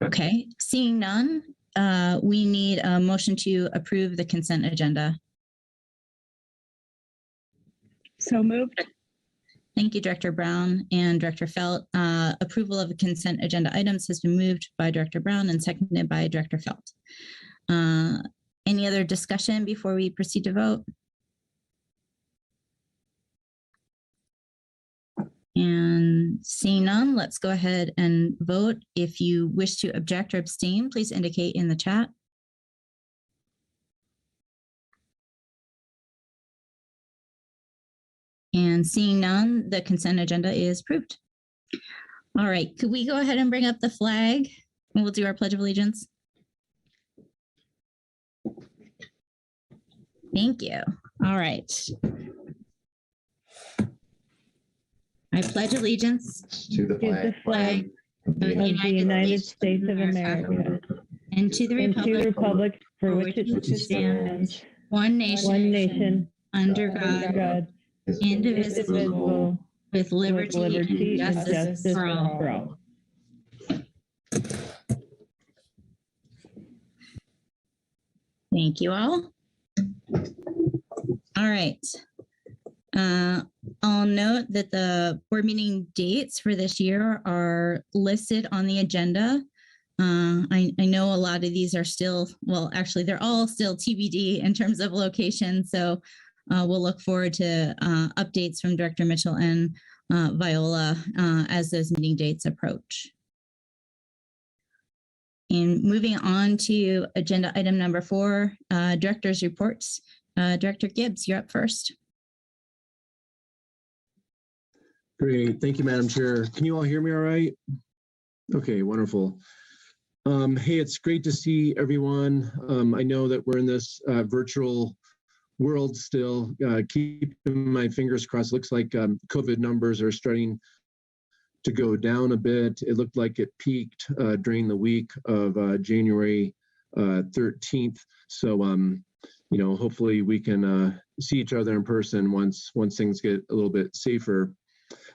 Okay, seeing none, we need a motion to approve the consent agenda. So moved. Thank you, Director Brown and Director Felt. Approval of the consent agenda items has been moved by Director Brown and seconded by Director Felt. Any other discussion before we proceed to vote? And seeing none, let's go ahead and vote. If you wish to object or abstain, please indicate in the chat. And seeing none, the consent agenda is approved. All right, could we go ahead and bring up the flag and we'll do our Pledge of Allegiance? Thank you. All right. I pledge allegiance to the flag of the United States of America and to the republic for which it stands, one nation, under God, indivisible, with liberty and justice for all. Thank you all. All right. I'll note that the board meeting dates for this year are listed on the agenda. I know a lot of these are still, well, actually, they're all still TBD in terms of location. So we'll look forward to updates from Director Mitchell and Viola as those meeting dates approach. And moving on to agenda item number 4, Director's Reports. Director Gibbs, you're up first. Great. Thank you, Madam Chair. Can you all hear me all right? Okay, wonderful. Hey, it's great to see everyone. I know that we're in this virtual world still. Keeping my fingers crossed. Looks like COVID numbers are starting to go down a bit. It looked like it peaked during the week of January 13th. So, you know, hopefully we can see each other in person once things get a little bit safer.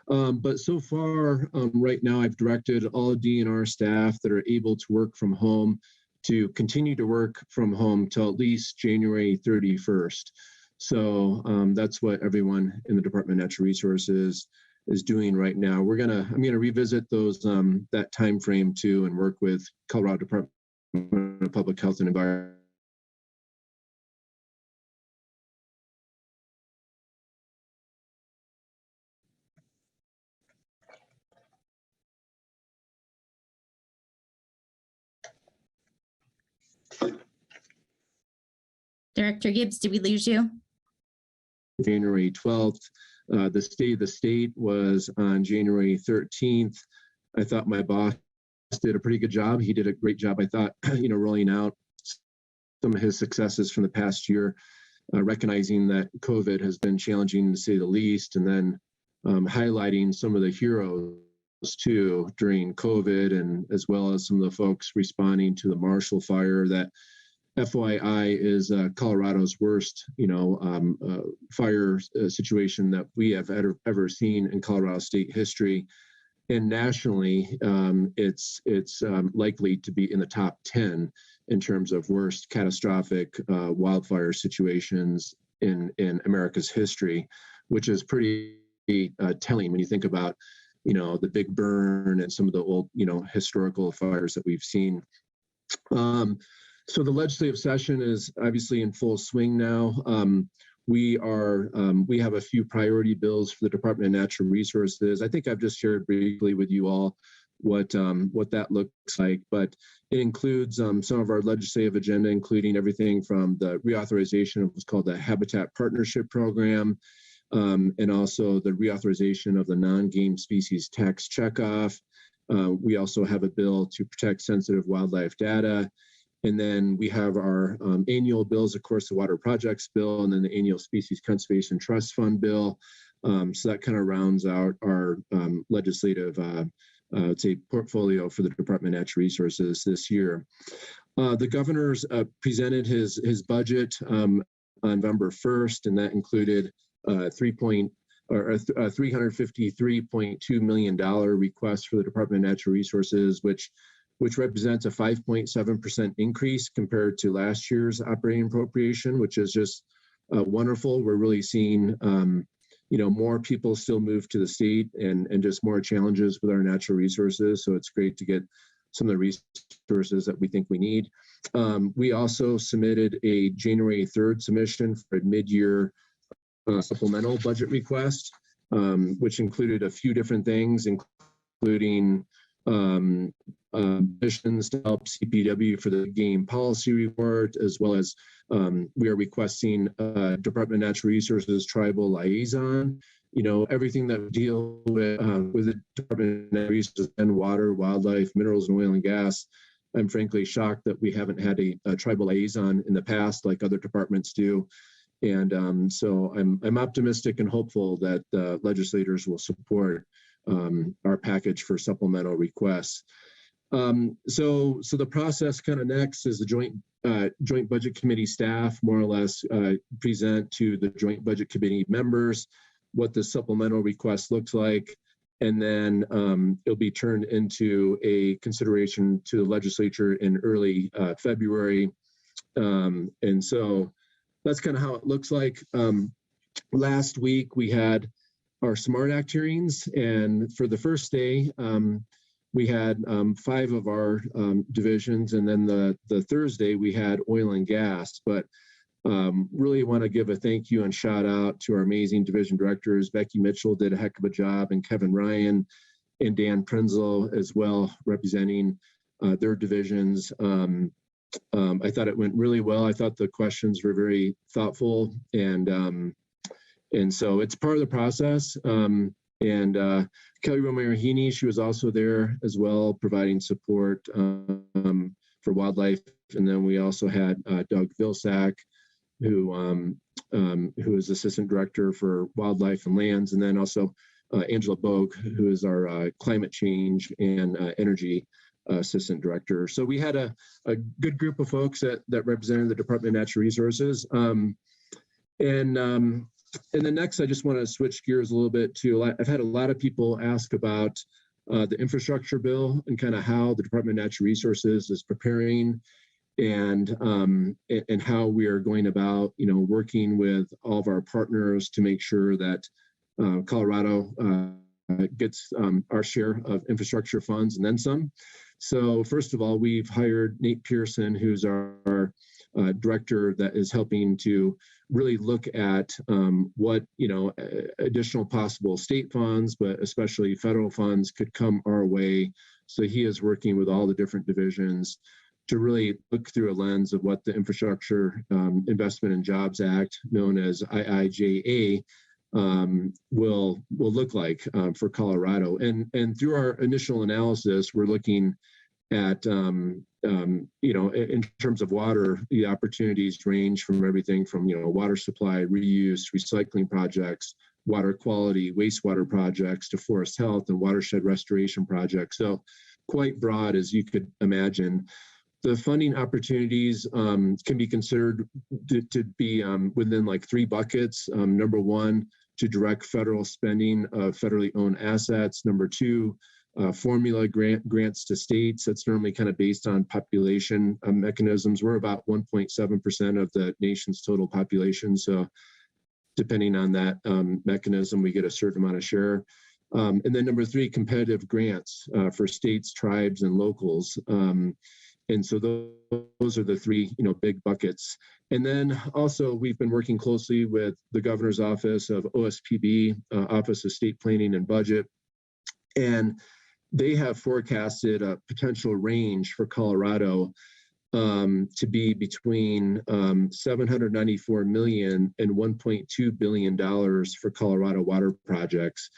But so far, right now, I've directed all DNR staff that are able to work from home to continue to work from home till at least January 31st. So that's what everyone in the Department of Natural Resources is doing right now. I'm gonna revisit those that time frame too, and work with Colorado Department of Public Health and Environment. Director Gibbs, did we lose you? January 12th. The state of the state was on January 13th. I thought my boss did a pretty good job. He did a great job, I thought, you know, rolling out some of his successes from the past year, recognizing that COVID has been challenging to say the least, and then highlighting some of the heroes too during COVID, and as well as some of the folks responding to the Marshall Fire that FYI is Colorado's worst, you know, fire situation that we have ever seen in Colorado state history, and nationally, it's likely to be in the top 10 in terms of worst catastrophic wildfire situations in America's history, which is pretty telling when you think about, you know, the Big Burn and some of the old, you know, historical fires that we've seen. So the legislative session is obviously in full swing now. We have a few priority bills for the Department of Natural Resources. I think I've just shared briefly with you all what that looks like, but it includes some of our legislative agenda, including everything from the reauthorization of what's called the Habitat Partnership Program, and also the reauthorization of the non-game species tax checkoff. We also have a bill to protect sensitive wildlife data. And then we have our annual bills, of course, the Water Projects Bill, and then the annual Species Conservation Trust Fund Bill. So that kind of rounds out our legislative, I'd say, portfolio for the Department of Natural Resources this year. The governor's presented his budget on November 1st, and that included $3.9 or a $353.2 million request for the Department of Natural Resources, which represents a 5.7% increase compared to last year's operating appropriation, which is just wonderful. We're really seeing more people still move to the state and just more challenges with our natural resources. So it's great to get some of the resources that we think we need. We also submitted a January 3rd submission for a mid-year supplemental budget request, which included a few different things, including missions to help CPW for the game policy report, as well as we are requesting Department of Natural Resources tribal liaison. Everything that we deal with the Department of Natural Resources and water, wildlife, minerals, and oil and gas. I'm frankly shocked that we haven't had a tribal liaison in the past like other departments do. And so I'm optimistic and hopeful that legislators will support our package for supplemental requests. So the process kind of next is the joint budget committee staff more or less present to the joint budget committee members what the supplemental request looks like, and then it'll be turned into a consideration to the legislature in early February. And so that's kind of how it looks like. Last week we had our SMART Act hearings, and for the first day we had 5 of our divisions, and then the Thursday we had oil and gas. But really want to give a thank you and shout out to our amazing division directors. Becky Mitchell did a heck of a job, and Kevin Ryan and Dan Prenzel as well, representing their divisions. I thought it went really well. I thought the questions were very thoughtful, and so it's part of the process. And Kelly Romero-Heaney, she was also there as well, providing support for wildlife. And then we also had Doug Vilsack, who is Assistant Director for Wildlife and Lands, and then also Angela Bogue, who is our Climate Change and Energy Assistant Director. So we had a good group of folks that represented the Department of Natural Resources. And then next, I just want to switch gears a little bit to, I've had a lot of people ask about the infrastructure bill and kind of how the Department of Natural Resources is preparing and how we are going about, working with all of our partners to make sure that Colorado gets our share of infrastructure funds and then some. So first of all, we've hired Nate Pearson, who's our director that is helping to really look at what additional possible state funds, but especially federal funds, could come our way. So he is working with all the different divisions to really look through a lens of what the Infrastructure Investment and Jobs Act, known as IIJA, will look like for Colorado. And through our initial analysis, we're looking at in terms of water, the opportunities range from everything from water supply, reuse, recycling projects, water quality, wastewater projects, to forest health and watershed restoration projects. So quite broad, as you could imagine. The funding opportunities can be considered to be within like 3 buckets. Number 1, to direct federal spending of federally owned assets. Number 2, formula grants to states. That's normally kind of based on population mechanisms. We're about 1.7% of the nation's total population. So depending on that mechanism, we get a certain amount of share. And then number 3, competitive grants for states, tribes, and locals. And so those are the 3, big buckets. And then also we've been working closely with the governor's office of OSPB, Office of State Planning and Budget. And they have forecasted a potential range for Colorado to be between $794 million and $1.2 billion for Colorado water projects,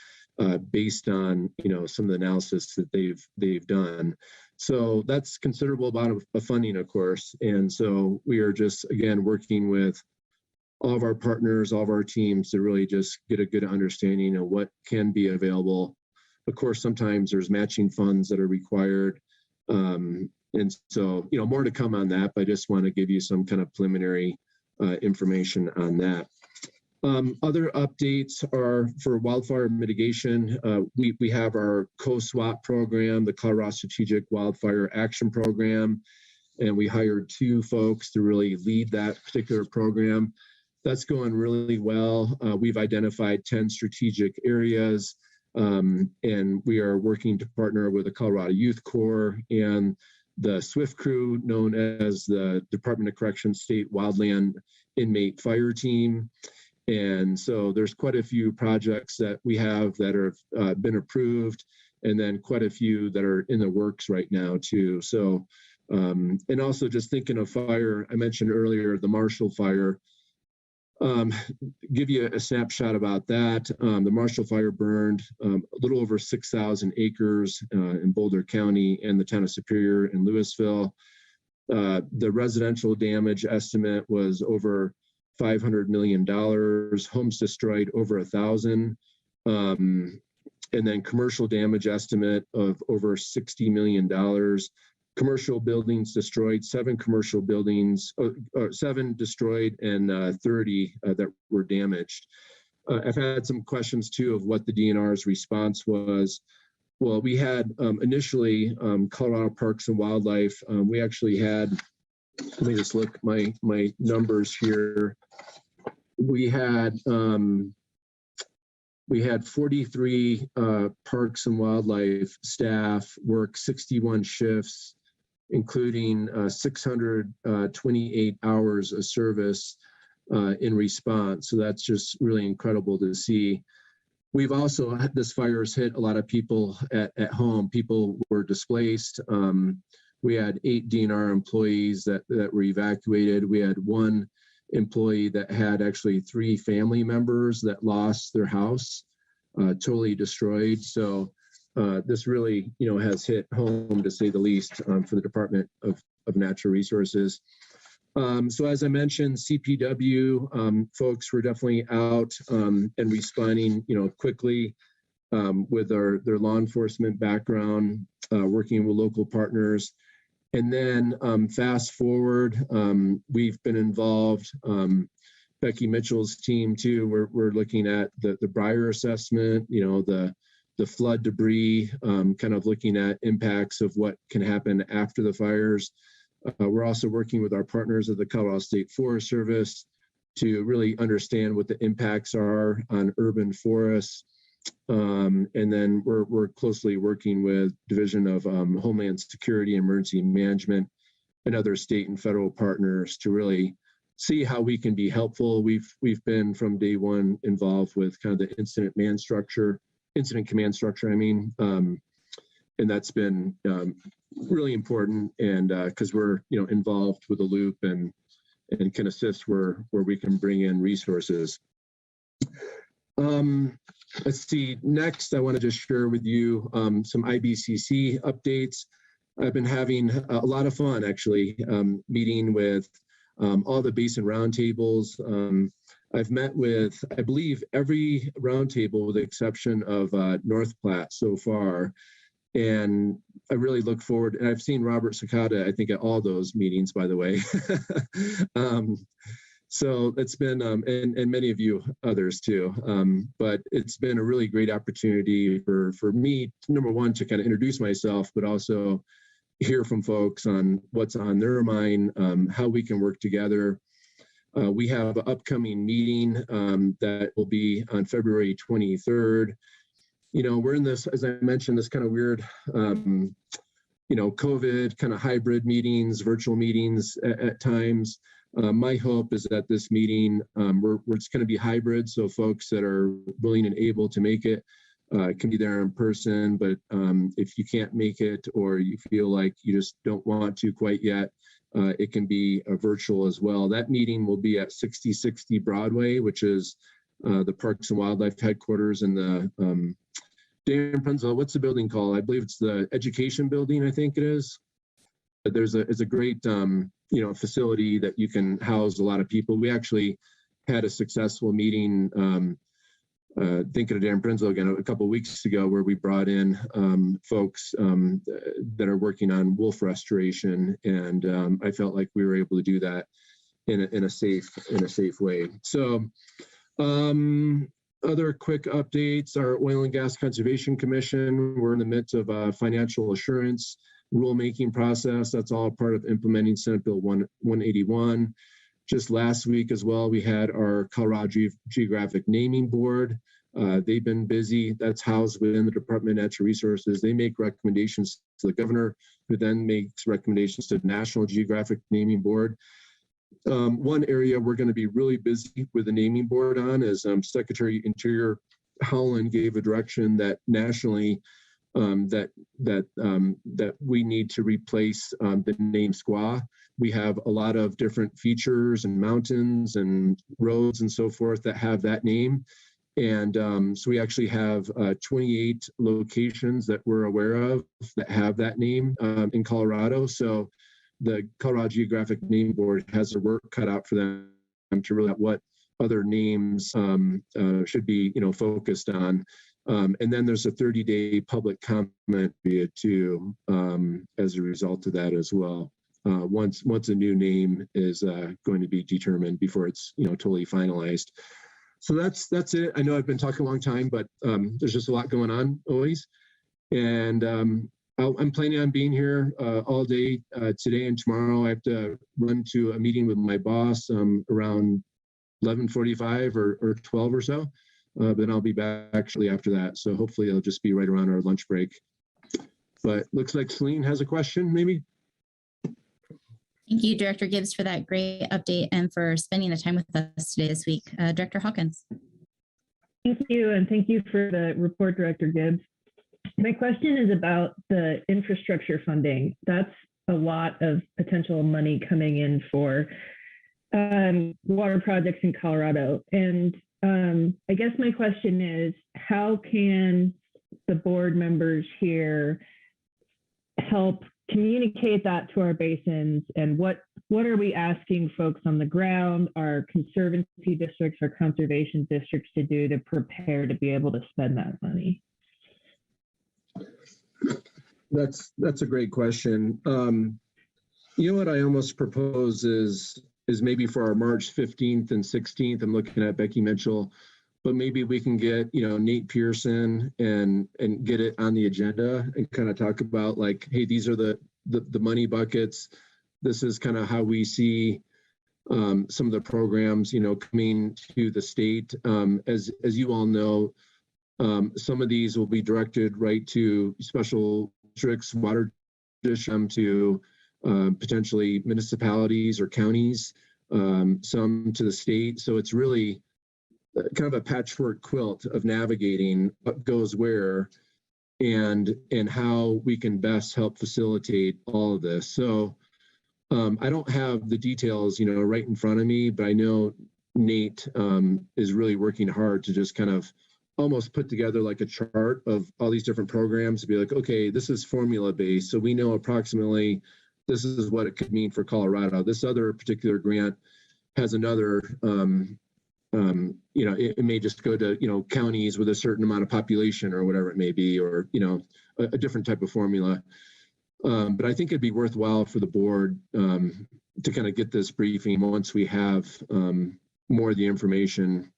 based on some of the analysis that they've done. So that's considerable amount of funding, of course. And so we are just, again, working with all of our partners, all of our teams, to really just get a good understanding of what can be available. Of course, sometimes there's matching funds that are required. And so, more to come on that, but I just want to give you some kind of preliminary information on that. Other updates are for wildfire mitigation. We have our co-SWAT program, the Colorado Strategic Wildfire Action Program, and we hired 2 folks to really lead that particular program. That's going really well. We've identified 10 strategic areas, and we are working to partner with the Colorado Youth Corps and the SWIFT crew, known as the Department of Corrections State Wildland Inmate Fire Team. And so there's quite a few projects that we have that have been approved, and then quite a few that are in the works right now too. So, and also just thinking of fire, I mentioned earlier, the Marshall Fire. Give you a snapshot about that. The Marshall Fire burned a little over 6,000 acres in Boulder County and the town of Superior and Louisville. The residential damage estimate was over $500 million, homes destroyed over 1,000, and then commercial damage estimate of over $60 million. Commercial buildings destroyed, 7 commercial buildings, 7 destroyed, and 30 that were damaged. I've had some questions too of what the DNR's response was. Well, we had initially Colorado Parks and Wildlife. We actually had, let me just look my numbers here. We had 43 Parks and Wildlife staff work 61 shifts, including 628 hours of service in response. So that's just really incredible to see. We've also had, this fire has hit a lot of people at home. People were displaced. We had 8 DNR employees that were evacuated. We had 1 employee that had actually 3 family members that lost their house, totally destroyed. So this really, has hit home, to say the least, for the Department of Natural Resources. So as I mentioned, CPW folks were definitely out and responding, quickly with their law enforcement background, working with local partners. And then fast forward, we've been involved, Becky Mitchell's team too. We're looking at the Briar assessment, the flood debris, kind of looking at impacts of what can happen after the fires. We're also working with our partners at the Colorado State Forest Service to really understand what the impacts are on urban forests. And then we're closely working with Division of Homeland Security and Emergency Management and other state and federal partners to really see how we can be helpful. We've been from day one involved with kind of the incident command structure, and that's been really important, and because we're involved with the loop and can assist where we can bring in resources. Let's see, next I want to just share with you some IBCC updates. I've been having a lot of fun actually meeting with all the Basin roundtables. I've met with, I believe, every roundtable with the exception of North Platte so far. And I really look forward, and I've seen Robert Sakata, I think, at all those meetings, by the way. So it's been, and many of you others too, but it's been a really great opportunity for me, number one, to kind of introduce myself, but also hear from folks on what's on their mind, how we can work together. We have an upcoming meeting that will be on February 23rd. We're in this, as I mentioned, this kind of weird, COVID kind of hybrid meetings, virtual meetings at times. My hope is that this meeting, we're just going to be hybrid, so folks that are willing and able to make it can be there in person, but if you can't make it or you feel like you just don't want to quite yet, it can be virtual as well. That meeting will be at 6060 Broadway, which is the Parks and Wildlife headquarters in the Dan Prenzel, what's the building called? I believe it's the Education Building, I think it is. It's a great facility that you can house a lot of people. We actually had a successful meeting, thinking of Dan Prenzel again, a couple of weeks ago, where we brought in folks that are working on wolf restoration, and I felt like we were able to do that in a safe way. So Other quick updates, our Oil and Gas Conservation Commission, we're in the midst of a financial assurance rulemaking process. That's all part of implementing Senate Bill 181. Just last week as well, we had our Colorado Geographic Naming Board. They've been busy. That's housed within the Department of Natural Resources. They make recommendations to the governor, who then makes recommendations to the National Geographic Naming Board. One area we're going to be really busy with the naming board on is Secretary Interior Howland gave a direction that nationally that we need to replace the name Squaw. We have a lot of different features and mountains and roads and so forth that have that name. And so we actually have 28 locations that we're aware of that have that name in Colorado. So the Colorado Geographic Name Board has their work cut out for them to really what other names should be, focused on. And then there's a 30-day public comment period too, as a result of that as well. Once a new name is going to be determined before it's totally finalized. So that's it. I know I've been talking a long time, but there's just a lot going on always. And I'm planning on being here all day today and tomorrow. I have to run to a meeting with my boss around 11:45 or 12 or so. But then I'll be back actually after that. So hopefully it'll just be right around our lunch break. But looks like Celine has a question, maybe. Thank you, Director Gibbs, for that great update and for spending the time with us today this week. Director Hawkins. Thank you, and thank you for the report, Director Gibbs. My question is about the infrastructure funding. That's a lot of potential money coming in for water projects in Colorado. And I guess my question is, how can the board members here help communicate that to our basins, and what are we asking folks on the ground, our conservancy districts, our conservation districts to do to prepare to be able to spend that money? That's a great question. What I almost propose is maybe for our March 15th and 16th, I'm looking at Becky Mitchell, but maybe we can get, Nate Pearson and get it on the agenda and kind of talk about like, hey, these are the money buckets. This is kind of how we see some of the programs, coming to the state. As you all know, some of these will be directed right to special districts, water districts, to potentially municipalities or counties, some to the state. So it's really kind of a patchwork quilt of navigating what goes where and how we can best help facilitate all of this. So I don't have the details, right in front of me, but I know Nate is really working hard to just kind of almost put together like a chart of all these different programs to be like, okay, this is formula based. So we know approximately this is what it could mean for Colorado. This other particular grant has another, it may just go to, counties with a certain amount of population or whatever it may be, or, a different type of formula. But I think it'd be worthwhile for the board to kind of get this briefing once we have more of the information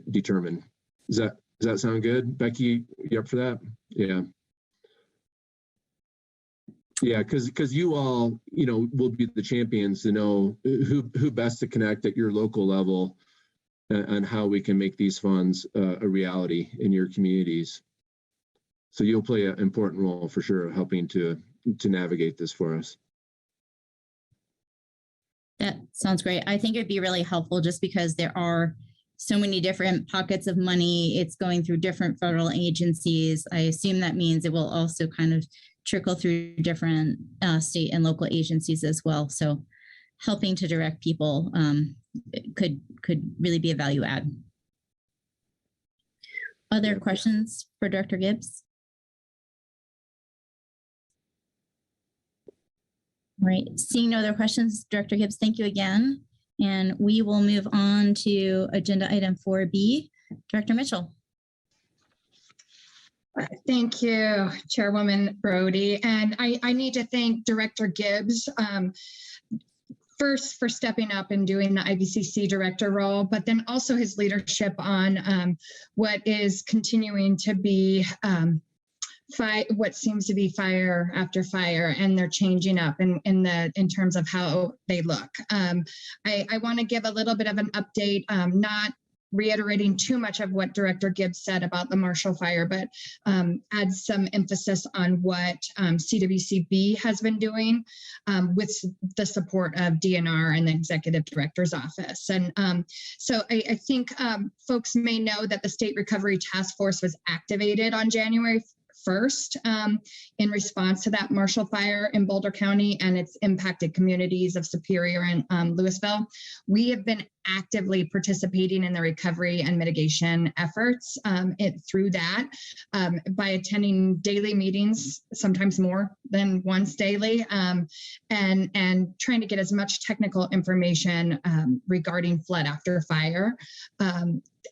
determined. Does that sound good? Becky, you up for that? Yeah. Yeah, because you all, will be the champions to know who best to connect at your local level and how we can make these funds a reality in your communities. So you'll play an important role for sure, helping to navigate this for us. That sounds great. I think it'd be really helpful just because there are so many different pockets of money. It's going through different federal agencies. I assume that means it will also kind of trickle through different state and local agencies as well. So helping to direct people could really be a value add. Other questions for Director Gibbs? All right, seeing no other questions, Director Gibbs, thank you again. And we will move on to agenda item 4B. Director Mitchell. Thank you, Chairwoman Brody. And I need to thank Director Gibbs first for stepping up and doing the IVCC director role, but then also his leadership on what is continuing to be what seems to be fire after fire, and they're changing up in terms of how they look. I want to give a little bit of an update, not reiterating too much of what Director Gibbs said about the Marshall Fire, but add some emphasis on what CWCB has been doing with the support of DNR and the Executive Director's Office. And so I think folks may know that the State Recovery Task Force was activated on January 1st in response to that Marshall Fire in Boulder County and its impacted communities of Superior and Louisville. We have been actively participating in the recovery and mitigation efforts through that by attending daily meetings, sometimes more than once daily, and trying to get as much technical information regarding flood after fire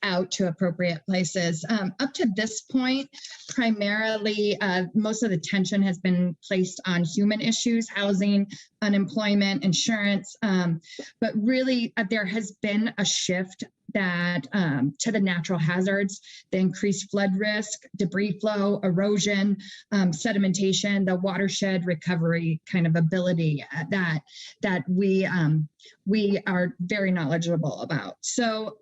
out to appropriate places. Up to this point, primarily, most of the tension has been placed on human issues, housing, unemployment, insurance, but really there has been a shift that to the natural hazards, the increased flood risk, debris flow, erosion, sedimentation, the watershed recovery kind of ability that we are very knowledgeable about. So.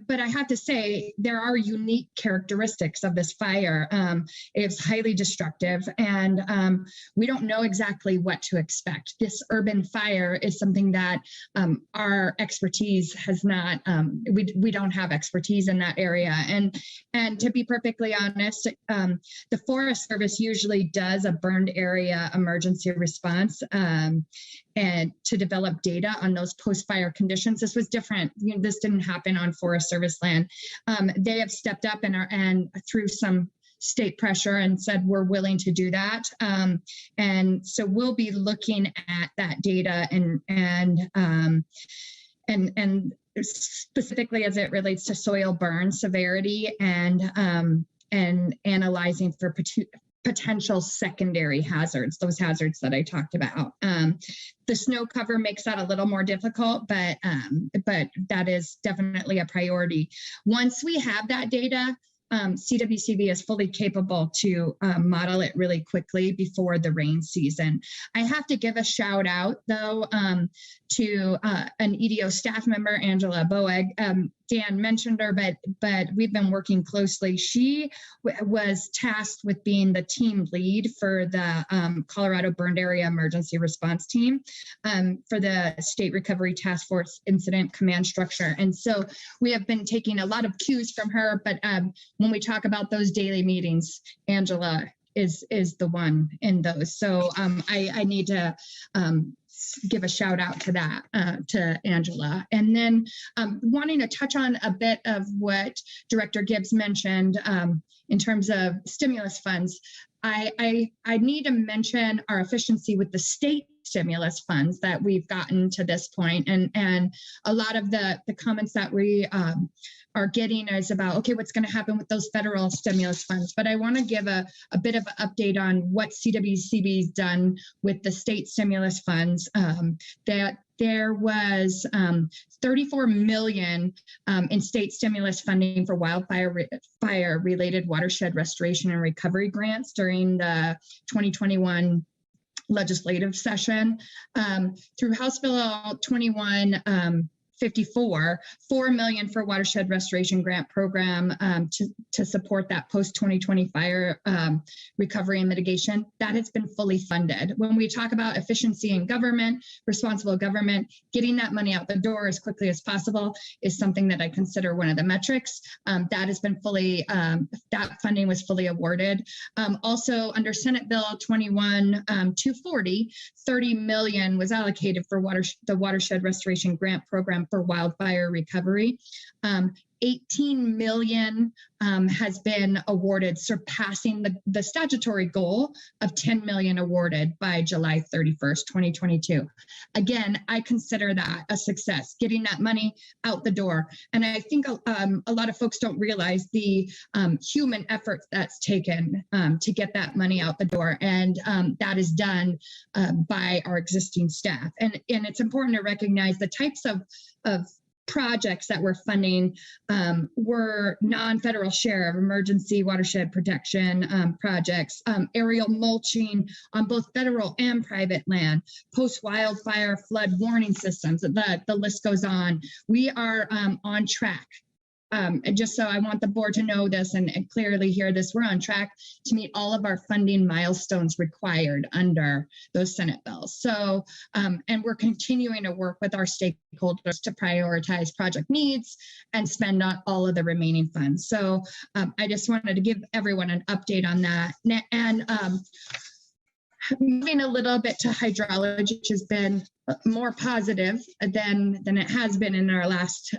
But I have to say, there are unique characteristics of this fire. It's highly destructive, and we don't know exactly what to expect. This urban fire is something that our expertise has not, we don't have expertise in that area. And to be perfectly honest, the Forest Service usually does a burned area emergency response and to develop data on those post-fire conditions. This was different. This didn't happen on Forest Service land. They have stepped up and through some state pressure and said, we're willing to do that. And so we'll be looking at that data and specifically as it relates to soil burn severity and analyzing for potential secondary hazards, those hazards that I talked about. The snow cover makes that a little more difficult, but that is definitely a priority. Once we have that data, CWCB is fully capable to model it really quickly before the rain season. I have to give a shout out, though, to an EDO staff member, Angela Boeg. Dan mentioned her, but we've been working closely. She was tasked with being the team lead for the Colorado Burned Area Emergency Response Team for the State Recovery Task Force Incident Command Structure. And so we have been taking a lot of cues from her, but when we talk about those daily meetings, Angela is the one in those. So I need to give a shout out to that, to Angela. And then wanting to touch on a bit of what Director Gibbs mentioned in terms of stimulus funds, I need to mention our efficiency with the state stimulus funds that we've gotten to this point. And a lot of the comments that we are getting is about, okay, what's going to happen with those federal stimulus funds? But I want to give a bit of an update on what CWCB's done with the state stimulus funds. That there was $34 million in state stimulus funding for wildfire-related watershed restoration and recovery grants during the 2021 legislative session. Through House Bill 2154, $4 million for watershed restoration grant program to support that post-2020 fire recovery and mitigation. That has been fully funded. When we talk about efficiency in government, responsible government, getting that money out the door as quickly as possible is something that I consider one of the metrics. That has been fully, that funding was fully awarded. Also under Senate Bill 21-240, $30 million was allocated for the watershed restoration grant program for wildfire recovery. 18 million has been awarded, surpassing the statutory goal of 10 million awarded by July 31st, 2022. Again, I consider that a success, getting that money out the door. And I think a lot of folks don't realize the human effort that's taken to get that money out the door. And that is done by our existing staff. And it's important to recognize the types of projects that we're funding were non-federal share of emergency watershed protection projects, aerial mulching on both federal and private land, post-wildfire flood warning systems, the list goes on. We are on track. And just so I want the board to know this and clearly hear this, we're on track to meet all of our funding milestones required under those Senate bills. So, and we're continuing to work with our stakeholders to prioritize project needs and spend on all of the remaining funds. So I just wanted to give everyone an update on that. And moving a little bit to hydrology, which has been more positive than it has been in our last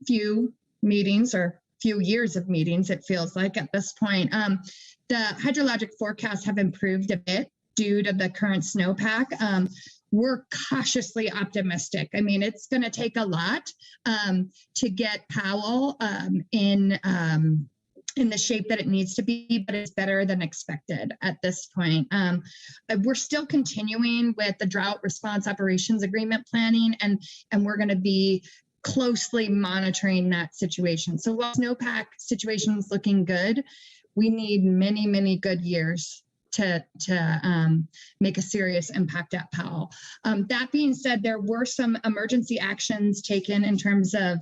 few meetings or few years of meetings, it feels like at this point. The hydrologic forecasts have improved a bit due to the current snowpack. We're cautiously optimistic. I mean, it's going to take a lot to get Powell in the shape that it needs to be, but it's better than expected at this point. We're still continuing with the drought response operations agreement planning, and we're going to be closely monitoring that situation. So while snowpack situation is looking good, we need many, many good years to make a serious impact at Powell. That being said, there were some emergency actions taken in terms of,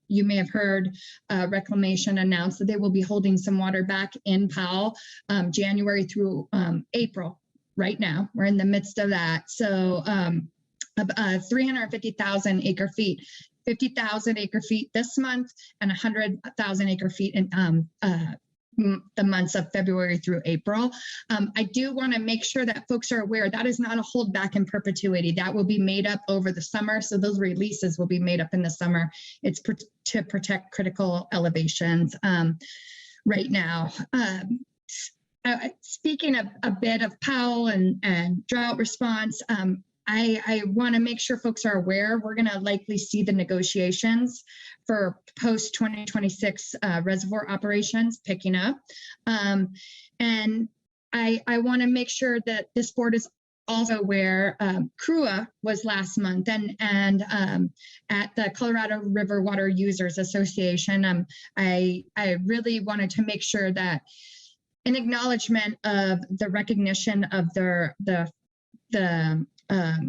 you may have heard Reclamation announce that they will be holding some water back in Powell January through April. Right now, we're in the midst of that. So 350,000 acre feet, 50,000 acre feet this month, and 100,000 acre feet in the months of February through April. I do want to make sure that folks are aware that is not a holdback in perpetuity. That will be made up over the summer. So those releases will be made up in the summer. It's to protect critical elevations right now. Speaking of a bit of Powell and drought response, I want to make sure folks are aware we're going to likely see the negotiations for post-2026 reservoir operations picking up. And I want to make sure that this board is also aware CRUA was last month and at the Colorado River Water Users Association. I really wanted to make sure that in acknowledgement of the recognition of the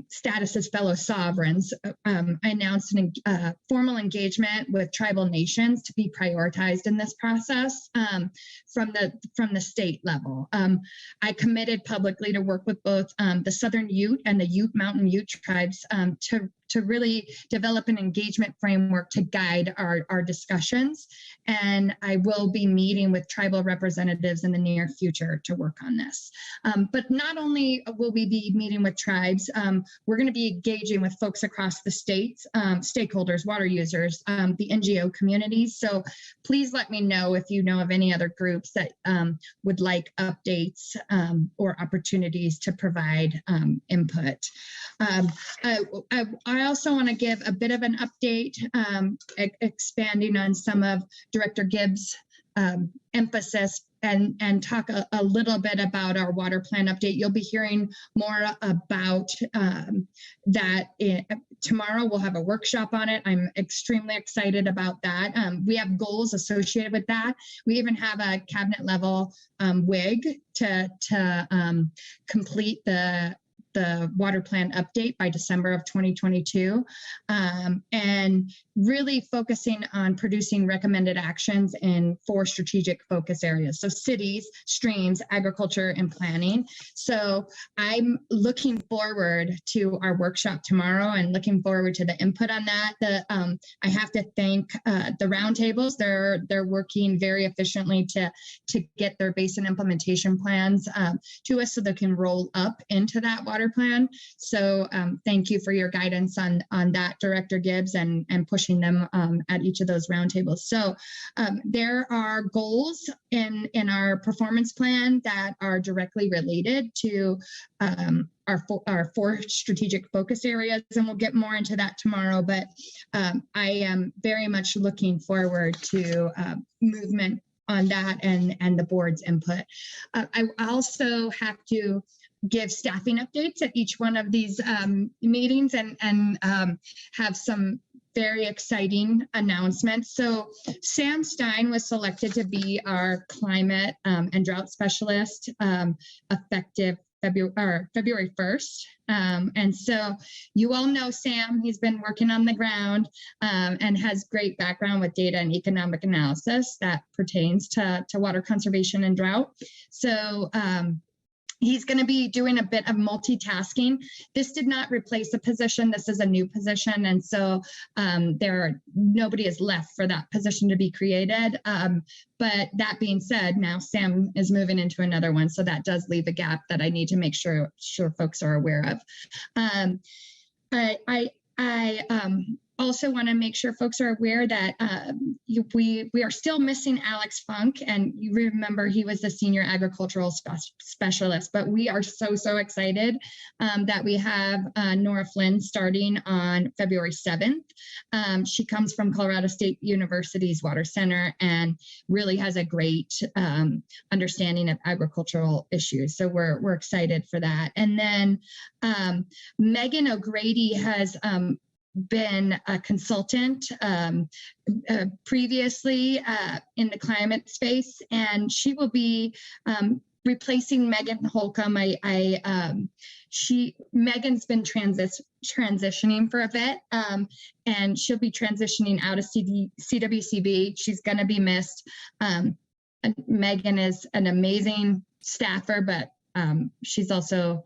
status as fellow sovereigns, I announced a formal engagement with tribal nations to be prioritized in this process from the state level. I committed publicly to work with both the Southern Ute and the Ute Mountain Ute tribes to really develop an engagement framework to guide our discussions. And I will be meeting with tribal representatives in the near future to work on this. But not only will we be meeting with tribes, we're going to be engaging with folks across the states, stakeholders, water users, the NGO communities. So please let me know if you know of any other groups that would like updates or opportunities to provide input. I also want to give a bit of an update, expanding on some of Director Gibbs' emphasis and talk a little bit about our water plan update. You'll be hearing more about that tomorrow. We'll have a workshop on it. I'm extremely excited about that. We have goals associated with that. We even have a cabinet level WIG to complete the water plan update by December of 2022, and really focusing on producing recommended actions in 4 strategic focus areas. So cities, streams, agriculture, and planning. So I'm looking forward to our workshop tomorrow and looking forward to the input on that. I have to thank the roundtables. They're working very efficiently to get their basin implementation plans to us so they can roll up into that water water plan. So thank you for your guidance on that, Director Gibbs, and pushing them at each of those roundtables. So there are goals in our performance plan that are directly related to our four strategic focus areas, and we'll get more into that tomorrow. But I am very much looking forward to movement on that and the board's input. I also have to give staffing updates at each one of these meetings and have some very exciting announcements. So Sam Stein was selected to be our climate and drought specialist effective February 1st. And so you all know Sam. He's been working on the ground and has great background with data and economic analysis that pertains to water conservation and drought. So he's going to be doing a bit of multitasking. This did not replace a position. This is a new position. And so nobody is left for that position to be created. But that being said, now Sam is moving into another one. So that does leave a gap that I need to make sure folks are aware of. I also want to make sure folks are aware that we are still missing Alex Funk, and you remember he was the senior agricultural specialist, but we are so excited that we have Nora Flynn starting on February 7th. She comes from Colorado State University's Water Center and really has a great understanding of agricultural issues. So we're excited for that. And then Megan O'Grady has been a consultant previously in the climate space, and she will be replacing Megan Holcomb. Megan's been transitioning for a bit, and she'll be transitioning out of CWCB. She's going to be missed. Megan is an amazing staffer, but she's also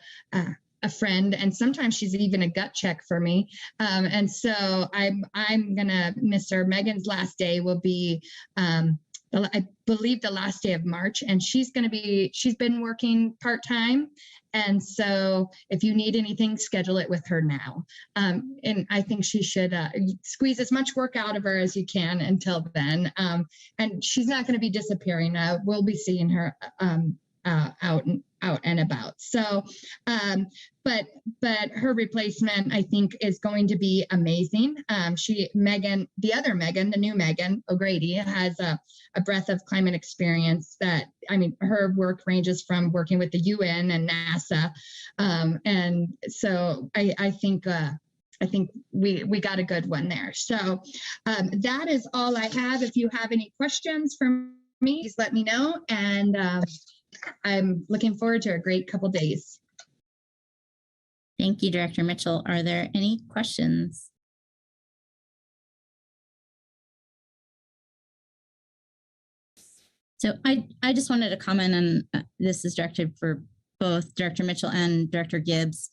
a friend, and sometimes she's even a gut check for me. And so I'm gonna miss her. Megan's last day will be, I believe, the last day of March, and she's been working part-time. And so if you need anything, schedule it with her now. And I think she should squeeze as much work out of her as you can until then. And she's not gonna be disappearing. We'll be seeing her out and about. So, but her replacement, I think, is going to be amazing. Megan, the new Megan O'Grady, has a breadth of climate experience that, I mean, her work ranges from working with the UN and NASA. And so I think we got a good one there. So that is all I have. If you have any questions for me, please let me know. And I'm looking forward to a great couple days. Thank you, Director Mitchell. Are there any questions? So I just wanted to comment on, this is directed for both Director Mitchell and Director Gibbs.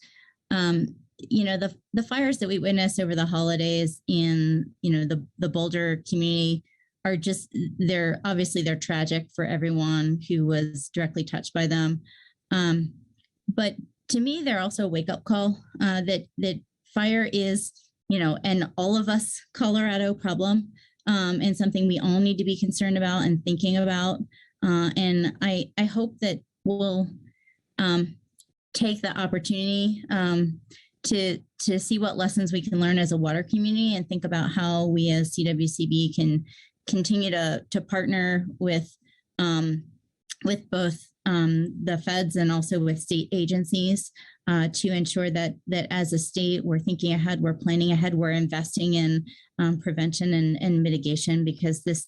You know, the fires that we witnessed over the holidays in, you know, the Boulder community are just, they're tragic for everyone who was directly touched by them. But to me, they're also a wake-up call that fire is, you know, an all of us Colorado problem, and something we all need to be concerned about and thinking about. And I hope that we'll take the opportunity to see what lessons we can learn as a water community and think about how we as CWCB can continue to partner with both the feds and also with state agencies to ensure that as a state, we're thinking ahead, we're planning ahead, we're investing in prevention and mitigation, because this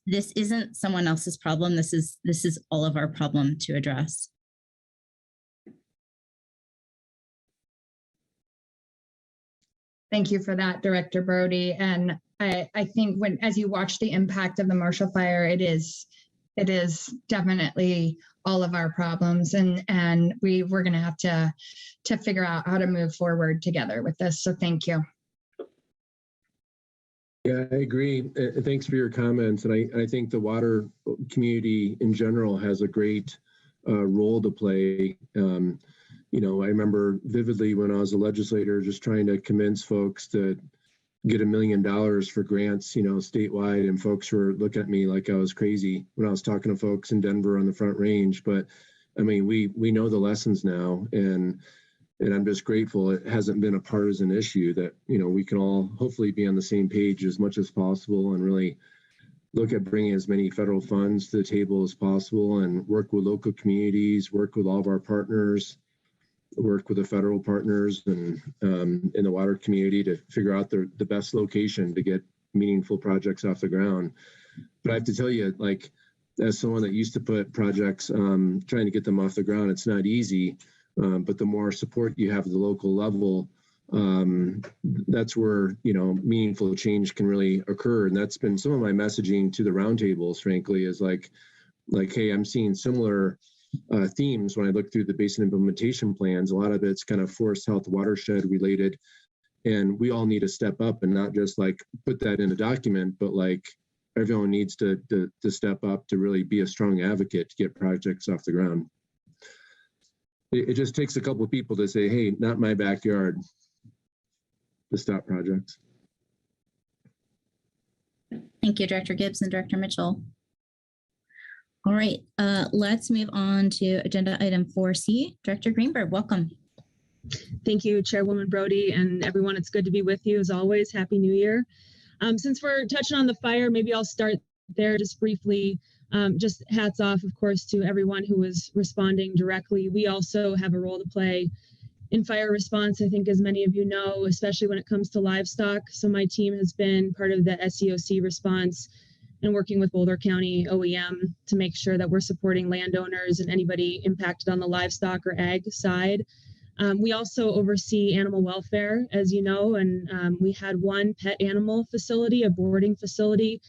isn't someone else's problem. This is all of our problem to address. Thank you for that, Director Brody. And I think as you watch the impact of the Marshall Fire, it is definitely all of our problems, and we're going to have to figure out how to move forward together with this. So thank you. Yeah, I agree. Thanks for your comments. And I think the water community in general has a great role to play. I remember vividly when I was a legislator, just trying to convince folks to get $1 million for grants, statewide, and folks were looking at me like I was crazy when I was talking to folks in Denver on the Front Range. But I mean, we know the lessons now, and I'm just grateful it hasn't been a partisan issue, that we can all hopefully be on the same page as much as possible and really look at bringing as many federal funds to the table as possible, and work with local communities, work with all of our partners, work with the federal partners and in the water community to figure out the best location to get meaningful projects off the ground. But I have to tell you, like, as someone that used to put projects, trying to get them off the ground, it's not easy. But the more support you have at the local level, that's where, meaningful change can really occur. And that's been some of my messaging to the roundtables, frankly, is like, hey, I'm seeing similar themes when I look through the basin implementation plans. A lot of it's kind of forest health watershed related, and we all need to step up and not just like put that in a document, but like everyone needs to step up to really be a strong advocate to get projects off the ground. It just takes a couple of people to say, hey, not my backyard, to stop projects. Thank you, Director Gibbs and Director Mitchell. All right, let's move on to agenda item 4C. Director Greenberg, welcome. Thank you, Chairwoman Brody, and everyone. It's good to be with you as always. Happy New Year. Since we're touching on the fire, maybe I'll start there just briefly. Just hats off, of course, to everyone who was responding directly. We also have a role to play in fire response, I think, as many of you know, especially when it comes to livestock. So my team has been part of the SEOC response and working with Boulder County OEM to make sure that we're supporting landowners and anybody impacted on the livestock or ag side. We also oversee animal welfare, as you know, and we had one pet animal facility, a boarding facility,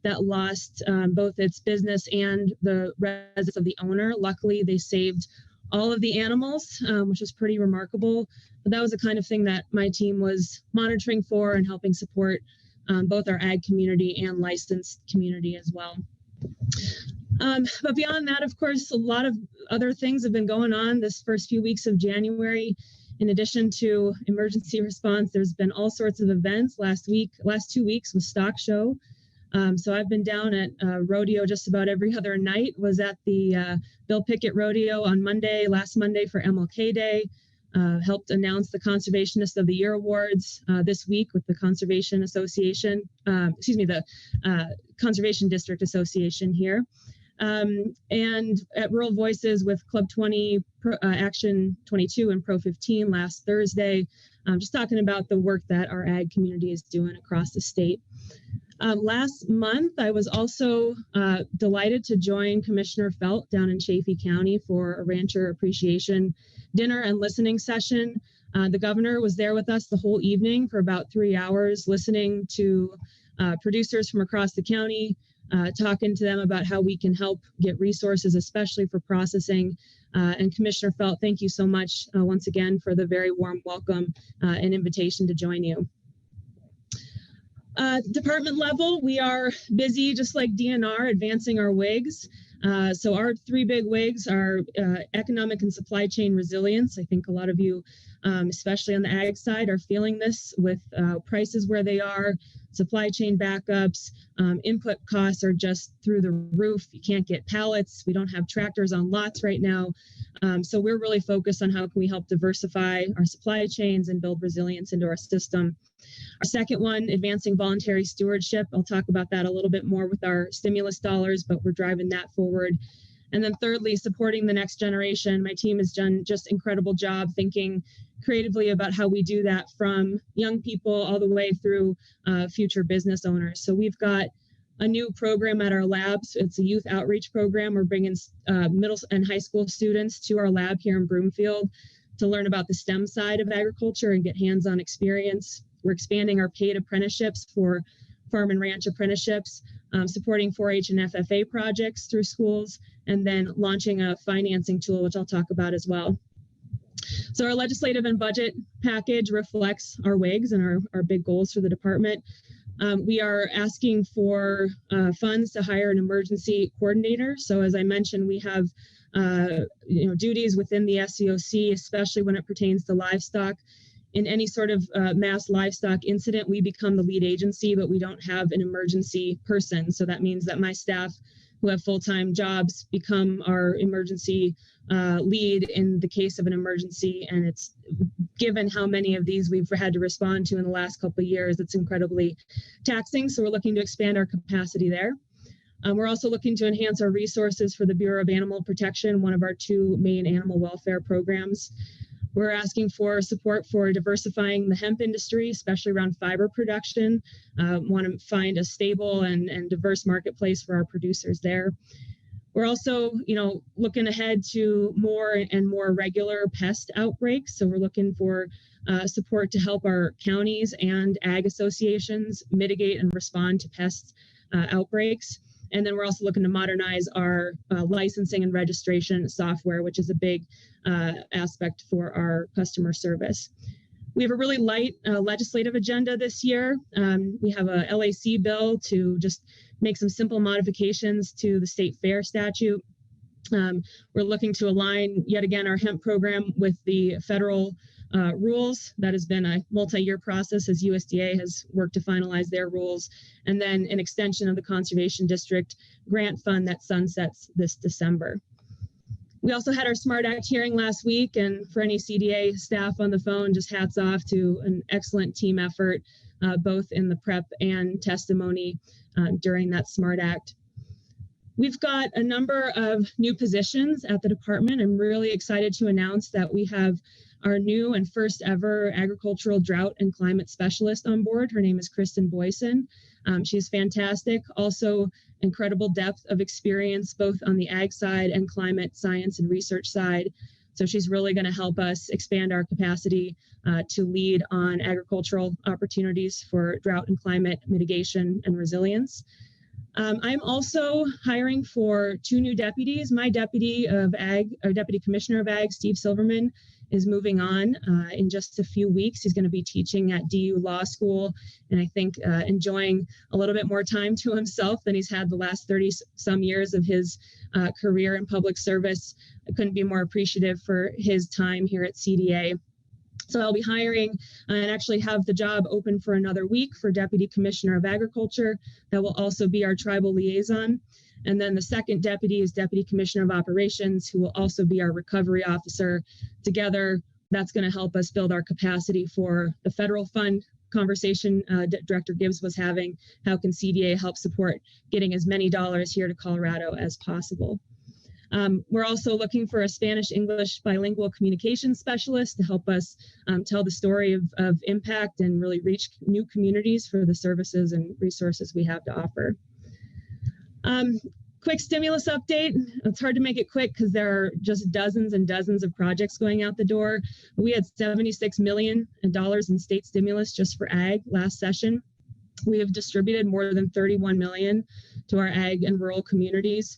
that lost both its business and the residents of the owner. Luckily, they saved all of the animals, which is pretty remarkable. But that was the kind of thing that my team was monitoring for and helping support both our ag community and licensed community as well. But beyond that, of course, a lot of other things have been going on this first few weeks of January. In addition to emergency response, there's been all sorts of events. Last 2 weeks was Stock Show. So I've been down at rodeo just about every other night. Was at the Bill Pickett Rodeo on last Monday for MLK Day. Helped announce the Conservationist of the Year Awards this week with the Conservation Association, the Conservation District Association here. And at Rural Voices with Club 20, Action 22, and Pro 15 last Thursday, just talking about the work that our ag community is doing across the state. Last month, I was also delighted to join Commissioner Felt down in Chaffee County for a rancher appreciation dinner and listening session. The governor was there with us the whole evening for about 3 hours, listening to producers from across the county, talking to them about how we can help get resources, especially for processing. And Commissioner Felt, thank you so much once again for the very warm welcome and invitation to join you. Department level, we are busy, just like DNR, advancing our WIGs. So our 3 big WIGs are economic and supply chain resilience. I think a lot of you, especially on the ag side, are feeling this with prices where they are, supply chain backups, input costs are just through the roof. You can't get pallets. We don't have tractors on lots right now. So we're really focused on how can we help diversify our supply chains and build resilience into our system. Our second one, advancing voluntary stewardship. I'll talk about that a little bit more with our stimulus dollars, but we're driving that forward. And then thirdly, supporting the next generation. My team has done just incredible job thinking creatively about how we do that, from young people all the way through future business owners. So we've got a new program at our labs. It's a youth outreach program. We're bringing middle and high school students to our lab here in Broomfield to learn about the STEM side of agriculture and get hands-on experience. We're expanding our paid apprenticeships for farm and ranch apprenticeships, supporting 4-H and FFA projects through schools, and then launching a financing tool, which I'll talk about as well. So our legislative and budget package reflects our WIGs and our big goals for the department. We are asking for funds to hire an emergency coordinator. So as I mentioned, we have duties within the SCOC, especially when it pertains to livestock. In any sort of mass livestock incident, we become the lead agency, but we don't have an emergency person. So that means that my staff who have full-time jobs become our emergency lead in the case of an emergency. And it's given how many of these we've had to respond to in the last couple of years, it's incredibly taxing. So we're looking to expand our capacity there. We're also looking to enhance our resources for the Bureau of Animal Protection, one of our 2 main animal welfare programs. We're asking for support for diversifying the hemp industry, especially around fiber production. Want to find a stable and diverse marketplace for our producers there. We're also, looking ahead to more and more regular pest outbreaks. So we're looking for support to help our counties and ag associations mitigate and respond to pest outbreaks. And then we're also looking to modernize our licensing and registration software, which is a big aspect for our customer service. We have a really light legislative agenda this year. We have a LAC bill to just make some simple modifications to the state fair statute. We're looking to align, yet again, our hemp program with the federal rules. That has been a multi-year process as USDA has worked to finalize their rules. And then an extension of the Conservation District grant fund that sunsets this December. We also had our SMART Act hearing last week, and for any CDA staff on the phone, just hats off to an excellent team effort, both in the prep and testimony during that SMART Act. We've got a number of new positions at the department. I'm really excited to announce that we have our new and first ever agricultural drought and climate specialist on board. Her name is Kristen Boyson. She's fantastic. Also incredible depth of experience, both on the ag side and climate science and research side. So she's really going to help us expand our capacity to lead on agricultural opportunities for drought and climate mitigation and resilience. I'm also hiring for 2 new deputies. My deputy of ag, or deputy commissioner of ag, Steve Silverman, is moving on in just a few weeks. He's going to be teaching at DU Law School, and I think enjoying a little bit more time to himself than he's had the last 30-some years of his career in public service. I couldn't be more appreciative for his time here at CDA. So I'll be hiring and actually have the job open for another week for Deputy Commissioner of Agriculture. That will also be our tribal liaison. And then the second deputy is Deputy Commissioner of Operations, who will also be our recovery officer. Together, that's going to help us build our capacity for the federal fund conversation Director Gibbs was having. How can CDA help support getting as many dollars here to Colorado as possible? We're also looking for a Spanish-English bilingual communications specialist to help us tell the story of impact and really reach new communities for the services and resources we have to offer. Quick stimulus update. It's hard to make it quick because there are just dozens and dozens of projects going out the door. We had $76 million in state stimulus just for ag last session. We have distributed more than 31 million to our ag and rural communities,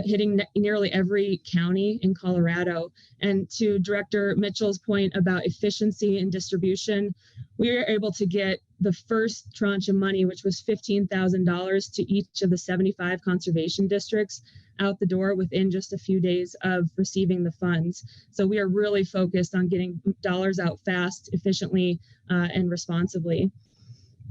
hitting nearly every county in Colorado. And to Director Mitchell's point about efficiency and distribution, we were able to get the first tranche of money, which was $15,000 to each of the 75 conservation districts, out the door within just a few days of receiving the funds. So we are really focused on getting dollars out fast, efficiently, and responsibly.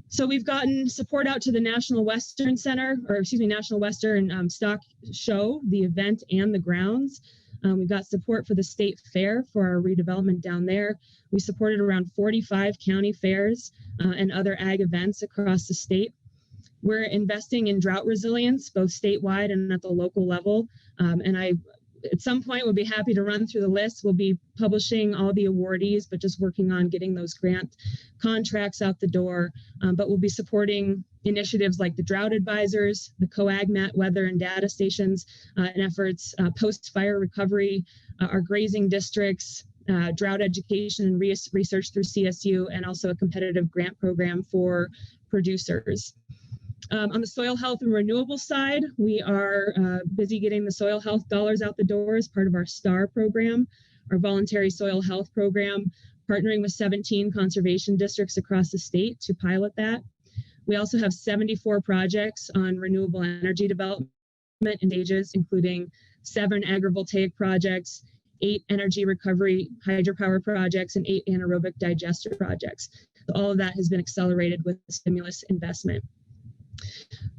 So we've gotten support out to the National Western Stock Show, the event and the grounds. We've got support for the state fair for our redevelopment down there. We supported around 45 county fairs and other ag events across the state. We're investing in drought resilience, both statewide and at the local level. And I, at some point, would be happy to run through the list. We'll be publishing all the awardees, but just working on getting those grant contracts out the door. But we'll be supporting initiatives like the Drought Advisors, the COAGMAT weather and data stations and efforts, post-fire recovery, our grazing districts, drought education and research through CSU, and also a competitive grant program for producers. On the soil health and renewable side, we are busy getting the soil health dollars out the door as part of our STAR program, our voluntary soil health program, partnering with 17 conservation districts across the state to pilot that. We also have 74 projects on renewable energy development in stages, including 7 agrivoltaic projects, 8 energy recovery hydropower projects, and 8 anaerobic digester projects. So all of that has been accelerated with the stimulus investment.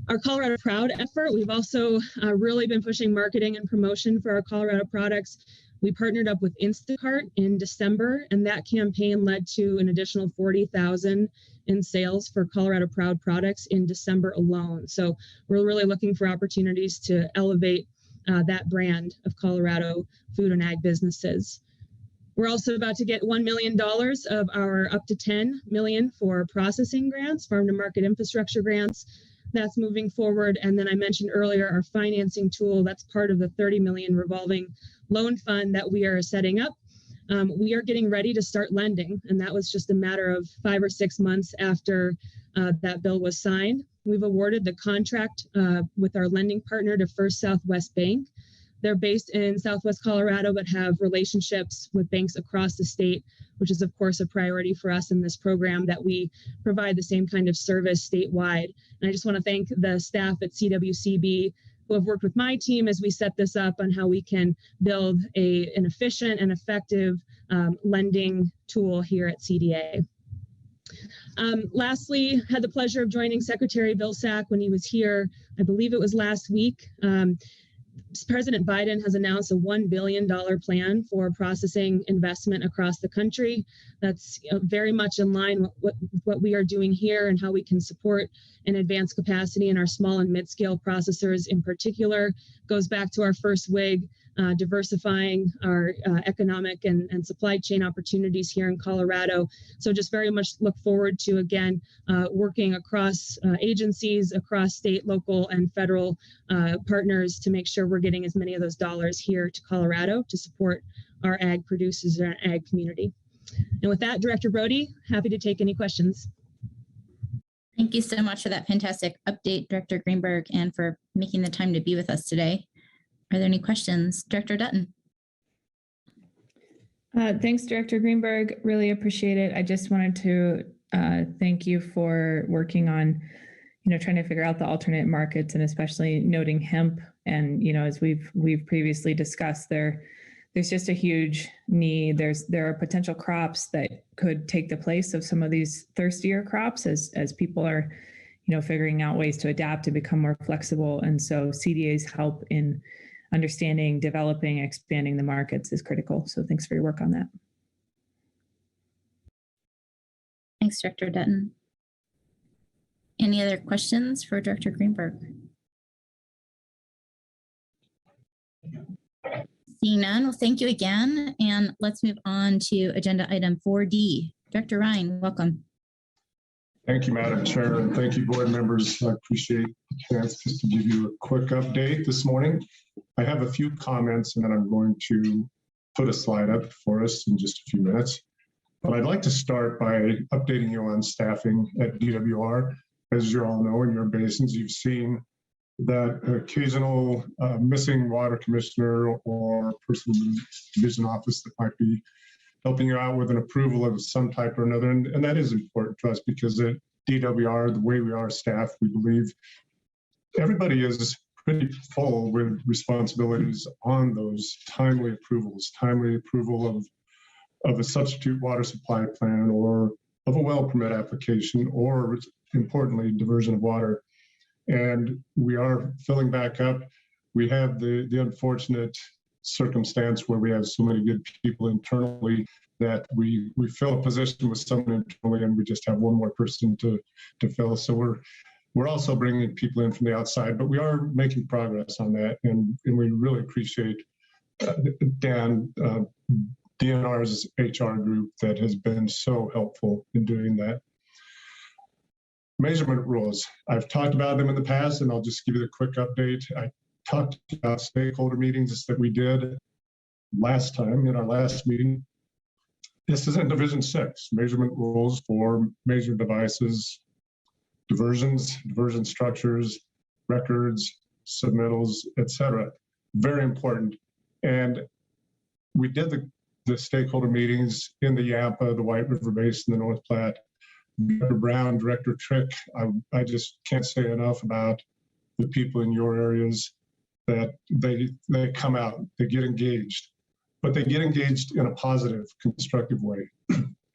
Our Colorado Proud effort, we've also really been pushing marketing and promotion for our Colorado products. We partnered up with Instacart in December, and that campaign led to an additional 40,000 in sales for Colorado Proud products in December alone. So we're really looking for opportunities to elevate that brand of Colorado food and ag businesses. We're also about to get $1 million of our up to $10 million for processing grants, farm to market infrastructure grants. That's moving forward. And then I mentioned earlier our financing tool, that's part of the 30 million revolving loan fund that we are setting up. We are getting ready to start lending, and that was just a matter of 5 or 6 months after that bill was signed. We've awarded the contract with our lending partner to First Southwest Bank. They're based in Southwest Colorado, but have relationships with banks across the state, which is, of course, a priority for us in this program, that we provide the same kind of service statewide. And I just want to thank the staff at CWCB who have worked with my team as we set this up on how we can build an efficient and effective lending tool here at CDA. Lastly, had the pleasure of joining Secretary Vilsack when he was here. I believe it was last week. President Biden has announced a $1 billion plan for processing investment across the country. That's very much in line with what we are doing here and how we can support and advance capacity in our small and mid-scale processors in particular. Goes back to our first WIG, diversifying our economic and supply chain opportunities here in Colorado. So just very much look forward to, again, working across agencies, across state, local, and federal partners to make sure we're getting as many of those dollars here to Colorado to support our ag producers and our ag community. And with that, Director Brody, happy to take any questions. Thank you so much for that fantastic update, Director Greenberg, and for making the time to be with us today. Are there any questions? Director Dutton. Thanks, Director Greenberg. Really appreciate it. I just wanted to thank you for working on, trying to figure out the alternate markets, and especially noting hemp. And, as we've previously discussed, there's just a huge need. There are potential crops that could take the place of some of these thirstier crops as people are, figuring out ways to adapt to become more flexible. And so CDA's help in understanding, developing, expanding the markets is critical. So thanks for your work on that. Thanks, Director Dutton. Any other questions for Director Greenberg? Seeing none, well, thank you again. And let's move on to agenda item 4D. Director Ryan, welcome. Thank you, Madam Chair, and thank you, board members. I appreciate the chance just to give you a quick update this morning. I have a few comments, and then I'm going to put a slide up for us in just a few minutes. But I'd like to start by updating you on staffing at DWR. As you all know, in your basins, you've seen that occasional missing water commissioner or person in the division office that might be helping you out with an approval of some type or another. And that is important to us because at DWR, the way we are staffed, we believe everybody is pretty full with responsibilities on those timely approvals, timely approval of a substitute water supply plan or of a well permit application, or importantly, diversion of water. And we are filling back up. We have the unfortunate circumstance where we have so many good people internally that we fill a position with someone internally and we just have one more person to fill. So we're also bringing people in from the outside, but we are making progress on that. And we really appreciate Dan, DNR's HR group that has been so helpful in doing that. Measurement rules. I've talked about them in the past, and I'll just give you a quick update. I talked about stakeholder meetings that we did last time in our last meeting. This is in Division 6, measurement rules for measured devices, diversions, diversion structures, records, submittals, etc. Very important. And we did the stakeholder meetings in the Yampa, the White River Basin, the North Platte. Director Brown, Director Trick, I just can't say enough about the people in your areas that they come out, they get engaged, but they get engaged in a positive, constructive way.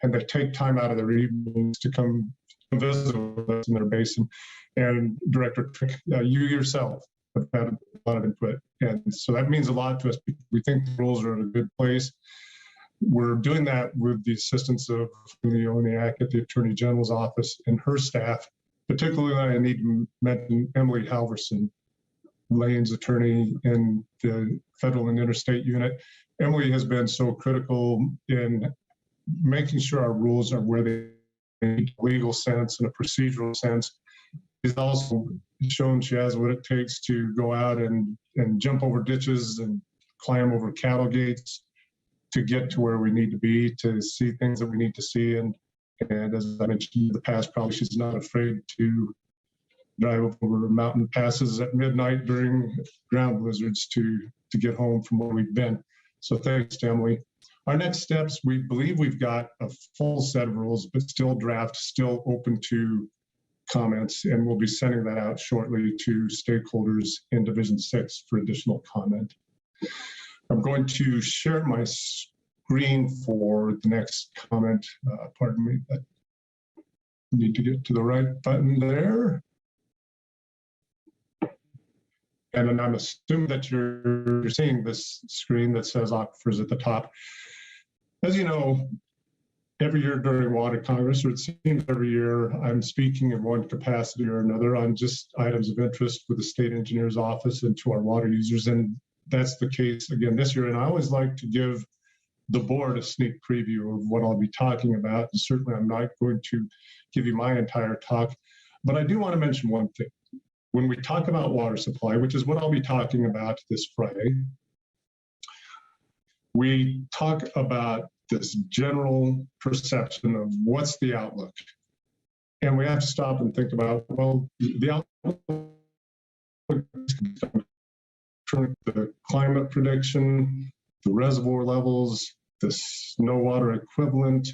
And they take time out of their evenings to come visit with us in their basin. And Director Trick, you yourself have had a lot of input. And so that means a lot to us. We think the rules are in a good place. We're doing that with the assistance of Leoniak at the Attorney General's office and her staff. Particularly, I need to mention Emily Halverson, Lane's attorney in the Federal and Interstate Unit. Emily has been so critical in making sure our rules are where they make legal sense and a procedural sense. She's also shown she has what it takes to go out and jump over ditches and climb over cattle gates to get to where we need to be, to see things that we need to see. And as I mentioned in the past, probably she's not afraid to drive over mountain passes at midnight during ground blizzards to get home from where we've been. So thanks to Emily. Our next steps, we believe we've got a full set of rules, but still draft, still open to comments, and we'll be sending that out shortly to stakeholders in Division 6 for additional comment. I'm going to share my screen for the next comment. Pardon me, I need to get to the right button there. And I'm assuming that you're seeing this screen that says aquifers at the top. As you know, every year during Water Congress, or it seems every year, I'm speaking in one capacity or another on just items of interest with the State Engineer's Office and to our water users. And that's the case again this year. And I always like to give the board a sneak preview of what I'll be talking about. And certainly I'm not going to give you my entire talk, but I do want to mention one thing. When we talk about water supply, which is what I'll be talking about this Friday, we talk about this general perception of what's the outlook. And we have to stop and think about, well, the outlook, the climate prediction, the reservoir levels, the snow water equivalent.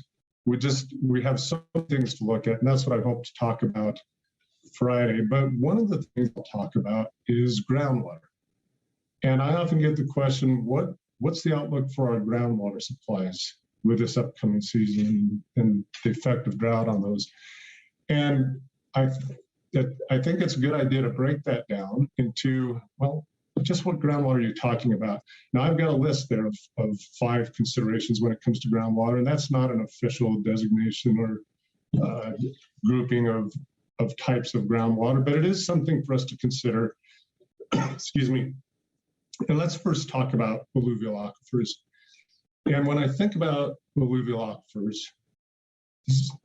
We have so many things to look at, and that's what I hope to talk about Friday. But one of the things I'll talk about is groundwater. And I often get the question, what's the outlook for our groundwater supplies with this upcoming season and the effect of drought on those? And I think it's a good idea to break that down into, well, just what groundwater are you talking about? Now, I've got a list there of 5 considerations when it comes to groundwater, and that's not an official designation or grouping of types of groundwater, but it is something for us to consider. Excuse me. And let's first talk about alluvial aquifers. And when I think about alluvial aquifers,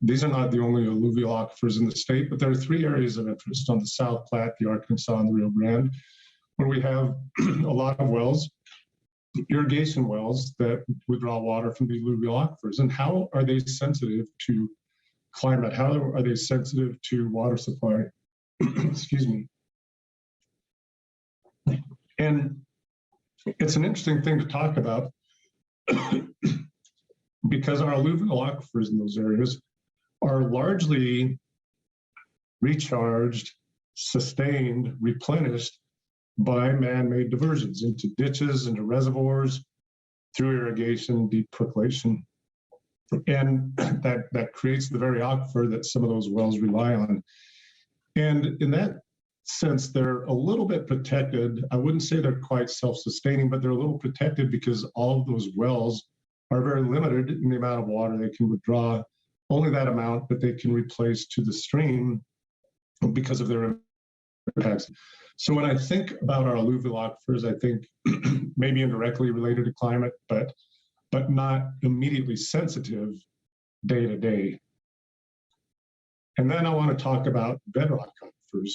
these are not the only alluvial aquifers in the state, but there are 3 areas of interest on the South Platte, the Arkansas, and the Rio Grande, where we have a lot of wells, irrigation wells that withdraw water from the alluvial aquifers. And how are they sensitive to climate? How are they sensitive to water supply? Excuse me. And it's an interesting thing to talk about because our alluvial aquifers in those areas are largely recharged, sustained, replenished by man-made diversions into ditches, into reservoirs, through irrigation, deep percolation. And that creates the very aquifer that some of those wells rely on. And in that sense, they're a little bit protected. I wouldn't say they're quite self-sustaining, but they're a little protected because all of those wells are very limited in the amount of water they can withdraw, only that amount that they can replace to the stream because of their impacts. So when I think about our alluvial aquifers, I think maybe indirectly related to climate, but not immediately sensitive day to day. And then I want to talk about bedrock aquifers.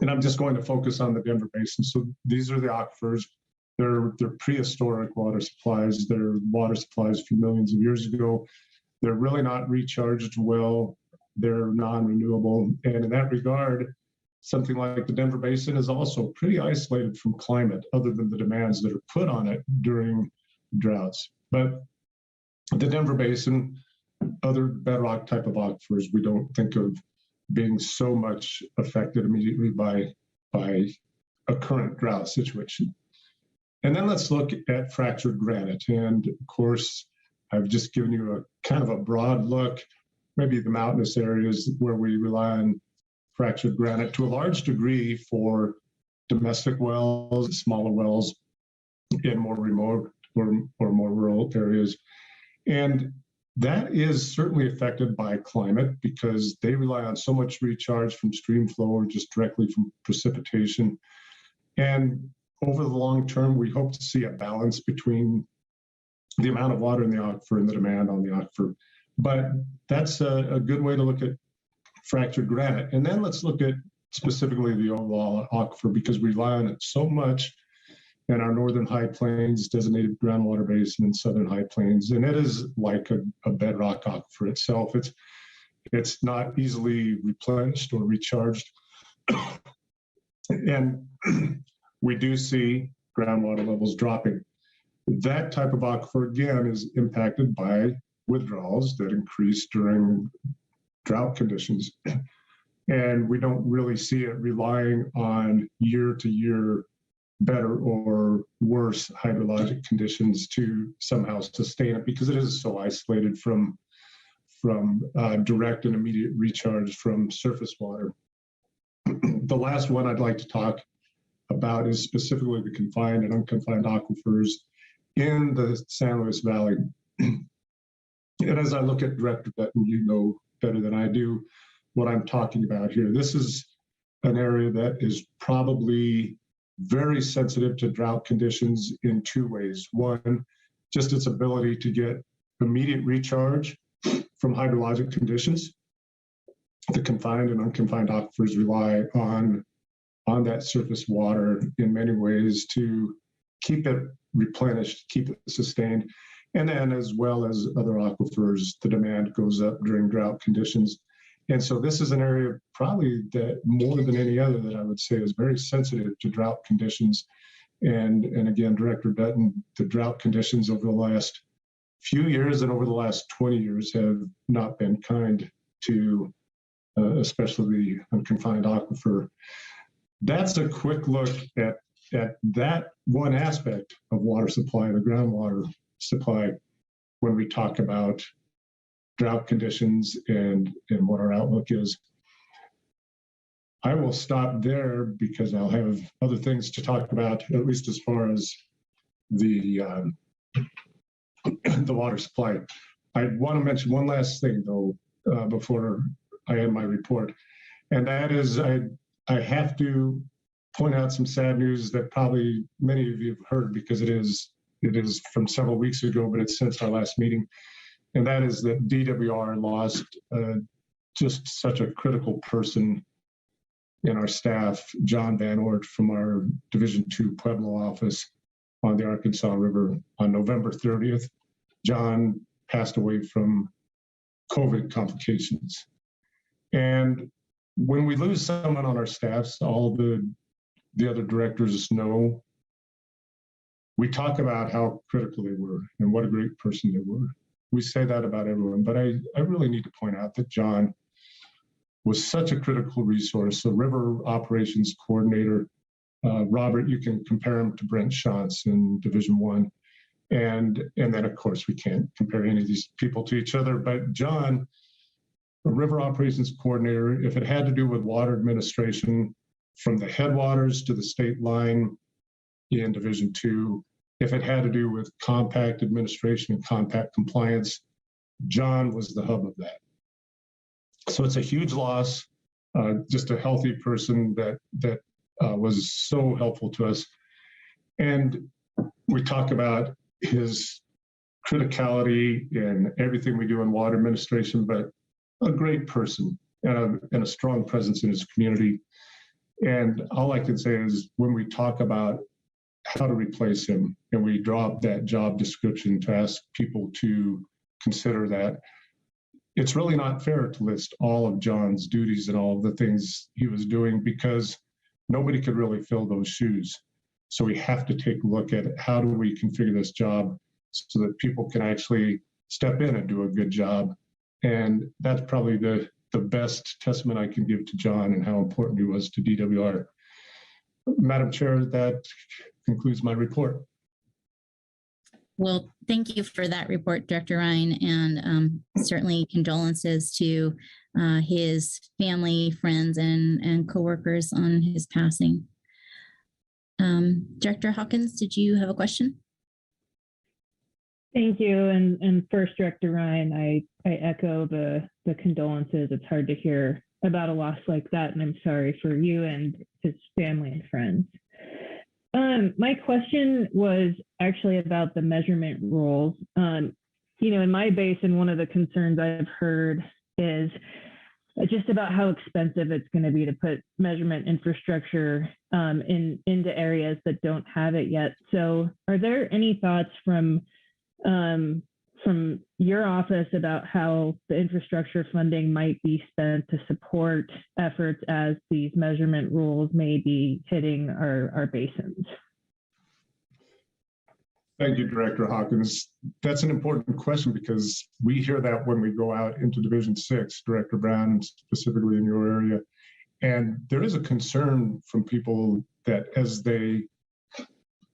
And I'm just going to focus on the Denver Basin. So these are the aquifers. They're prehistoric water supplies. They're water supplies from millions of years ago. They're really not recharged well. They're non-renewable. And in that regard, something like the Denver Basin is also pretty isolated from climate, other than the demands that are put on it during droughts. But the Denver Basin, other bedrock type of aquifers, we don't think of being so much affected immediately by a current drought situation. And then let's look at fractured granite. And of course, I've just given you a kind of a broad look, maybe the mountainous areas where we rely on fractured granite to a large degree for domestic wells, smaller wells in more remote or more rural areas. And that is certainly affected by climate because they rely on so much recharge from stream flow or just directly from precipitation. And over the long term, we hope to see a balance between the amount of water in the aquifer and the demand on the aquifer. But that's a good way to look at fractured granite. And then let's look at specifically the overall aquifer because we rely on it so much in our northern high plains, designated groundwater basin, and southern high plains. And it is like a bedrock aquifer itself. It's not easily replenished or recharged. And we do see groundwater levels dropping. That type of aquifer, again, is impacted by withdrawals that increase during drought conditions. And we don't really see it relying on year-to-year better or worse hydrologic conditions to somehow sustain it because it is so isolated from direct and immediate recharge from surface water. The last one I'd like to talk about is specifically the confined and unconfined aquifers in the San Luis Valley. And as I look at Director Dutton, you know better than I do what I'm talking about here. This is an area that is probably very sensitive to drought conditions in two ways. One, just its ability to get immediate recharge from hydrologic conditions. The confined and unconfined aquifers rely on that surface water in many ways to keep it replenished, keep it sustained. And then as well as other aquifers, the demand goes up during drought conditions. And so this is an area probably that more than any other that I would say is very sensitive to drought conditions. And again, Director Dutton, the drought conditions over the last few years and over the last 20 years have not been kind to especially the unconfined aquifer. That's a quick look at that one aspect of water supply, the groundwater supply, when we talk about drought conditions and what our outlook is. I will stop there because I'll have other things to talk about, at least as far as the water supply. I want to mention one last thing though, before I end my report, and that is I have to point out some sad news that probably many of you have heard because it is from several weeks ago, but it's since our last meeting. And that is that DWR lost just such a critical person in our staff, John Van Oort from our Division II Pueblo office on the Arkansas River on November 30th. John passed away from COVID complications. And when we lose someone on our staffs, all the other directors know, we talk about how critical they were and what a great person they were. We say that about everyone, but I really need to point out that John was such a critical resource, a river operations coordinator. Robert, you can compare him to Brent Shantz in Division I. And then, of course, we can't compare any of these people to each other, but John, a river operations coordinator, if it had to do with water administration from the headwaters to the state line in Division II, if it had to do with compact administration and compact compliance, John was the hub of that. So it's a huge loss, just a healthy person that was so helpful to us. And we talk about his criticality in everything we do in water administration, but a great person and a strong presence in his community. And all I can say is when we talk about how to replace him and we draw up that job description to ask people to consider that, it's really not fair to list all of John's duties and all of the things he was doing because nobody could really fill those shoes. So we have to take a look at how do we configure this job so that people can actually step in and do a good job. And that's probably the best testament I can give to John and how important he was to DWR. Madam Chair, that concludes my report. Well, thank you for that report, Director Ryan, and certainly condolences to his family, friends, and coworkers on his passing. Director Hawkins, did you have a question? Thank you. And first, Director Ryan, I echo the condolences. It's hard to hear about a loss like that, and I'm sorry for you and his family and friends. My question was actually about the measurement rules. In my basin, one of the concerns I've heard is just about how expensive it's going to be to put measurement infrastructure into areas that don't have it yet. So are there any thoughts from your office about how the infrastructure funding might be spent to support efforts as these measurement rules may be hitting our basins? Thank you, Director Hawkins. That's an important question because we hear that when we go out into Division 6, Director Brown, specifically in your area. And there is a concern from people that as they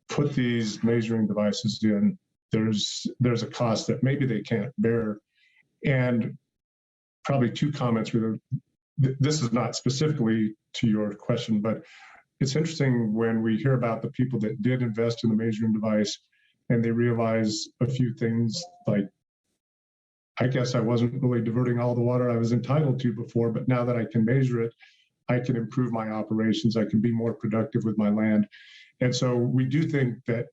put these measuring devices in, there's a cost that maybe they can't bear. And probably two comments. This is not specifically to your question, but it's interesting when we hear about the people that did invest in the measuring device and they realize a few things like, I guess I wasn't really diverting all the water I was entitled to before, but now that I can measure it, I can improve my operations. I can be more productive with my land. And so we do think that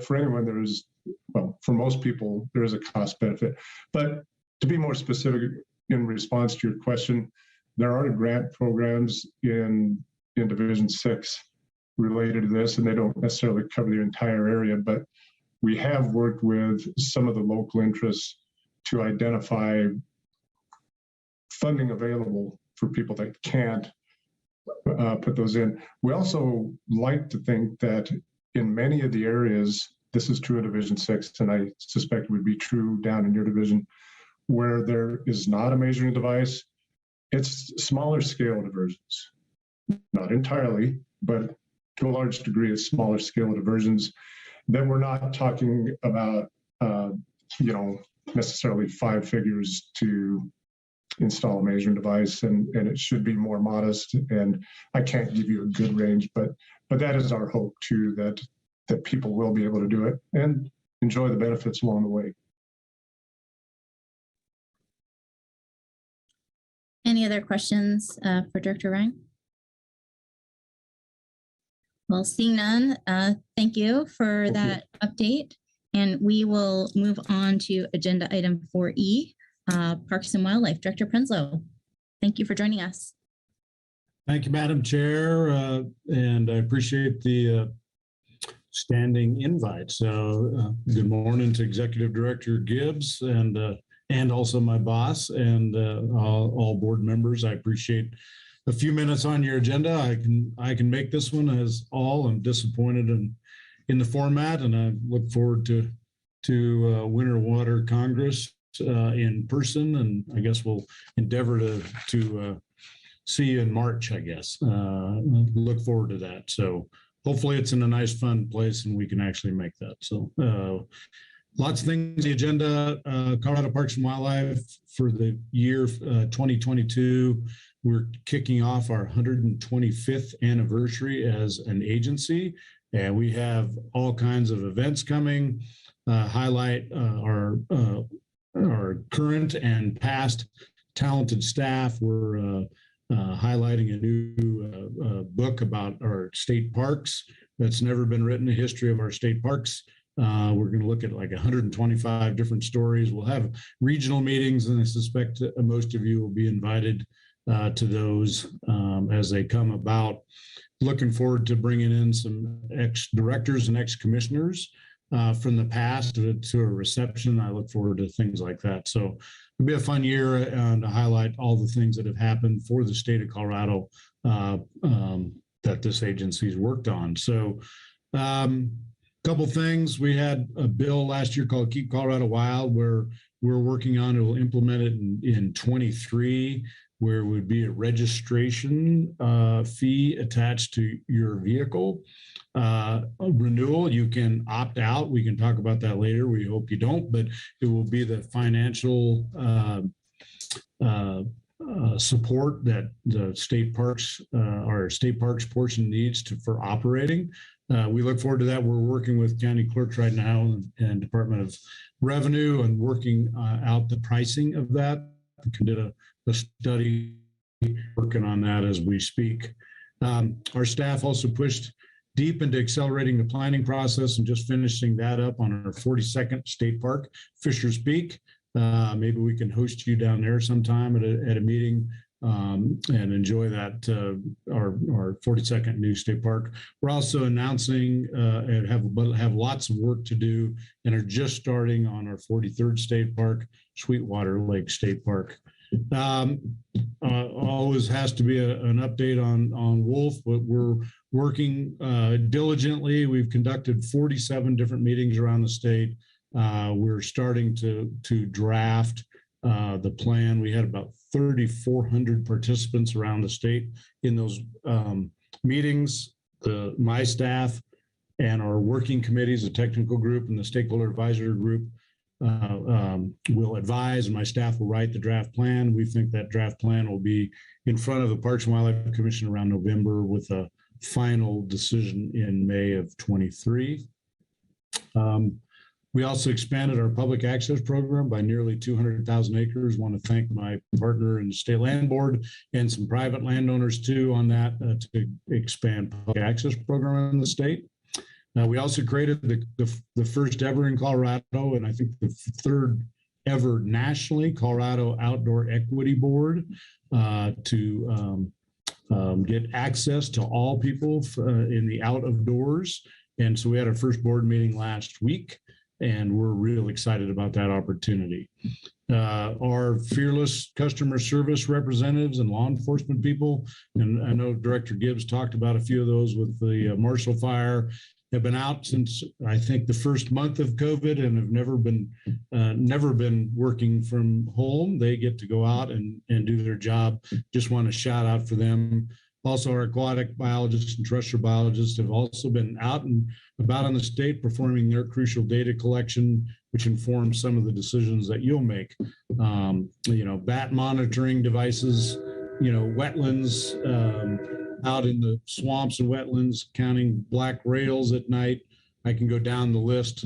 for anyone there is, well, for most people, there is a cost benefit. But to be more specific in response to your question, there are grant programs in Division 6 related to this, and they don't necessarily cover the entire area, but we have worked with some of the local interests to identify funding available for people that can't put those in. We also like to think that in many of the areas, this is true in Division 6, and I suspect it would be true down in your division, where there is not a measuring device, it's smaller scale diversions. Not entirely, but to a large degree, it's smaller scale diversions. Then we're not talking about, necessarily 5 figures to install a measuring device, and it should be more modest. And I can't give you a good range, but that is our hope too, that people will be able to do it and enjoy the benefits along the way. Any other questions for Director Ryan? Well, seeing none, thank you for that update. And we will move on to agenda item 4E, Parks and Wildlife. Director Prenslow, thank you for joining us. Thank you, Madam Chair, and I appreciate the standing invite. So good morning to Executive Director Gibbs and also my boss and all board members. I appreciate a few minutes on your agenda. I can make this one as all. I'm disappointed in the format, and I look forward to Winter Water Congress in person, and I guess we'll endeavor to see you in March, I guess. Look forward to that. So hopefully it's in a nice, fun place and we can actually make that. So lots of things on the agenda. Colorado Parks and Wildlife for the year 2022. We're kicking off our 125th anniversary as an agency, and we have all kinds of events coming. Highlight our current and past talented staff. We're highlighting a new book about our state parks that's never been written, a history of our state parks. We're going to look at like 125 different stories. We'll have regional meetings, and I suspect that most of you will be invited to those as they come about. Looking forward to bringing in some ex-directors and ex-commissioners from the past to a reception. I look forward to things like that. So it'll be a fun year to highlight all the things that have happened for the state of Colorado that this agency's worked on. So couple things. We had a bill last year called Keep Colorado Wild, where we're working on. It will implement it in 23, where it would be a registration fee attached to your vehicle. Renewal, you can opt out. We can talk about that later. We hope you don't, but it will be the financial support that the state parks, our state parks portion needs for operating. We look forward to that. We're working with county clerks right now and Department of Revenue and working out the pricing of that. We did a study working on that as we speak. Our staff also pushed deep into accelerating the planning process and just finishing that up on our 42nd state park, Fisher's Peak. Maybe we can host you down there sometime at a meeting and enjoy that, our 42nd new state park. We're also announcing and have lots of work to do and are just starting on our 43rd state park, Sweetwater Lake State Park. Always has to be an update on Wolf, but we're working diligently. We've conducted 47 different meetings around the state. We're starting to draft the plan. We had about 3,400 participants around the state in those meetings. My staff and our working committees, the technical group and the stakeholder advisory group will advise, and my staff will write the draft plan. We think that draft plan will be in front of the Parks and Wildlife Commission around November with a final decision in May of 23. We also expanded our public access program by nearly 200,000 acres. I want to thank my partner in the State Land Board and some private landowners too on that to expand public access program in the state. We also created the first ever in Colorado, and I think the third ever nationally, Colorado Outdoor Equity Board to get access to all people in the out of doors. And so we had our first board meeting last week, and we're real excited about that opportunity. Our fearless customer service representatives and law enforcement people, and I know Director Gibbs talked about a few of those with the Marshall Fire, have been out since I think the first month of COVID and have never been working from home. They get to go out and do their job. Just want to shout out for them. Also, our aquatic biologists and terrestrial biologists have also been out and about on the state performing their crucial data collection, which informs some of the decisions that you'll make. Bat monitoring devices, wetlands, out in the swamps and wetlands, counting black rails at night. I can go down the list.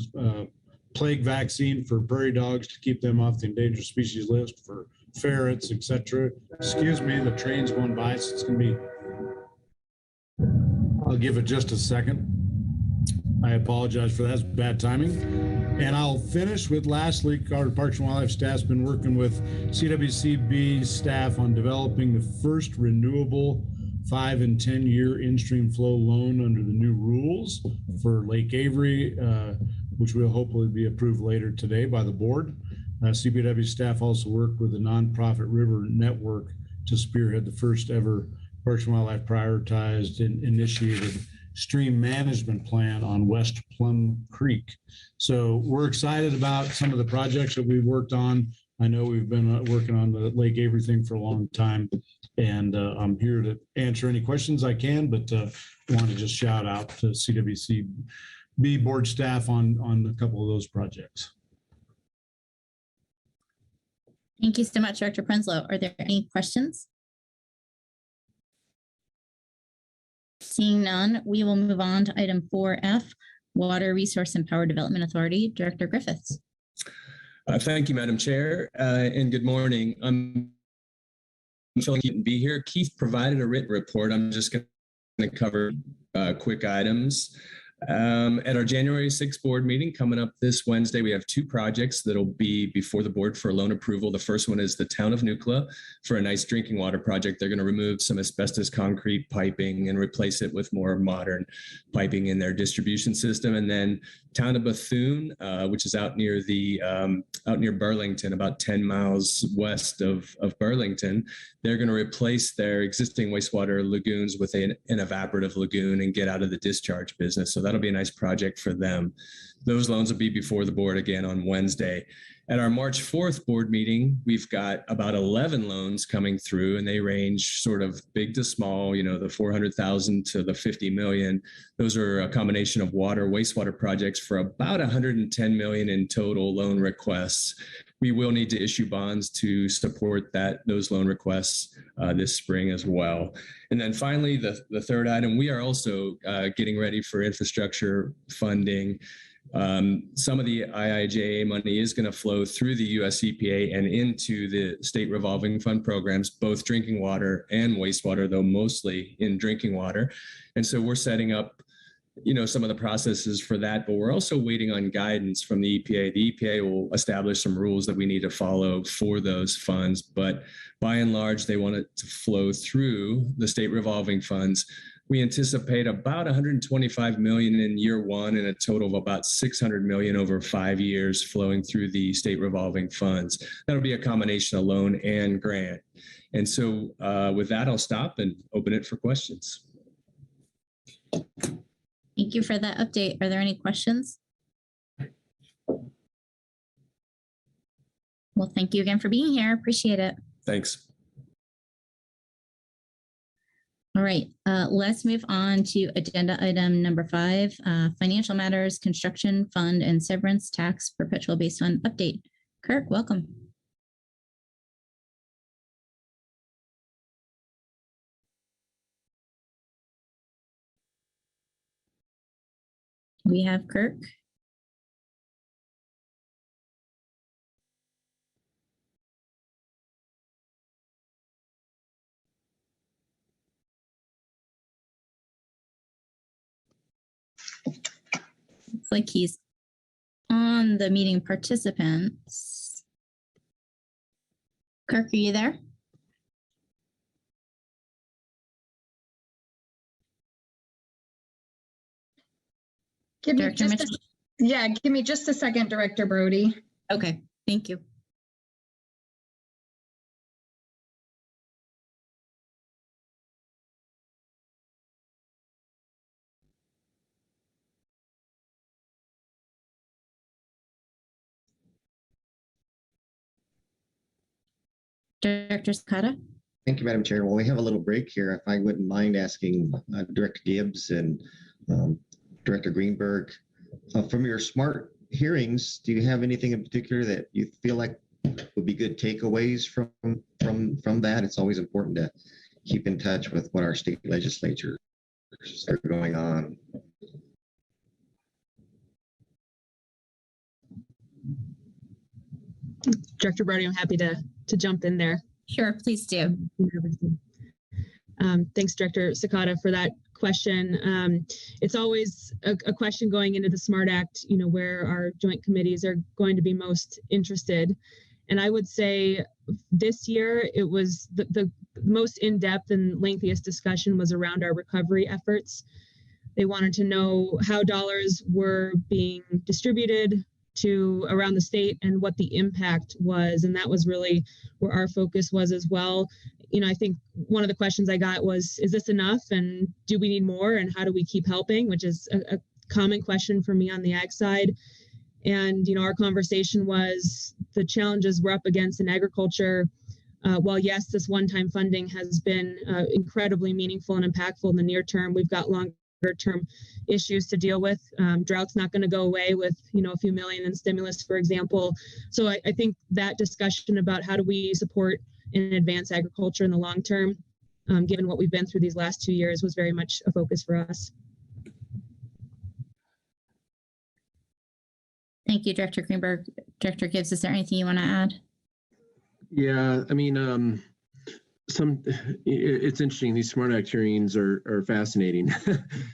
Plague vaccine for prairie dogs to keep them off the endangered species list, for ferrets, etc. Excuse me, the train's going by, so it's going to be. I'll give it just a second. I apologize for that. It's bad timing. And I'll finish with, lastly, our Parks and Wildlife staff's been working with CWCB staff on developing the first renewable 5 and 10 year in-stream flow loan under the new rules for Lake Avery, which will hopefully be approved later today by the board. CPW staff also worked with the nonprofit River Network to spearhead the first ever Parks and Wildlife prioritized and initiated stream management plan on West Plum Creek. So we're excited about some of the projects that we've worked on. I know we've been working on the Lake Avery thing for a long time, and I'm here to answer any questions I can, but I want to just shout out to CWCB board staff on a couple of those projects. Thank you so much, Director Prenslow. Are there any questions? Seeing none, we will move on to item 4F, Water Resource and Power Development Authority. Director Griffiths. Thank you, Madam Chair, and good morning. I'm feeling to be here. Keith provided a written report. I'm just going to cover quick items. At our January 6th board meeting coming up this Wednesday, we have 2 projects that'll be before the board for loan approval. The first one is the town of Nucla for a nice drinking water project. They're going to remove some asbestos concrete piping and replace it with more modern piping in their distribution system. And then town of Bethune, which is out near Burlington, about 10 miles west of Burlington. They're going to replace their existing wastewater lagoons with an evaporative lagoon and get out of the discharge business. So that'll be a nice project for them. Those loans will be before the board again on Wednesday. At our March 4th board meeting, we've got about 11 loans coming through, and they range sort of big to small, you know, the 400,000 to the 50 million. Those are a combination of water, wastewater projects for about 110 million in total loan requests. We will need to issue bonds to support those loan requests this spring as well. And then finally, the third item, we are also getting ready for infrastructure funding. Some of the IIJA money is going to flow through the US EPA and into the state revolving fund programs, both drinking water and wastewater, though mostly in drinking water. And so we're setting up, you know, some of the processes for that, but we're also waiting on guidance from the EPA. The EPA will establish some rules that we need to follow for those funds, but by and large, they want it to flow through the state revolving funds. We anticipate about 125 million in year one and a total of about 600 million over 5 years flowing through the state revolving funds. That'll be a combination of loan and grant. And so with that, I'll stop and open it for questions. Thank you for that update. Are there any questions? Well, thank you again for being here. Appreciate it. Thanks. All right, let's move on to agenda item number 5, financial matters, construction fund and severance tax perpetual base fund update. Kirk, welcome. We have Kirk. Looks like he's on the meeting participants. Kirk, are you there? Give me Director just Mitchell? give me just a second, Director Brody. Okay, thank you. Director Sakata? Thank you, Madam Chair. Well, we have a little break here. If I wouldn't mind asking Director Gibbs and Director Greenberg, from your SMART hearings, do you have anything in particular that you feel like would be good takeaways from that? It's always important to keep in touch with what our state legislatures are going on. Director Brody, I'm happy to jump in there. Sure, please do. Thanks, Director Sakata, for that question. It's always a question going into the SMART Act, you know, where our joint committees are going to be most interested. And I would say this year, it was the most in-depth and lengthiest discussion was around our recovery efforts. They wanted to know how dollars were being distributed to around the state and what the impact was. And that was really where our focus was as well. You know, I think one of the questions I got was, is this enough? And do we need more? And how do we keep helping? Which is a common question for me on the ag side. And, you know, our conversation was the challenges we're up against in agriculture. While yes, this one-time funding has been incredibly meaningful and impactful in the near term, we've got longer-term issues to deal with. Drought's not going to go away with, you know, a few million in stimulus, for example. So I think that discussion about how do we support and advance agriculture in the long term, given what we've been through these last 2 years, was very much a focus for us. Thank you, Director Greenberg. Director Gibbs, is there anything you want to add? Yeah, I mean, it's interesting. These SMART Act hearings are fascinating.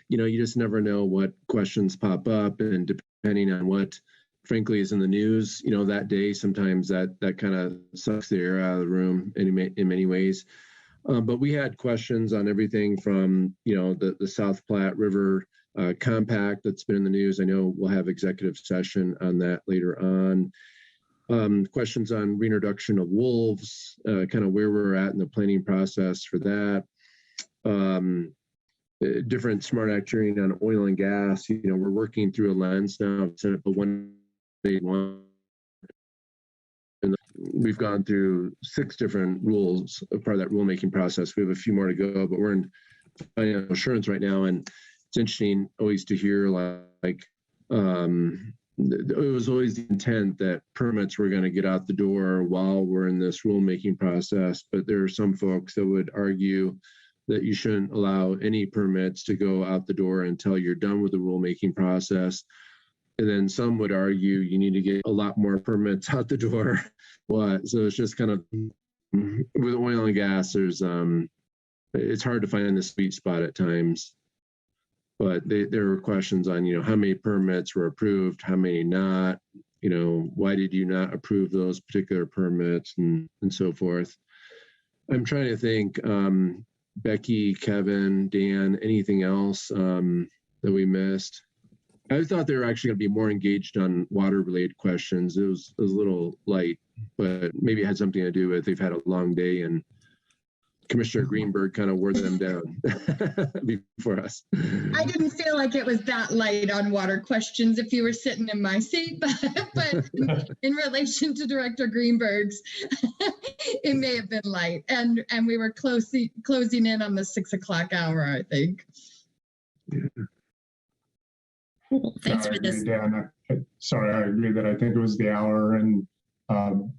You know, you just never know what questions pop up, and depending on what, frankly, is in the news, you know, that day, sometimes that kind of sucks the air out of the room in many ways. But we had questions on everything from, you know, the South Platte River compact that's been in the news. I know we'll have executive session on that later on. Questions on reintroduction of wolves, kind of where we're at in the planning process for that. Different SMART Act hearing on oil and gas. You know, we're working through a lens now, set up a one-day one we've gone through 6 different rules as part of that rulemaking process. We have a few more to go, but we're in financial assurance right now. And it's interesting always to hear like it was always the intent that permits were going to get out the door while we're in this rulemaking process. But there are some folks that would argue that you shouldn't allow any permits to go out the door until you're done with the rulemaking process. And then some would argue you need to get a lot more permits out the door. So it's just kind of, with oil and gas, there's it's hard to find the sweet spot at times. But there were questions on, how many permits were approved, how many not, why did you not approve those particular permits, and so forth. I'm trying to think, Becky, Kevin, Dan, anything else that we missed? I thought they were actually going to be more engaged on water-related questions. It was a little light, but maybe it had something to do with they've had a long day and Commissioner Greenberg kind of wore them down before us. I didn't feel like it was that light on water questions if you were sitting in my seat, but in relation to Director Greenberg's, it may have been light. And we were closing in on the 6 o'clock hour, I think. Yeah. Cool. Thanks for this. Dan, sorry, I agree that I think it was the hour, and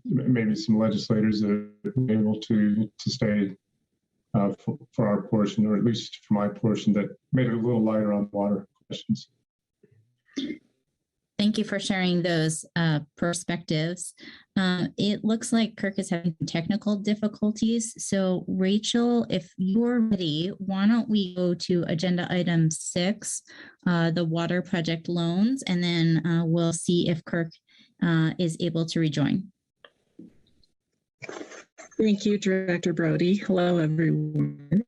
maybe some legislators that were able to stay for our portion, or at least for my portion, that made it a little lighter on water questions. Thank you for sharing those perspectives. It looks like Kirk is having technical difficulties. So Rachel, if you're ready, why don't we go to agenda item 6, the water project loans, and then we'll see if Kirk is able to rejoin. Thank you, Director Brody. Hello, everyone.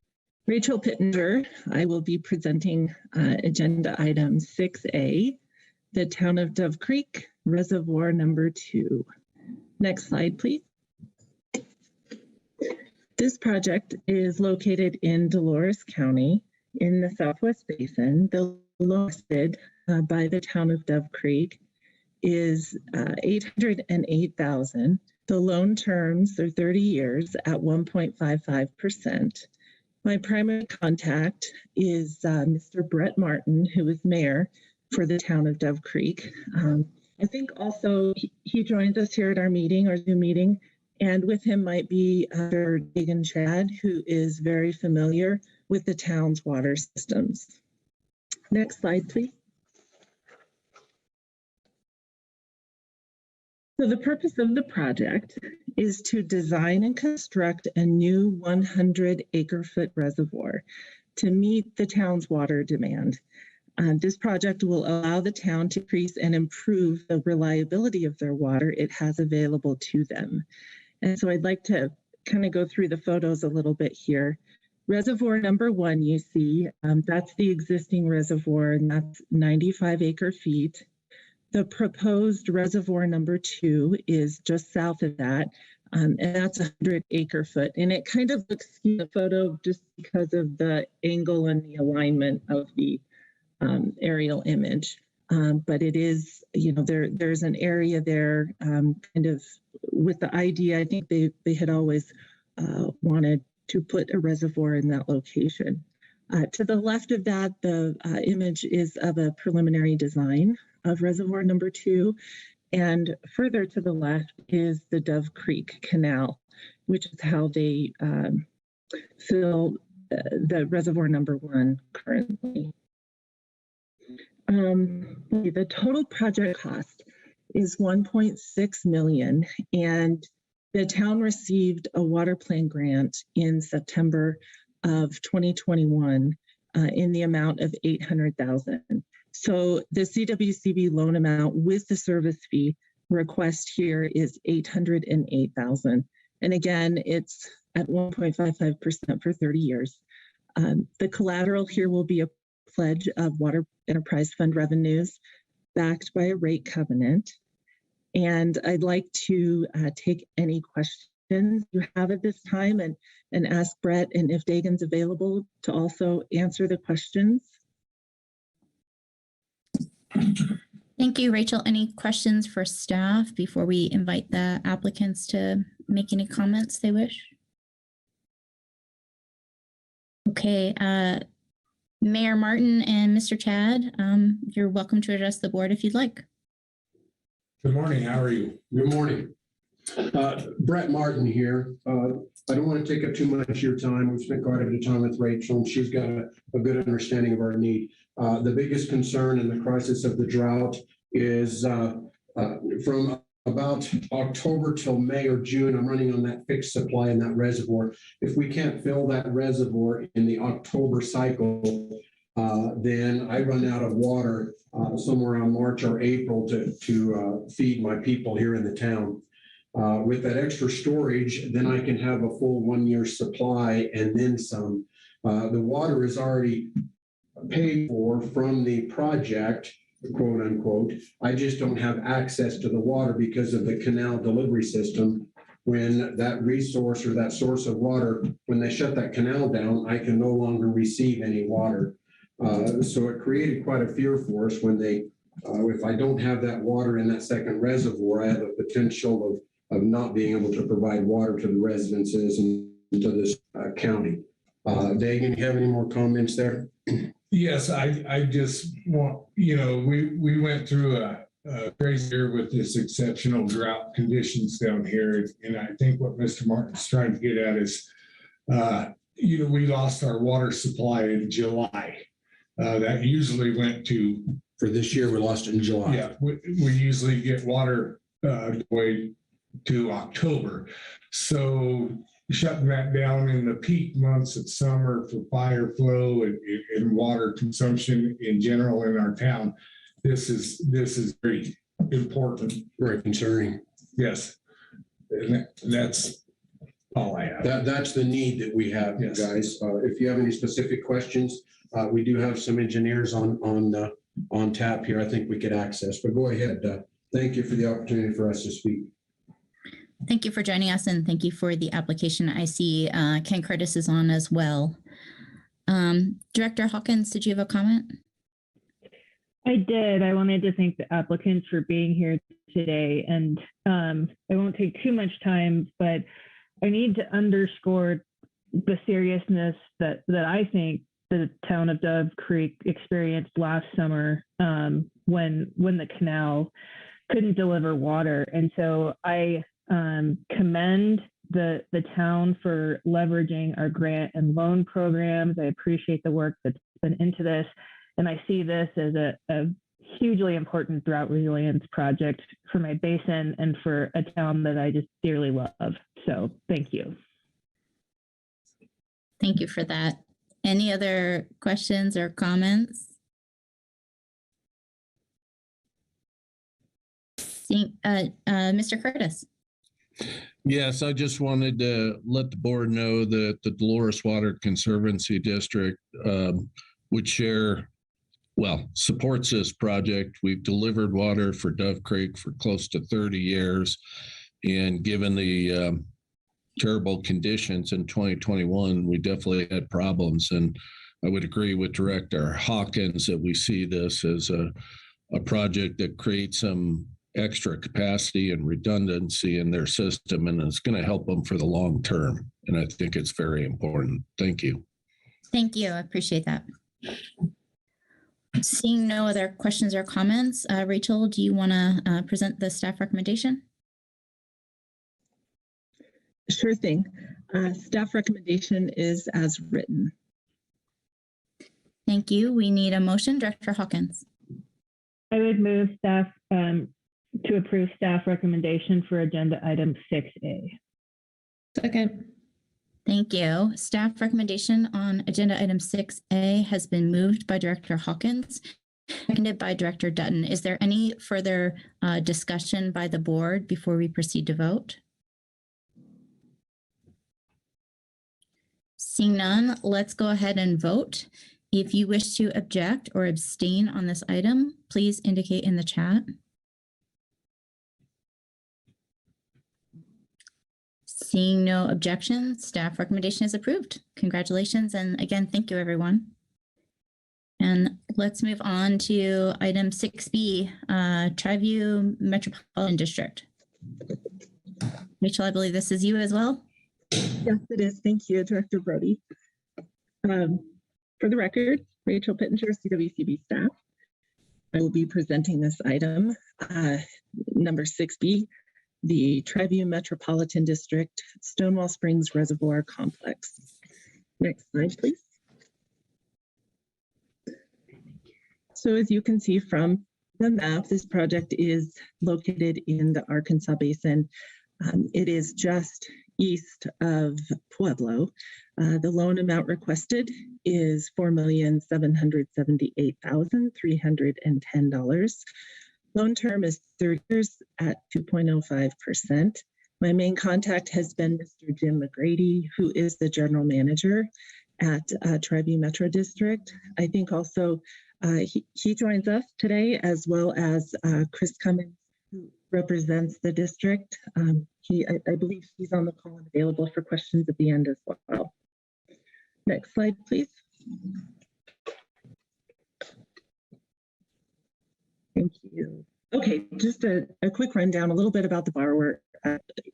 Rachel Pittenger. I will be presenting agenda item 6A, the Town of Dove Creek Reservoir number 2. Next slide, please. This project is located in Dolores County in the Southwest Basin. The loan listed by the Town of Dove Creek is $808,000. The loan terms are 30 years at 1.55%. My primary contact is Mr. Brett Martin, who is mayor for the Town of Dove Creek. I think also he joins us here at our meeting, our Zoom meeting, and with him might be Dr. Dagan Chad, who is very familiar with the town's water systems. Next slide, please. So the purpose of the project is to design and construct a new 100 acre-foot reservoir to meet the town's water demand. This project will allow the town to increase and improve the reliability of their water it has available to them. And so I'd like to kind of go through the photos a little bit here. Reservoir number 1, you see, that's the existing reservoir, and that's 95 acre feet. The proposed reservoir number 2 is just south of that, and that's 100 acre foot. And it kind of looks in the photo just because of the angle and the alignment of the aerial image. But it is, there's an area there kind of with the idea, I think they had always wanted to put a reservoir in that location. To the left of that, the image is of a preliminary design of reservoir number 2. And further to the left is the Dove Creek Canal, which is how they fill the reservoir number 1 currently. The total project cost is $1.6 million, and the town received a water plan grant in September of 2021 in the amount of $800,000. So the CWCB loan amount with the service fee request here is $808,000. And again, it's at 1.55% for 30 years. The collateral here will be a pledge of Water Enterprise Fund revenues backed by a rate covenant. And I'd like to take any questions you have at this time and ask Brett and if Dagan's available to also answer the questions. Thank you, Rachel. Any questions for staff before we invite the applicants to make any comments they wish? Okay, Mayor Martin and Mr. Chad, you're welcome to address the board if you'd like. Good morning. How are you? Good morning. Brett Martin here. I don't want to take up too much of your time. We've spent quite a bit of time with Rachel, and she's got a good understanding of our need. The biggest concern in the crisis of the drought is from about October till May or June, I'm running on that fixed supply in that reservoir. If we can't fill that reservoir in the October cycle, then I run out of water somewhere around March or April to feed my people here in the town. With that extra storage, then I can have a full 1 year supply and then some. The water is already paid for from the project, quote unquote. I just don't have access to the water because of the canal delivery system. When that resource or that source of water, when they shut that canal down, I can no longer receive any water. So it created quite a fear for us when they, if I don't have that water in that second reservoir, I have a potential of not being able to provide water to the residences and to this county. Dagan, you have any more comments there? Yes, I just want, we went through a crazy year with this exceptional drought conditions down here. And I think what Mr. Martin's trying to get at is, we lost our water supply in July. That usually went to. For this year, we lost it in July. Yeah, we usually get water way to October. So shutting that down in the peak months of summer for fire flow and water consumption in general in our town, this is very important. Very concerning. Yes, and that's all I have. That's the need that we have, yes. Guys. If you have any specific questions, we do have some engineers on tap here. I think we could access, but go ahead. Thank you for the opportunity for us to speak. Thank you for joining us, and thank you for the application. I see Ken Curtis is on as well. Director Hawkins, did you have a comment? I did. I wanted to thank the applicants for being here today, and I won't take too much time, but I need to underscore the seriousness that I think the town of Dove Creek experienced last summer when the canal couldn't deliver water. And so I commend the town for leveraging our grant and loan programs. I appreciate the work that's been into this. And I see this as a hugely important drought resilience project for my basin and for a town that I just dearly love. So thank you. Thank you for that. Any other questions or comments? Mr. Curtis. Yes, I just wanted to let the board know that the Dolores Water Conservancy District supports this project. We've delivered water for Dove Creek for close to 30 years. And given the terrible conditions in 2021, we definitely had problems. And I would agree with Director Hawkins that we see this as a project that creates some extra capacity and redundancy in their system, and it's going to help them for the long term. And I think it's very important. Thank you. Thank you. I appreciate that. Seeing no other questions or comments, Rachel, do you want to present the staff recommendation? Sure thing. Staff recommendation is as written. Thank you. We need a motion. Director Hawkins. I would move staff to approve staff recommendation for agenda item 6A. Second. Thank you. Staff recommendation on agenda item 6A has been moved by Director Hawkins, seconded by Director Dutton. Is there any further discussion by the board before we proceed to vote? Seeing none, let's go ahead and vote. If you wish to object or abstain on this item, please indicate in the chat. Seeing no objections, staff recommendation is approved. Congratulations. And again, thank you, everyone. And let's move on to item 6B, Tribune Metropolitan District. Rachel, I believe this is you as well. Yes, it is. Thank you, Director Brody. For the record, Rachel Pittenger, CWCB staff. I will be presenting this item, number 6B, the Tribune Metropolitan District Stonewall Springs Reservoir Complex. Next slide, please. So as you can see from the map, this project is located in the Arkansas Basin. It is just east of Pueblo. The loan amount requested is $4,778,310. Loan term is 30 years at 2.05%. My main contact has been Mr. Jim McGrady, who is the general manager at Tribune Metro District. I think also he joins us today, as well as Chris Cummins, who represents the district. I believe he's on the call and available for questions at the end as well. Next slide, please. Thank you. Okay, just a quick rundown, a little bit about the borrower.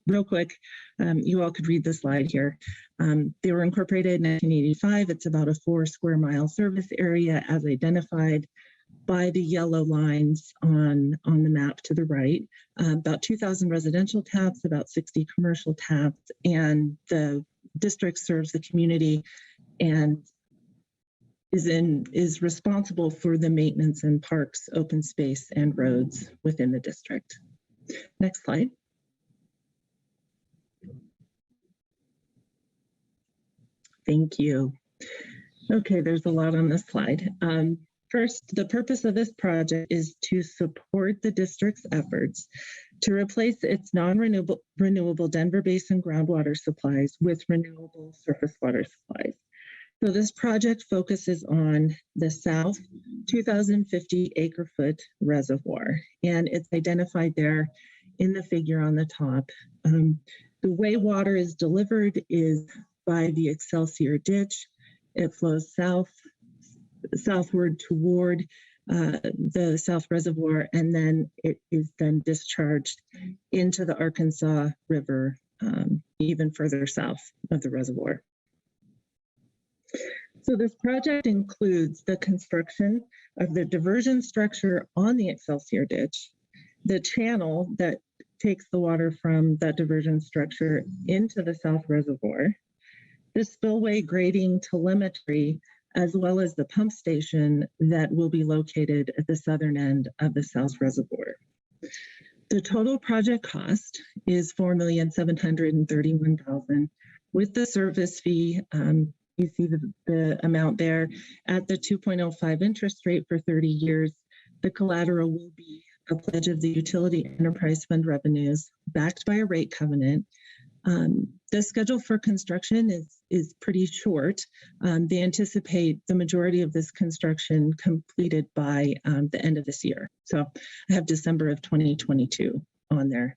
Real quick, you all could read the slide here. They were incorporated in 1985. It's about a 4 square mile service area as identified by the yellow lines on the map to the right. About 2,000 residential taps, about 60 commercial taps, and the district serves the community and is responsible for the maintenance and parks, open space, and roads within the district. Next slide. Thank you. Okay, there's a lot on this slide. First, the purpose of this project is to support the district's efforts to replace its non-renewable Denver Basin groundwater supplies with renewable surface water supplies. So this project focuses on the south 2,050 acre-foot reservoir, and it's identified there in the figure on the top. The way water is delivered is by the Excelsior ditch. It flows southward toward the South Reservoir, and then it is then discharged into the Arkansas River, even further south of the reservoir. So this project includes the construction of the diversion structure on the Excelsior ditch, the channel that takes the water from that diversion structure into the South Reservoir, the spillway grading telemetry, as well as the pump station that will be located at the southern end of the South Reservoir. The total project cost is $4,731,000 with the service fee. You see the amount there at the 2.05 interest rate for 30 years. The collateral will be a pledge of the utility enterprise fund revenues backed by a rate covenant. The schedule for construction is pretty short. They anticipate the majority of this construction completed by the end of this year. So I have December of 2022 on there.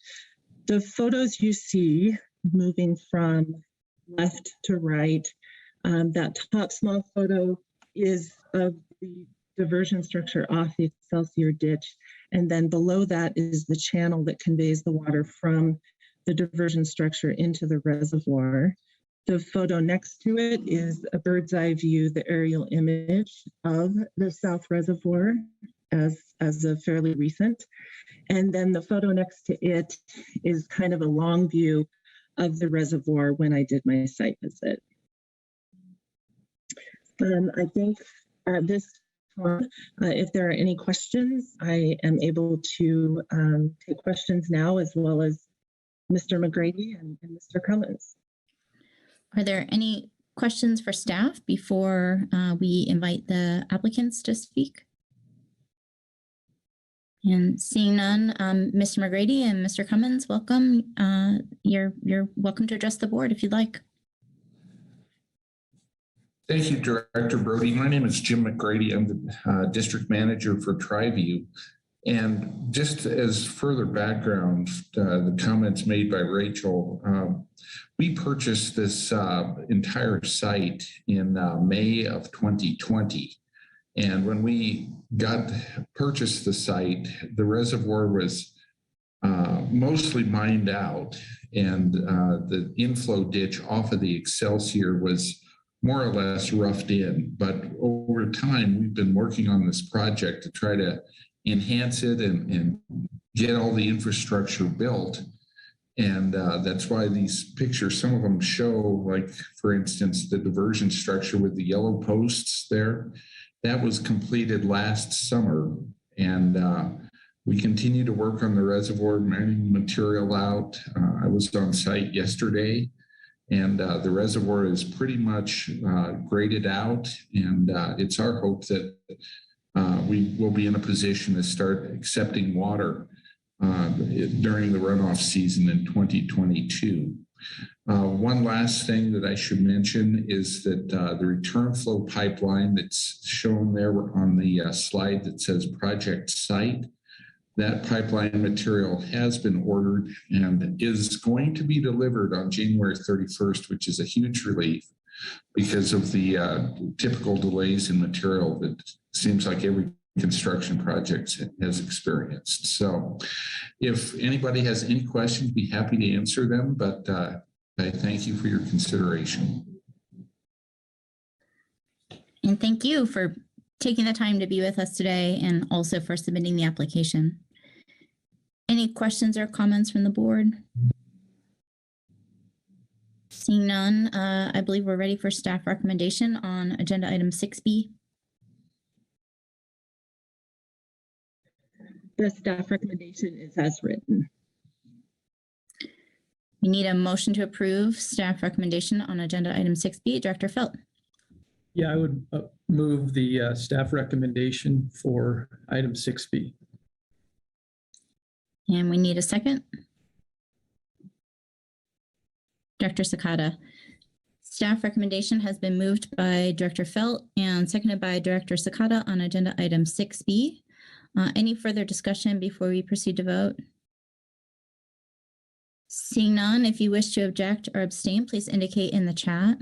The photos you see moving from left to right, that top small photo is of the diversion structure off the Excelsior ditch. And then below that is the channel that conveys the water from the diversion structure into the reservoir. The photo next to it is a bird's eye view, the aerial image of the South Reservoir as a fairly recent. And then the photo next to it is kind of a long view of the reservoir when I did my site visit. I think at this time, if there are any questions, I am able to take questions now, as well as Mr. McGrady and Mr. Cummins. Are there any questions for staff before we invite the applicants to speak? And seeing none, Mr. McGrady and Mr. Cummins, welcome. You're welcome to address the board if you'd like. Thank you, Director Brody. My name is Jim McGrady. I'm the district manager for Triview. And just as further background, the comments made by Rachel, we purchased this entire site in May of 2020. And when we purchased the site, the reservoir was mostly mined out, and the inflow ditch off of the Excelsior was more or less roughed in. But over time, we've been working on this project to try to enhance it and get all the infrastructure built. And that's why these pictures, some of them show, like, for instance, the diversion structure with the yellow posts there. That was completed last summer. And we continue to work on the reservoir, mining material out. I was on site yesterday, and the reservoir is pretty much graded out. And it's our hope that we will be in a position to start accepting water during the runoff season in 2022. One last thing that I should mention is that the return flow pipeline that's shown there on the slide that says project site, that pipeline material has been ordered and is going to be delivered on January 31st, which is a huge relief because of the typical delays in material that seems like every construction project has experienced. So if anybody has any questions, be happy to answer them, but I thank you for your consideration. And thank you for taking the time to be with us today and also for submitting the application. Any questions or comments from the board? Seeing none, I believe we're ready for staff recommendation on agenda item 6B. The staff recommendation is as written. We need a motion to approve staff recommendation on agenda item 6B. Director Felt. Yeah, I would move the staff recommendation for item 6B. And we need a second. Director Sakata. Staff recommendation has been moved by Director Felt and seconded by Director Sakata on agenda item 6B. Any further discussion before we proceed to vote? Seeing none, if you wish to object or abstain, please indicate in the chat.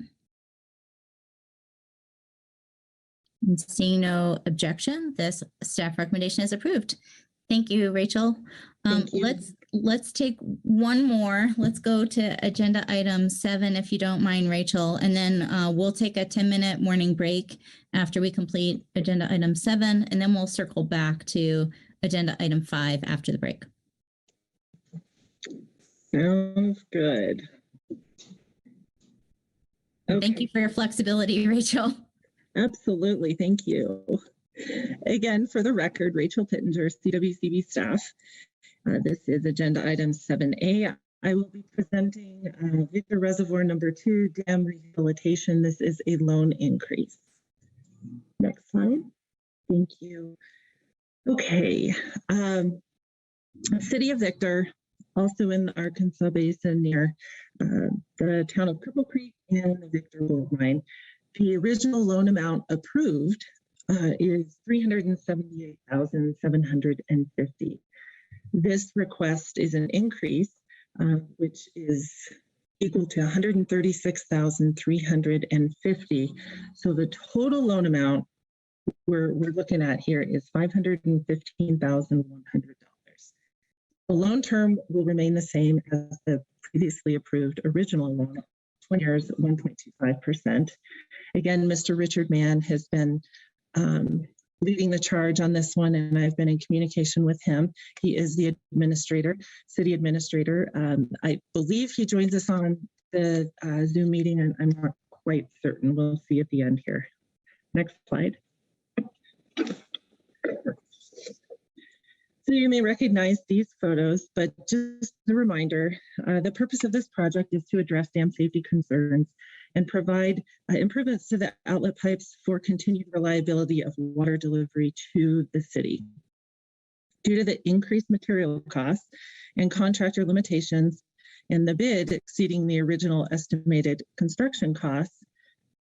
And seeing no objection, this staff recommendation is approved. Thank you, Rachel. Thank you. Let's take one more. Let's go to agenda item 7, if you don't mind, Rachel, and then we'll take a 10-minute morning break after we complete agenda item 7, and then we'll circle back to agenda item 5 after the break. Sounds good. Okay. Thank you for your flexibility, Rachel. Absolutely. Thank you. Again, for the record, Rachel Pittenger, CWCB staff. This is agenda item 7A. I will be presenting Victor Reservoir number 2 dam rehabilitation. This is a loan increase. Next slide. Thank you. Okay. City of Victor, also in the Arkansas Basin near the town of Cripple Creek and the Victor Gold Mine. The original loan amount approved is $378,750. This request is an increase, which is equal to $136,350. So the total loan amount we're looking at here is $515,100. The loan term will remain the same as the previously approved original loan, 20 years, 1.25%. Again, Mr. Richard Mann has been leading the charge on this one, and I've been in communication with him. He is the administrator, city administrator. I believe he joins us on the Zoom meeting, and I'm not quite certain. We'll see at the end here. Next slide. So you may recognize these photos, but just a reminder, the purpose of this project is to address dam safety concerns and provide improvements to the outlet pipes for continued reliability of water delivery to the city. Due to the increased material costs and contractor limitations and the bid exceeding the original estimated construction costs,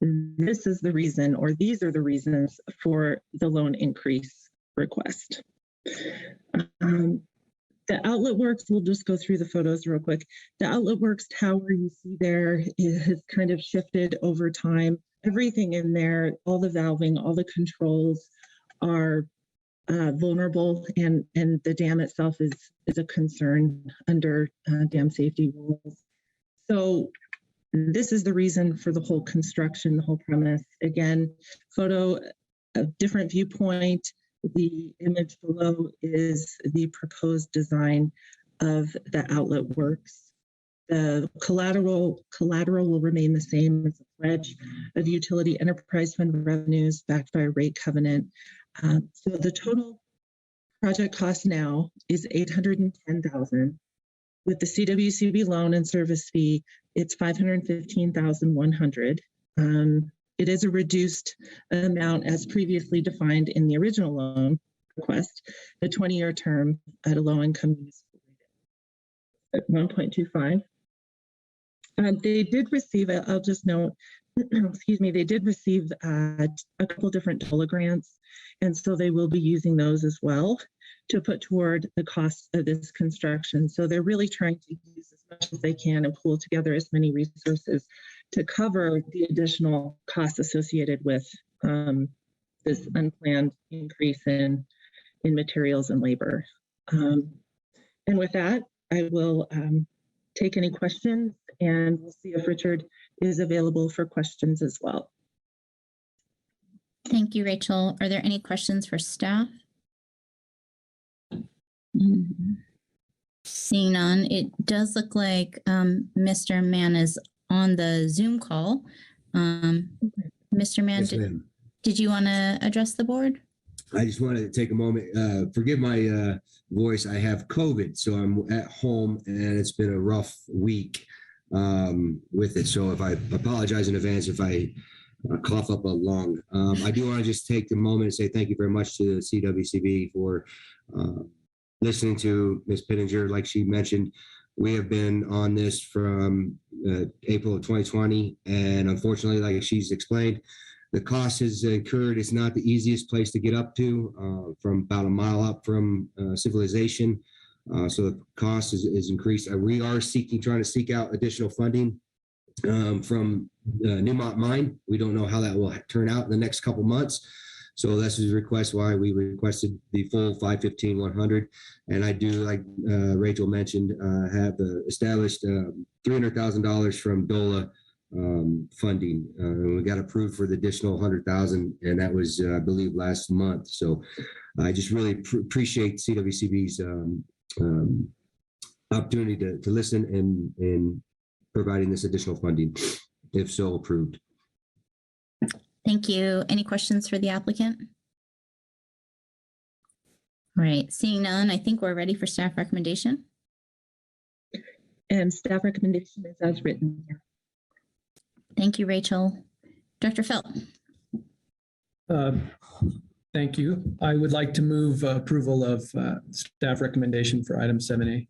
this is the reason, or these are the reasons for the loan increase request. The outlet works, we'll just go through the photos real quick. The outlet works tower you see there has kind of shifted over time. Everything in there, all the valving, all the controls are vulnerable, and the dam itself is a concern under dam safety rules. So this is the reason for the whole construction, the whole premise. Again, photo, a different viewpoint. The image below is the proposed design of the outlet works. The collateral will remain the same as a pledge of utility enterprise fund revenues backed by a rate covenant. So the total project cost now is $810,000. With the CWCB loan and service fee, it's $515,100. It is a reduced amount as previously defined in the original loan request, the 20-year term at a low-income municipal rate at 1.25. They did receive, I'll just note, excuse me, they did receive a couple different DOLA grants, and so they will be using those as well to put toward the cost of this construction. So they're really trying to use as much as they can and pull together as many resources to cover the additional costs associated with this unplanned increase in materials and labor. And with that, I will take any questions, and we'll see if Richard is available for questions as well. Thank you, Rachel. Are there any questions for staff? Seeing none, it does look like Mr. Mann is on the Zoom call. Mr. Mann, Yes, ma'am. did you want to address the board? I just wanted to take a moment. Forgive my voice. I have COVID, so I'm at home, and it's been a rough week with it. So if I apologize in advance if I cough up a lung. I do want to just take the moment and say thank you very much to the CWCB for listening to Ms. Pittenger. Like she mentioned, we have been on this from April of 2020, and unfortunately, like she's explained, the cost is incurred. It's not the easiest place to get up to, from about a mile up from civilization. So the cost is increased. We are trying to seek out additional funding from Newmont Mine. We don't know how that will turn out in the next couple months. So this is a request why we requested the full 515-100. And I do, like Rachel mentioned, have established $300,000 from DOLA funding. We got approved for the additional 100,000, and that was, I believe, last month. So I just really appreciate CWCB's opportunity to listen and providing this additional funding, if so approved. Thank you. Any questions for the applicant? All right, seeing none, I think we're ready for staff recommendation. And staff recommendation is as written here. Thank you, Rachel. Dr. Felt. Thank you. I would like to move approval of staff recommendation for item 7A.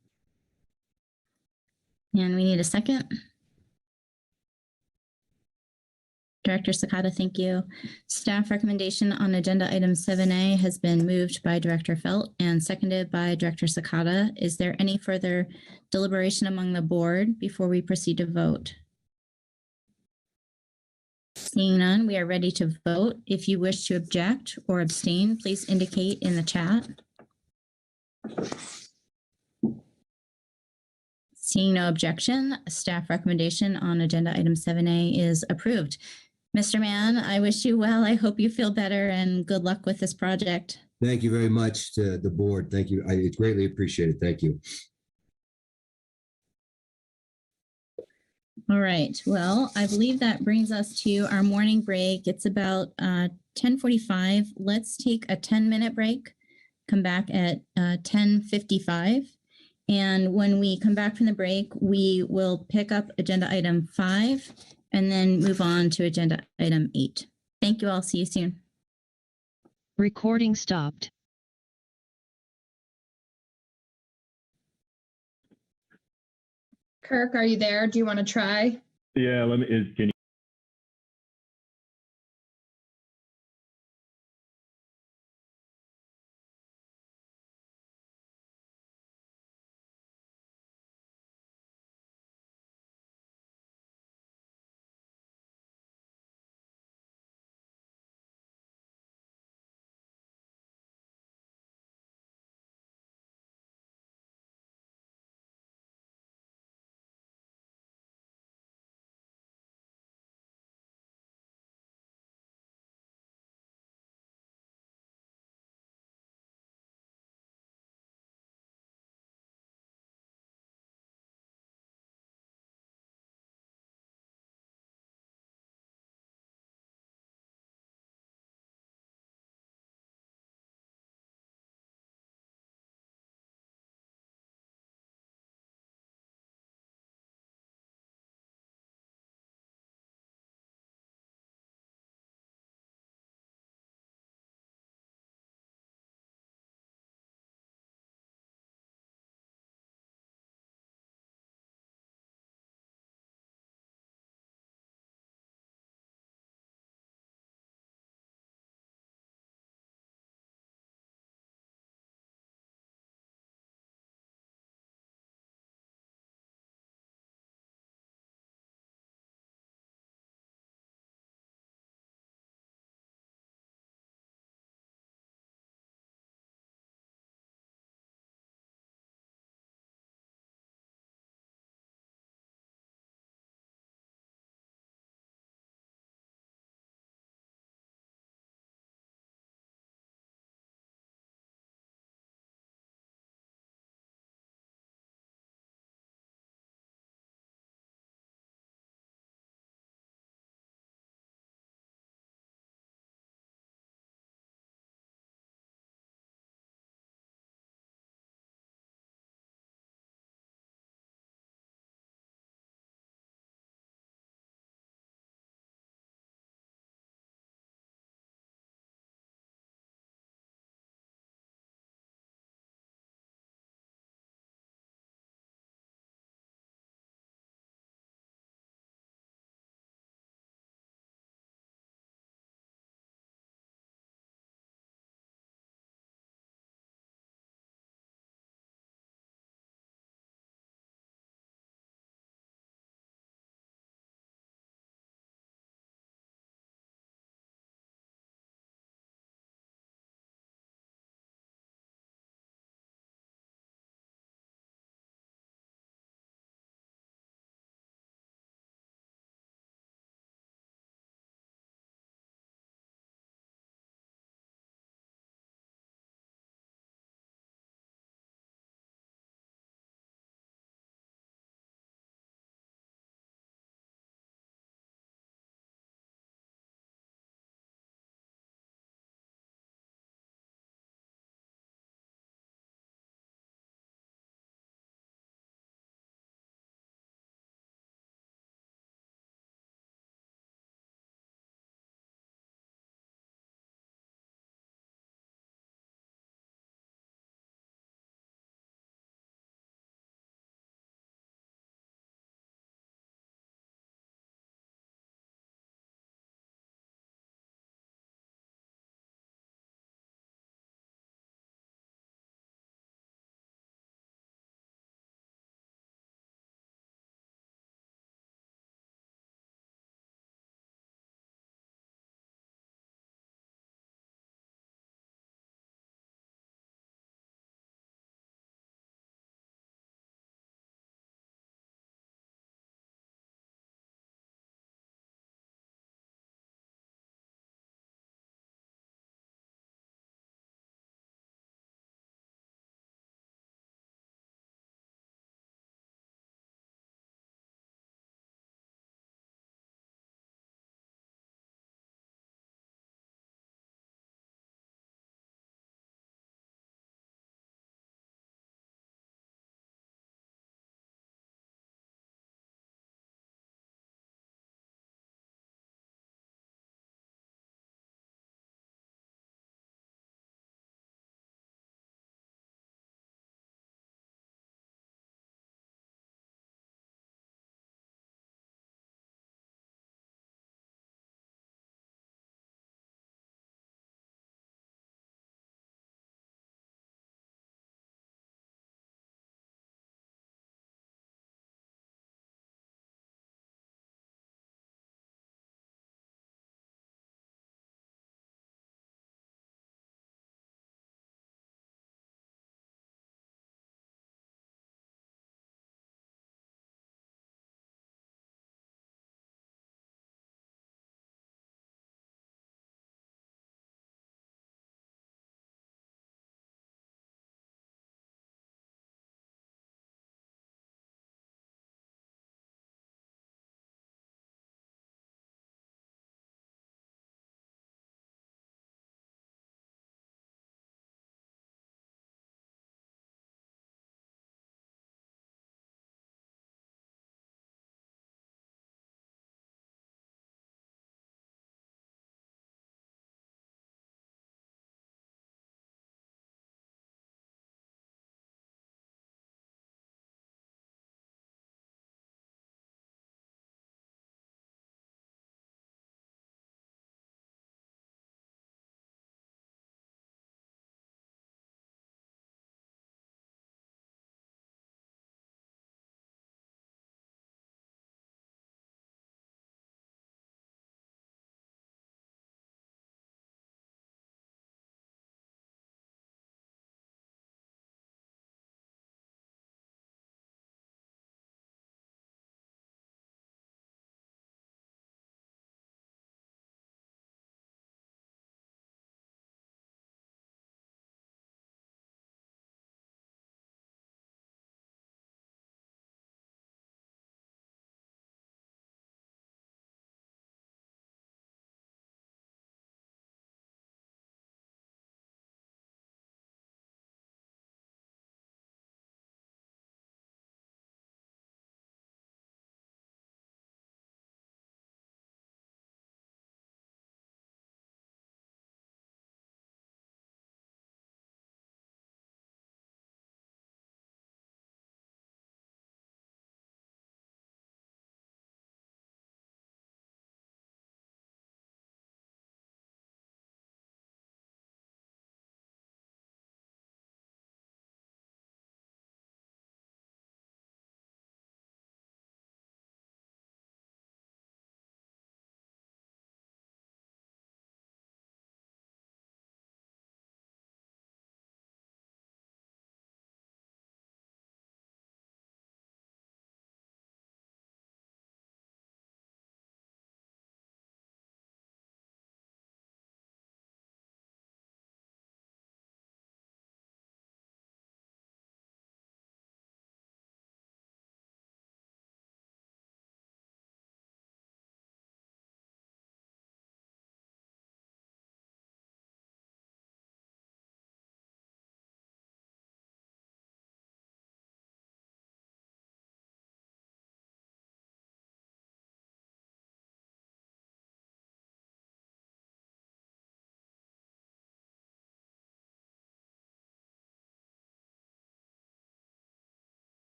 And we need a second. Director Sakata, thank you. Staff recommendation on agenda item 7A has been moved by Director Felt and seconded by Director Sakata. Is there any further deliberation among the board before we proceed to vote? Seeing none, we are ready to vote. If you wish to object or abstain, please indicate in the chat. Seeing no objection, staff recommendation on agenda item 7A is approved. Mr. Mann, I wish you well. I hope you feel better, and good luck with this project. Thank you very much to the board. Thank you. It's greatly appreciated. Thank you. All right. Well, I believe that brings us to our morning break. It's about 10:45. Let's take a 10-minute break, come back at 10:55. And when we come back from the break, we will pick up agenda item 5 and then move on to agenda item 8. Thank you all. See you soon. Recording stopped. Kirk, are you there? Do you want to try? Yeah, can you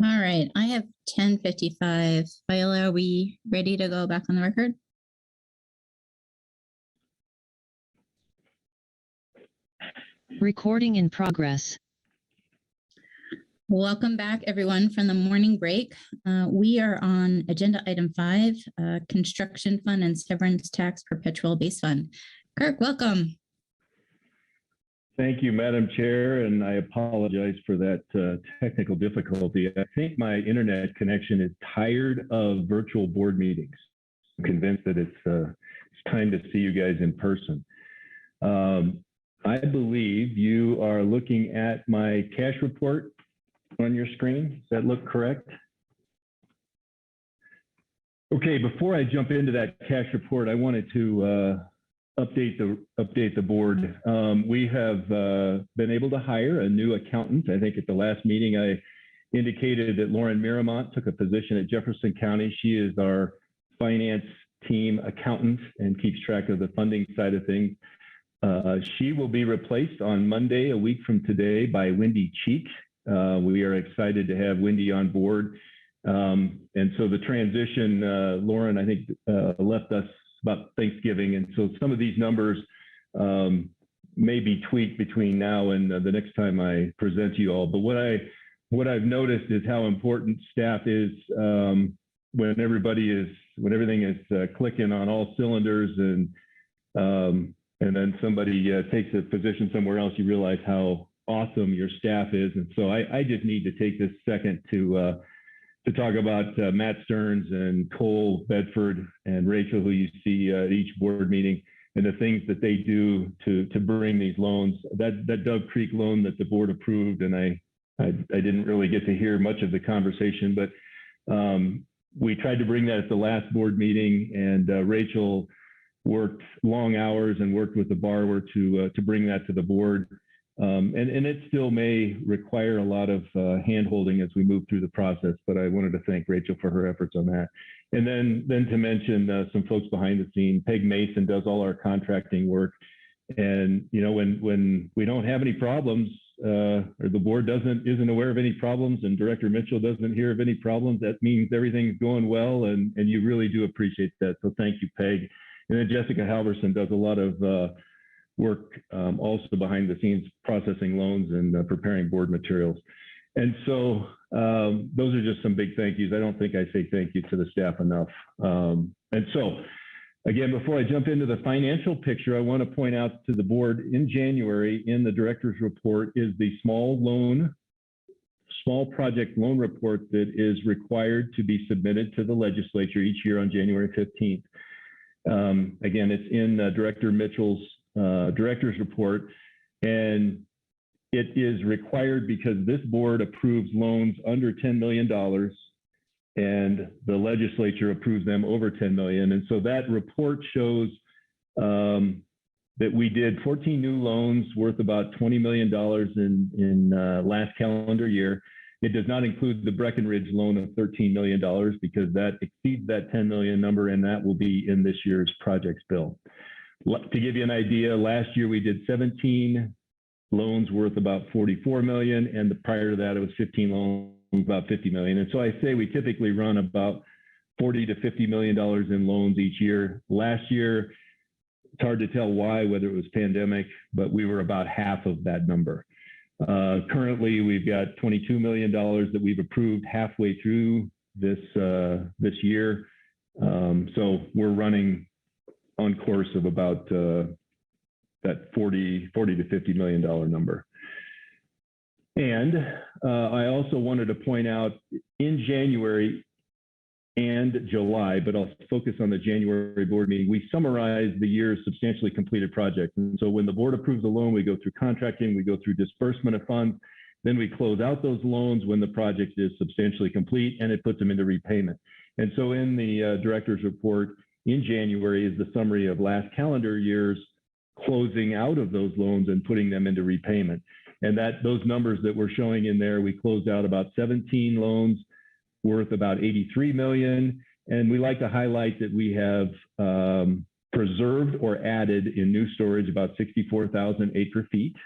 All right, I have 10:55. Viola, are we ready to go back on the record? Recording in progress. Welcome back, everyone, from the morning break. We are on agenda item 5, construction fund and severance tax perpetual base fund. Kirk, welcome. Thank you, Madam Chair, and I apologize for that technical difficulty. I think my internet connection is tired of virtual board meetings. I'm convinced that it's time to see you guys in person. I believe you are looking at my cash report on your screen. Does that look correct? Okay, before I jump into that cash report, I wanted to update the board. We have been able to hire a new accountant. I think at the last meeting I indicated that Lauren Miramont took a position at Jefferson County. She is our finance team accountant and keeps track of the funding side of things. She will be replaced on Monday, a week from today, by Wendy Cheek. We are excited to have Wendy on board. And so the transition, Lauren, I think, left us about Thanksgiving. And so some of these numbers may be tweaked between now and the next time I present to you all. But what I've noticed is how important staff is when everything is clicking on all cylinders, and then somebody takes a position somewhere else, you realize how awesome your staff is. And so I just need to take this second to talk about Matt Stearns and Cole Bedford and Rachel, who you see at each board meeting, and the things that they do to bring these loans. That Dove Creek loan that the board approved, and I didn't really get to hear much of the conversation, but we tried to bring that at the last board meeting, and Rachel worked long hours and worked with the borrower to bring that to the board. And it still may require a lot of hand-holding as we move through the process, but I wanted to thank Rachel for her efforts on that. And then to mention some folks behind the scenes. Peg Mason does all our contracting work. And, you know, when we don't have any problems, or the board isn't aware of any problems, and Director Mitchell doesn't hear of any problems, that means everything's going well, and you really do appreciate that. So thank you, Peg. And then Jessica Halverson does a lot of work also behind the scenes, processing loans and preparing board materials. And so those are just some big thank yous. I don't think I say thank you to the staff enough. And so again, before I jump into the financial picture, I want to point out to the board, in January in the director's report is the small project loan report that is required to be submitted to the legislature each year on January 15th. Again, it's in Director Mitchell's director's report, and it is required because this board approves loans under $10 million and the legislature approves them over 10 million. And so that report shows that we did 14 new loans worth about $20 million in last calendar year. It does not include the Breckenridge loan of $13 million because that exceeds that 10 million number, and that will be in this year's projects bill. To give you an idea, last year we did 17 loans worth about 44 million, and prior to that it was 15 loans about 50 million. And so I say we typically run about $40 to $50 million in loans each year. Last year, it's hard to tell why, whether it was pandemic, but we were about half of that number. Currently, we've got $22 million that we've approved halfway through this year. So we're running on course of about that $40 to $50 million number. And I also wanted to point out, in January and July, but I'll focus on the January board meeting, we summarized the year's substantially completed projects. And so when the board approves a loan, we go through contracting, we go through disbursement of funds, then we close out those loans when the project is substantially complete, and it puts them into repayment. And so in the director's report in January is the summary of last calendar year's closing out of those loans and putting them into repayment. And those numbers that we're showing in there, we closed out about 17 loans worth about 83 million. And we like to highlight that we have preserved or added in new storage about 64,000 acre feet.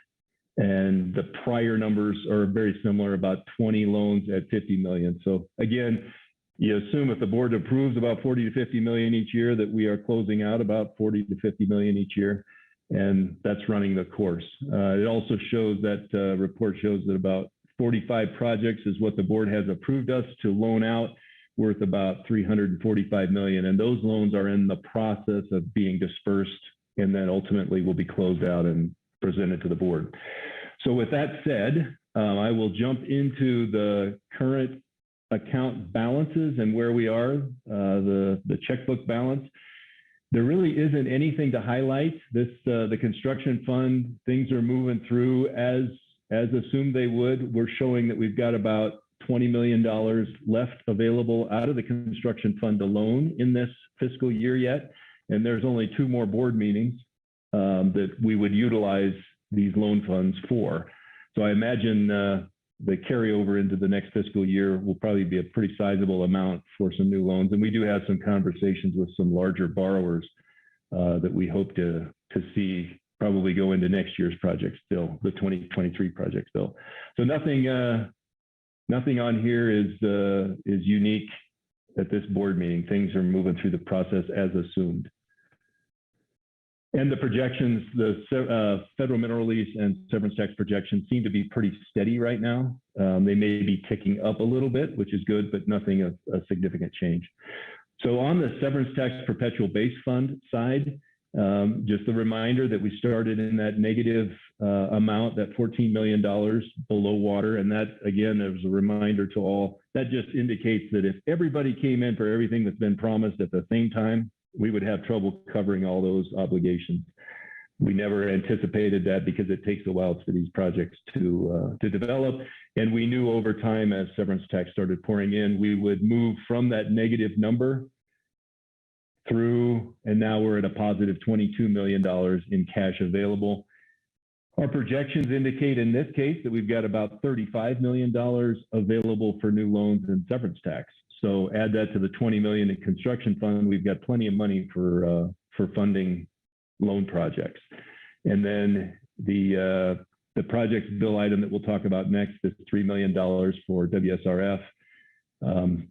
And the prior numbers are very similar, about 20 loans at 50 million. So again, you assume if the board approves about 40 to 50 million each year, that we are closing out about 40 to 50 million each year. And that's running the course. It also shows that report shows that about 45 projects is what the board has approved us to loan out, worth about 345 million. And those loans are in the process of being dispersed and then ultimately will be closed out and presented to the board. So with that said, I will jump into the current account balances and where we are, the checkbook balance. There really isn't anything to highlight. The construction fund, things are moving through as assumed they would. We're showing that we've got about $20 million left available out of the construction fund alone in this fiscal year yet. And there's only 2 more board meetings that we would utilize these loan funds for. So I imagine the carryover into the next fiscal year will probably be a pretty sizable amount for some new loans. And we do have some conversations with some larger borrowers that we hope to see probably go into next year's project still, the 2023 project still. So nothing on here is unique at this board meeting. Things are moving through the process as assumed. And the projections, the federal mineral lease and severance tax projections seem to be pretty steady right now. They may be ticking up a little bit, which is good, but nothing of a significant change. So on the severance tax perpetual base fund side, just a reminder that we started in that negative amount, that $14 million below water. And that, again, as a reminder to all, that just indicates that if everybody came in for everything that's been promised at the same time, we would have trouble covering all those obligations. We never anticipated that because it takes a while for these projects to develop. And we knew over time, as severance tax started pouring in, we would move from that negative number through, and now we're at a positive $22 million in cash available. Our projections indicate in this case that we've got about $35 million available for new loans and severance tax. So add that to the 20 million in construction fund, we've got plenty of money for funding loan projects. And then the projects bill item that we'll talk about next is $3 million for WSRF. And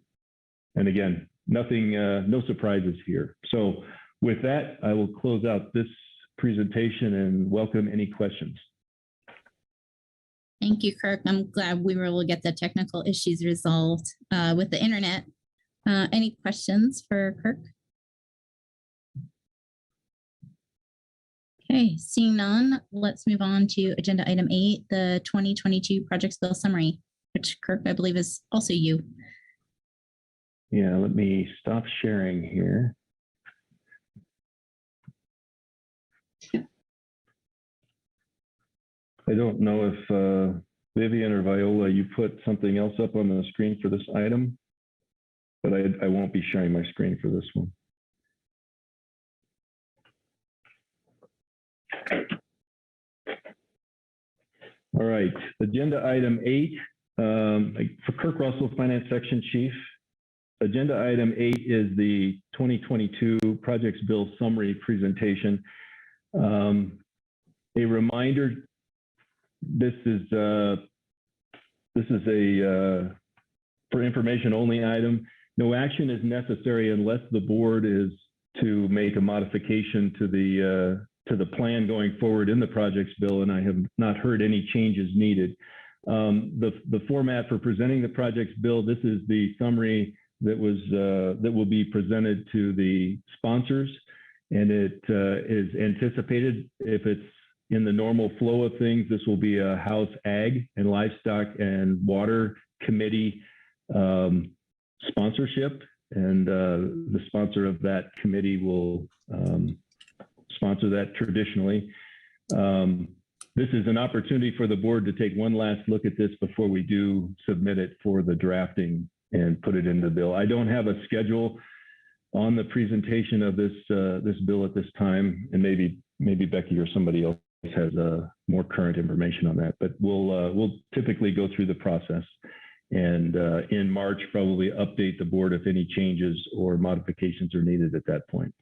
again, nothing, no surprises here. So with that, I will close out this presentation and welcome any questions. Thank you, Kirk. I'm glad we were able to get the technical issues resolved with the internet. Any questions for Kirk? Okay, seeing none, let's move on to agenda item 8, the 2022 projects bill summary, which Kirk, I believe, is also you. Yeah, let me stop sharing here. I don't know if Vivian or Viola, you put something else up on the screen for this item, but I won't be sharing my screen for this one. All right, agenda item 8, for Kirk Russell, Finance Section Chief. Agenda item 8 is the 2022 projects bill summary presentation. A reminder, this is a for information only item. No action is necessary unless the board is to make a modification to the plan going forward in the projects bill, and I have not heard any changes needed. The format for presenting the projects bill, this is the summary that will be presented to the sponsors, and it is anticipated, if it's in the normal flow of things, this will be a House Ag and Livestock and Water Committee sponsorship, and the sponsor of that committee will sponsor that traditionally. This is an opportunity for the board to take one last look at this before we do submit it for the drafting and put it in the bill. I don't have a schedule on the presentation of this this bill at this time, and maybe Becky or somebody else has more current information on that. But we'll typically go through the process, and in March probably update the board if any changes or modifications are needed at that point.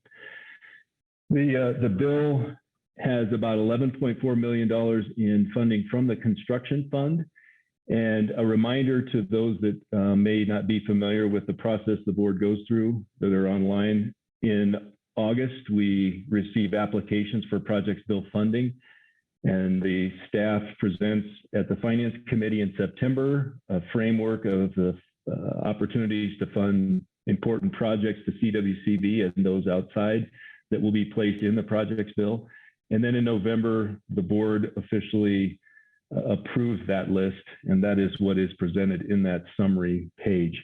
The bill has about $11.4 million in funding from the construction fund. And a reminder to those that may not be familiar with the process the board goes through that are online. In August, we receive applications for projects bill funding, and the staff presents at the Finance Committee in September a framework of the opportunities to fund important projects to CWCB and those outside that will be placed in the projects bill. And then in November, the board officially approves that list, and that is what is presented in that summary page.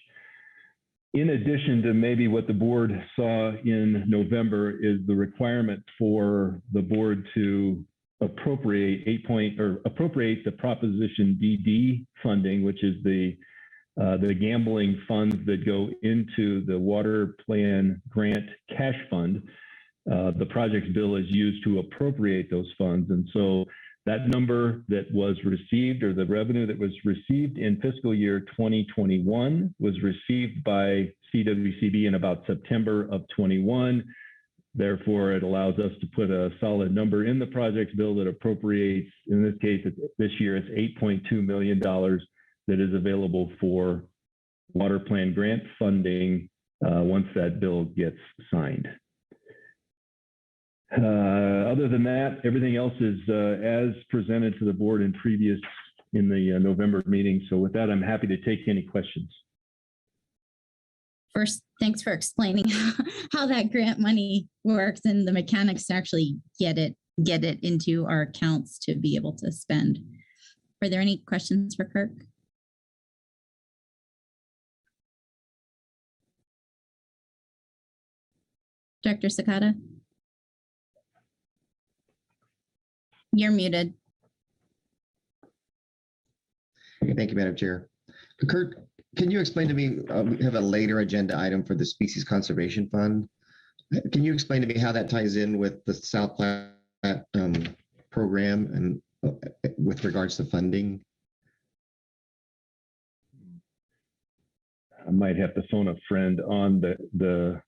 In addition to maybe what the board saw in November is the requirement for the board to appropriate the Proposition DD funding, which is the gambling funds that go into the water plan grant cash fund. The projects bill is used to appropriate those funds. And so that number that was received, or the revenue that was received in fiscal year 2021 was received by CWCB in about September of 21. Therefore, it allows us to put a solid number in the projects bill that appropriates, in this case, this year, it's $8.2 million that is available for water plan grant funding once that bill gets signed. Other than that, everything else is as presented to the board in the November meeting. So with that, I'm happy to take any questions. First, thanks for explaining how that grant money works and the mechanics to actually get it into our accounts to be able to spend. Are there any questions for Kirk? Director Sakata? You're muted. Thank you, Madam Chair. Kurt, can you explain to me, we have a later agenda item for the Species Conservation Fund. Can you explain to me how that ties in with the South Platte program and with regards to funding? I might have to phone a friend on the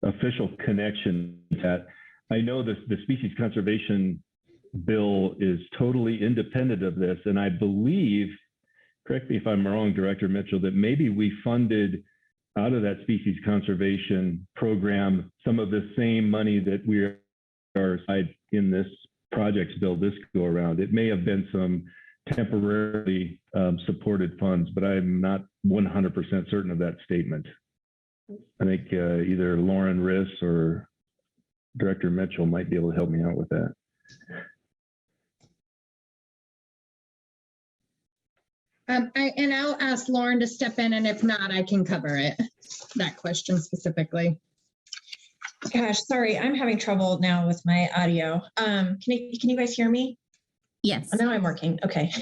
official connection that I know the Species Conservation bill is totally independent of this. And I believe, correct me if I'm wrong, Director Mitchell, that maybe we funded out of that species conservation program some of the same money that we are in this projects bill this go around. It may have been some temporarily supported funds, but I'm not 100% certain of that statement. I think either Lauren Riss or Director Mitchell might be able to help me out with that. I'll ask Lauren to step in, and if not, I can cover it, that question specifically. Gosh, sorry, I'm having trouble now with my audio. Can you guys hear me? Yes. Oh, now I'm working. Okay.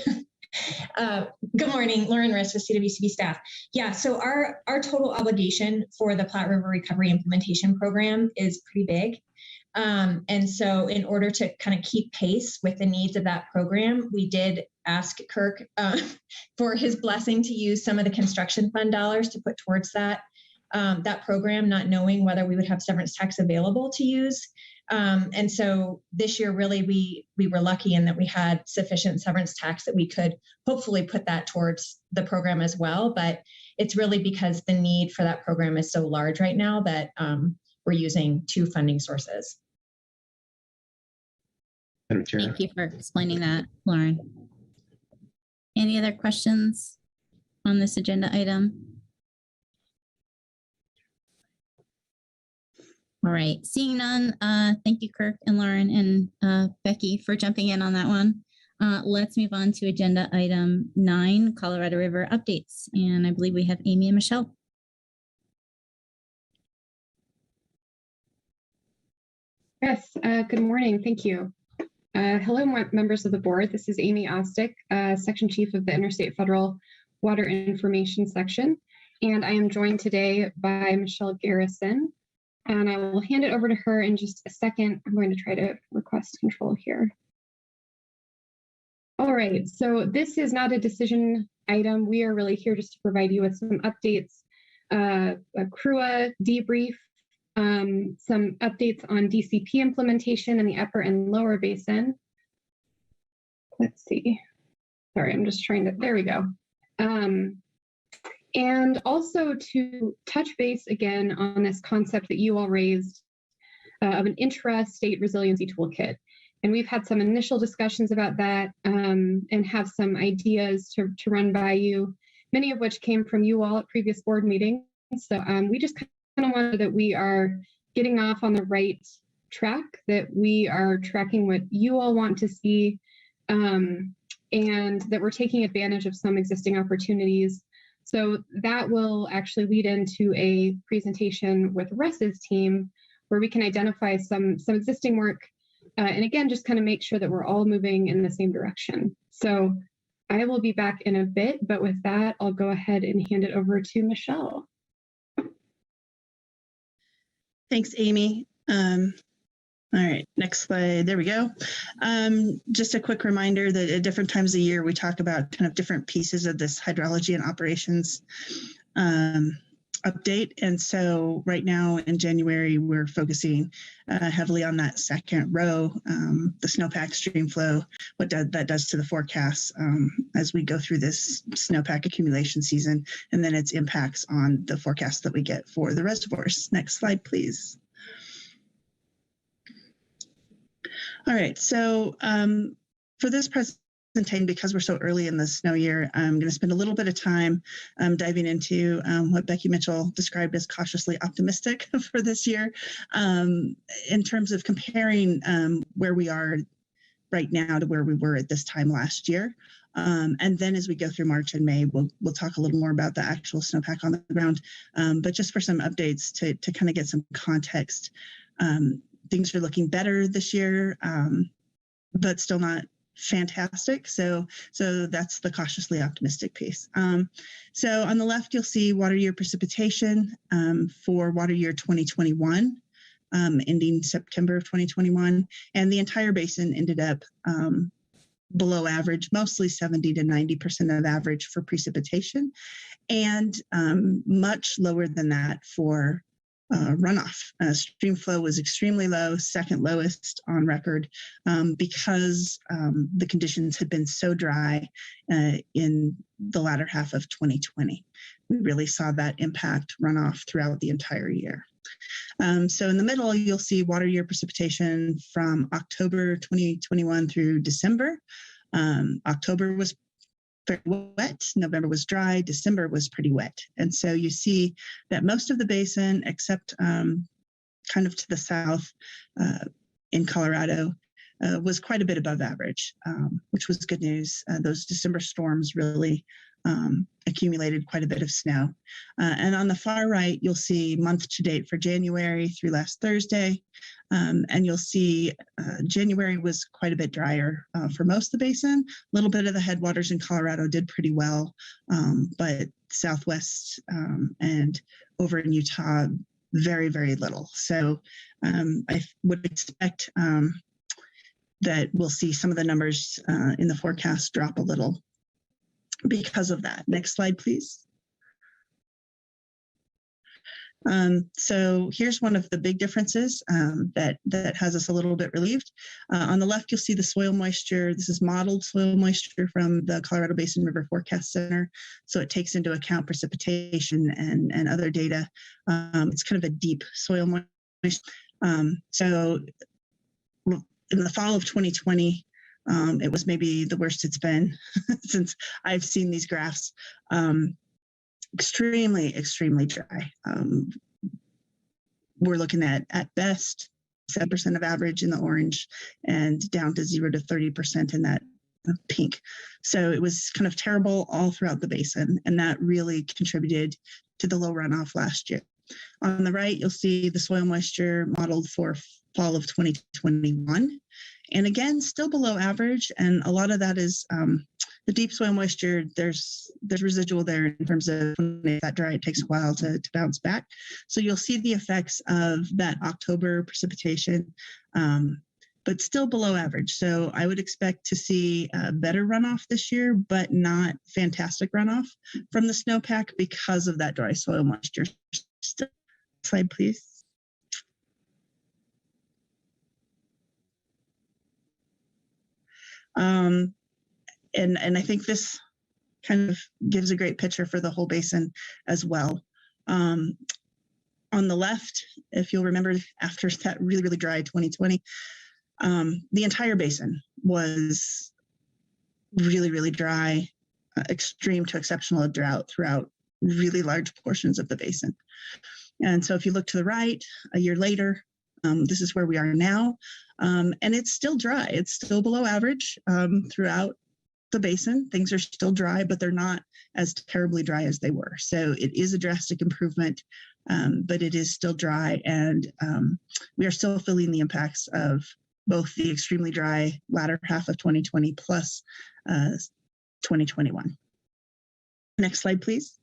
Good morning, Lauren Riss with CWCB staff. Yeah, so our total obligation for the Platte River Recovery Implementation Program is pretty big. And so in order to kind of keep pace with the needs of that program, we did ask Kirk for his blessing to use some of the construction fund dollars to put towards that program, not knowing whether we would have severance tax available to use. And so this year, really, we were lucky in that we had sufficient severance tax that we could hopefully put that towards the program as well. But it's really because the need for that program is so large right now that we're using two funding sources. Thank you for explaining that, Lauren. Any other questions on this agenda item? All right, seeing none, thank you, Kirk and Lauren and Becky for jumping in on that one. Let's move on to agenda item 9, Colorado River updates. And I believe we have Amy and Michelle. Yes, good morning, thank you. Hello, members of the board. This is Amy Ostick, Section Chief of the Interstate Federal Water Information Section. And I am joined today by Michelle Garrison. And I will hand it over to her in just a second. I'm going to try to request control here. All right, so this is not a decision item. We are really here just to provide you with some updates, a CRUA debrief, some updates on DCP implementation in the upper and lower basin. Let's see. Sorry, I'm just trying to, there we go. And also to touch base again on this concept that you all raised of an intra-state resiliency toolkit. And we've had some initial discussions about that and have some ideas to run by you, many of which came from you all at previous board meetings. So we just kind of wanted that we are getting off on the right track, that we are tracking what you all want to see, and that we're taking advantage of some existing opportunities. So that will actually lead into a presentation with Russ's team where we can identify some existing work and again, just kind of make sure that we're all moving in the same direction. So I will be back in a bit, but with that, I'll go ahead and hand it over to Michelle. Thanks, Amy. All right, next slide. There we go. Just a quick reminder that at different times of the year, we talk about kind of different pieces of this hydrology and operations update. And so right now in January, we're focusing heavily on that second row, the snowpack stream flow, what that does to the forecasts as we go through this snowpack accumulation season, and then its impacts on the forecast that we get for the reservoirs. Next slide, please. All right, so for this presentation, because we're so early in the snow year, I'm going to spend a little bit of time diving into what Becky Mitchell described as cautiously optimistic for this year in terms of comparing where we are right now to where we were at this time last year. And then as we go through March and May, we'll talk a little more about the actual snowpack on the ground. But just for some updates to kind of get some context, things are looking better this year, but still not fantastic. So that's the cautiously optimistic piece. So on the left, you'll see water year precipitation for water year 2021, ending September of 2021. And the entire basin ended up below average, mostly 70 to 90% of average for precipitation, and much lower than that for runoff. Stream flow was extremely low, second lowest on record, because the conditions had been so dry in the latter half of 2020. We really saw that impact runoff throughout the entire year. So in the middle, you'll see water year precipitation from October 2021 through December. October was very wet, November was dry, December was pretty wet. And so you see that most of the basin, except kind of to the south in Colorado, was quite a bit above average, which was good news. Those December storms really accumulated quite a bit of snow. And on the far right, you'll see month to date for January through last Thursday. And you'll see January was quite a bit drier for most of the basin. A little bit of the headwaters in Colorado did pretty well, but Southwest and over in Utah, very, very little. So I would expect that we'll see some of the numbers in the forecast drop a little because of that. Next slide, please. So here's one of the big differences that has us a little bit relieved. On the left, you'll see the soil moisture. This is modeled soil moisture from the Colorado Basin River Forecast Center. So it takes into account precipitation and other data. It's kind of a deep soil moisture. So in the fall of 2020, it was maybe the worst it's been since I've seen these graphs. Extremely, extremely dry. We're looking at best 7% of average in the orange and down to 0 to 30% in that pink. So it was kind of terrible all throughout the basin, and that really contributed to the low runoff last year. On the right, you'll see the soil moisture modeled for fall of 2021. And again, still below average. And a lot of that is the deep soil moisture. There's residual there in terms of when it's that dry, it takes a while to bounce back. So you'll see the effects of that October precipitation, but still below average. So I would expect to see better runoff this year, but not fantastic runoff from the snowpack because of that dry soil moisture. Slide, please. And I think this kind of gives a great picture for the whole basin as well. On the left, if you'll remember, after that really, really dry 2020, the entire basin was really, really dry, extreme to exceptional drought throughout really large portions of the basin. And so if you look to the right, a year later, this is where we are now. And it's still dry. It's still below average throughout the basin. Things are still dry, but they're not as terribly dry as they were. So it is a drastic improvement, but it is still dry. And we are still feeling the impacts of both the extremely dry latter half of 2020 plus 2021. Next slide, please.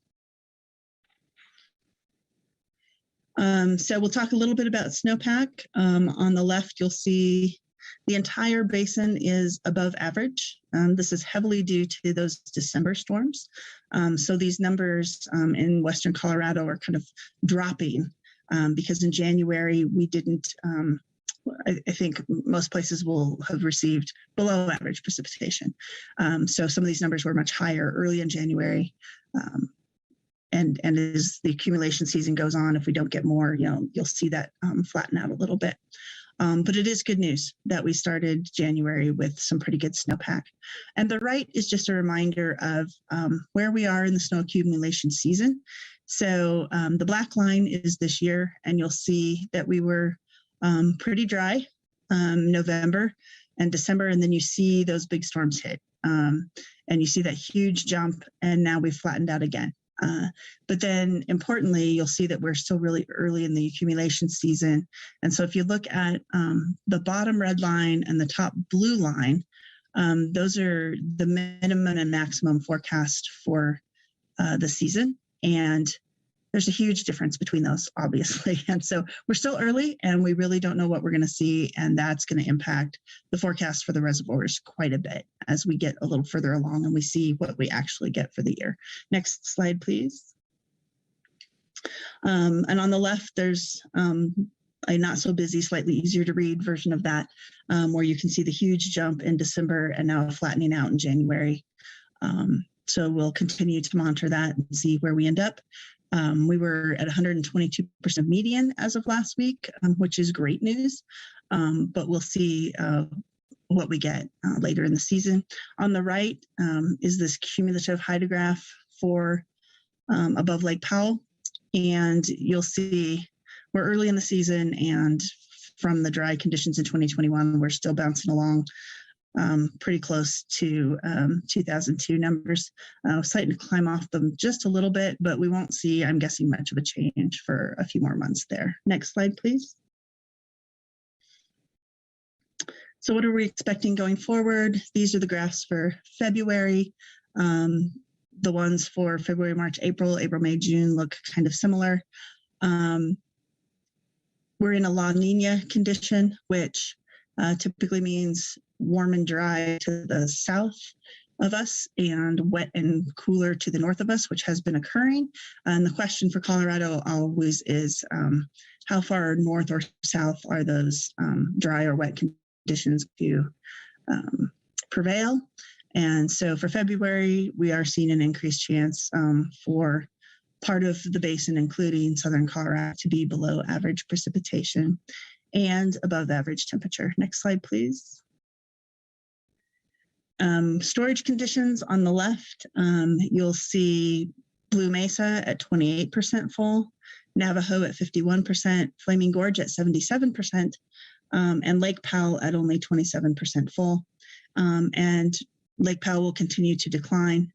So we'll talk a little bit about snowpack. On the left, you'll see the entire basin is above average. This is heavily due to those December storms. So these numbers in Western Colorado are kind of dropping because in January we didn't, I think most places will have received below average precipitation. So some of these numbers were much higher early in January. And as the accumulation season goes on, if we don't get more, you'll see that flatten out a little bit. But it is good news that we started January with some pretty good snowpack. And the right is just a reminder of where we are in the snow accumulation season. So the black line is this year, and you'll see that we were pretty dry November and December, and then you see those big storms hit. And you see that huge jump, and now we've flattened out again. But then importantly, you'll see that we're still really early in the accumulation season. And so if you look at the bottom red line and the top blue line, those are the minimum and maximum forecast for the season. And there's a huge difference between those, obviously. And so we're still early and we really don't know what we're going to see. And that's going to impact the forecast for the reservoirs quite a bit as we get a little further along and we see what we actually get for the year. Next slide, please. And on the left, there's a not so busy, slightly easier to read version of that, where you can see the huge jump in December and now flattening out in January. So we'll continue to monitor that and see where we end up. We were at 122% median as of last week, which is great news, but we'll see what we get later in the season. On the right is this cumulative hydrograph for above Lake Powell, and you'll see we're early in the season, and from the dry conditions in 2021, we're still bouncing along pretty close to 2002 numbers, starting to climb off them just a little bit, but we won't see, I'm guessing, much of a change for a few more months there. Next slide, please. So what are we expecting going forward? These are the graphs for February. The ones for February, March, April, May, June look kind of similar. We're in a La Nina condition, which typically means warm and dry to the south of us and wet and cooler to the north of us, which has been occurring. And the question for Colorado always is how far north or south are those dry or wet conditions to prevail? And so for February, we are seeing an increased chance for part of the basin, including southern Colorado, to be below average precipitation and above average temperature. Next slide, please. Storage conditions on the left, you'll see Blue Mesa at 28% full, Navajo at 51%, Flaming Gorge at 77%, and Lake Powell at only 27% full. And Lake Powell will continue to decline.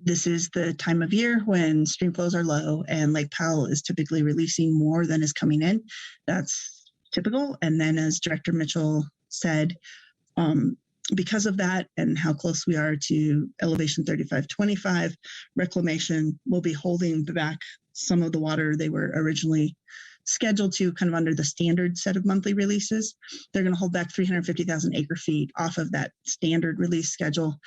This is the time of year when stream flows are low and Lake Powell is typically releasing more than is coming in. That's typical. And then as Director Mitchell said, because of that and how close we are to elevation 3525, reclamation will be holding back some of the water they were originally scheduled to kind of under the standard set of monthly releases. They're going to hold back 350,000 acre feet off of that standard release schedule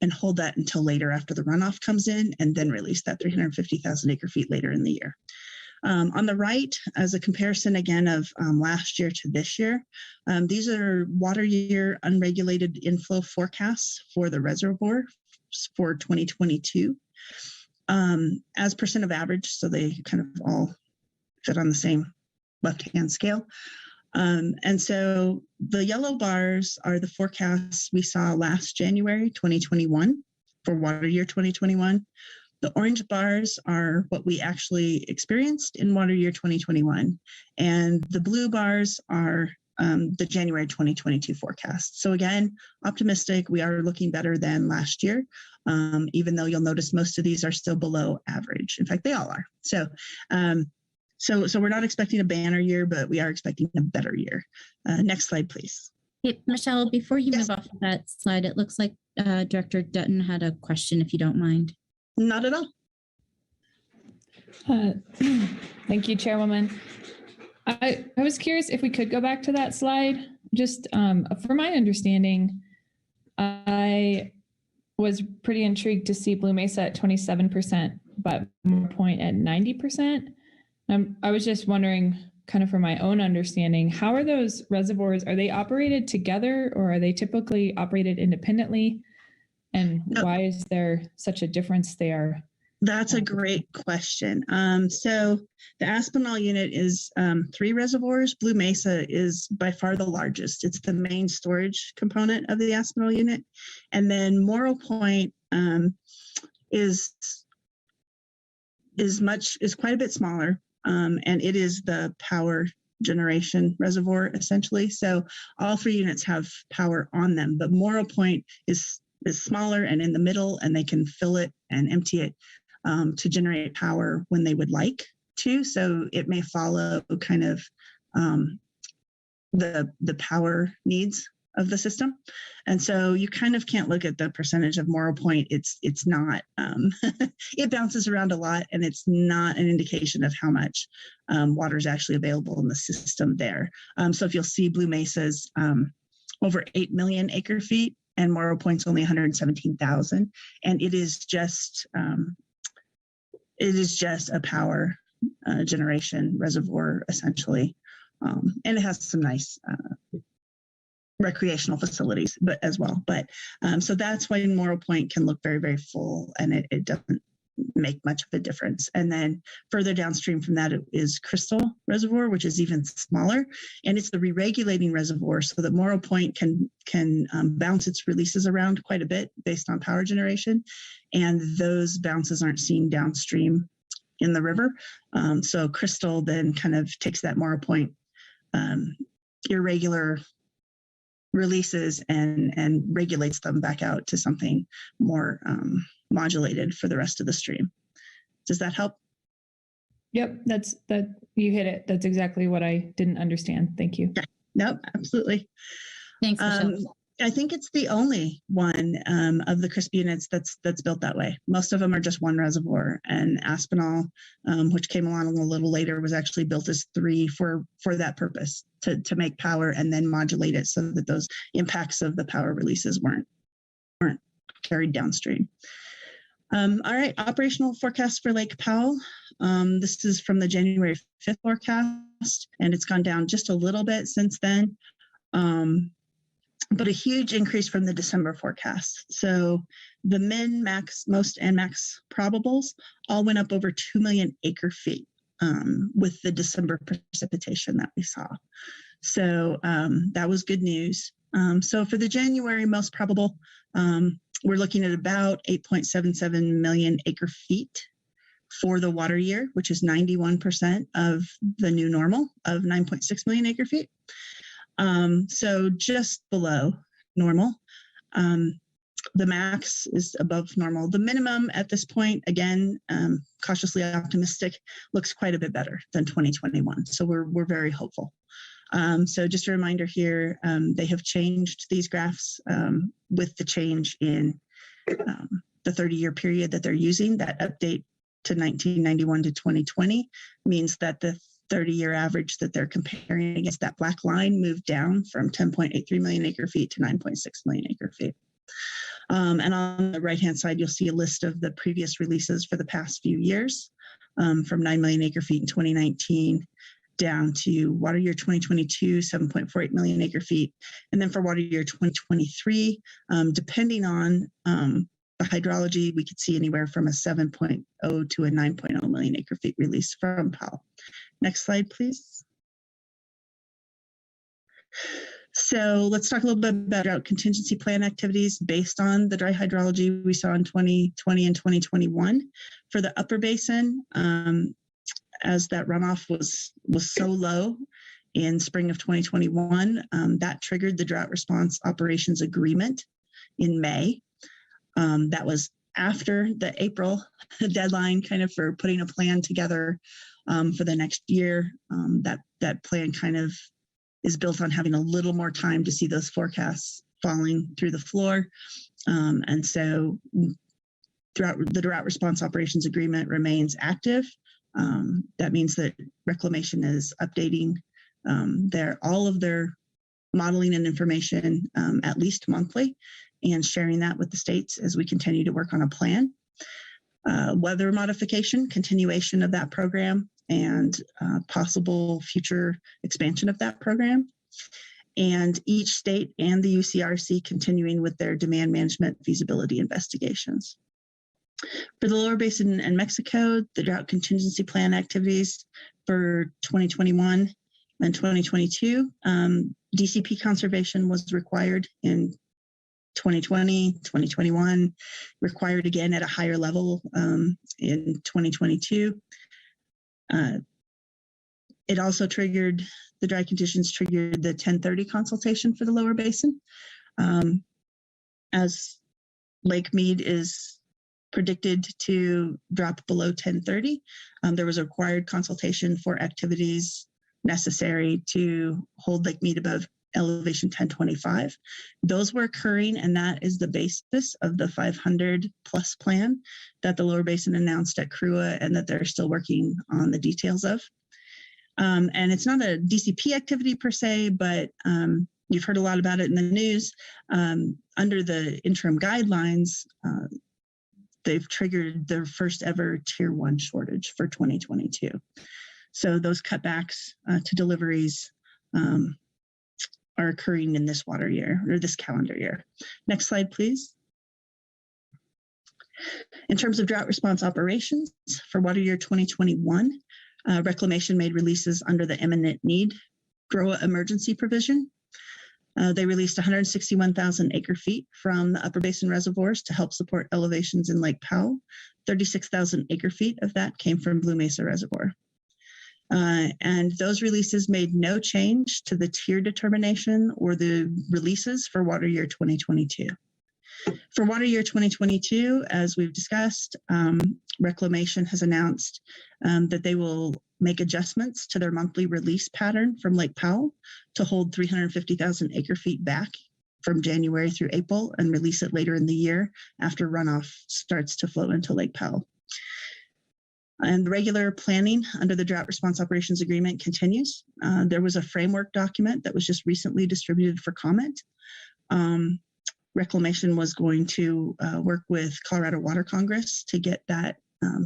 and hold that until later after the runoff comes in and then release that 350,000 acre feet later in the year. On the right, as a comparison again of last year to this year, these are water year unregulated inflow forecasts for the reservoir for 2022 as percent of average. So they kind of all fit on the same left-hand scale. And so the yellow bars are the forecasts we saw last January 2021 for water year 2021. The orange bars are what we actually experienced in water year 2021. And the blue bars are the January 2022 forecast. So again, optimistic, we are looking better than last year, even though you'll notice most of these are still below average. In fact, they all are. So we're not expecting a banner year, but we are expecting a better year. Next slide, please. Hey, Michelle, before you move off of that slide, it looks like Director Dutton had a question, if you don't mind. Not at all. Thank you, Chairwoman. I was curious if we could go back to that slide. Just for my understanding, I was pretty intrigued to see Blue Mesa at 27%, but Moore Point at 90%. I was just wondering, kind of for my own understanding, how are those reservoirs, are they operated together or are they typically operated independently? And why is there such a difference there? That's a great question. So the Aspinall unit is 3 reservoirs. Blue Mesa is by far the largest. It's the main storage component of the Aspinall unit. And then Morrow Point is quite a bit smaller. And it is the power generation reservoir, essentially. So all 3 units have power on them, but Morrow Point is smaller and in the middle, and they can fill it and empty it to generate power when they would like to. So it may follow kind of the power needs of the system. And so you kind of can't look at the percentage of Morrow Point. It's not, it bounces around a lot, and it's not an indication of how much water is actually available in the system there. So if you'll see Blue Mesa's over 8 million acre feet, and Morrow Point's only 117,000. And it is just a power generation reservoir, essentially. And it has some nice recreational facilities as well. But so that's why Morrow Point can look very, very full, and it doesn't make much of a difference. And then further downstream from that is Crystal Reservoir, which is even smaller, and it's the re-regulating reservoir, so that Morrow Point can bounce its releases around quite a bit based on power generation, and those bounces aren't seen downstream in the river. So Crystal then kind of takes that Morrow Point irregular releases and regulates them back out to something more modulated for the rest of the stream. Does that help? Yep, you hit it. That's exactly what I didn't understand. Thank you. Yeah. Nope, absolutely. Thanks, Michelle. I think it's the only one of the CRISP units that's built that way. Most of them are just one reservoir, and Aspinall, which came along a little later, was actually built as 3 for that purpose, to make power and then modulate it so that those impacts of the power releases weren't carried downstream. All right, operational forecast for Lake Powell. This is from the January 5th forecast, and it's gone down just a little bit since then. But a huge increase from the December forecast. So the min, max, most, and max probables all went up over 2 million acre feet with the December precipitation that we saw. So that was good news. So for the January most probable, we're looking at about 8.77 million acre feet for the water year, which is 91% of the new normal of 9.6 million acre feet. So just below normal. The max is above normal. The minimum at this point, again, cautiously optimistic, looks quite a bit better than 2021. So we're very hopeful. So just a reminder here, they have changed these graphs with the change in the 30-year period that they're using. That update to 1991 to 2020 means that the 30-year average that they're comparing against, that black line, moved down from 10.83 million acre feet to 9.6 million acre feet. And on the right-hand side, you'll see a list of the previous releases for the past few years. from 9 million acre feet in 2019 down to water year 2022, 7.48 million acre feet. And then for water year 2023, depending on the hydrology, we could see anywhere from a 7.0 to a 9.0 million acre feet release from Powell. Next slide, please. So let's talk a little bit about drought contingency plan activities based on the dry hydrology we saw in 2020 and 2021. For the upper basin, as that runoff was so low in spring of 2021, that triggered the drought response operations agreement in May. That was after the April deadline kind of for putting a plan together for the next year. That plan kind of is built on having a little more time to see those forecasts falling through the floor. And so the drought response operations agreement remains active. That means that Reclamation is updating all of their modeling and information at least monthly and sharing that with the states as we continue to work on a plan. Weather modification, continuation of that program, and possible future expansion of that program. And each state and the UCRC continuing with their demand management feasibility investigations. For the lower basin and Mexico, the drought contingency plan activities for 2021 and 2022, DCP conservation was required in 2020, 2021, required again at a higher level in 2022. It also triggered, the dry conditions triggered the 1030 consultation for the lower basin. As Lake Mead is predicted to drop below 1030, there was a required consultation for activities necessary to hold Lake Mead above elevation 1025. Those were occurring, and that is the basis of the 500 plus plan that the lower basin announced at CRUA and that they're still working on the details of. And it's not a DCP activity per se, but you've heard a lot about it in the news. Under the interim guidelines, they've triggered their first ever tier 1 shortage for 2022. So those cutbacks to deliveries are occurring in this water year or this calendar year. Next slide, please. In terms of drought response operations for water year 2021, Reclamation made releases under the imminent need GROA emergency provision. They released 161,000 acre feet from the upper basin reservoirs to help support elevations in Lake Powell. 36,000 acre feet of that came from Blue Mesa Reservoir. And those releases made no change to the tier determination or the releases for water year 2022. For water year 2022, as we've discussed, Reclamation has announced that they will make adjustments to their monthly release pattern from Lake Powell to hold 350,000 acre feet back from January through April and release it later in the year after runoff starts to flow into Lake Powell. And the regular planning under the Drought Response Operations Agreement continues. There was a framework document that was just recently distributed for comment. Reclamation was going to work with Colorado Water Congress to get that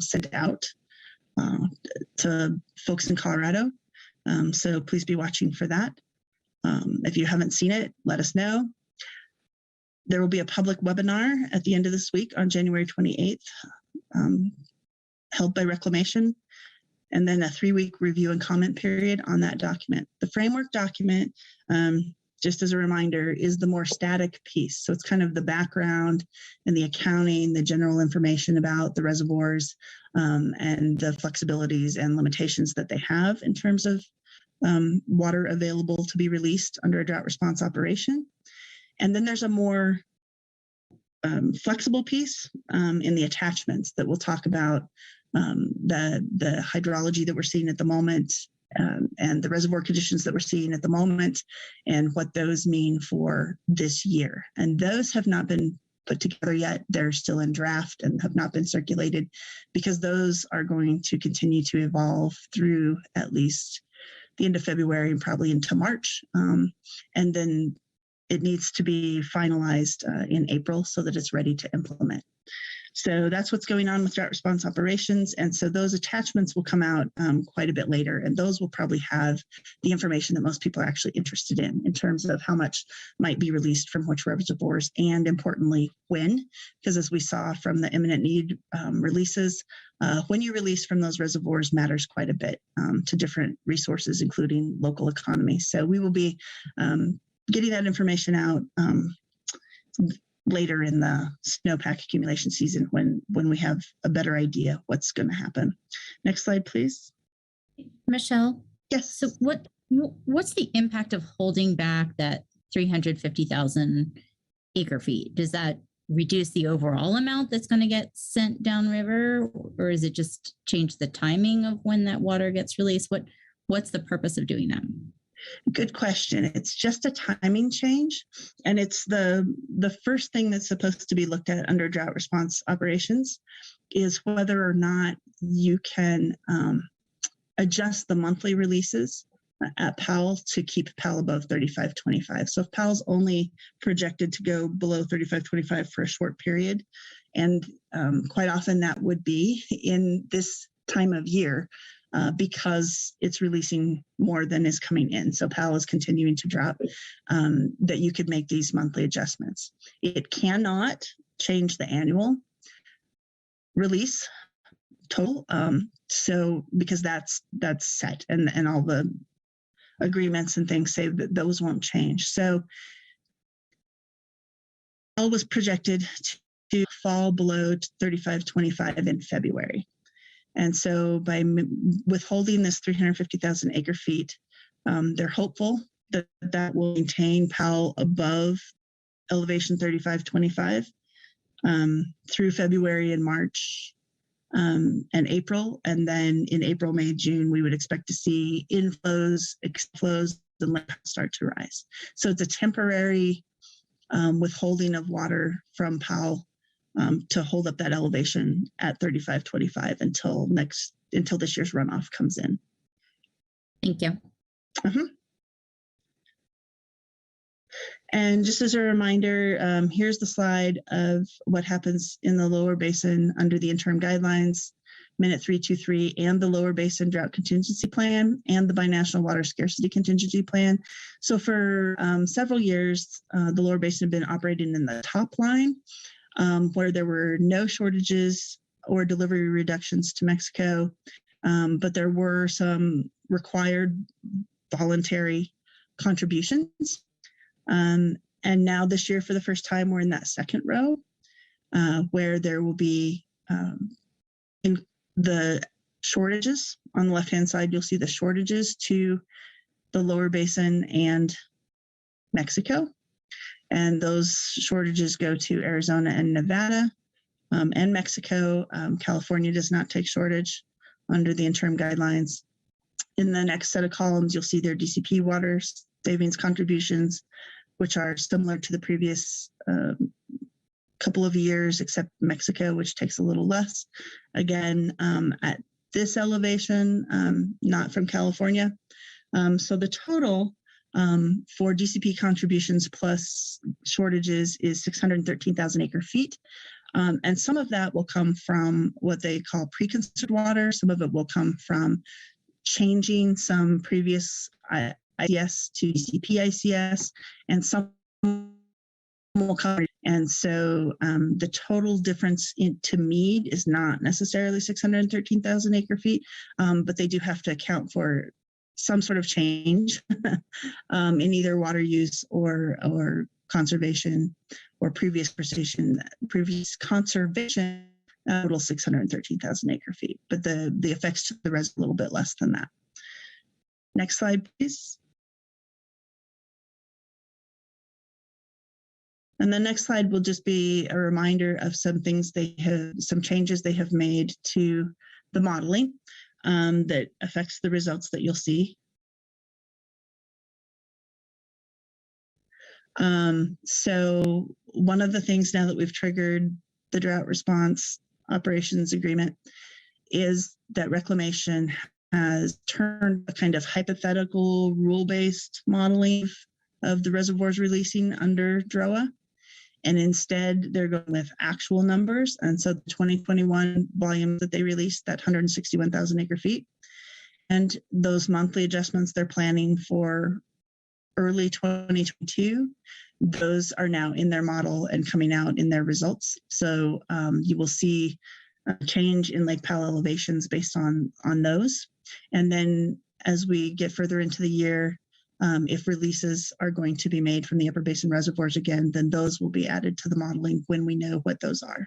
sent out to folks in Colorado. So please be watching for that. If you haven't seen it, let us know. There will be a public webinar at the end of this week on January 28th, held by Reclamation, and then a 3-week review and comment period on that document. The framework document, just as a reminder, is the more static piece. So it's kind of the background and the accounting, the general information about the reservoirs and the flexibilities and limitations that they have in terms of water available to be released under a drought response operation. And then there's a more flexible piece in the attachments that we'll talk about the hydrology that we're seeing at the moment and the reservoir conditions that we're seeing at the moment and what those mean for this year. And those have not been put together yet. They're still in draft and have not been circulated because those are going to continue to evolve through at least the end of February and probably into March. And then it needs to be finalized in April so that it's ready to implement. So that's what's going on with drought response operations. And so those attachments will come out quite a bit later, and those will probably have the information that most people are actually interested in terms of how much might be released from which reservoirs, and importantly, when, because as we saw from the imminent need releases, when you release from those reservoirs matters quite a bit to different resources, including local economy. So we will be getting that information out later in the snowpack accumulation season when we have a better idea what's going to happen. Next slide, please. Michelle? Yes. So what's the impact of holding back that 350,000 acre feet? Does that reduce the overall amount that's going to get sent downriver, or is it just change the timing of when that water gets released? What's the purpose of doing that? Good question. It's just a timing change, and it's the first thing that's supposed to be looked at under drought response operations is whether or not you can adjust the monthly releases at Powell to keep Powell above 3525. So if Powell's only projected to go below 3525 for a short period, and quite often that would be in this time of year, because it's releasing more than is coming in. So Powell is continuing to drop, that you could make these monthly adjustments. It cannot change the annual release total. So because that's set, and all the agreements and things say that those won't change. So Powell was projected to fall below 3525 in February. And so by withholding this 350,000 acre feet, they're hopeful that that will maintain Powell above elevation 3525 through February and March and April. And then in April, May, June, we would expect to see inflows, exflows, and let start to rise. So it's a temporary withholding of water from Powell to hold up that elevation at 3525 until this year's runoff comes in. Thank you. And just as a reminder, here's the slide of what happens in the lower basin under the interim guidelines, Minute 323, and the lower basin drought contingency plan, and the binational water scarcity contingency plan. So for several years, the lower basin had been operating in the top line, where there were no shortages or delivery reductions to Mexico, but there were some required voluntary contributions. And now this year, for the first time, we're in that second row, where there will be in the shortages. On the left-hand side, you'll see the shortages to the lower basin and Mexico. And those shortages go to Arizona and Nevada and Mexico. California does not take shortage under the interim guidelines. In the next set of columns, you'll see their DCP water savings contributions, which are similar to the previous couple of years, except Mexico, which takes a little less. Again, at this elevation, not from California. So the total for DCP contributions plus shortages is 613,000 acre feet. And some of that will come from what they call pre-considered water. Some of it will come from changing some previous ICS to DCP ICS, and some will come. And so the total difference to Meade is not necessarily 613,000 acre feet, but they do have to account for some sort of change in either water use or conservation or previous conservation, total 613,000 acre feet. But the effects to the res a little bit less than that. Next slide, please. And the next slide will just be a reminder of some changes they have made to the modeling that affects the results that you'll see. So one of the things now that we've triggered the drought response operations agreement is that Reclamation has turned a kind of hypothetical rule-based modeling of the reservoirs releasing under DROA And instead, they're going with actual numbers. And so the 2021 volume that they released, that 161,000 acre feet, and those monthly adjustments they're planning for early 2022, those are now in their model and coming out in their results. So you will see a change in Lake Powell elevations based on those. And then as we get further into the year, if releases are going to be made from the upper basin reservoirs again, then those will be added to the modeling when we know what those are.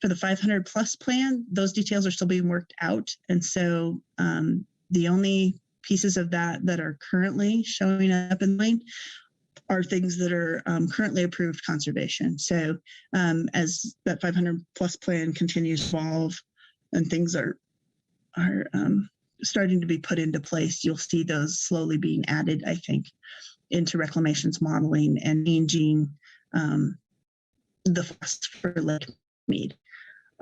For the 500 plus plan, those details are still being worked out. And so the only pieces of that that are currently showing up in line are things that are currently approved conservation. So as that 500 plus plan continues to evolve and things are starting to be put into place, you'll see those slowly being added, I think, into reclamation's modeling and changing the forecast for Lake Mead.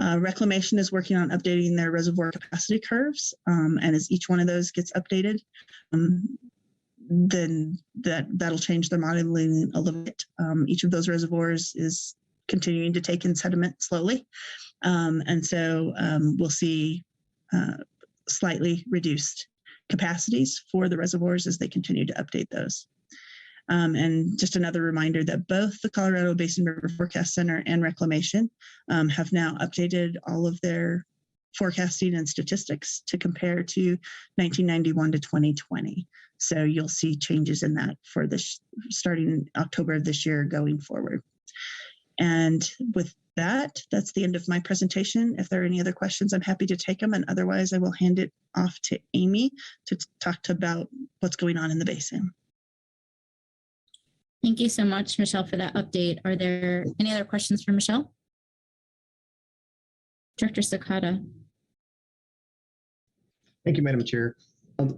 Reclamation is working on updating their reservoir capacity curves, and as each one of those gets updated, then that'll change their modeling a little bit. Each of those reservoirs is continuing to take in sediment slowly, and so we'll see slightly reduced capacities for the reservoirs as they continue to update those. And just another reminder that both the Colorado Basin River Forecast Center and Reclamation have now updated all of their forecasting and statistics to compare to 1991 to 2020. So you'll see changes in that for this starting in October of this year going forward. And with that, that's the end of my presentation. If there are any other questions, I'm happy to take them. And otherwise, I will hand it off to Amy to talk about what's going on in the basin. Thank you so much, Michelle, for that update. Are there any other questions for Michelle? Director Sakata. Thank you, Madam Chair.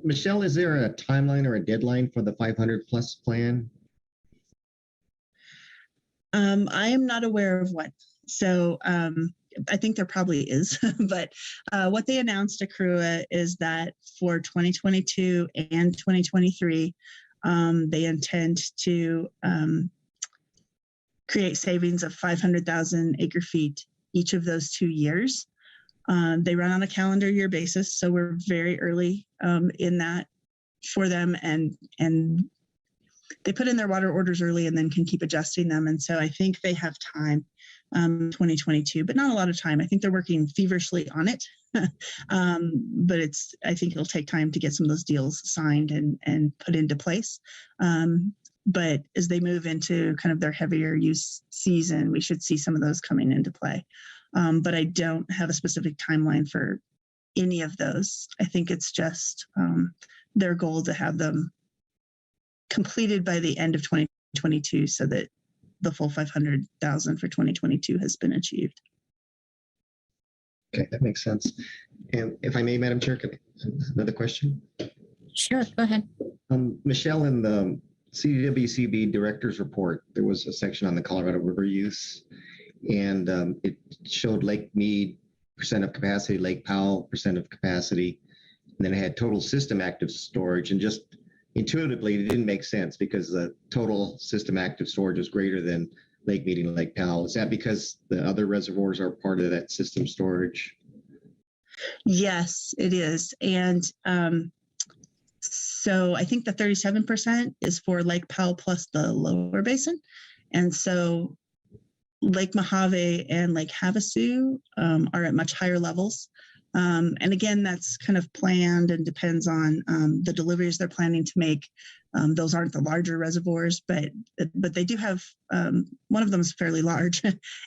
Michelle, is there a timeline or a deadline for the 500 plus plan? I am not aware of one. So I think there probably is, but what they announced to CRUA is that for 2022 and 2023, they intend to create savings of 500,000 acre feet each of those 2 years. They run on a calendar year basis, so we're very early in that for them, and they put in their water orders early and then can keep adjusting them. And so I think they have time, 2022, but not a lot of time. I think they're working feverishly on it, but I think it'll take time to get some of those deals signed and put into place. But as they move into kind of their heavier use season, we should see some of those coming into play. But I don't have a specific timeline for any of those. I think it's just their goal to have them completed by the end of 2022 so that the full 500,000 for 2022 has been achieved. Okay, that makes sense. And if I may, Madam Chair, another question? Sure, go ahead. Michelle, in the CWCB Director's Report, there was a section on the Colorado River use, and it showed Lake Mead percent of capacity, Lake Powell percent of capacity, and then it had total system active storage, and just intuitively, it didn't make sense because the total system active storage is greater than Lake Mead and Lake Powell. Is that because the other reservoirs are part of that system storage? Yes, it is. And so I think the 37% is for Lake Powell plus the lower basin. And so Lake Mojave and Lake Havasu are at much higher levels. And again, that's kind of planned and depends on the deliveries they're planning to make. Those aren't the larger reservoirs, but they do have, one of them is fairly large.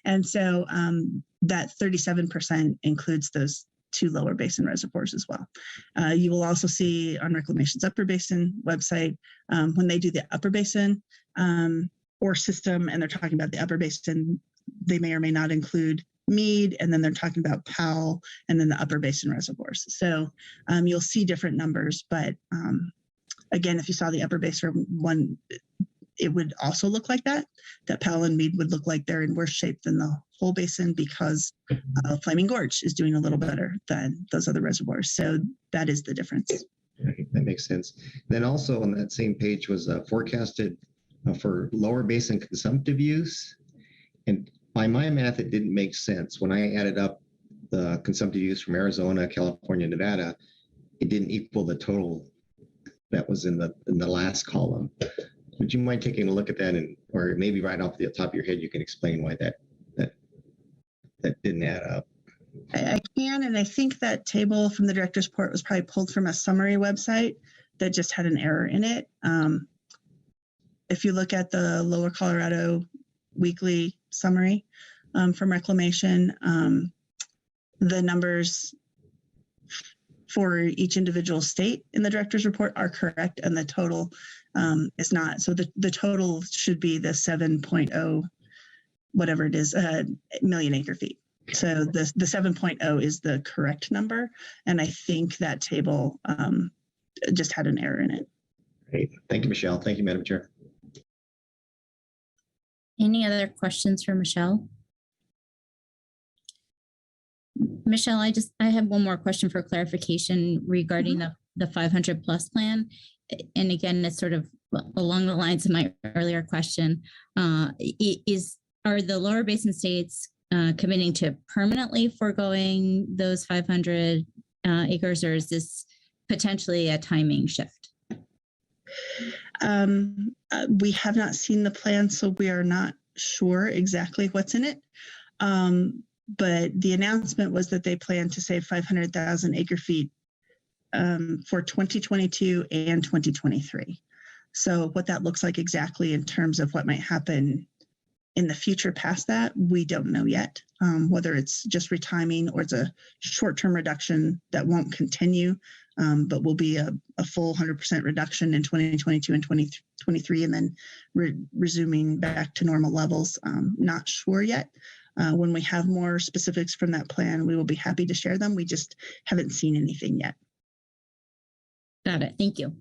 And so that 37% includes those two lower basin reservoirs as well. You will also see on Reclamation's Upper Basin website, when they do the Upper Basin or system, and they're talking about the Upper Basin, they may or may not include Mead, and then they're talking about Powell, and then the Upper Basin reservoirs. So you'll see different numbers, but again, if you saw the Upper Basin one, it would also look like that Powell and Mead would look like they're in worse shape than the whole basin because Flaming Gorge is doing a little better than those other reservoirs. So that is the difference. Right, that makes sense. Then also on that same page was forecasted for lower basin consumptive use. And by my math, it didn't make sense. When I added up the consumptive use from Arizona, California, Nevada, it didn't equal the total that was in the last column. Would you mind taking a look at that, and or maybe right off the top of your head, you can explain why that didn't add up? I can, and I think that table from the director's report was probably pulled from a summary website that just had an error in it. If you look at the Lower Colorado weekly summary from Reclamation, the numbers for each individual state in the director's report are correct, and the total is not. So the total should be the 7.0, whatever it is, million acre feet. So the 7.0 is the correct number, and I think that table just had an error in it. Great. Thank you, Michelle. Thank you, Madam Chair. Any other questions for Michelle? Michelle, I have one more question for clarification regarding the 500 plus plan. And again, it's sort of along the lines of my earlier question. Are the lower basin states committing to permanently foregoing those 500 acres, or is this potentially a timing shift? We have not seen the plan, so we are not sure exactly what's in it. But the announcement was that they plan to save 500,000 acre feet for 2022 and 2023. So what that looks like exactly in terms of what might happen in the future past that, we don't know yet. Whether it's just retiming or it's a short-term reduction that won't continue, but will be a full 100% reduction in 2022 and 2023, and then resuming back to normal levels. Not sure yet. When we have more specifics from that plan, we will be happy to share them. We just haven't seen anything yet. Got it. Thank you.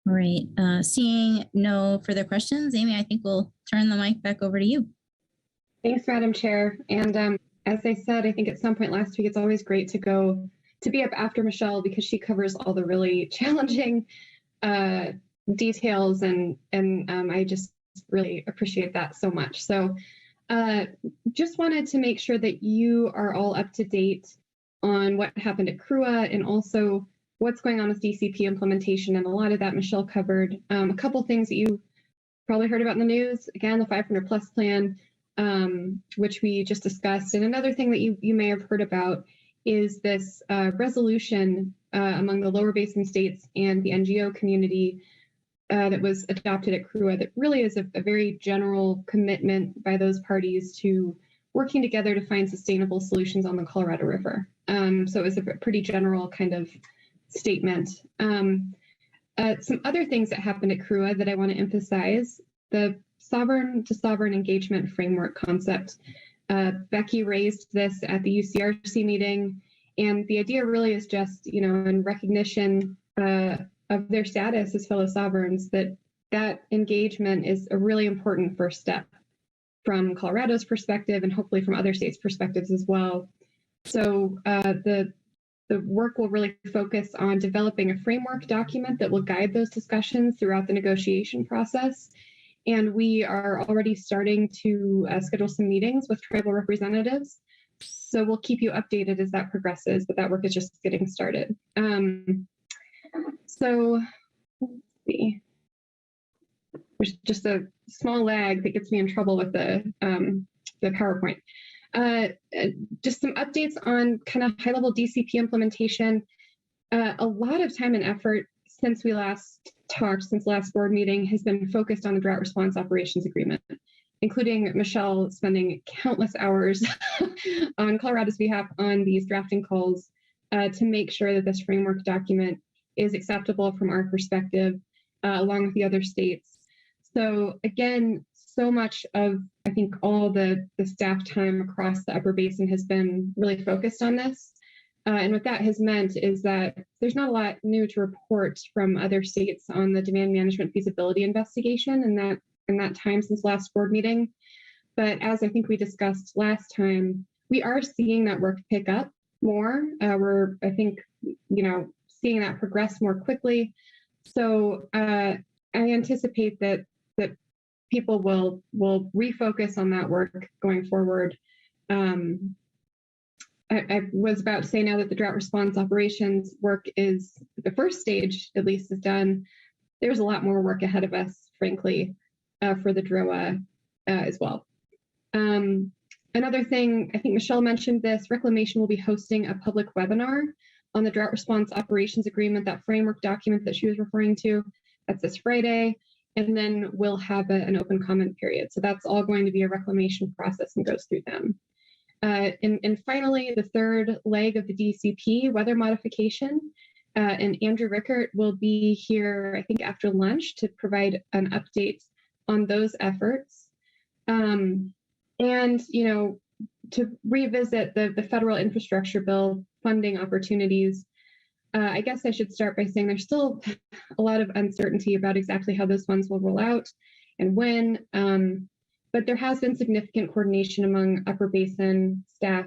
All right. Seeing no further questions, Amy, I think we'll turn the mic back over to you. Thanks, Madam Chair. And as I said, I think at some point last week, it's always great to be up after Michelle because she covers all the really challenging details, and I just really appreciate that so much. So just wanted to make sure that you are all up to date on what happened at CRUA and also what's going on with DCP implementation. And a lot of that Michelle covered. A couple things that you probably heard about in the news. Again, the 500 plus plan, which we just discussed. And another thing that you may have heard about is this resolution among the lower basin states and the NGO community that was adopted at CRUA that really is a very general commitment by those parties to working together to find sustainable solutions on the Colorado River. So it was a pretty general kind of statement. Some other things that happened at CRUA that I want to emphasize: the sovereign to sovereign engagement framework concept. Becky raised this at the UCRC meeting, and the idea really is just, in recognition of their status as fellow sovereigns, that engagement is a really important first step from Colorado's perspective and hopefully from other states' perspectives as well. So the work will really focus on developing a framework document that will guide those discussions throughout the negotiation process. And we are already starting to schedule some meetings with tribal representatives. So we'll keep you updated as that progresses, but that work is just getting started. So let's see. There's just a small lag that gets me in trouble with the PowerPoint. Just some updates on kind of high-level DCP implementation. A lot of time and effort since we last talked, since last board meeting, has been focused on the Drought Response Operations Agreement, including Michelle spending countless hours on Colorado's behalf on these drafting calls to make sure that this framework document is acceptable from our perspective, along with the other states. So again, so much of, I think, all the staff time across the Upper Basin has been really focused on this. And what that has meant is that there's not a lot new to report from other states on the demand management feasibility investigation in that time since last board meeting. But as I think we discussed last time, we are seeing that work pick up more. We're, I think, seeing that progress more quickly. So I anticipate that people will refocus on that work going forward. I was about to say now that the drought response operations work is the first stage, at least, is done. There's a lot more work ahead of us, frankly, for the DROA as well. Another thing, I think Michelle mentioned this, Reclamation will be hosting a public webinar on the drought response operations agreement, that framework document that she was referring to. That's this Friday. And then we'll have an open comment period. So that's all going to be a reclamation process and goes through them. And finally, the third leg of the DCP, weather modification, and Andrew Rickert will be here, I think, after lunch to provide an update on those efforts. And, you know, to revisit the federal infrastructure bill funding opportunities, I guess I should start by saying there's still a lot of uncertainty about exactly how those funds will roll out and when. But there has been significant coordination among Upper Basin staff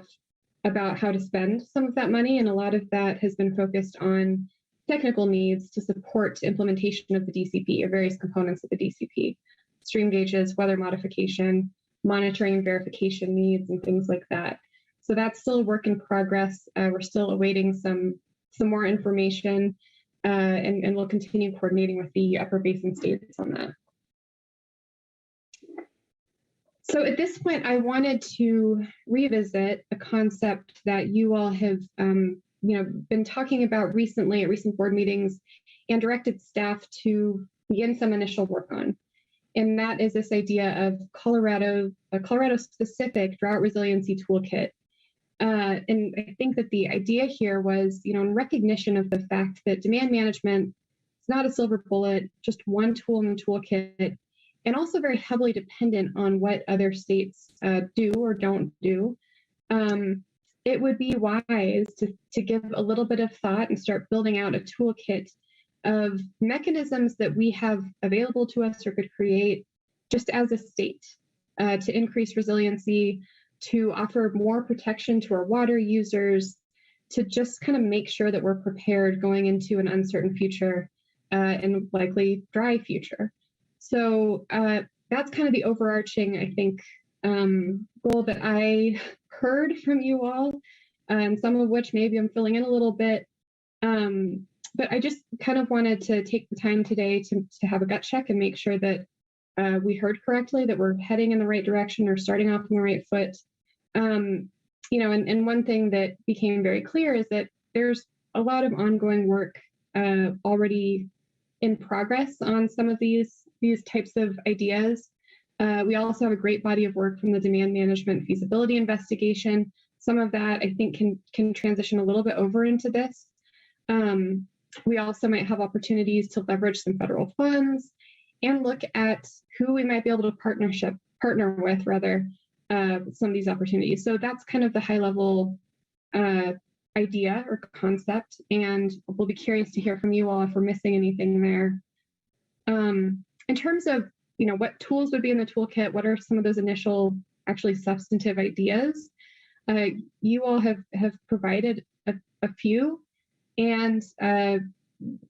about how to spend some of that money, and a lot of that has been focused on technical needs to support implementation of the DCP, or various components of the DCP, stream gauges, weather modification, monitoring and verification needs, and things like that. So that's still a work in progress. We're still awaiting some more information, and we'll continue coordinating with the Upper Basin states on that. So at this point, I wanted to revisit a concept that you all have been talking about recently at recent board meetings and directed staff to begin some initial work on. And that is this idea of a Colorado-specific drought resiliency toolkit. And I think that the idea here was, in recognition of the fact that demand management is not a silver bullet, just one tool in the toolkit, and also very heavily dependent on what other states do or don't do. It would be wise to give a little bit of thought and start building out a toolkit of mechanisms that we have available to us or could create just as a state to increase resiliency, to offer more protection to our water users, to just kind of make sure that we're prepared going into an uncertain future and likely dry future. So that's kind of the overarching, I think, goal that I heard from you all, and some of which maybe I'm filling in a little bit. But I just kind of wanted to take the time today to have a gut check and make sure that we heard correctly, that we're heading in the right direction or starting off on the right foot. And one thing that became very clear is that there's a lot of ongoing work already in progress on some of these types of ideas. We also have a great body of work from the demand management feasibility investigation. Some of that I think can transition a little bit over into this. We also might have opportunities to leverage some federal funds and look at who we might be able to partner with some of these opportunities. So that's kind of the high level idea or concept, and we'll be curious to hear from you all if we're missing anything there. In terms of what tools would be in the toolkit, what are some of those initial actually substantive ideas? You all have provided a few, and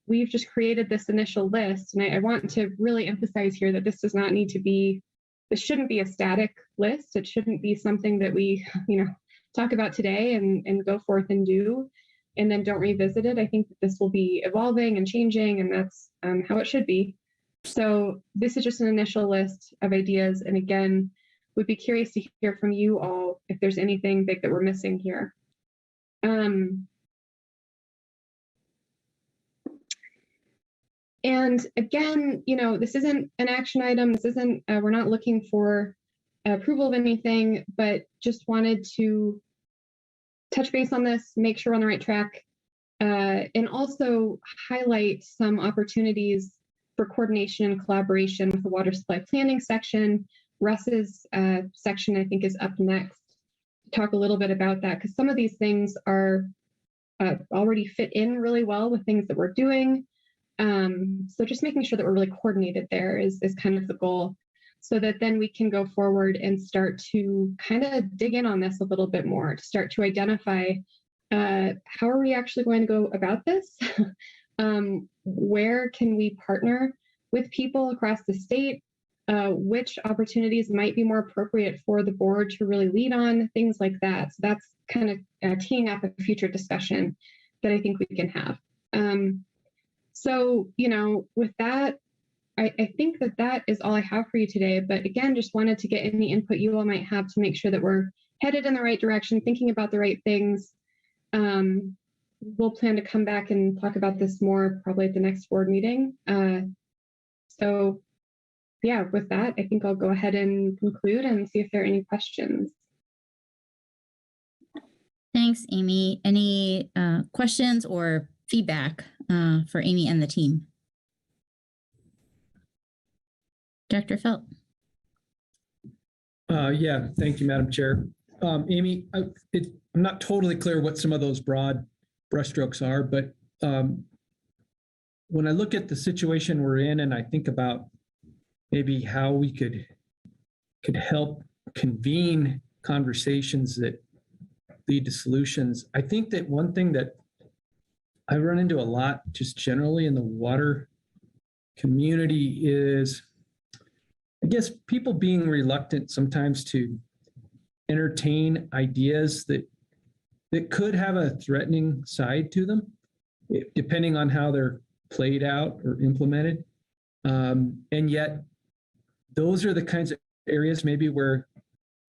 we've just created this initial list. And I want to really emphasize here that this does not need to be, this shouldn't be a static list. It shouldn't be something that we talk about today and go forth and do, and then don't revisit it. I think that this will be evolving and changing, and that's how it should be. So this is just an initial list of ideas. And again, would be curious to hear from you all if there's anything big that we're missing here. And again, this isn't an action item. This isn't, we're not looking for approval of anything, but just wanted to touch base on this, make sure we're on the right track, and also highlight some opportunities for coordination and collaboration with the water supply planning section. Russ's section, I think, is up next to talk a little bit about that, because some of these things are already fit in really well with things that we're doing. So just making sure that we're really coordinated there is kind of the goal, so that then we can go forward and start to kind of dig in on this a little bit more, to start to identify how are we actually going to go about this? Where can we partner with people across the state? which opportunities might be more appropriate for the board to really lead on, things like that. So that's kind of teeing up a future discussion that I think we can have. So, with that, I think that is all I have for you today. But again, just wanted to get any input you all might have to make sure that we're headed in the right direction, thinking about the right things. We'll plan to come back and talk about this more probably at the next board meeting. So yeah, with that, I think I'll go ahead and conclude and see if there are any questions. Thanks, Amy. Any questions or feedback for Amy and the team? Director Felt. Yeah, thank you, Madam Chair. Amy, I'm not totally clear what some of those broad brushstrokes are, but when I look at the situation we're in and I think about maybe how we could help convene conversations that lead to solutions, I think that one thing that I run into a lot just generally in the water community is, I guess, people being reluctant sometimes to entertain ideas that could have a threatening side to them, depending on how they're played out or implemented. And yet, those are the kinds of areas maybe where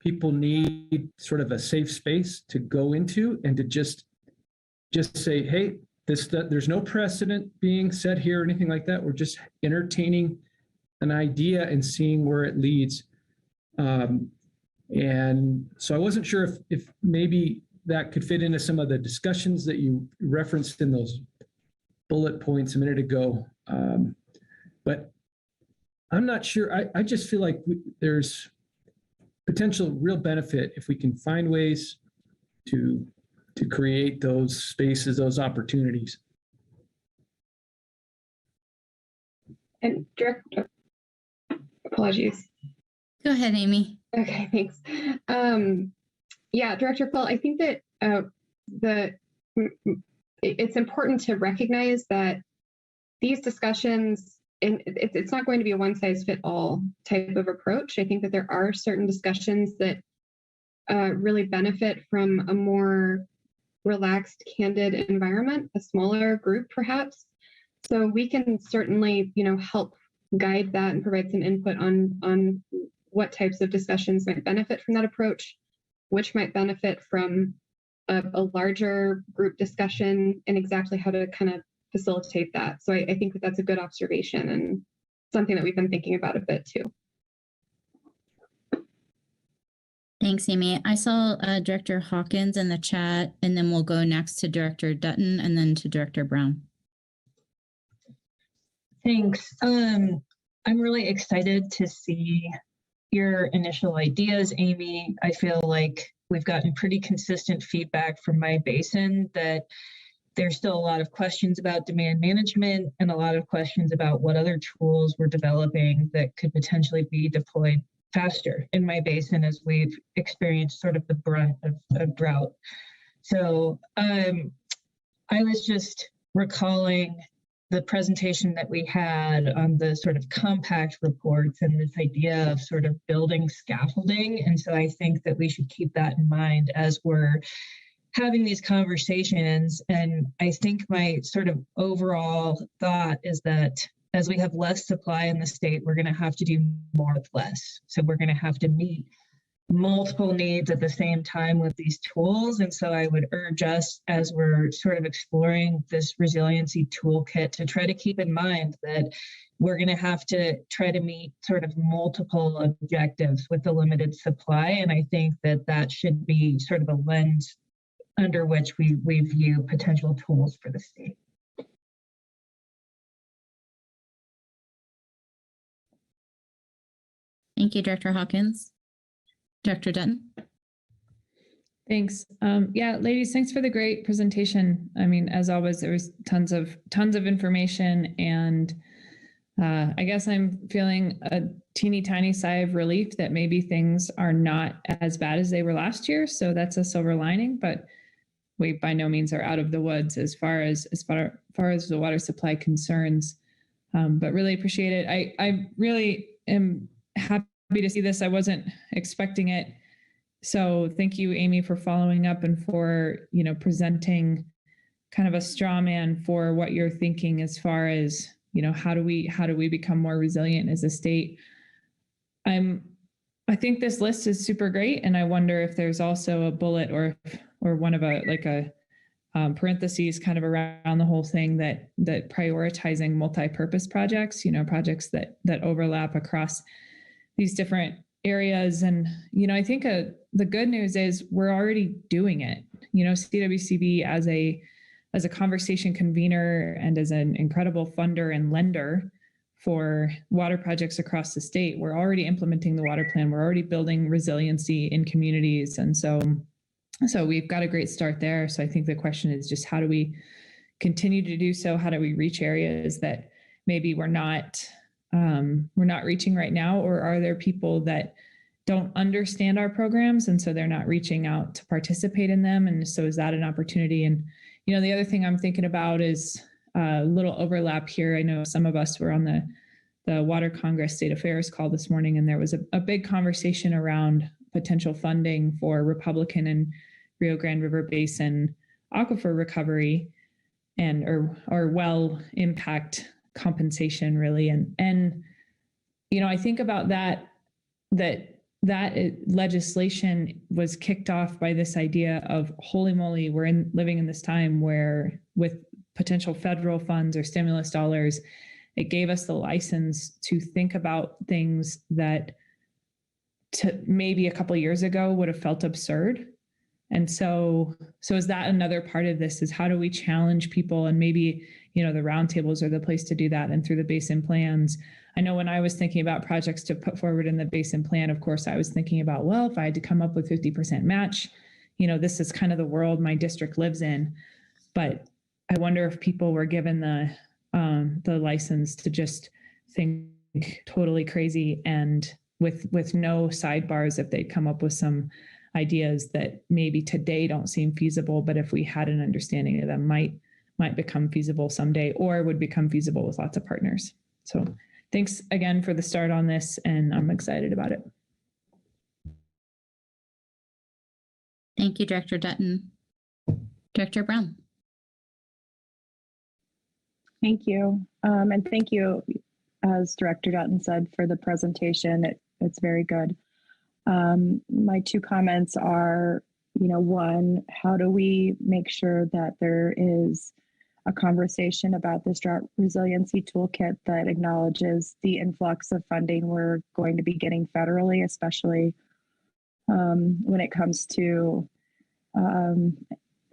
people need sort of a safe space to go into and to just say, hey, there's no precedent being set here or anything like that. We're just entertaining an idea and seeing where it leads. And so I wasn't sure if maybe that could fit into some of the discussions that you referenced in those bullet points a minute ago. But I'm not sure. I just feel like there's potential real benefit if we can find ways to create those spaces, those opportunities. And Director, apologies. Go ahead, Amy. Okay, thanks. Yeah, Director Phil, I think that it's important to recognize that these discussions, and it's not going to be a one-size-fits-all type of approach. I think that there are certain discussions that really benefit from a more relaxed, candid environment, a smaller group perhaps. So we can certainly, help guide that and provide some input on what types of discussions might benefit from that approach, which might benefit from a larger group discussion, and exactly how to kind of facilitate that. So I think that that's a good observation and something that we've been thinking about a bit too. Thanks, Amy. I saw Director Hawkins in the chat, and then we'll go next to Director Dutton and then to Director Brown. Thanks. I'm really excited to see your initial ideas, Amy. I feel like we've gotten pretty consistent feedback from my basin that there's still a lot of questions about demand management and a lot of questions about what other tools we're developing that could potentially be deployed faster in my basin as we've experienced sort of the brunt of drought. So I was just recalling the presentation that we had on the sort of compact reports and this idea of sort of building scaffolding. And so I think that we should keep that in mind as we're having these conversations. And I think my sort of overall thought is that as we have less supply in the state, we're going to have to do more with less. So we're going to have to meet multiple needs at the same time with these tools. And so I would urge us, as we're sort of exploring this resiliency toolkit, to try to keep in mind that we're going to have to try to meet sort of multiple objectives with the limited supply. And I think that that should be sort of a lens under which we view potential tools for the state. Thank you, Director Hawkins. Director Dutton. Thanks. Yeah, ladies, thanks for the great presentation. I mean, as always, there was tons of information, and I guess I'm feeling a teeny tiny sigh of relief that maybe things are not as bad as they were last year. So that's a silver lining, but we by no means are out of the woods as far as the water supply concerns. But really appreciate it. I really am happy to see this. I wasn't expecting it. So thank you, Amy, for following up and for, presenting kind of a straw man for what you're thinking as far as, how do we become more resilient as a state? I think this list is super great. And I wonder if there's also a bullet or one of a parentheses kind of around the whole thing that prioritizing multi-purpose projects, projects that overlap across these different areas. And, I think the good news is we're already doing it. CWCB as a conversation convener and as an incredible funder and lender for water projects across the state, we're already implementing the water plan. We're already building resiliency in communities. And so we've got a great start there. So I think the question is just how do we continue to do so? How do we reach areas that maybe we're not reaching right now? Or are there people that don't understand our programs and so they're not reaching out to participate in them? And so is that an opportunity? And, the other thing I'm thinking about is a little overlap here. I know some of us were on the Water Congress State Affairs call this morning, and there was a big conversation around potential funding for Republican and Rio Grande River Basin aquifer recovery and or well impact compensation, really. And I think about that legislation was kicked off by this idea of, holy moly, we're living in this time where with potential federal funds or stimulus dollars, it gave us the license to think about things that maybe a couple of years ago would have felt absurd. And so is that another part of this, is how do we challenge people? And maybe, the roundtables are the place to do that, and through the Basin plans. I know when I was thinking about projects to put forward in the Basin plan, of course, I was thinking about, well, if I had to come up with 50% match, this is kind of the world my district lives in. But I wonder if people were given the license to just think totally crazy and with no sidebars, if they'd come up with some ideas that maybe today don't seem feasible, but if we had an understanding of them, might become feasible someday, or would become feasible with lots of partners. So thanks again for the start on this, and I'm excited about it. Thank you, Director Dutton. Director Brown. Thank you. And thank you, as Director Dutton said, for the presentation. It's very good. My two comments are, one, how do we make sure that there is a conversation about this drought resiliency toolkit that acknowledges the influx of funding we're going to be getting federally, especially when it comes to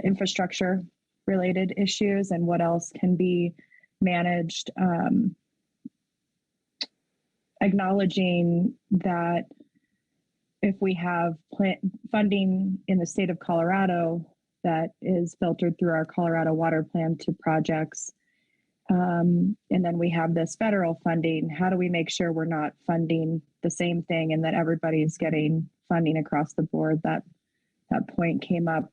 infrastructure related issues and what else can be managed, acknowledging that if we have funding in the state of Colorado that is filtered through our Colorado water plan to projects, and then we have this federal funding, how do we make sure we're not funding the same thing and that everybody's getting funding across the board? That point came up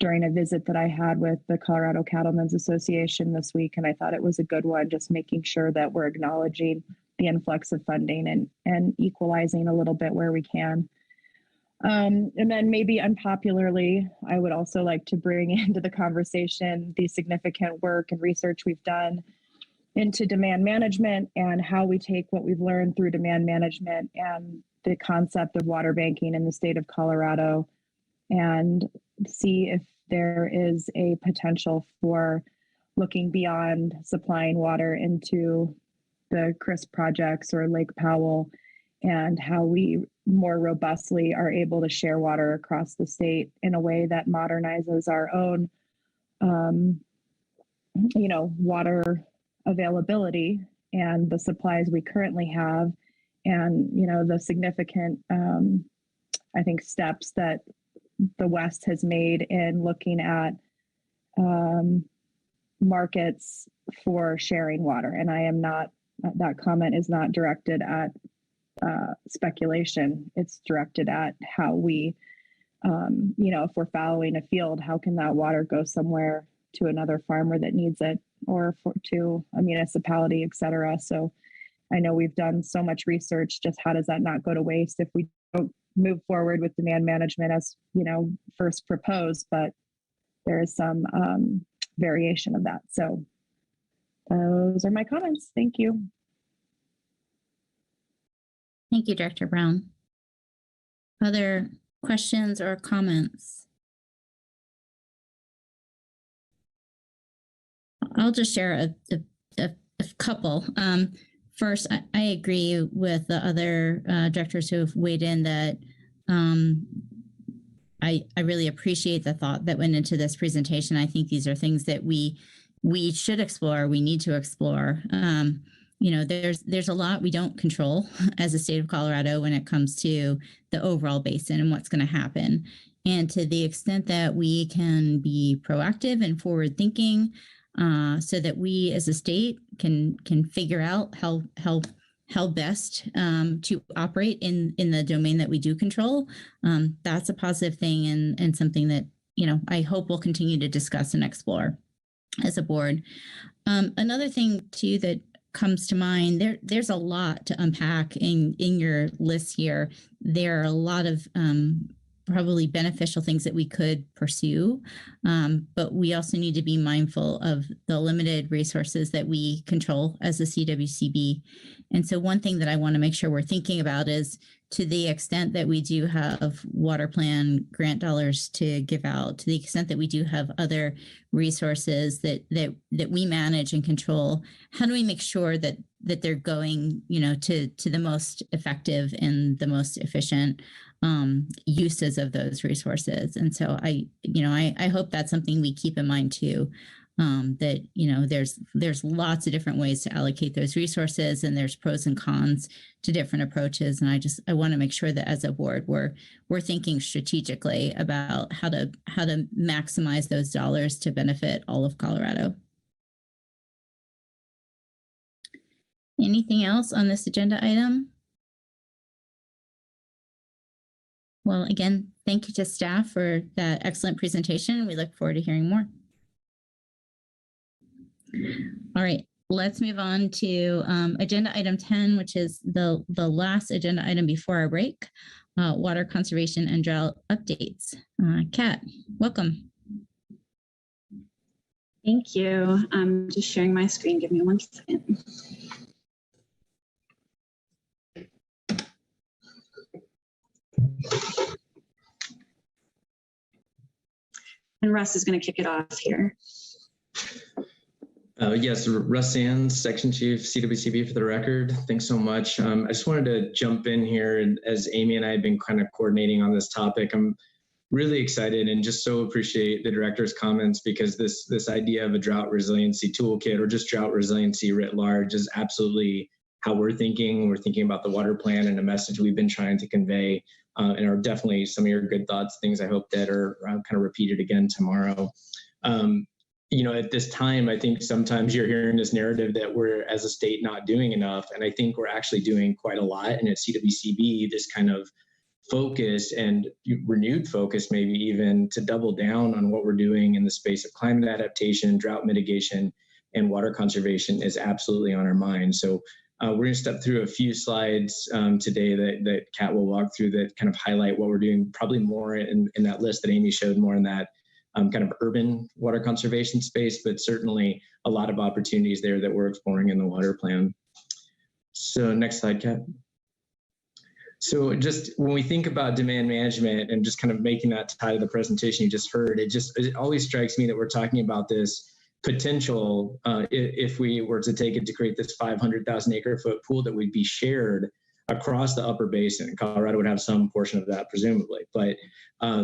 during a visit that I had with the Colorado Cattlemen's Association this week, and I thought it was a good one, just making sure that we're acknowledging the influx of funding and equalizing a little bit where we can. And then maybe unpopularly, I would also like to bring into the conversation the significant work and research we've done into demand management and how we take what we've learned through demand management and the concept of water banking in the state of Colorado, and see if there is a potential for looking beyond supplying water into the CRIS projects or Lake Powell, and how we more robustly are able to share water across the state in a way that modernizes our own, water availability and the supplies we currently have, and, the significant, I think, steps that the West has made in looking at markets for sharing water. And that comment is not directed at speculation. It's directed at how we, if we're fallowing a field, how can that water go somewhere to another farmer that needs it, or to a municipality, et cetera. So I know we've done so much research, just how does that not go to waste if we don't move forward with demand management as, first proposed, but there is some variation of that. So those are my comments. Thank you. Thank you, Director Brown. Other questions or comments? I'll just share a couple. First, I agree with the other directors who have weighed in that I really appreciate the thought that went into this presentation. I think these are things that we should explore, we need to explore. There's a lot we don't control as a state of Colorado when it comes to the overall basin and what's going to happen. And to the extent that we can be proactive and forward thinking, so that we as a state can figure out how best to operate in the domain that we do control, that's a positive thing and something that I hope we'll continue to discuss and explore as a board. Another thing too that comes to mind, there's a lot to unpack in your list here. There are a lot of probably beneficial things that we could pursue, but we also need to be mindful of the limited resources that we control as a CWCB. And so one thing that I want to make sure we're thinking about is, to the extent that we do have water plan grant dollars to give out, to the extent that we do have other resources that we manage and control, how do we make sure that they're going, to the most effective and the most efficient uses of those resources? And so I hope that's something we keep in mind too. That there's lots of different ways to allocate those resources, and there's pros and cons to different approaches. And I want to make sure that as a board we're thinking strategically about how to maximize those dollars to benefit all of Colorado. Anything else on this agenda item? Well, again, thank you to staff for that excellent presentation. We look forward to hearing more. All right, let's move on to agenda item 10, which is the last agenda item before our break, water conservation and drought updates. Kat, welcome. Thank you. I'm just sharing my screen. Give me 1 second. And Russ is going to kick it off here. Yes, Russ Sands, Section Chief, CWCB for the record. Thanks so much. I just wanted to jump in here, and as Amy and I have been kind of coordinating on this topic, I'm really excited and just so appreciate the director's comments, because this idea of a drought resiliency toolkit, or just drought resiliency writ large, is absolutely how we're thinking. We're thinking about the water plan and a message we've been trying to convey, and are definitely some of your good thoughts, things I hope that are kind of repeated again tomorrow. At this time, I think sometimes you're hearing this narrative that we're, as a state, not doing enough. And I think we're actually doing quite a lot. And at CWCB, this kind of focus and renewed focus, maybe even to double down on what we're doing in the space of climate adaptation, drought mitigation, and water conservation is absolutely on our mind. So we're going to step through a few slides today that Kat will walk through that kind of highlight what we're doing, probably more in that list that Amy showed, more in that kind of urban water conservation space, but certainly a lot of opportunities there that we're exploring in the water plan. So next slide, Kat. So just when we think about demand management and just kind of making that tie to the presentation you just heard, it always strikes me that we're talking about this potential, if we were to take it to create this 500,000 acre foot pool that would be shared across the upper basin. Colorado would have some portion of that, presumably. But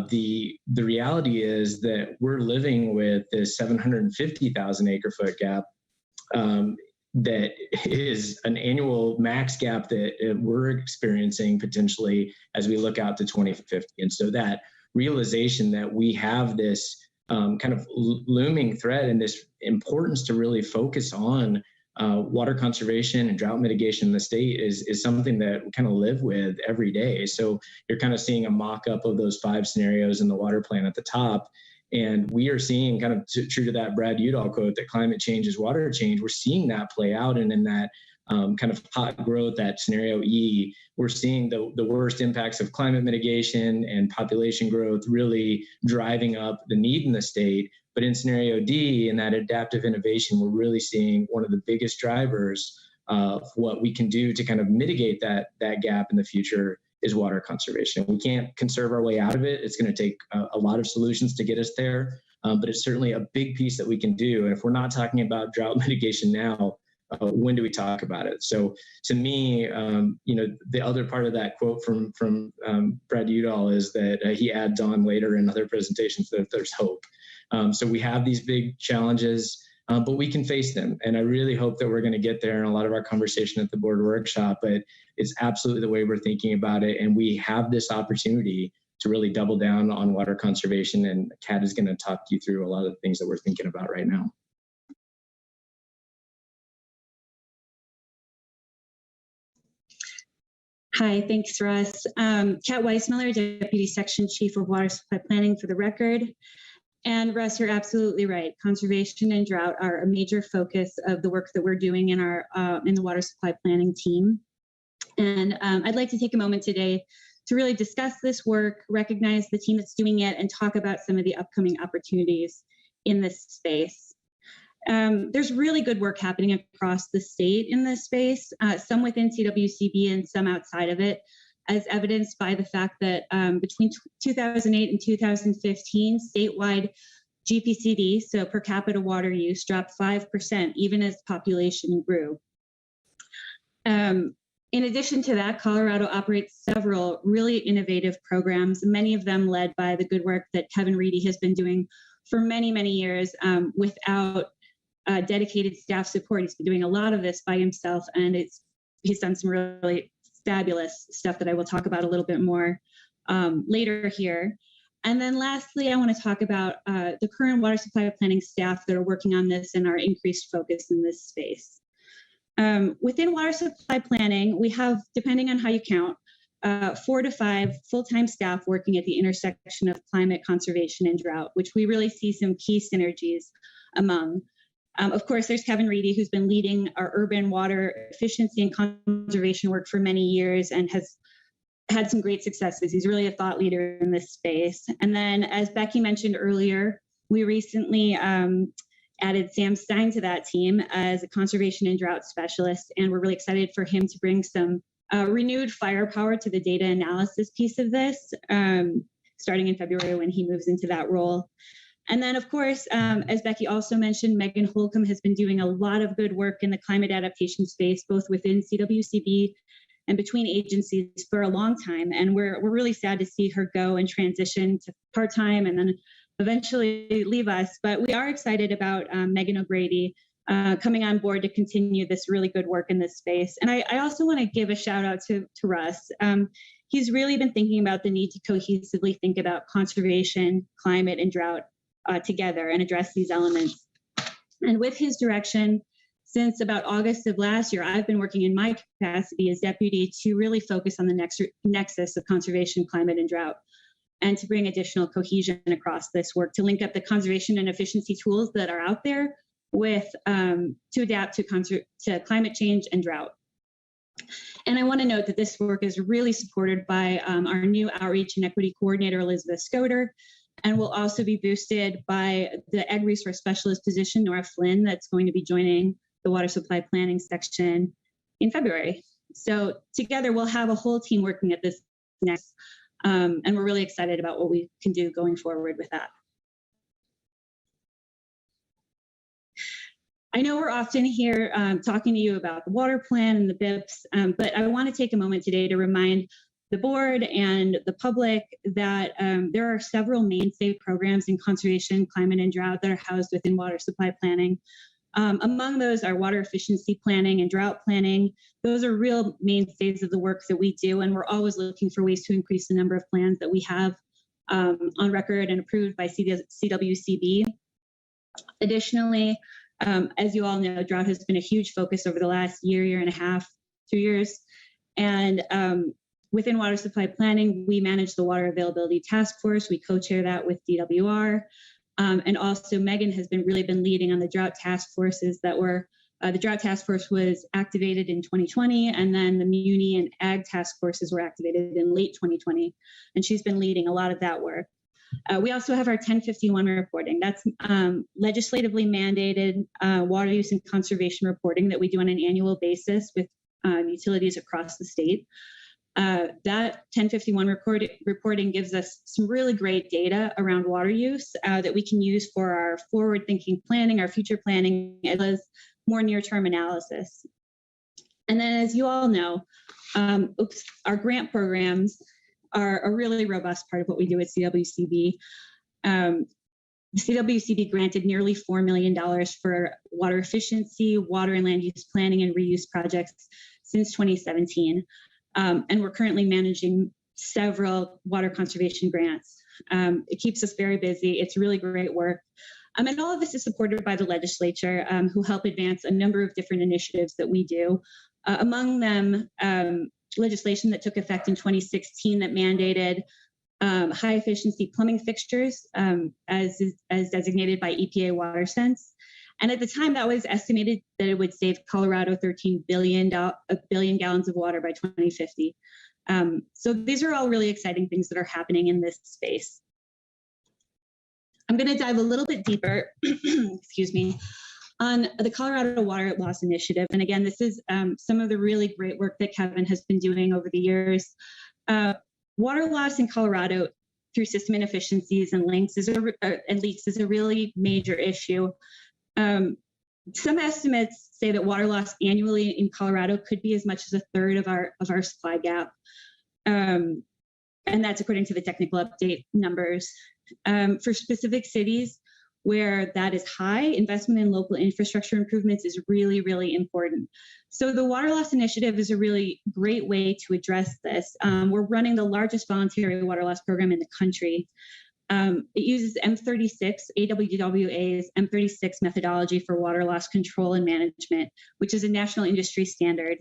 the reality is that we're living with this 750,000 acre foot gap that is an annual max gap that we're experiencing potentially as we look out to 2050. And so that realization that we have this kind of looming threat and this importance to really focus on water conservation and drought mitigation in the state is something that we kind of live with every day. So you're kind of seeing a mock-up of those 5 scenarios in the water plan at the top. And we are seeing, kind of true to that Brad Udall quote, that climate change is water change. We're seeing that play out. And in that kind of hot growth at scenario E, we're seeing the worst impacts of climate mitigation and population growth really driving up the need in the state. But in scenario D, in that adaptive innovation, we're really seeing one of the biggest drivers of what we can do to kind of mitigate that gap in the future is water conservation. We can't conserve our way out of it. It's going to take a lot of solutions to get us there, but it's certainly a big piece that we can do. And if we're not talking about drought mitigation now, when do we talk about it? So to me, the other part of that quote from Brad Udall is that he adds on later in other presentations that there's hope. So we have these big challenges, but we can face them. And I really hope that we're going to get there in a lot of our conversation at the board workshop, but it's absolutely the way we're thinking about it. And we have this opportunity to really double down on water conservation. And Kat is going to talk you through a lot of the things that we're thinking about right now. Hi, thanks, Russ. Kat Weissmiller, Deputy Section Chief of Water Supply Planning for the record. And Russ, you're absolutely right. Conservation and drought are a major focus of the work that we're doing in our in the water supply planning team. And I'd like to take a moment today to really discuss this work, recognize the team that's doing it, and talk about some of the upcoming opportunities in this space. There's really good work happening across the state in this space, some within CWCB and some outside of it, as evidenced by the fact that between 2008 and 2015, statewide GPCD, so per capita water use, dropped 5%, even as population grew. In addition to that, Colorado operates several really innovative programs, many of them led by the good work that Kevin Reedy has been doing for many, many years without dedicated staff support. He's been doing a lot of this by himself, and he's done some really fabulous stuff that I will talk about a little bit more later here. And then lastly, I want to talk about the current water supply planning staff that are working on this and our increased focus in this space. Within water supply planning, we have, depending on how you count, 4 to 5 full-time staff working at the intersection of climate conservation and drought, which we really see some key synergies among. Of course, there's Kevin Reedy, who's been leading our urban water efficiency and conservation work for many years and has had some great successes. He's really a thought leader in this space. And then, as Becky mentioned earlier, we recently added Sam Stein to that team as a conservation and drought specialist, and we're really excited for him to bring some renewed firepower to the data analysis piece of this, starting in February when he moves into that role. And then, of course, as Becky also mentioned, Megan Holcomb has been doing a lot of good work in the climate adaptation space, both within CWCB and between agencies for a long time. And we're really sad to see her go and transition to part-time and then eventually leave us. But we are excited about Megan O'Grady coming on board to continue this really good work in this space. And I also want to give a shout out to Russ. He's really been thinking about the need to cohesively think about conservation, climate, and drought together and address these elements. And with his direction, since about August of last year, I've been working in my capacity as deputy to really focus on the nexus of conservation, climate, and drought, and to bring additional cohesion across this work to link up the conservation and efficiency tools that are out there with to adapt to climate change and drought. And I want to note that this work is really supported by our new outreach and equity coordinator, Elizabeth Scoder, and will also be boosted by the Ag Resource Specialist position, Nora Flynn, that's going to be joining the Water Supply Planning section in February. So together we'll have a whole team working at this next, and we're really excited about what we can do going forward with that. I know we're often here talking to you about the water plan and the BIPs, but I want to take a moment today to remind the board and the public that there are several mainstay programs in conservation, climate, and drought that are housed within water supply planning. Among those are water efficiency planning and drought planning. Those are real mainstays of the work that we do, and we're always looking for ways to increase the number of plans that we have on record and approved by CWCB. Additionally, as you all know, drought has been a huge focus over the last year and a half, 2 years. And within water supply planning, we manage the Water Availability Task Force. We co-chair that with DWR. And also Megan has really been leading on the drought task forces that were The Drought Task Force was activated in 2020, and then the Muni and Ag Task Forces were activated in late 2020, and she's been leading a lot of that work. We also have our 1051 reporting. That's legislatively mandated water use and conservation reporting that we do on an annual basis with utilities across the state. That 1051 reporting gives us some really great data around water use that we can use for our forward-thinking planning, our future planning, as well as more near-term analysis. And then, as you all know, our grant programs are a really robust part of what we do at CWCB. The CWCB granted nearly $4 million for water efficiency, water and land use planning, and reuse projects since 2017. And we're currently managing several water conservation grants. It keeps us very busy. It's really great work. And all of this is supported by the legislature, who help advance a number of different initiatives that we do. Among them, legislation that took effect in 2016 that mandated high efficiency plumbing fixtures as designated by EPA WaterSense. And at the time, that was estimated that it would save Colorado 13 billion gallons of water by 2050. So these are all really exciting things that are happening in this space. I'm going to dive a little bit deeper, excuse me, on the Colorado Water Loss Initiative. And again, this is some of the really great work that Kevin has been doing over the years. Water loss in Colorado through system inefficiencies and leaks is a really major issue. Some estimates say that water loss annually in Colorado could be as much as a third of our supply gap. And that's according to the technical update numbers. For specific cities where that is high, investment in local infrastructure improvements is really, really important. So the Water Loss Initiative is a really great way to address this. We're running the largest voluntary water loss program in the country. It uses M36, AWWA's M36 methodology for water loss control and management, which is a national industry standard.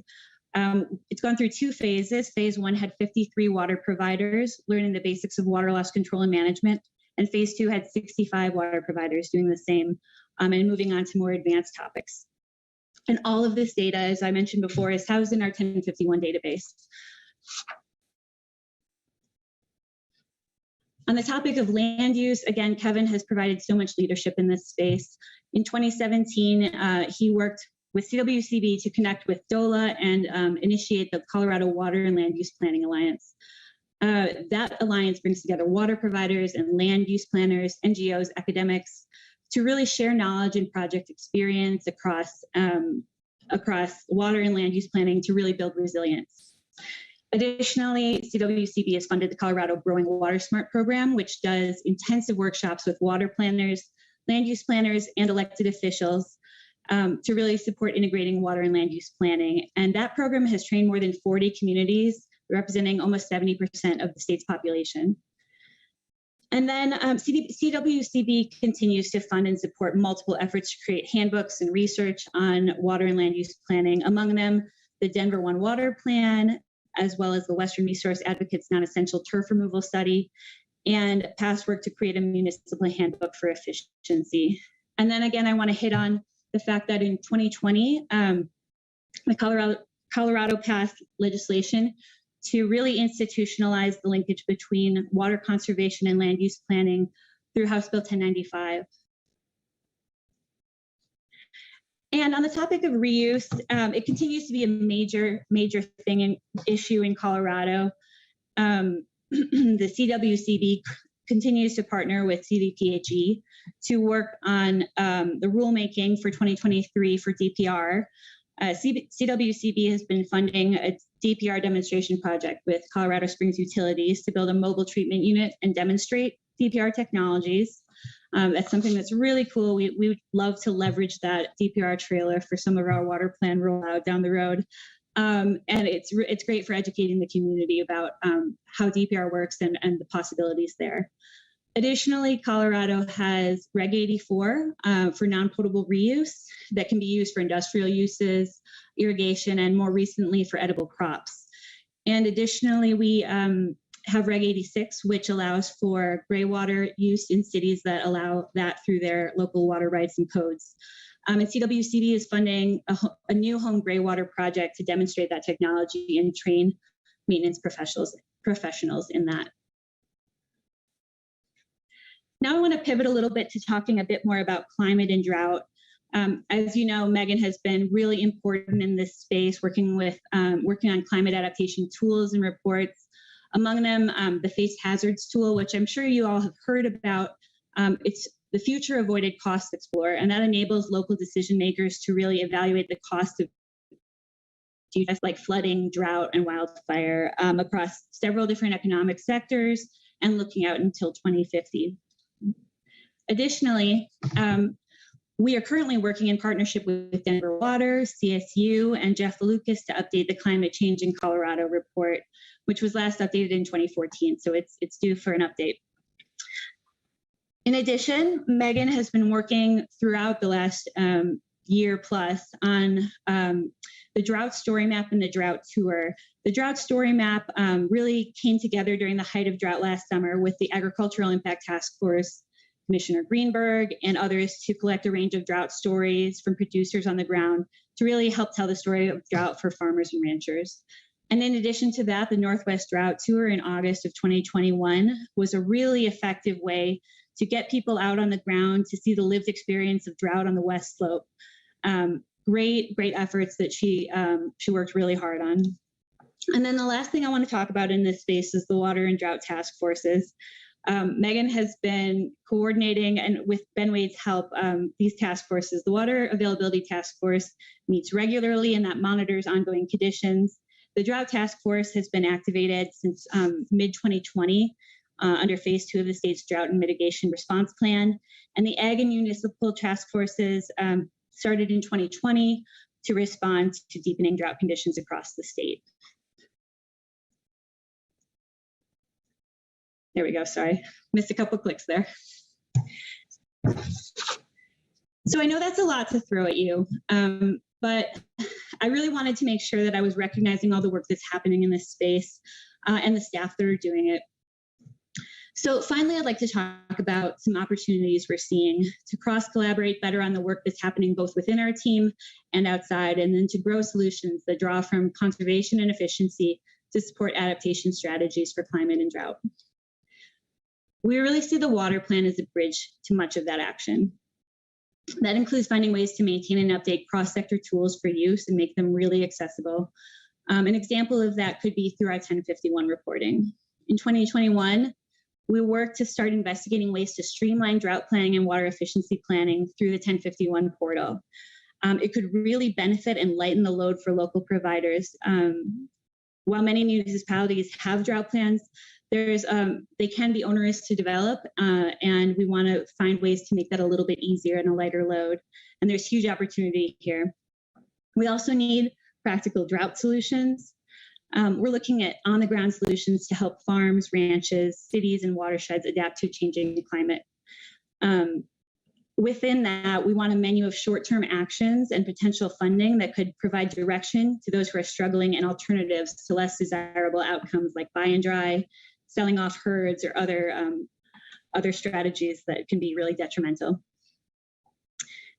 It's gone through 2 phases. Phase 1 had 53 water providers learning the basics of water loss control and management. And phase 2 had 65 water providers doing the same and moving on to more advanced topics. And all of this data, as I mentioned before, is housed in our 1051 database. On the topic of land use, again, Kevin has provided so much leadership in this space. In 2017, he worked with CWCB to connect with DOLA and initiate the Colorado Water and Land Use Planning Alliance. That alliance brings together water providers and land use planners, NGOs, academics, to really share knowledge and project experience across water and land use planning to really build resilience. Additionally, CWCB has funded the Colorado Growing Water Smart program, which does intensive workshops with water planners, land use planners, and elected officials to really support integrating water and land use planning. And that program has trained more than 40 communities, representing almost 70% of the state's population. And then CWCB continues to fund and support multiple efforts to create handbooks and research on water and land use planning, among them the Denver One Water Plan, as well as the Western Resource Advocates Non-Essential Turf Removal Study, and past work to create a municipal handbook for efficiency. And then again, I want to hit on the fact that in 2020, the Colorado passed legislation to really institutionalize the linkage between water conservation and land use planning through House Bill 1095. And on the topic of reuse, it continues to be a major thing and issue in Colorado. The CWCB continues to partner with CDPHE to work on the rulemaking for 2023 for DPR. CWCB has been funding a DPR demonstration project with Colorado Springs Utilities to build a mobile treatment unit and demonstrate DPR technologies. That's something that's really cool. We would love to leverage that DPR trailer for some of our water plan rollout down the road. And it's great for educating the community about how DPR works and the possibilities there. Additionally, Colorado has Reg 84 for non-potable reuse that can be used for industrial uses, irrigation, and more recently for edible crops. And additionally, we have Reg 86, which allows for gray water use in cities that allow that through their local water rights and codes. And CWCB is funding a new home gray water project to demonstrate that technology and train maintenance professionals in that. Now I want to pivot a little bit to talking a bit more about climate and drought. As you know, Megan has been really important in this space, working on climate adaptation tools and reports. Among them, the Face Hazards tool, which I'm sure you all have heard about. It's the Future Avoided Cost Explorer, and that enables local decision makers to really evaluate the cost of like flooding, drought, and wildfire across several different economic sectors and looking out until 2050. Additionally, we are currently working in partnership with Denver Water, CSU, and Jeff Lucas to update the Climate Change in Colorado report, which was last updated in 2014, so it's due for an update. In addition, Megan has been working throughout the last year plus on the Drought Story Map and the Drought Tour. The Drought Story Map really came together during the height of drought last summer with the Agricultural Impact Task Force, Commissioner Greenberg, and others to collect a range of drought stories from producers on the ground to really help tell the story of drought for farmers and ranchers. And in addition to that, the Northwest Drought Tour in August of 2021 was a really effective way to get people out on the ground to see the lived experience of drought on the West Slope. Great efforts that she worked really hard on. And then the last thing I want to talk about in this space is the water and drought task forces. Megan has been coordinating, and with Ben Wade's help, these task forces. The Water Availability Task Force meets regularly, and that monitors ongoing conditions. The Drought Task Force has been activated since mid-2020 under phase 2 of the state's Drought and Mitigation Response Plan. And the Ag and Municipal Task Forces started in 2020 to respond to deepening drought conditions across the state. There we go, sorry, missed a couple clicks there. So I know that's a lot to throw at you, but I really wanted to make sure that I was recognizing all the work that's happening in this space and the staff that are doing it. So finally, I'd like to talk about some opportunities we're seeing to cross-collaborate better on the work that's happening both within our team and outside, and then to grow solutions that draw from conservation and efficiency to support adaptation strategies for climate and drought. We really see the water plan as a bridge to much of that action. That includes finding ways to maintain and update cross-sector tools for use and make them really accessible. An example of that could be through our 1051 reporting. In 2021, we worked to start investigating ways to streamline drought planning and water efficiency planning through the 1051 portal. It could really benefit and lighten the load for local providers. While many municipalities have drought plans, they can be onerous to develop, and we want to find ways to make that a little bit easier and a lighter load. And there's huge opportunity here. We also need practical drought solutions. We're looking at on-the-ground solutions to help farms, ranches, cities, and watersheds adapt to changing climate. Within that, we want a menu of short-term actions and potential funding that could provide direction to those who are struggling and alternatives to less desirable outcomes like buy and dry, selling off herds, or other strategies that can be really detrimental.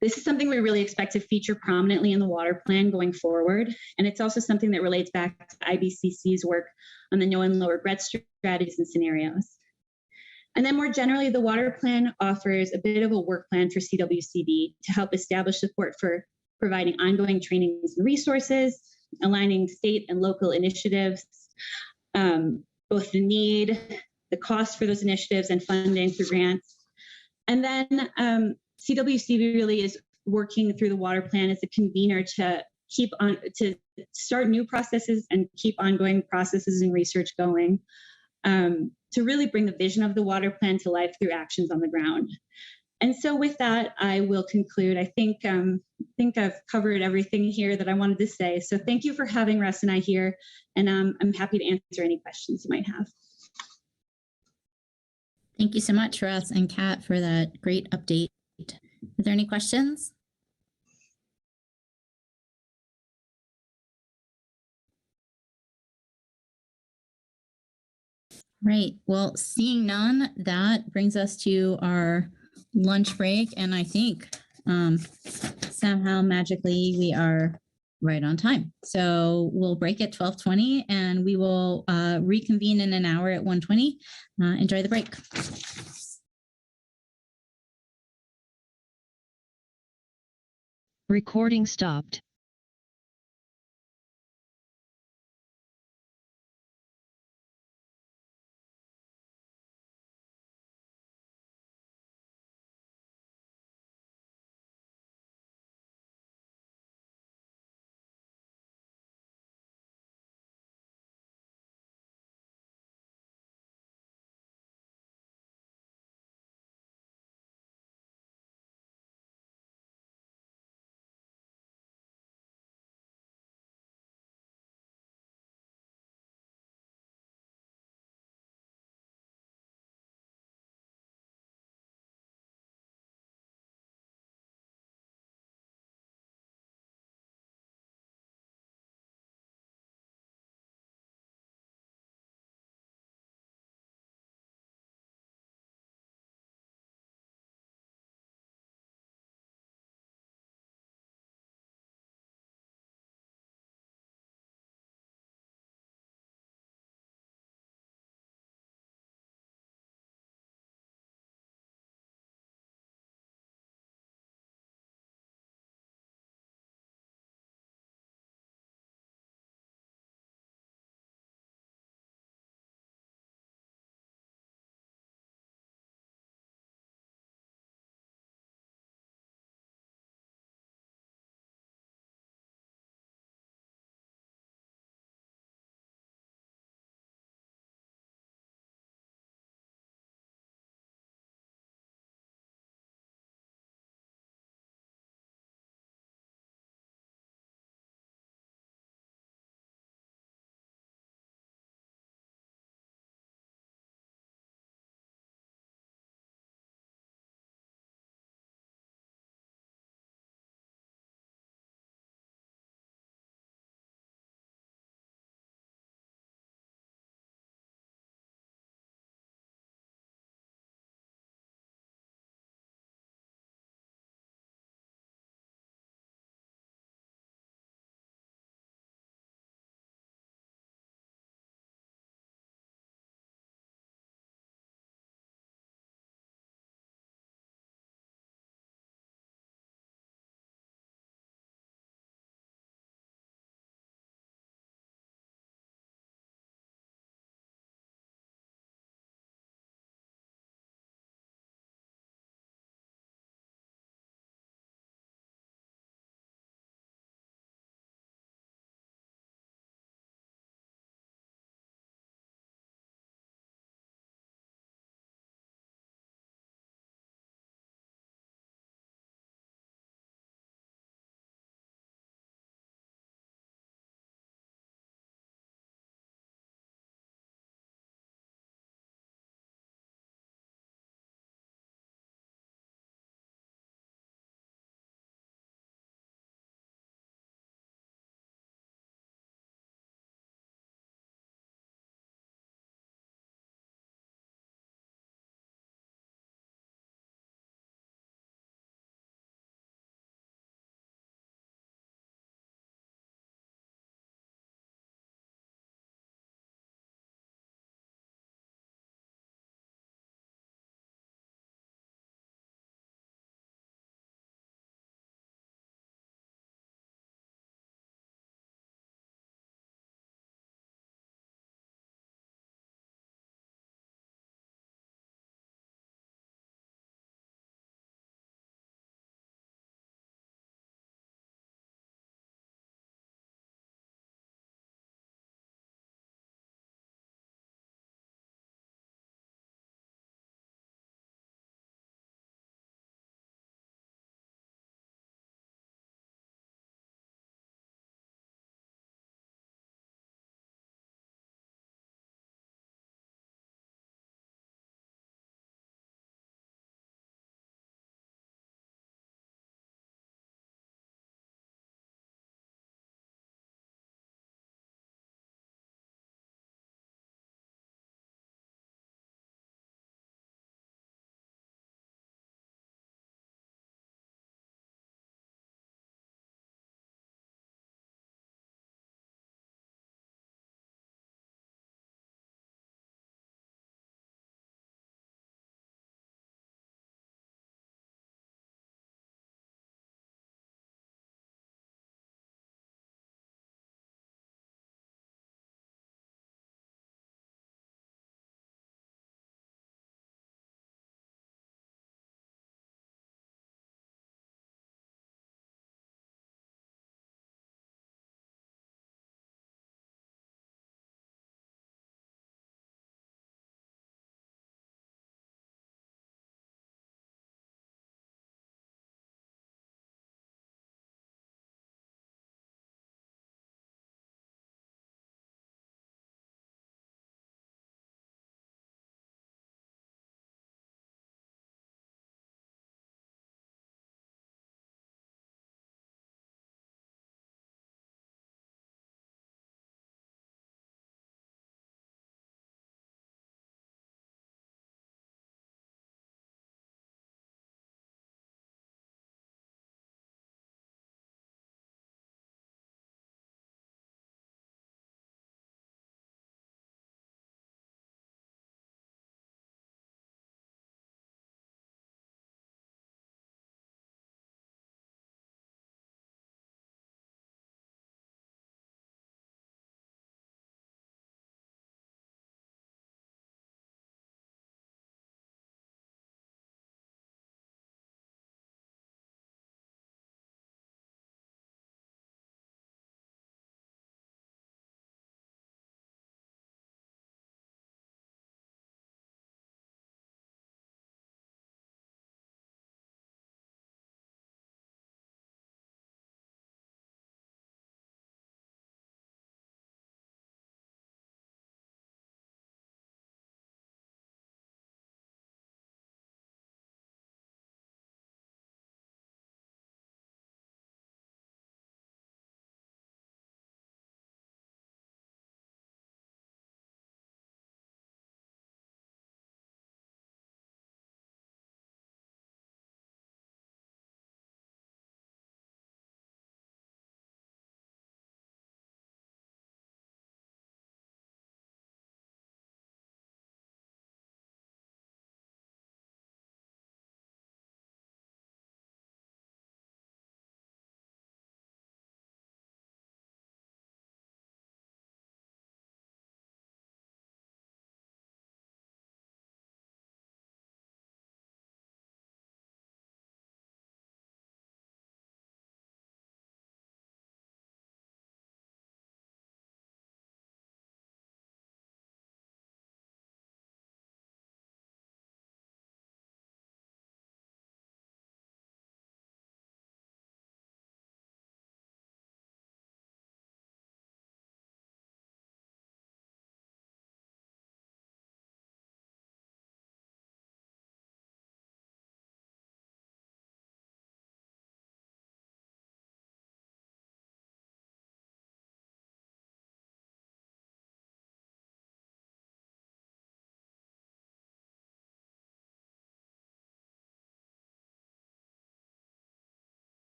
This is something we really expect to feature prominently in the water plan going forward. And it's also something that relates back to IBCC's work on the no and lower GRET strategies and scenarios. And then more generally, the water plan offers a bit of a work plan for CWCB to help establish support for providing ongoing trainings and resources, aligning state and local initiatives, both the need, the cost for those initiatives, and funding through grants. And then CWCB really is working through the water plan as a convener to start new processes and keep ongoing processes and research going, to really bring the vision of the water plan to life through actions on the ground. And so with that, I will conclude. I think I've covered everything here that I wanted to say. So thank you for having Russ and I here, and I'm happy to answer any questions you might have. Thank you so much, Russ and Kat, for that great update. Are there any questions? Right. Well, seeing none, that brings us to our lunch break. And I think somehow magically we are right on time. So we'll break at 12:20 and we will reconvene in an hour at 1:20. Enjoy the break. Recording stopped.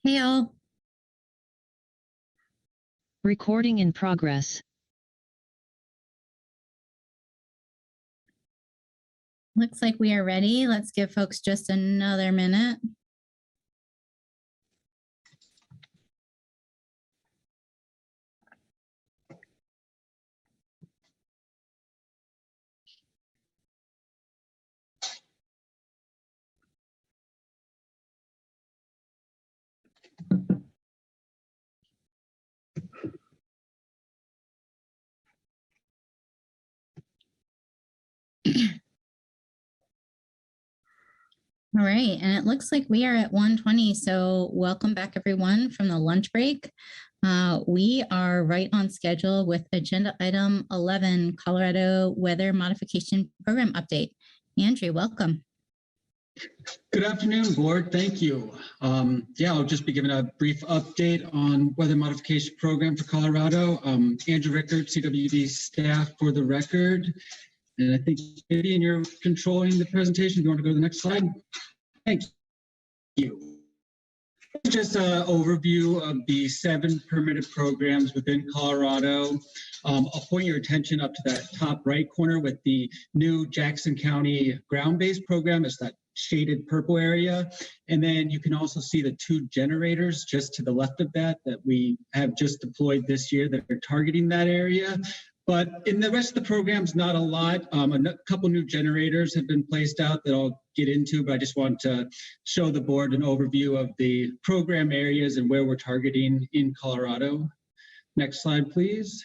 Hey all. Recording in progress. Looks like we are ready. Let's give folks just another minute. All right, and it looks like we are at 1:20, so welcome back everyone from the lunch break. We are right on schedule with agenda item 11, Colorado Weather Modification Program Update. Andrew, welcome. Good afternoon, board. Thank you. I'll just be giving a brief update on weather modification program for Colorado. Andrew Rickard, CWD staff for the record. And I think maybe you're controlling the presentation. You want to go to the next slide? Thank you. Just an overview of the 7 permitted programs within Colorado. I'll point your attention up to that top right corner with the new Jackson County ground-based program. It's that shaded purple area. And then you can also see the 2 generators just to the left of that we have just deployed this year that are targeting that area. But in the rest of the programs, not a lot. A couple new generators have been placed out that I'll get into, but I just want to show the board an overview of the program areas and where we're targeting in Colorado. Next slide, please.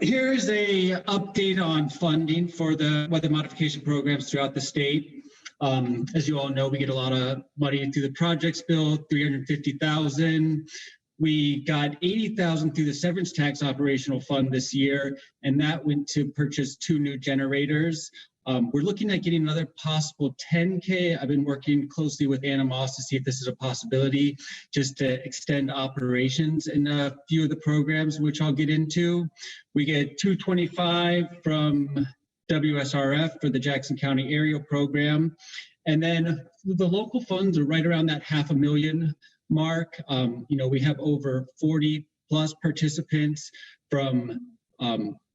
Here's a update on funding for the weather modification programs throughout the state. As you all know, we get a lot of money through the projects bill, $350,000. We got $80,000 through the severance tax operational fund this year, and that went to purchase 2 new generators. We're looking at getting another possible $10K. I've been working closely with Anna Moss to see if this is a possibility, just to extend operations in a few of the programs, which I'll get into. We get $225 from WSRF for the Jackson County aerial program. And then the local funds are right around that $500,000 mark. We have over 40 plus participants from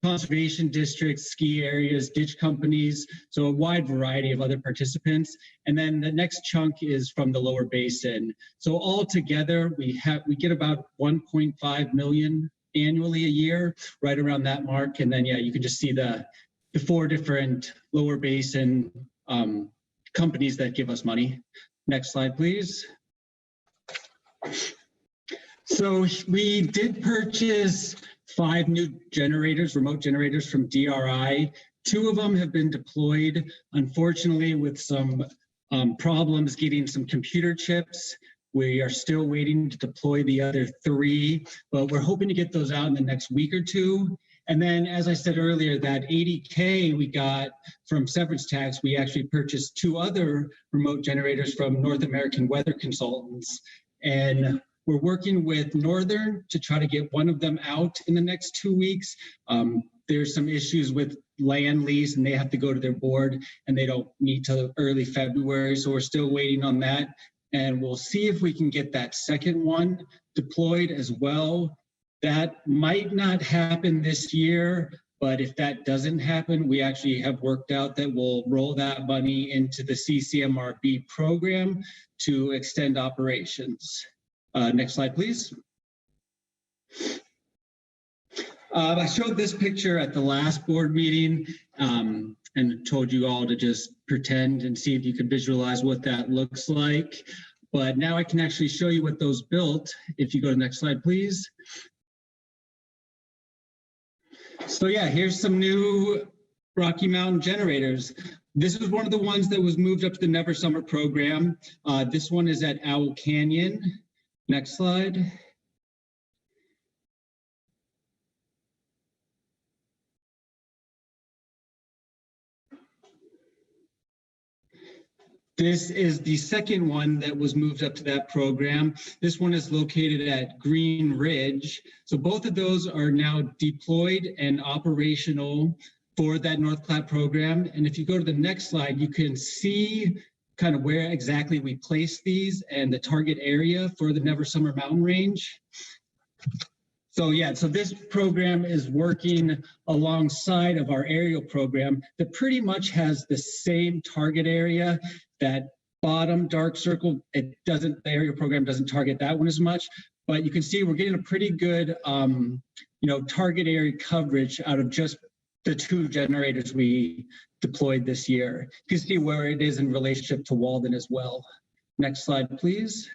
conservation districts, ski areas, ditch companies, so a wide variety of other participants. And then the next chunk is from the lower basin. So all together, we get about 1.5 million annually a year, right around that mark. And then, you can just see the 4 different lower basin companies that give us money. Next slide, please. So we did purchase 5 new generators, remote generators from DRI. 2 of them have been deployed, unfortunately, with some problems getting some computer chips. We are still waiting to deploy the other 3, but we're hoping to get those out in the next week or 2. And then, as I said earlier, that $80K we got from severance tax, we actually purchased 2 other remote generators from North American Weather Consultants. And we're working with Northern to try to get one of them out in the next 2 weeks. There's some issues with land lease and they have to go to their board and they don't meet till early February. So we're still waiting on that. And we'll see if we can get that second one deployed as well. That might not happen this year, but if that doesn't happen, we actually have worked out that we'll roll that money into the CCMRB program to extend operations. Next slide, please. I showed this picture at the last board meeting and told you all to just pretend and see if you could visualize what that looks like. But now I can actually show you what those built. If you go to the next slide, please. So here's some new Rocky Mountain generators. This is one of the ones that was moved up to the Never Summer program. This one is at Owl Canyon. Next slide. This is the second one that was moved up to that program. This one is located at Green Ridge. So both of those are now deployed and operational for that North Platte program. And if you go to the next slide, you can see kind of where exactly we place these and the target area for the Never Summer Mountain Range. So yeah, so this program is working alongside of our aerial program that pretty much has the same target area. That bottom dark circle, the aerial program doesn't target that one as much, but you can see we're getting a pretty good, target area coverage out of just the 2 generators we deployed this year. You can see where it is in relationship to Walden as well. Next slide, please.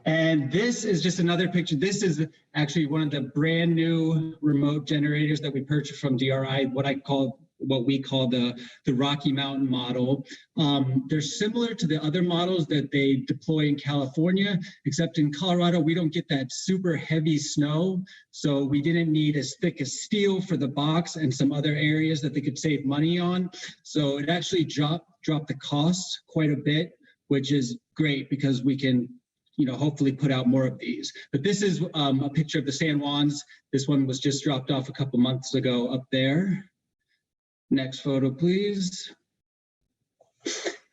And this is just another picture. This is actually one of the brand new remote generators that we purchased from DRI, what we call the Rocky Mountain model. They're similar to the other models that they deploy in California, except in Colorado, we don't get that super heavy snow. So we didn't need as thick as steel for the box and some other areas that they could save money on. So it actually dropped the cost quite a bit, which is great because we can hopefully put out more of these. But this is a picture of the San Juans. This one was just dropped off a couple months ago up there. Next photo, please.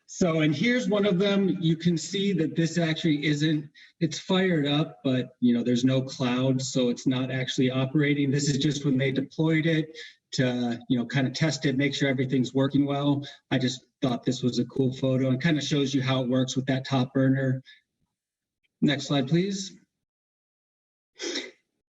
So, and here's one of them. You can see that this actually it's fired up, but there's no clouds, so it's not actually operating. This is just when they deployed it to, kind of test it, make sure everything's working well. I just thought this was a cool photo and kind of shows you how it works with that top burner. Next slide, please.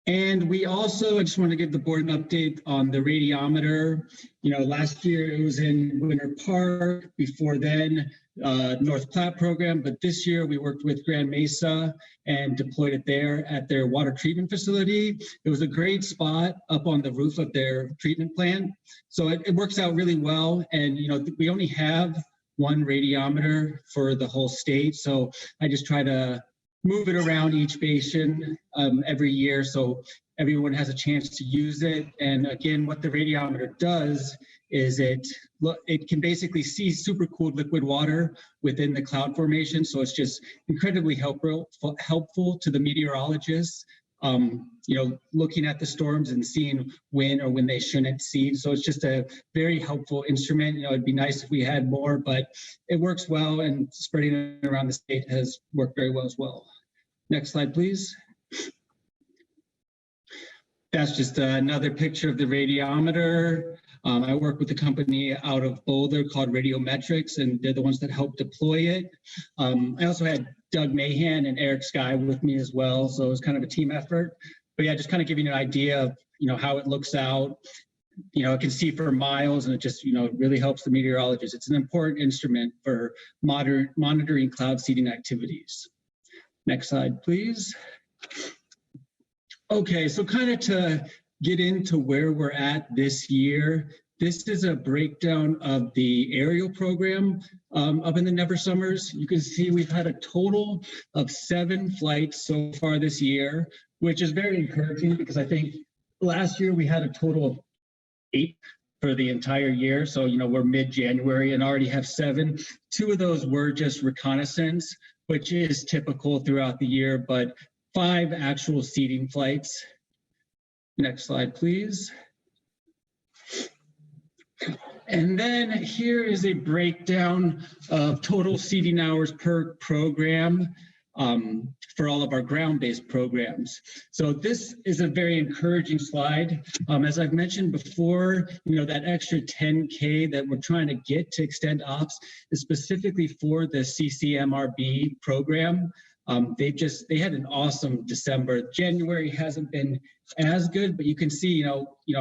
And we also, I just want to give the board an update on the radiometer. Last year it was in Winter Park, before then North Platte program, but this year we worked with Grand Mesa and deployed it there at their water treatment facility. It was a great spot up on the roof of their treatment plant. So it works out really well. And we only have one radiometer for the whole state. So I just try to move it around each basin every year so everyone has a chance to use it. And again, what the radiometer does is it can basically see supercooled liquid water within the cloud formation. So it's just incredibly helpful to the meteorologists, looking at the storms and seeing when or when they shouldn't seed. So it's just a very helpful instrument. It'd be nice if we had more, but it works well, and spreading it around the state has worked very well as well. Next slide, please. That's just another picture of the radiometer. I work with a company out of Boulder called Radiometrics, and they're the ones that helped deploy it. I also had Doug Mahan and Eric Sky with me as well, so it was kind of a team effort. But yeah, just kind of giving you an idea of how it looks out. It can see for miles, and it just really helps the meteorologists. It's an important instrument for monitoring cloud seeding activities. Next slide, please. Okay, so kind of to get into where we're at this year, this is a breakdown of the aerial program up in the Never Summers. You can see we've had a total of 7 flights so far this year, which is very encouraging because I think last year we had a total of 8 for the entire year. So, we're mid-January and already have 7. 2 of those were just reconnaissance, which is typical throughout the year, but 5 actual seeding flights. Next slide, please. And then here is a breakdown of total seeding hours per program for all of our ground-based programs. So this is a very encouraging slide. As I've mentioned before, that extra 10K that we're trying to get to extend ops is specifically for the CCMRB program. They had an awesome December. January hasn't been as good, but you can see,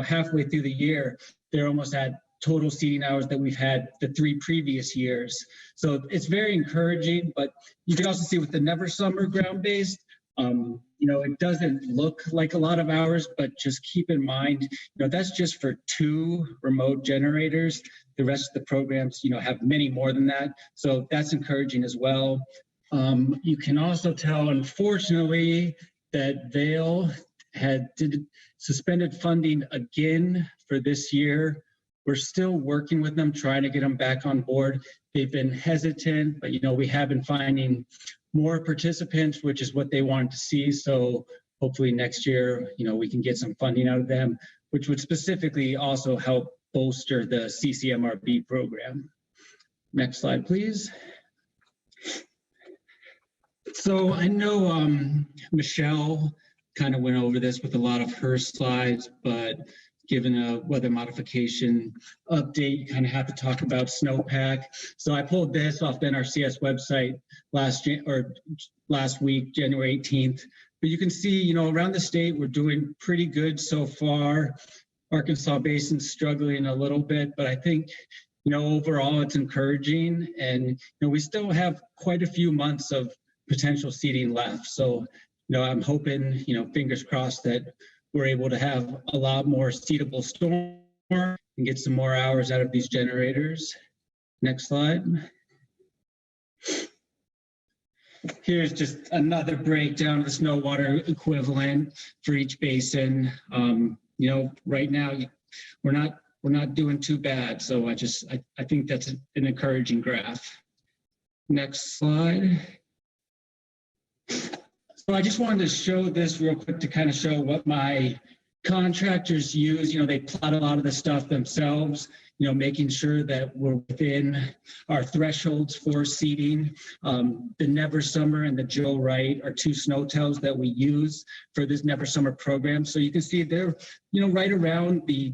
halfway through the year, they're almost at total seeding hours that we've had the 3 previous years. So it's very encouraging, but you can also see with the Never Summer ground-based, it doesn't look like a lot of hours, but just keep in mind, that's just for 2 remote generators. The rest of the programs, have many more than that. So that's encouraging as well. You can also tell, unfortunately, that Vail did suspended funding again for this year. We're still working with them, trying to get them back on board. They've been hesitant, but we have been finding more participants, which is what they wanted to see. So hopefully next year, we can get some funding out of them. which would specifically also help bolster the CCMRB program. Next slide, please. So I know Michelle kind of went over this with a lot of her slides, but given a weather modification update, you kind of have to talk about snowpack. So I pulled this off the NRCS website last week, January 18th. But you can see, around the state, we're doing pretty good so far. Arkansas Basin's struggling a little bit, but I think, overall it's encouraging. And, we still have quite a few months of potential seeding left. So, I'm hoping, fingers crossed that we're able to have a lot more seedable storm and get some more hours out of these generators. Next slide. Here's just another breakdown of the snow water equivalent for each basin. Right now we're not doing too bad. So I think that's an encouraging graph. Next slide. So I just wanted to show this real quick to kind of show what my contractors use. They plot a lot of the stuff themselves, making sure that we're within our thresholds for seeding. The Never Summer and the Joe Wright are two snow tells that we use for this Never Summer program. So you can see they're, right around the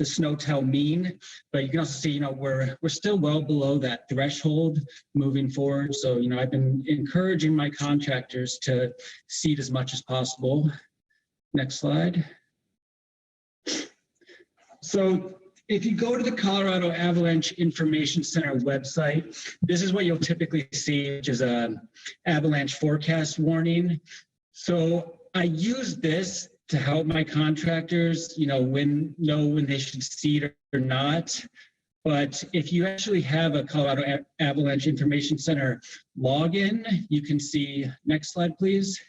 snow tell mean, but you can also see, we're still well below that threshold moving forward. So, I've been encouraging my contractors to seed as much as possible. Next slide. So if you go to the Colorado Avalanche Information Center website, this is what you'll typically see, which is a avalanche forecast warning. So I use this to help my contractors, know when they should seed or not. But if you actually have a Colorado Avalanche Information Center login, you can see, next slide, please.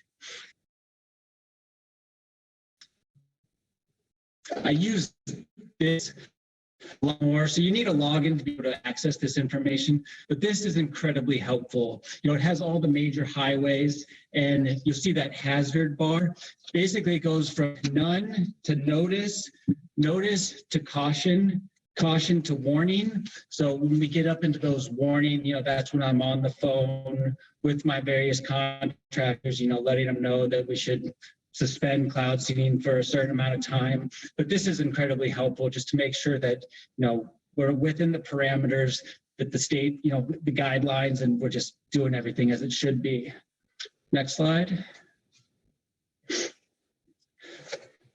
I use this a lot more. So you need a login to be able to access this information, but this is incredibly helpful. It has all the major highways, and you'll see that hazard bar. Basically, it goes from none to notice, notice to caution, caution to warning. So when we get up into those warning, that's when I'm on the phone with my various contractors, letting them know that we should suspend cloud seeding for a certain amount of time. But this is incredibly helpful just to make sure that, we're within the parameters that the state, the guidelines, and we're just doing everything as it should be. Next slide.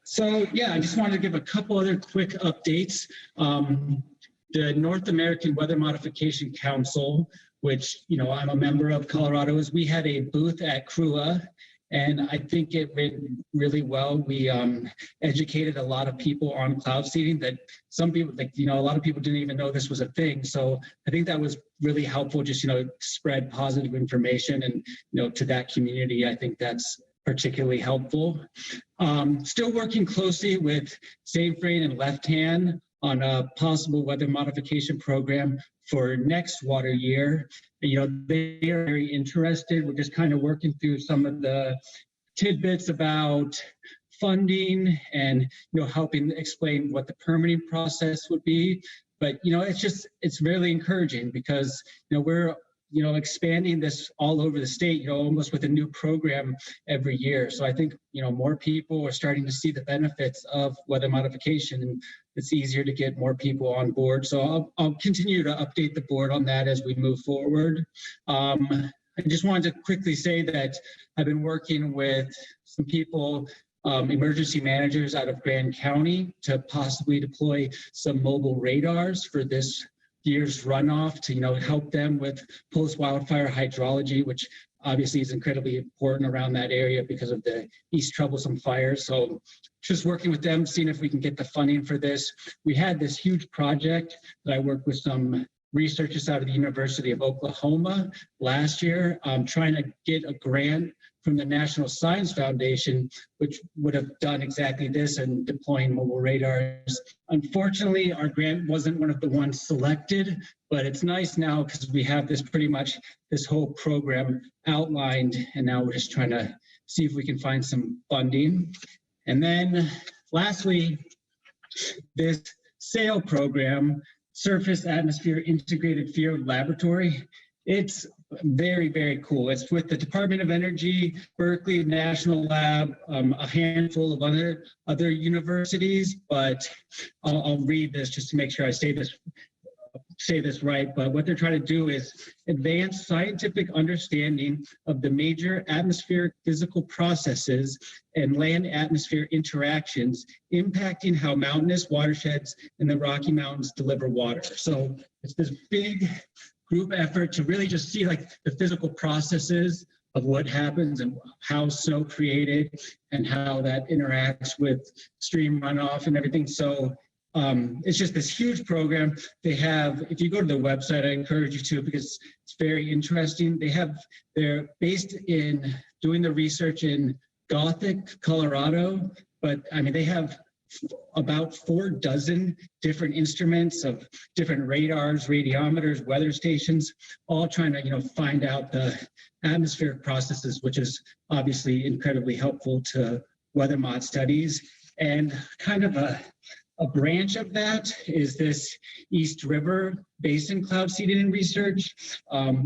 So yeah, I just wanted to give a couple other quick updates. The North American Weather Modification Council, which, I'm a member of Colorado, we had a booth at CRUA. And I think it went really well. We educated a lot of people on cloud seeding that some people, a lot of people didn't even know this was a thing. So I think that was really helpful, just, spread positive information and, to that community. I think that's particularly helpful. Still working closely with Safe Rain and Left Hand on a possible weather modification program for next water year. They are very interested. We're just kind of working through some of the tidbits about funding and, helping explain what the permitting process would be. But, it's really encouraging because, we're, expanding this all over the state, almost with a new program every year. So I think, more people are starting to see the benefits of weather modification, and it's easier to get more people on board. So I'll continue to update the board on that as we move forward. I just wanted to quickly say that I've been working with some people, emergency managers out of Grand County, to possibly deploy some mobile radars for this year's runoff to, help them with post-wildfire hydrology, which obviously is incredibly important around that area because of the East Troublesome fires. So just working with them, seeing if we can get the funding for this. We had this huge project that I worked with some researchers out of the University of Oklahoma last year, trying to get a grant from the National Science Foundation, which would have done exactly this and deploying mobile radars. Unfortunately, our grant wasn't one of the ones selected, but it's nice now because we have this whole program outlined, and now we're just trying to see if we can find some funding. And then lastly, this SAIL program, Surface Atmosphere Integrated Field Laboratory. It's very, very cool. It's with the Department of Energy, Berkeley National Lab, a handful of other universities, but I'll read this just to make sure I say this right. But what they're trying to do is advance scientific understanding of the major atmospheric physical processes and land-atmosphere interactions impacting how mountainous watersheds in the Rocky Mountains deliver water. So it's this big group effort to really just see like the physical processes of what happens and how snow created and how that interacts with stream runoff and everything. So it's just this huge program. They have, if you go to the website, I encourage you to, because it's very interesting. They're based in doing the research in Gothic, Colorado, but I mean, they have about 4 dozen different instruments of different radars, radiometers, weather stations, all trying to, find out the atmospheric processes, which is obviously incredibly helpful to weather mod studies. And kind of a branch of that is this East River Basin cloud seeding and research.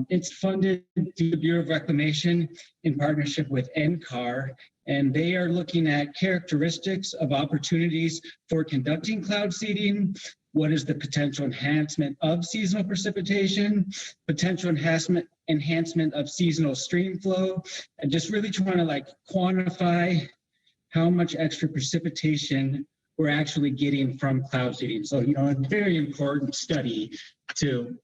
It's funded through the Bureau of Reclamation in partnership with NCAR, and they are looking at characteristics of opportunities for conducting cloud seeding. What is the potential enhancement of seasonal precipitation, potential enhancement of seasonal stream flow, and just really trying to quantify how much extra precipitation we're actually getting from cloud seeding. So, a very important study to,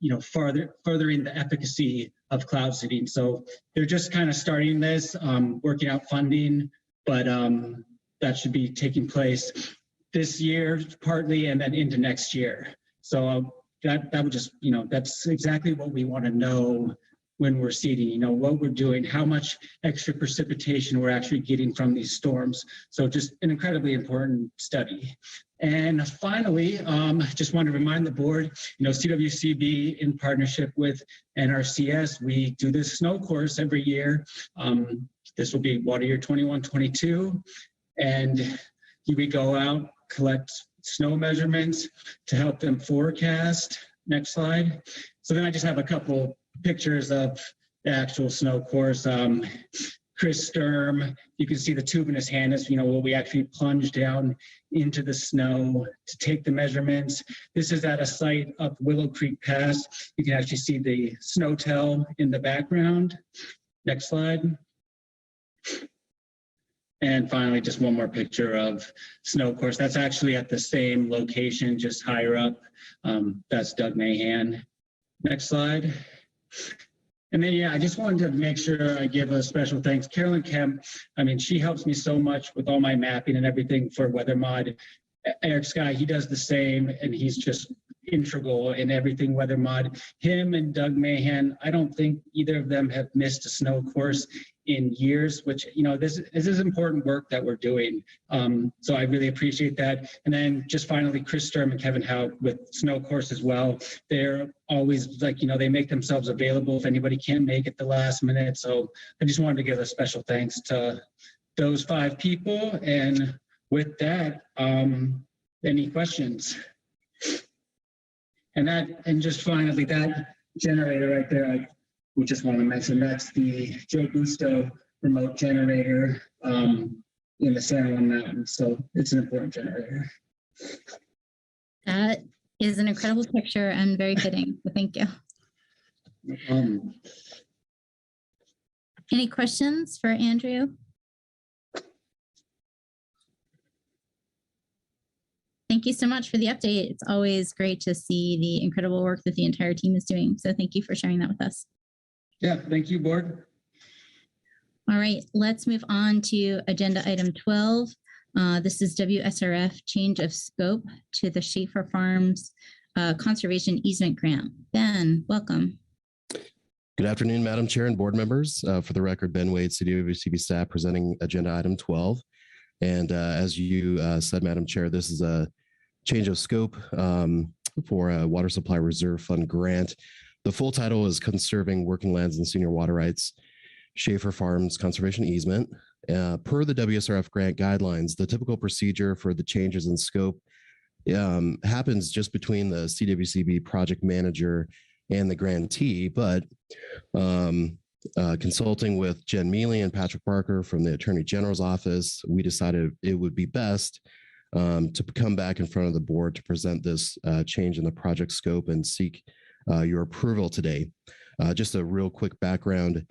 furthering the efficacy of cloud seeding. So they're just kind of starting this, working out funding, but that should be taking place this year partly and then into next year. So that would just, that's exactly what we want to know when we're seeding, what we're doing, how much extra precipitation we're actually getting from these storms. So just an incredibly important study. And finally, just want to remind the board, CWCB in partnership with NRCS, we do this snow course every year. This will be water year 21-22. And we go out, collect snow measurements to help them forecast. Next slide. So then I just have a couple pictures of the actual snow course. Chris Sturm, you can see the tube in his hand is, where we actually plunge down into the snow to take the measurements. This is at a site up Willow Creek Pass. You can actually see the snow tail in the background. Next slide. And finally, just one more picture of snow course. That's actually at the same location, just higher up. That's Doug Mahan. Next slide. And then, I just wanted to make sure I give a special thanks. Carolyn Kemp, she helps me so much with all my mapping and everything for Weather Mod. Eric Sky, he does the same, and he's just integral in everything Weather Mod. Him and Doug Mahan, I don't think either of them have missed a snow course in years, which, this is important work that we're doing. So I really appreciate that. And then just finally, Chris Sturm and Kevin Howe with snow course as well. They're always they make themselves available if anybody can't make it the last minute. So I just wanted to give a special thanks to those 5 people. And with that, any questions? And just finally, that generator right there, we just want to mention, that's the Joe Busto remote generator in the San Juan Mountains. So it's an important generator. That is an incredible picture and very fitting. So thank you. Any questions for Andrew? Thank you so much for the update. It's always great to see the incredible work that the entire team is doing. So thank you for sharing that with us. Yeah, thank you, board. All right, let's move on to agenda item 12. This is WSRF change of scope to the Schaefer Farms Conservation Easement Grant. Ben, welcome. Good afternoon, Madam Chair and board members. For the record, Ben Wade, CWCB staff, presenting agenda item 12. And as you said, Madam Chair, this is a change of scope for a Water Supply Reserve Fund grant. The full title is Conserving Working Lands and Senior Water Rights, Schaefer Farms Conservation Easement. Per the WSRF grant guidelines, the typical procedure for the changes in scope happens just between the CWCB project manager and the grantee, but consulting with Jen Mealy and Patrick Barker from the Attorney General's office, we decided it would be best to come back in front of the board to present this change in the project scope and seek your approval today. Just a real quick background.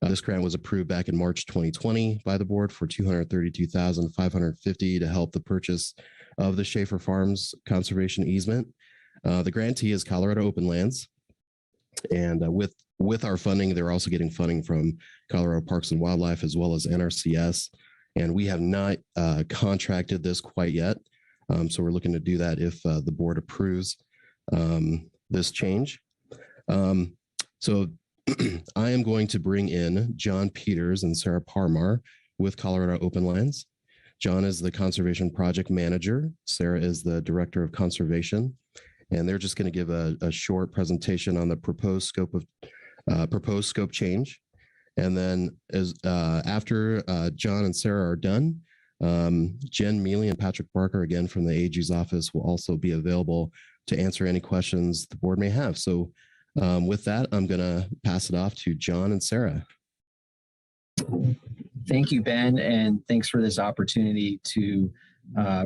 This grant was approved back in March 2020 by the board for $232,550 to help the purchase of the Schaefer Farms conservation easement. The grantee is Colorado Open Lands. And with our funding, they're also getting funding from Colorado Parks and Wildlife as well as NRCS. And we have not contracted this quite yet. So we're looking to do that if the board approves this change. So I am going to bring in John Peters and Sarah Parmar with Colorado Open Lands. John is the Conservation Project Manager. Sarah is the Director of Conservation. And they're just going to give a short presentation on the proposed scope change. And then after John and Sarah are done, Jen Mealy and Patrick Barker, again from the AG's office, will also be available to answer any questions the board may have. So with that, I'm going to pass it off to John and Sarah. Thank you, Ben, and thanks for this opportunity to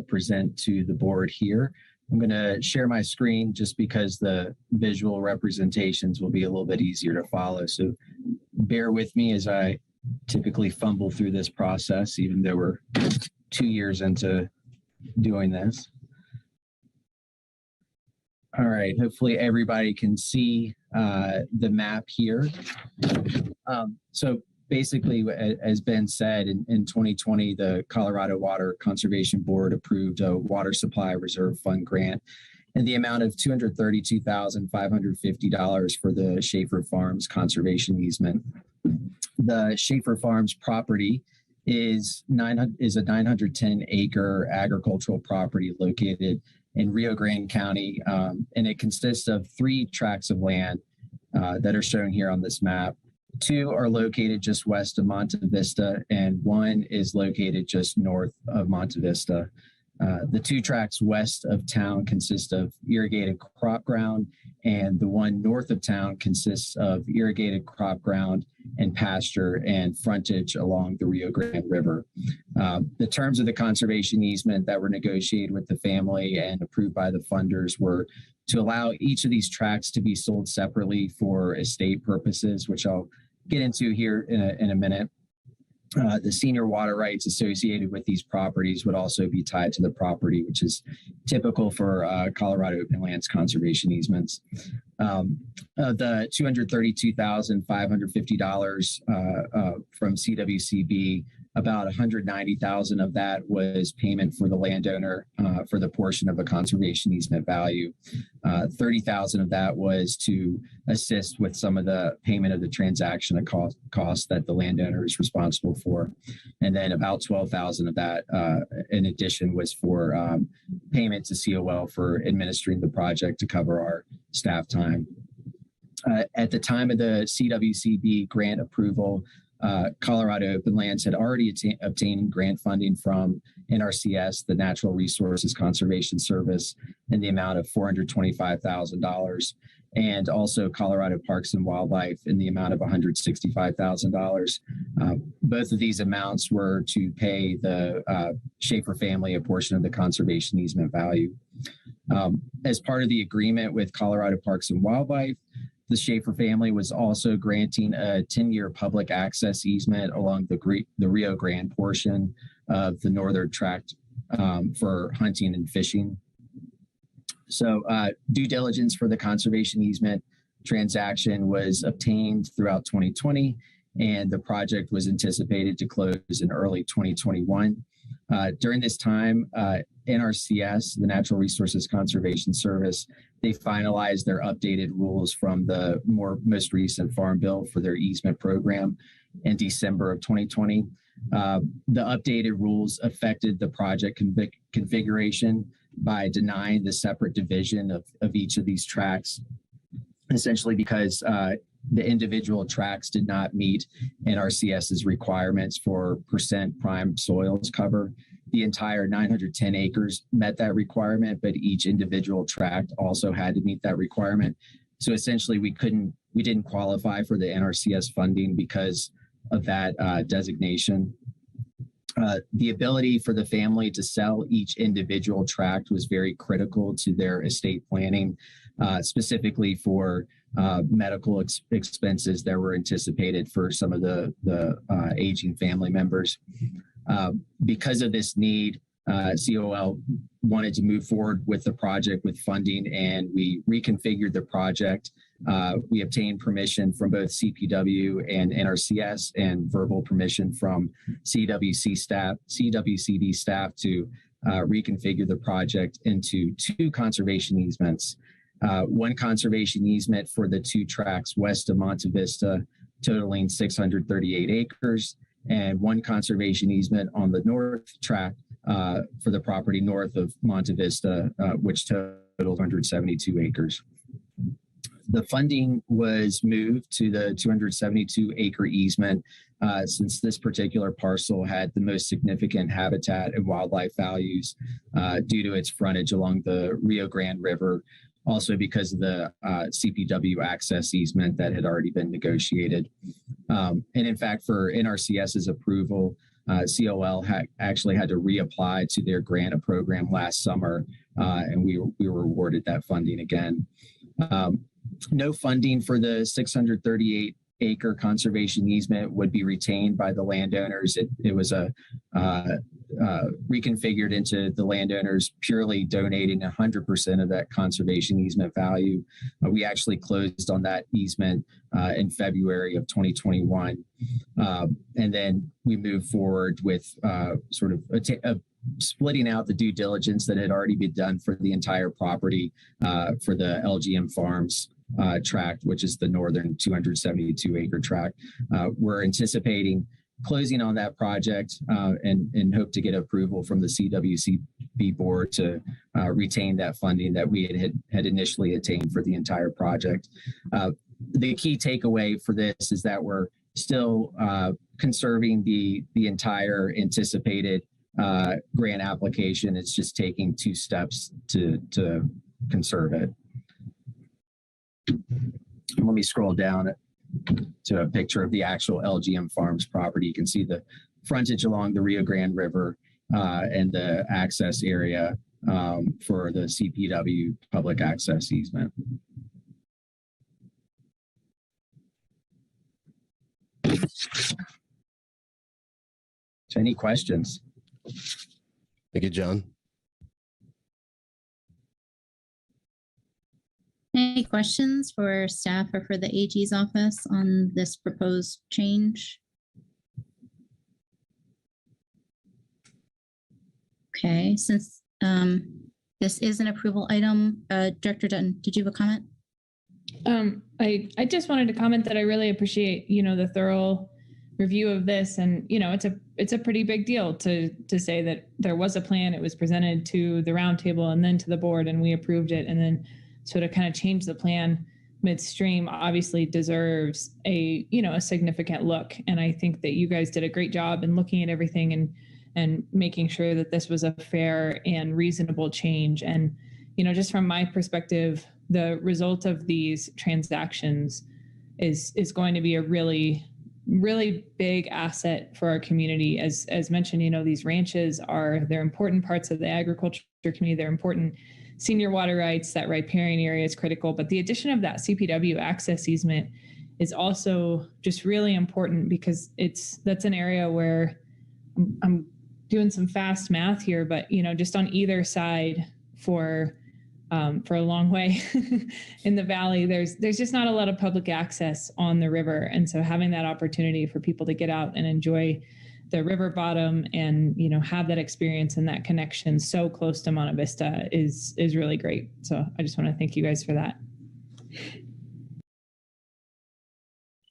present to the board here. I'm going to share my screen just because the visual representations will be a little bit easier to follow. So bear with me as I typically fumble through this process, even though we're 2 years into doing this. All right, hopefully everybody can see the map here. So basically, as Ben said, in 2020, the Colorado Water Conservation Board approved a Water Supply Reserve Fund grant in the amount of $232,550 for the Schaefer Farms conservation easement. The Schaefer Farms property is a 910-acre agricultural property located in Rio Grande County, and it consists of 3 tracts of land that are shown here on this map. 2 are located just west of Monte Vista, and 1 is located just north of Monte Vista. The 2 tracts west of town consist of irrigated crop ground, and the one north of town consists of irrigated crop ground and pasture and frontage along the Rio Grande River. The terms of the conservation easement that were negotiated with the family and approved by the funders were to allow each of these tracts to be sold separately for estate purposes, which I'll get into here in a minute. The senior water rights associated with these properties would also be tied to the property, which is typical for Colorado Open Lands conservation easements. The $232,550 from CWCB, about $190,000 of that was payment for the landowner for the portion of a conservation easement value. $30,000 of that was to assist with some of the payment of the transaction costs that the landowner is responsible for. And then about $12,000 of that, in addition, was for payment to COL for administering the project to cover our staff time. At the time of the CWCB grant approval, Colorado Open Lands had already obtained grant funding from NRCS, the Natural Resources Conservation Service, in the amount of $425,000, and also Colorado Parks and Wildlife in the amount of $165,000. Both of these amounts were to pay the Schaefer family a portion of the conservation easement value. As part of the agreement with Colorado Parks and Wildlife, the Schaefer family was also granting a 10-year public access easement along the Rio Grande portion of the northern tract for hunting and fishing. So due diligence for the conservation easement transaction was obtained throughout 2020, and the project was anticipated to close in early 2021. During this time, NRCS, the Natural Resources Conservation Service, they finalized their updated rules from the most recent Farm Bill for their easement program in December of 2020. The updated rules affected the project configuration by denying the separate division of each of these tracts, essentially because the individual tracts did not meet NRCS's requirements for % prime soils cover. the entire 910 acres met that requirement, but each individual tract also had to meet that requirement. So essentially we didn't qualify for the NRCS funding because of that designation. The ability for the family to sell each individual tract was very critical to their estate planning, specifically for medical expenses that were anticipated for some of the aging family members. Because of this need, COL wanted to move forward with the project with funding, and we reconfigured the project. We obtained permission from both CPW and NRCS and verbal permission from CWCB staff to reconfigure the project into 2 conservation easements. 1 conservation easement for the 2 tracts west of Monte Vista, totaling 638 acres, and 1 conservation easement on the north tract for the property north of Monte Vista, which totaled 172 acres. The funding was moved to the 272 acre easement since this particular parcel had the most significant habitat and wildlife values due to its frontage along the Rio Grande River, also because of the CPW access easement that had already been negotiated. And in fact, for NRCS's approval, COL actually had to reapply to their grant program last summer, and we were awarded that funding again. No funding for the 638 acre conservation easement would be retained by the landowners. It was reconfigured into the landowners purely donating 100% of that conservation easement value. We actually closed on that easement in February of 2021. And then we moved forward with sort of splitting out the due diligence that had already been done for the entire property for the LGM Farms tract, which is the northern 272 acre tract. We're anticipating closing on that project and hope to get approval from the CWCB board to retain that funding that we had initially attained for the entire project. The key takeaway for this is that we're still conserving the entire anticipated grant application. It's just taking 2 steps to conserve it. Let me scroll down to a picture of the actual LGM Farms property. You can see the frontage along the Rio Grande River and the access area for the CPW public access easement. So any questions? Thank you, John. Any questions for staff or for the AG's office on this proposed change? Okay, since this is an approval item, Director Dutton, did you have a comment? I just wanted to comment that I really appreciate, the thorough review of this, and it's a pretty big deal to say that there was a plan, it was presented to the roundtable and then to the board, and we approved it, and then sort of kind of change the plan midstream obviously deserves a significant look. And I think that you guys did a great job in looking at everything and making sure that this was a fair and reasonable change. And, just from my perspective, the result of these transactions is going to be a really, really big asset for our community. As mentioned, these ranches they're important parts of the agriculture community. They're important senior water rights. That riparian area is critical, but the addition of that CPW access easement is also just really important because that's an area where I'm doing some fast math here, but just on either side for a long way in the valley, there's just not a lot of public access on the river, and so having that opportunity for people to get out and enjoy the river bottom and have that experience and that connection so close to Monte Vista is really great. So I just want to thank you guys for that.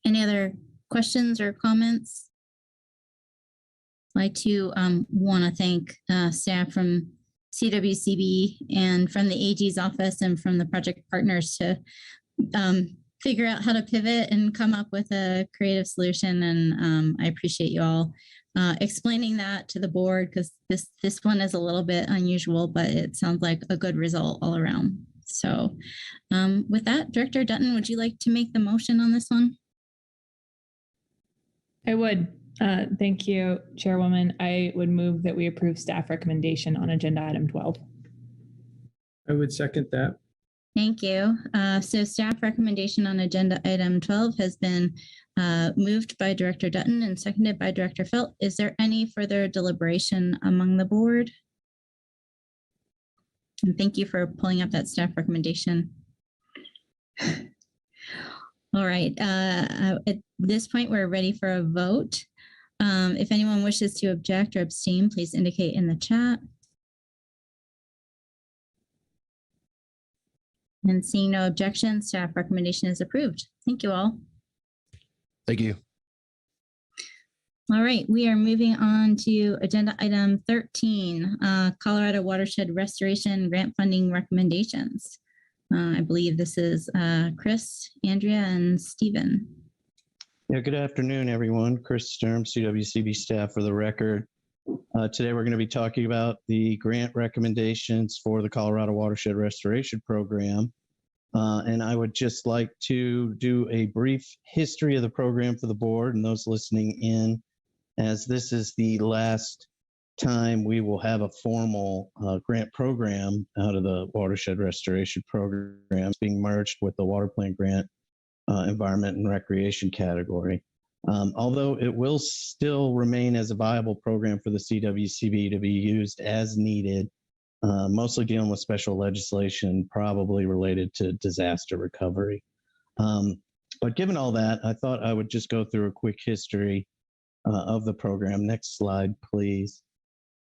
Any other questions or comments? I'd like to want to thank staff from CWCB and from the AG's office and from the project partners to figure out how to pivot and come up with a creative solution. And I appreciate you all explaining that to the board, because this one is a little bit unusual, but it sounds like a good result all around. So with that, Director Dutton, would you like to make the motion on this one? I would. Thank you, Chairwoman. I would move that we approve staff recommendation on agenda item 12. I would second that. Thank you. So staff recommendation on agenda item 12 has been moved by Director Dutton and seconded by Director Felt. Is there any further deliberation among the board? And thank you for pulling up that staff recommendation. All right. At this point, we're ready for a vote. If anyone wishes to object or abstain, please indicate in the chat. And seeing no objections, staff recommendation is approved. Thank you all. Thank you. All right, we are moving on to agenda item 13, Colorado Watershed Restoration Grant Funding Recommendations. I believe this is Chris, Andrea, and Stephen. Yeah, good afternoon, everyone. Chris Sturm, CWCB staff for the record. Today, we're going to be talking about the grant recommendations for the Colorado Watershed Restoration Program. And I would just like to do a brief history of the program for the board and those listening in, as this is the last time we will have a formal grant program out of the Watershed Restoration Program. It's being merged with the Water Plan Grant Environment and Recreation category. Although it will still remain as a viable program for the CWCB to be used as needed, mostly dealing with special legislation, probably related to disaster recovery. But given all that, I thought I would just go through a quick history of the program. Next slide, please.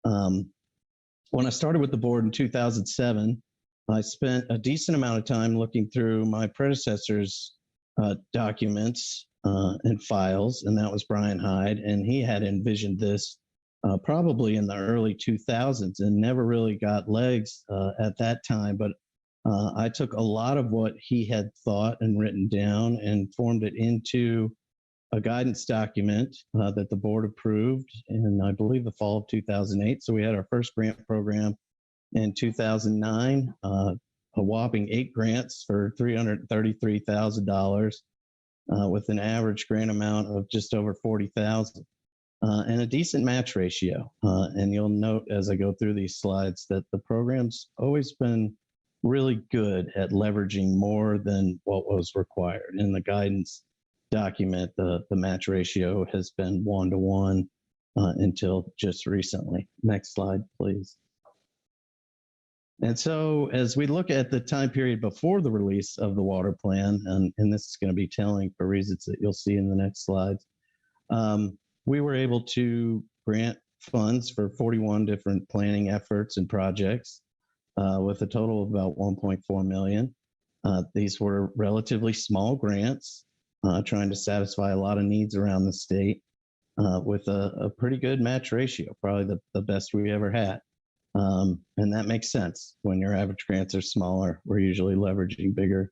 When I started with the board in 2007, I spent a decent amount of time looking through my predecessor's documents and files, and that was Brian Hyde, and he had envisioned this probably in the early 2000s and never really got legs at that time. But I took a lot of what he had thought and written down and formed it into a guidance document that the board approved in, I believe, the fall of 2008. So we had our first grant program in 2009, a whopping 8 grants for $333,000 with an average grant amount of just over $40,000 and a decent match ratio. And you'll note as I go through these slides that the program's always been really good at leveraging more than what was required. In the guidance document, the match ratio has been 1-to-1 until just recently. Next slide, please. And so as we look at the time period before the release of the water plan, and this is going to be telling for reasons that you'll see in the next slides, we were able to grant funds for 41 different planning efforts and projects with a total of about $1.4 million. These were relatively small grants, trying to satisfy a lot of needs around the state with a pretty good match ratio, probably the best we ever had. And that makes sense. When your average grants are smaller, we're usually leveraging bigger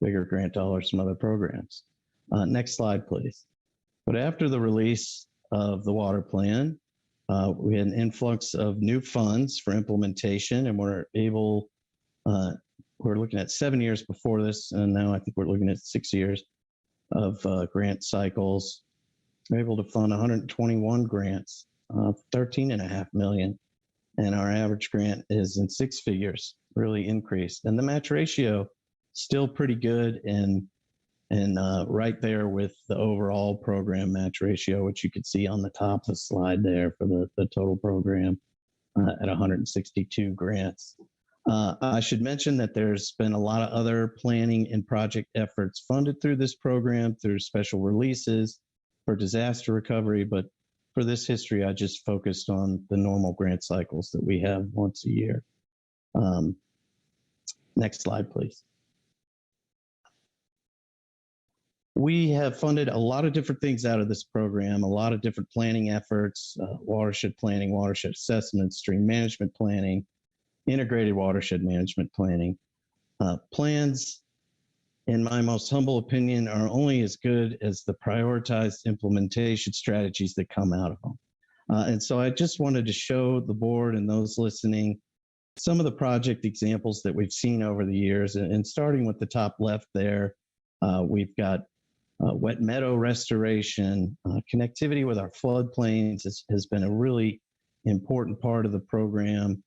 grant dollars from other programs. Next slide, please. But after the release of the water plan, we had an influx of new funds for implementation, and we're looking at 7 years before this, and now I think we're looking at 6 years of grant cycles. We're able to fund 121 grants, $13.5 million. And our average grant is in 6 figures, really increased. And the match ratio still pretty good and right there with the overall program match ratio, which you can see on the top of the slide there for the total program at 162 grants. I should mention that there's been a lot of other planning and project efforts funded through this program through special releases for disaster recovery, but for this history, I just focused on the normal grant cycles that we have once a year. Next slide, please. We have funded a lot of different things out of this program, a lot of different planning efforts, watershed planning, watershed assessment, stream management planning, integrated watershed management planning, plans in my most humble opinion, are only as good as the prioritized implementation strategies that come out of them. And so I just wanted to show the board and those listening some of the project examples that we've seen over the years. And starting with the top left there, we've got wet meadow restoration. Connectivity with our floodplains has been a really important part of the program.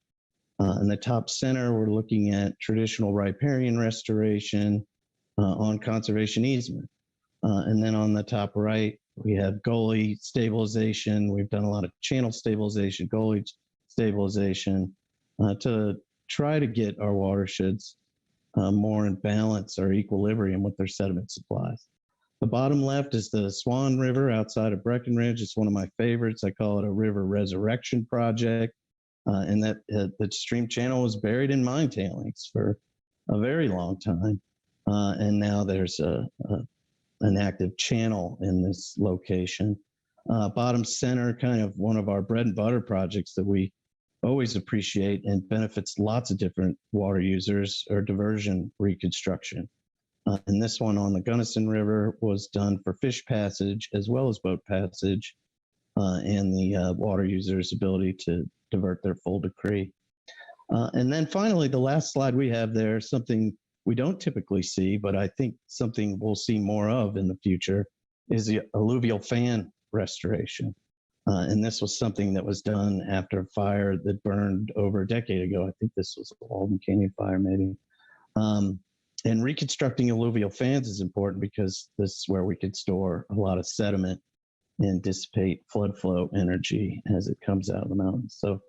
In the top center, we're looking at traditional riparian restoration on conservation easement. And then on the top right, we have gully stabilization. We've done a lot of channel stabilization, gully stabilization to try to get our watersheds more in balance or equilibrium with their sediment supplies. The bottom left is the Swan River outside of Breckenridge. It's one of my favorites. I call it a river resurrection project. And that the stream channel was buried in mine tailings for a very long time. And now there's an active channel in this location. Bottom center, kind of one of our bread and butter projects that we always appreciate and benefits lots of different water users, or diversion reconstruction. And this one on the Gunnison River was done for fish passage as well as boat passage, and the water users' ability to divert their full decree. And then finally, the last slide we have there, something we don't typically see, but I think something we'll see more of in the future, is the alluvial fan restoration. And this was something that was done after a fire that burned over a decade ago. I think this was the Walden Canyon fire, maybe. And reconstructing alluvial fans is important because this is where we could store a lot of sediment and dissipate flood flow energy as it comes out of the mountains. So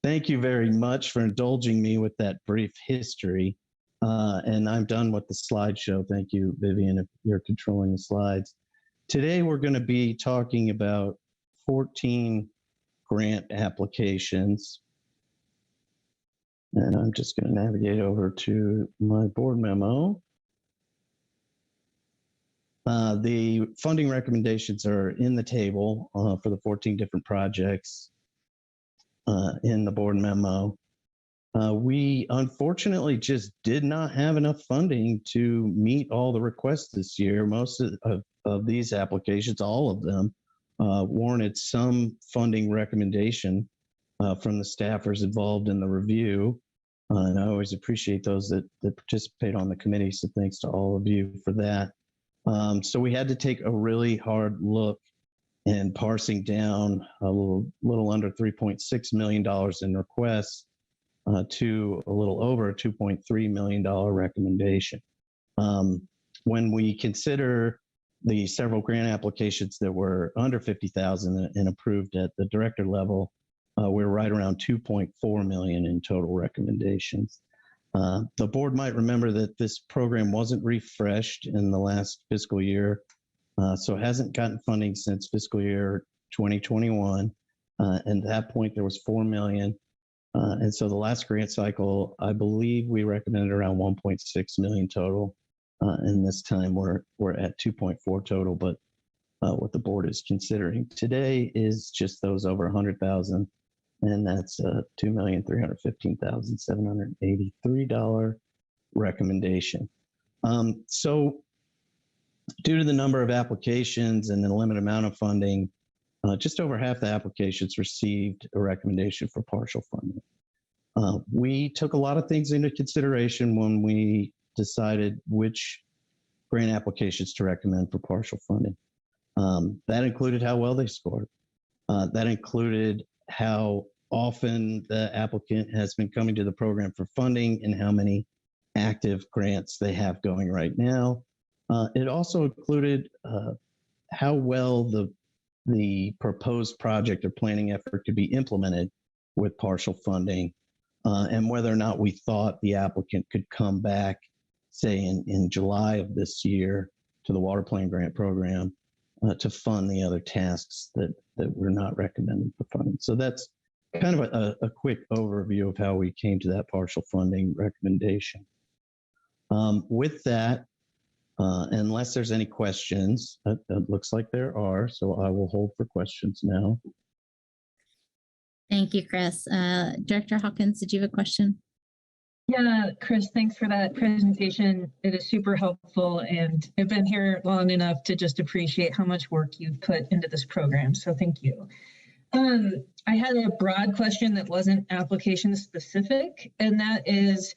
thank you very much for indulging me with that brief history. And I'm done with the slideshow. Thank you, Vivian, if you're controlling the slides. Today, we're going to be talking about 14 grant applications. And I'm just going to navigate over to my board memo. The funding recommendations are in the table for the 14 different projects in the board memo. We unfortunately just did not have enough funding to meet all the requests this year. Most of these applications, all of them, warranted some funding recommendation from the staffers involved in the review. And I always appreciate those that participate on the committee, so thanks to all of you for that. So we had to take a really hard look and parsing down a little under $3.6 million in requests to a little over a $2.3 million recommendation. When we consider the several grant applications that were under 50,000 and approved at the director level, we're right around 2.4 million in total recommendations. The board might remember that this program wasn't refreshed in the last fiscal year, so it hasn't gotten funding since fiscal year 2021. And at that point, there was 4 million. And so the last grant cycle, I believe we recommended around 1.6 million total. And this time we're at 2.4 total, but what the board is considering today is just those over 100,000. And that's a $2,315,783 recommendation. So due to the number of applications and the limited amount of funding, just over half the applications received a recommendation for partial funding. We took a lot of things into consideration when we decided which grant applications to recommend for partial funding. That included how well they scored. That included how often the applicant has been coming to the program for funding and how many active grants they have going right now. It also included how well the proposed project or planning effort could be implemented with partial funding, and whether or not we thought the applicant could come back, say in July of this year, to the water plan grant program to fund the other tasks that we're not recommending for funding. So that's kind of a quick overview of how we came to that partial funding recommendation. With that, unless there's any questions, it looks like there are, so I will hold for questions now. Thank you, Chris. Director Hawkins, did you have a question? Yeah, Chris, thanks for that presentation. It is super helpful, and I've been here long enough to just appreciate how much work you've put into this program. So thank you. I had a broad question that wasn't application specific, and that is,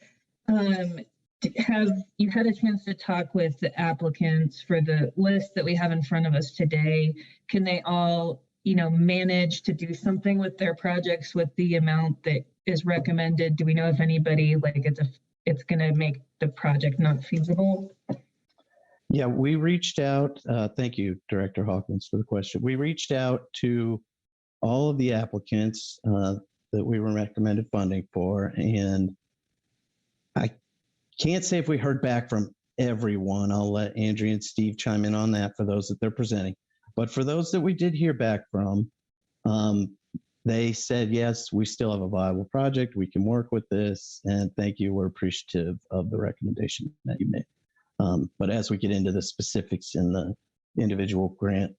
have you had a chance to talk with the applicants for the list that we have in front of us today? Can they all, manage to do something with their projects with the amount that is recommended? Do we know if anybody it's going to make the project not feasible? Yeah, we reached out. Thank you, Director Hawkins, for the question. We reached out to all of the applicants that we were recommended funding for, and I can't say if we heard back from everyone. I'll let Andrea and Steve chime in on that for those that they're presenting. But for those that we did hear back from, they said, yes, we still have a viable project. We can work with this. And thank you. We're appreciative of the recommendation that you made. But as we get into the specifics in the individual grant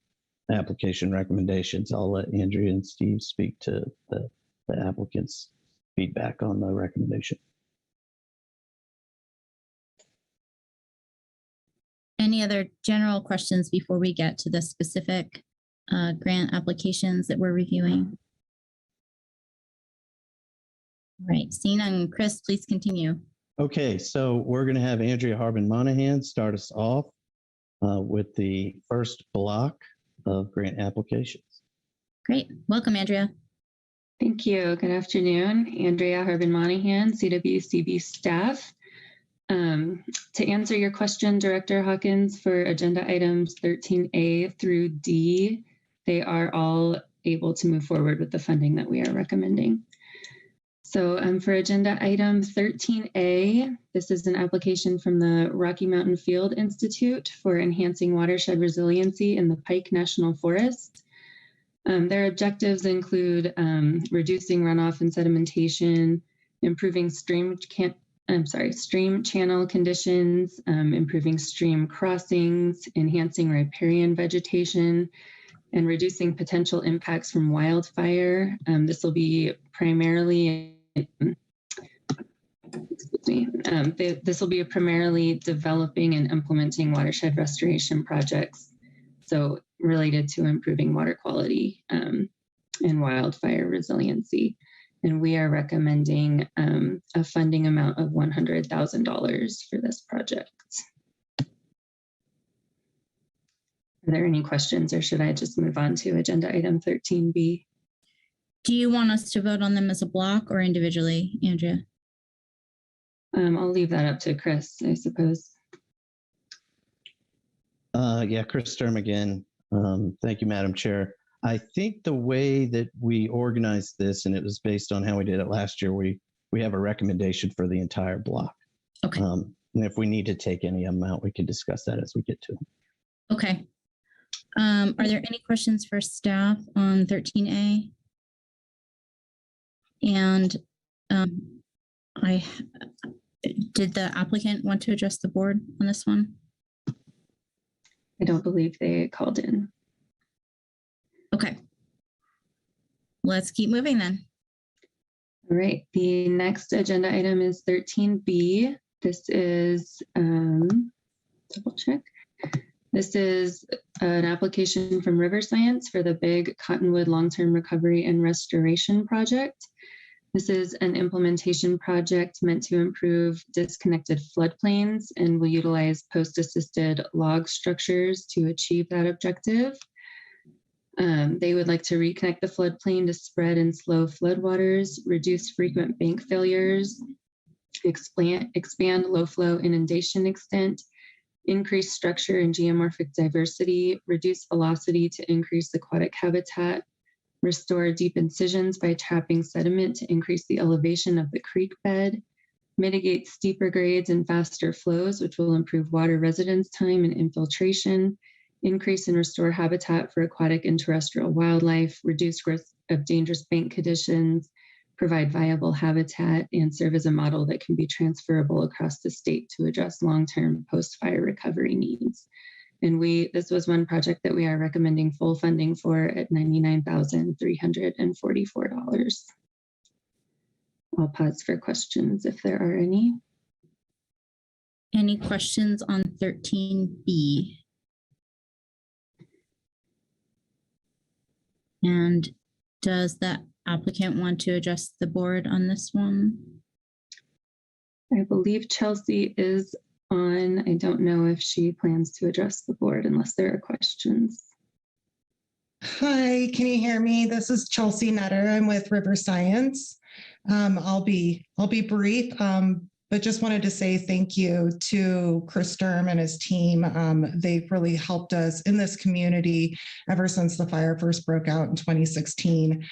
application recommendations, I'll let Andrea and Steve speak to the applicant's feedback on the recommendation. Any other general questions before we get to the specific grant applications that we're reviewing? All right, seeing none, Chris, please continue. Okay, so we're going to have Andrea Harbin-Monahan start us off with the first block of grant applications. Great, welcome, Andrea. Thank you. Good afternoon. Andrea Harbin-Monahan, CWCB staff. To answer your question, Director Hawkins, for agenda items 13A through D, they are all able to move forward with the funding that we are recommending. So for agenda item 13A, this is an application from the Rocky Mountain Field Institute for enhancing watershed resiliency in the Pike National Forest. Their objectives include reducing runoff and sedimentation, improving stream channel conditions, improving stream crossings, enhancing riparian vegetation, and reducing potential impacts from wildfire. This will be primarily, this will be primarily developing and implementing watershed restoration projects, so related to improving water quality and wildfire resiliency. And we are recommending a funding amount of $100,000 for this project. Are there any questions, or should I just move on to agenda item 13B? Do you want us to vote on them as a block or individually, Andrea? I'll leave that up to Chris, I suppose. Yeah, Chris Sturm again. Thank you, Madam Chair. I think the way that we organized this, and it was based on how we did it last year, we have a recommendation for the entire block. Okay. And if we need to take any amount, we can discuss that as we get to it. Okay. Are there any questions for staff on 13A? And did the applicant want to address the board on this one? I don't believe they called in. Okay. Let's keep moving then. All right, the next agenda item is 13B. This is, double check. This is an application from River Science for the Big Cottonwood Long-Term Recovery and Restoration Project. This is an implementation project meant to improve disconnected floodplains and will utilize post-assisted log structures to achieve that objective. They would like to reconnect the floodplain to spread and slow floodwaters, reduce frequent bank failures, expand low flow inundation extent, increase structure and geomorphic diversity, reduce velocity to increase aquatic habitat, restore deep incisions by trapping sediment to increase the elevation of the creek bed, mitigate steeper grades and faster flows, which will improve water residence time and infiltration, increase and restore habitat for aquatic and terrestrial wildlife, reduce growth of dangerous bank conditions, provide viable habitat, and serve as a model that can be transferable across the state to address long-term post-fire recovery needs. And this was one project that we are recommending full funding for at $99,344. I'll pause for questions if there are any. Any questions on 13B? And does the applicant want to address the board on this one? I believe Chelsea is on. I don't know if she plans to address the board unless there are questions. Hi, can you hear me? This is Chelsea Nutter. I'm with River Science. I'll be brief, but just wanted to say thank you to Chris Sturm and his team. They've really helped us in this community ever since the fire first broke out in 2016.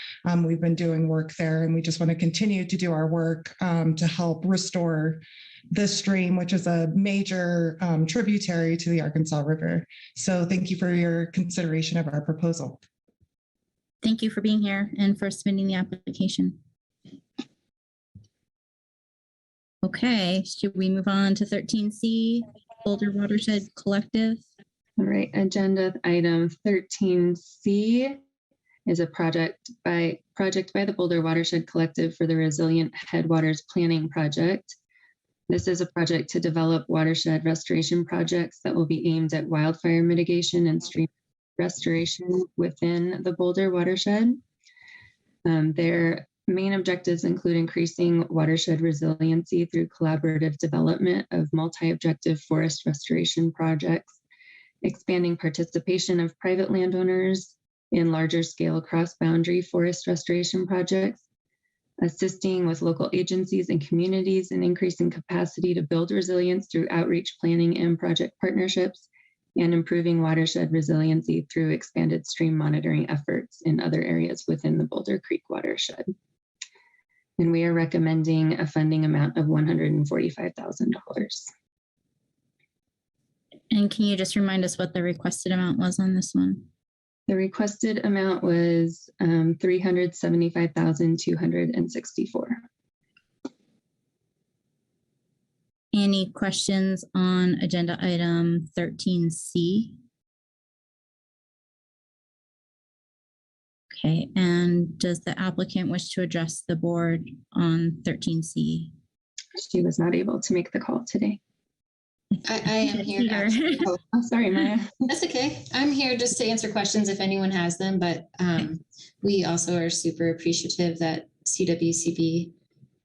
We've been doing work there, and we just want to continue to do our work to help restore this stream, which is a major tributary to the Arkansas River. So thank you for your consideration of our proposal. Thank you for being here and for submitting the application. Okay, should we move on to 13C, Boulder Watershed Collective? All right, agenda item 13C is a project by the Boulder Watershed Collective for the Resilient Headwaters Planning Project. This is a project to develop watershed restoration projects that will be aimed at wildfire mitigation and stream restoration within the Boulder watershed. Their main objectives include increasing watershed resiliency through collaborative development of multi-objective forest restoration projects, expanding participation of private landowners in larger scale cross-boundary forest restoration projects, assisting with local agencies and communities in increasing capacity to build resilience through outreach planning and project partnerships, and improving watershed resiliency through expanded stream monitoring efforts in other areas within the Boulder Creek watershed. And we are recommending a funding amount of $145,000. And can you just remind us what the requested amount was on this one? The requested amount was $375,264. Any questions on agenda item 13C? Okay, and does the applicant wish to address the board on 13C? She was not able to make the call today. I am here. Oh, sorry, Maya. That's okay. I'm here just to answer questions if anyone has them, but we also are super appreciative that CWCB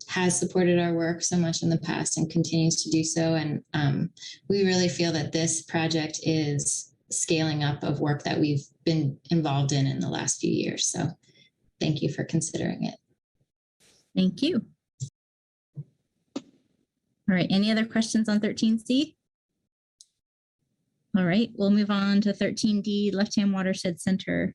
has supported our work so much in the past and continues to do so. And we really feel that this project is scaling up of work that we've been involved in the last few years. So thank you for considering it. Thank you. All right, any other questions on 13C? All right, we'll move on to 13D, Left-Hand Watershed Center.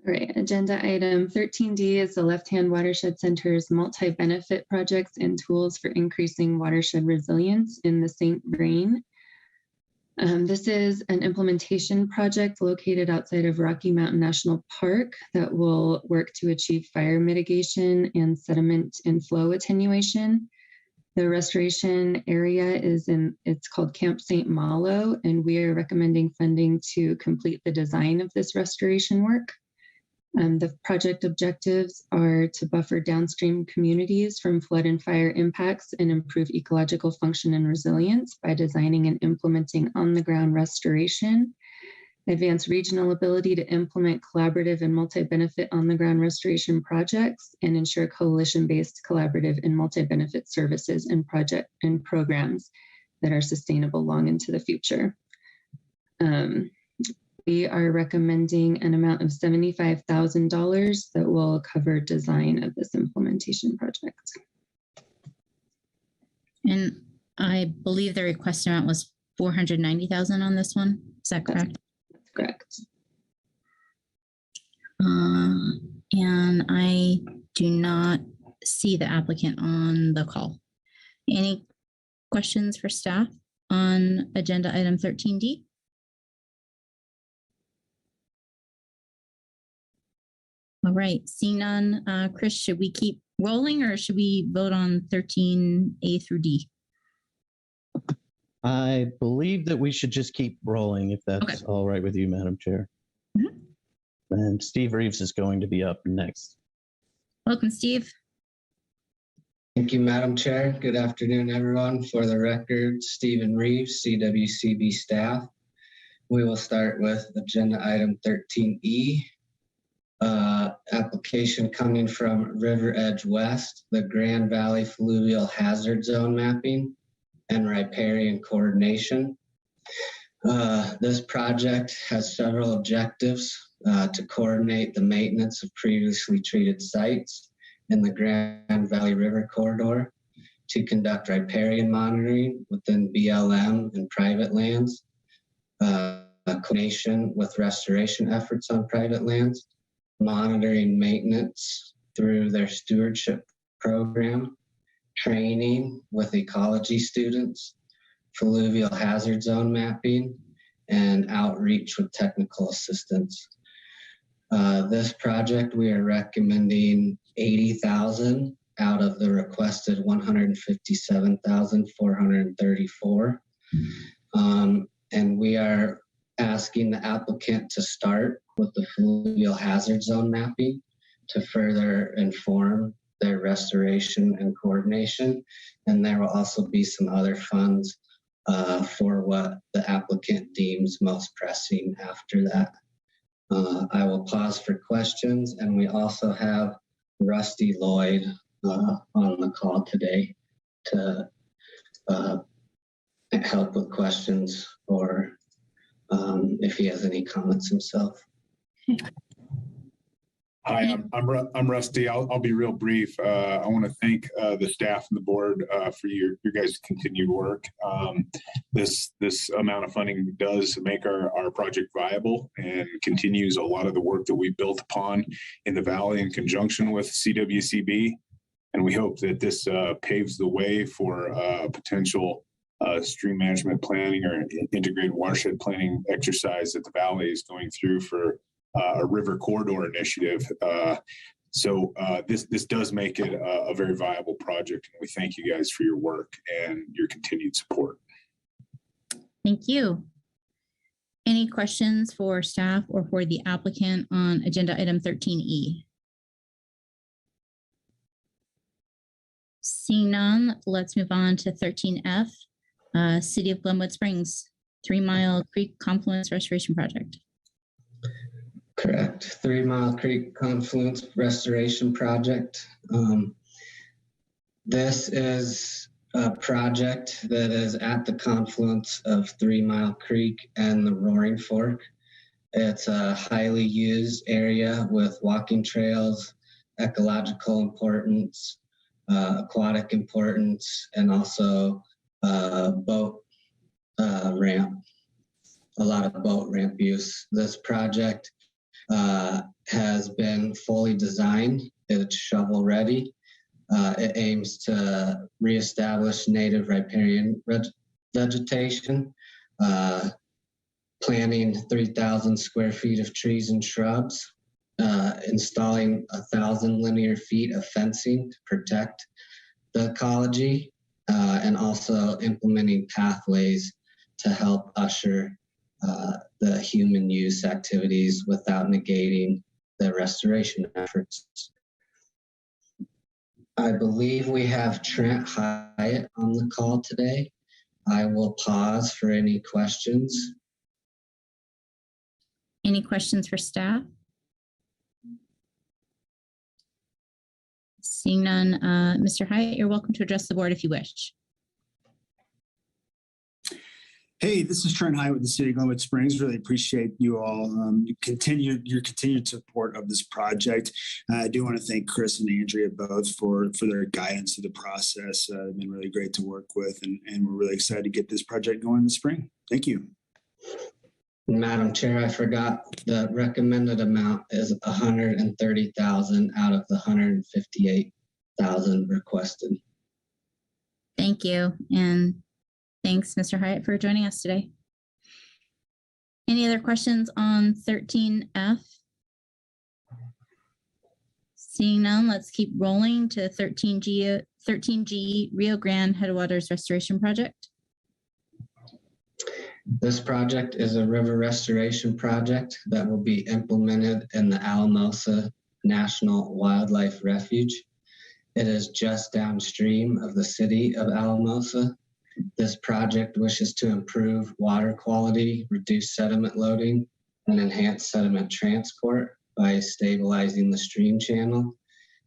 All right, agenda item 13D is the Left-Hand Watershed Center's multi-benefit projects and tools for increasing watershed resilience in the St. Vrain. This is an implementation project located outside of Rocky Mountain National Park that will work to achieve fire mitigation and sediment inflow attenuation. The restoration area it's called Camp St. Malo, and we are recommending funding to complete the design of this restoration work. The project objectives are to buffer downstream communities from flood and fire impacts and improve ecological function and resilience by designing and implementing on-the-ground restoration, advance regional ability to implement collaborative and multi-benefit on-the-ground restoration projects, and ensure coalition-based collaborative and multi-benefit services and programs that are sustainable long into the future. We are recommending an amount of $75,000 that will cover design of this implementation project. And I believe the request amount was $490,000 on this one. Is that correct? That's correct. And I do not see the applicant on the call. Any questions for staff on agenda item 13D? All right, seeing none, Chris, should we keep rolling or should we vote on 13A through D? I believe that we should just keep rolling if that's all right with you, Madam Chair. Mm-hmm. And Steve Reeves is going to be up next. Welcome, Steve. Thank you, Madam Chair. Good afternoon, everyone. For the record, Stephen Reeves, CWCB staff. We will start with agenda item 13E. Application coming from River Edge West, the Grand Valley Fluvial Hazard Zone mapping and riparian coordination. This project has several objectives to coordinate the maintenance of previously treated sites in the Grand Valley River corridor, to conduct riparian monitoring within BLM and private lands, coordination with restoration efforts on private lands, monitoring maintenance through their stewardship program, training with ecology students, fluvial hazard zone mapping, and outreach with technical assistance. This project, we are recommending $80,000 out of the requested $157,434. And we are asking the applicant to start with the fluvial hazard zone mapping to further inform their restoration and coordination. And there will also be some other funds for what the applicant deems most pressing after that. I will pause for questions, and we also have Rusty Lloyd on the call today to help with questions or if he has any comments himself. Hi, I'm Rusty. I'll be real brief. I want to thank the staff and the board for your guys' continued work. This amount of funding does make our project viable and continues a lot of the work that we built upon in the Valley in conjunction with CWCB. And we hope that this paves the way for potential stream management planning or integrated watershed planning exercise that the Valley is going through for a river corridor initiative. So this does make it a very viable project. And we thank you guys for your work and your continued support. Thank you. Any questions for staff or for the applicant on agenda item 13E? Seeing none, let's move on to 13F, City of Glenwood Springs, 3 Mile Creek Confluence Restoration Project. Correct. 3 Mile Creek Confluence Restoration Project. This is a project that is at the confluence of 3 Mile Creek and the Roaring Fork. It's a highly used area with walking trails, ecological importance, aquatic importance, and also boat ramp, a lot of boat ramp use. This project has been fully designed. It's shovel ready. It aims to reestablish native riparian vegetation, planting 3,000 square feet of trees and shrubs, installing 1,000 linear feet of fencing to protect the ecology, and also implementing pathways to help usher the human use activities without negating the restoration efforts. I believe we have Trent Hyatt on the call today. I will pause for any questions. Any questions for staff? Seeing none, Mr. Hyatt, you're welcome to address the board if you wish. Hey, this is Trent Hyatt with the City of Glenwood Springs. Really appreciate you all, your continued support of this project. I do want to thank Chris and Andrea both for their guidance through the process. They've been really great to work with, and we're really excited to get this project going in the spring. Thank you. Madam Chair, I forgot the recommended amount is $130,000 out of the $158,000 requested. Thank you. And thanks, Mr. Hyatt, for joining us today. Any other questions on 13F? Seeing none, let's keep rolling to 13G Rio Grande Headwaters Restoration Project. This project is a river restoration project that will be implemented in the Alamosa National Wildlife Refuge. It is just downstream of the city of Alamosa. This project wishes to improve water quality, reduce sediment loading, and enhance sediment transport by stabilizing the stream channel,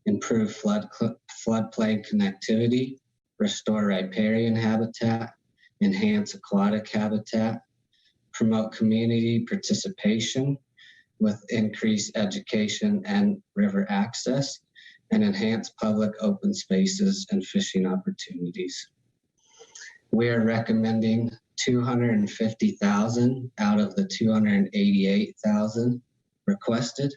improve floodplain connectivity, restore riparian habitat, enhance aquatic habitat, promote community participation with increased education and river access, and enhance public open spaces and fishing opportunities. We are recommending $250,000 out of the $288,000 requested.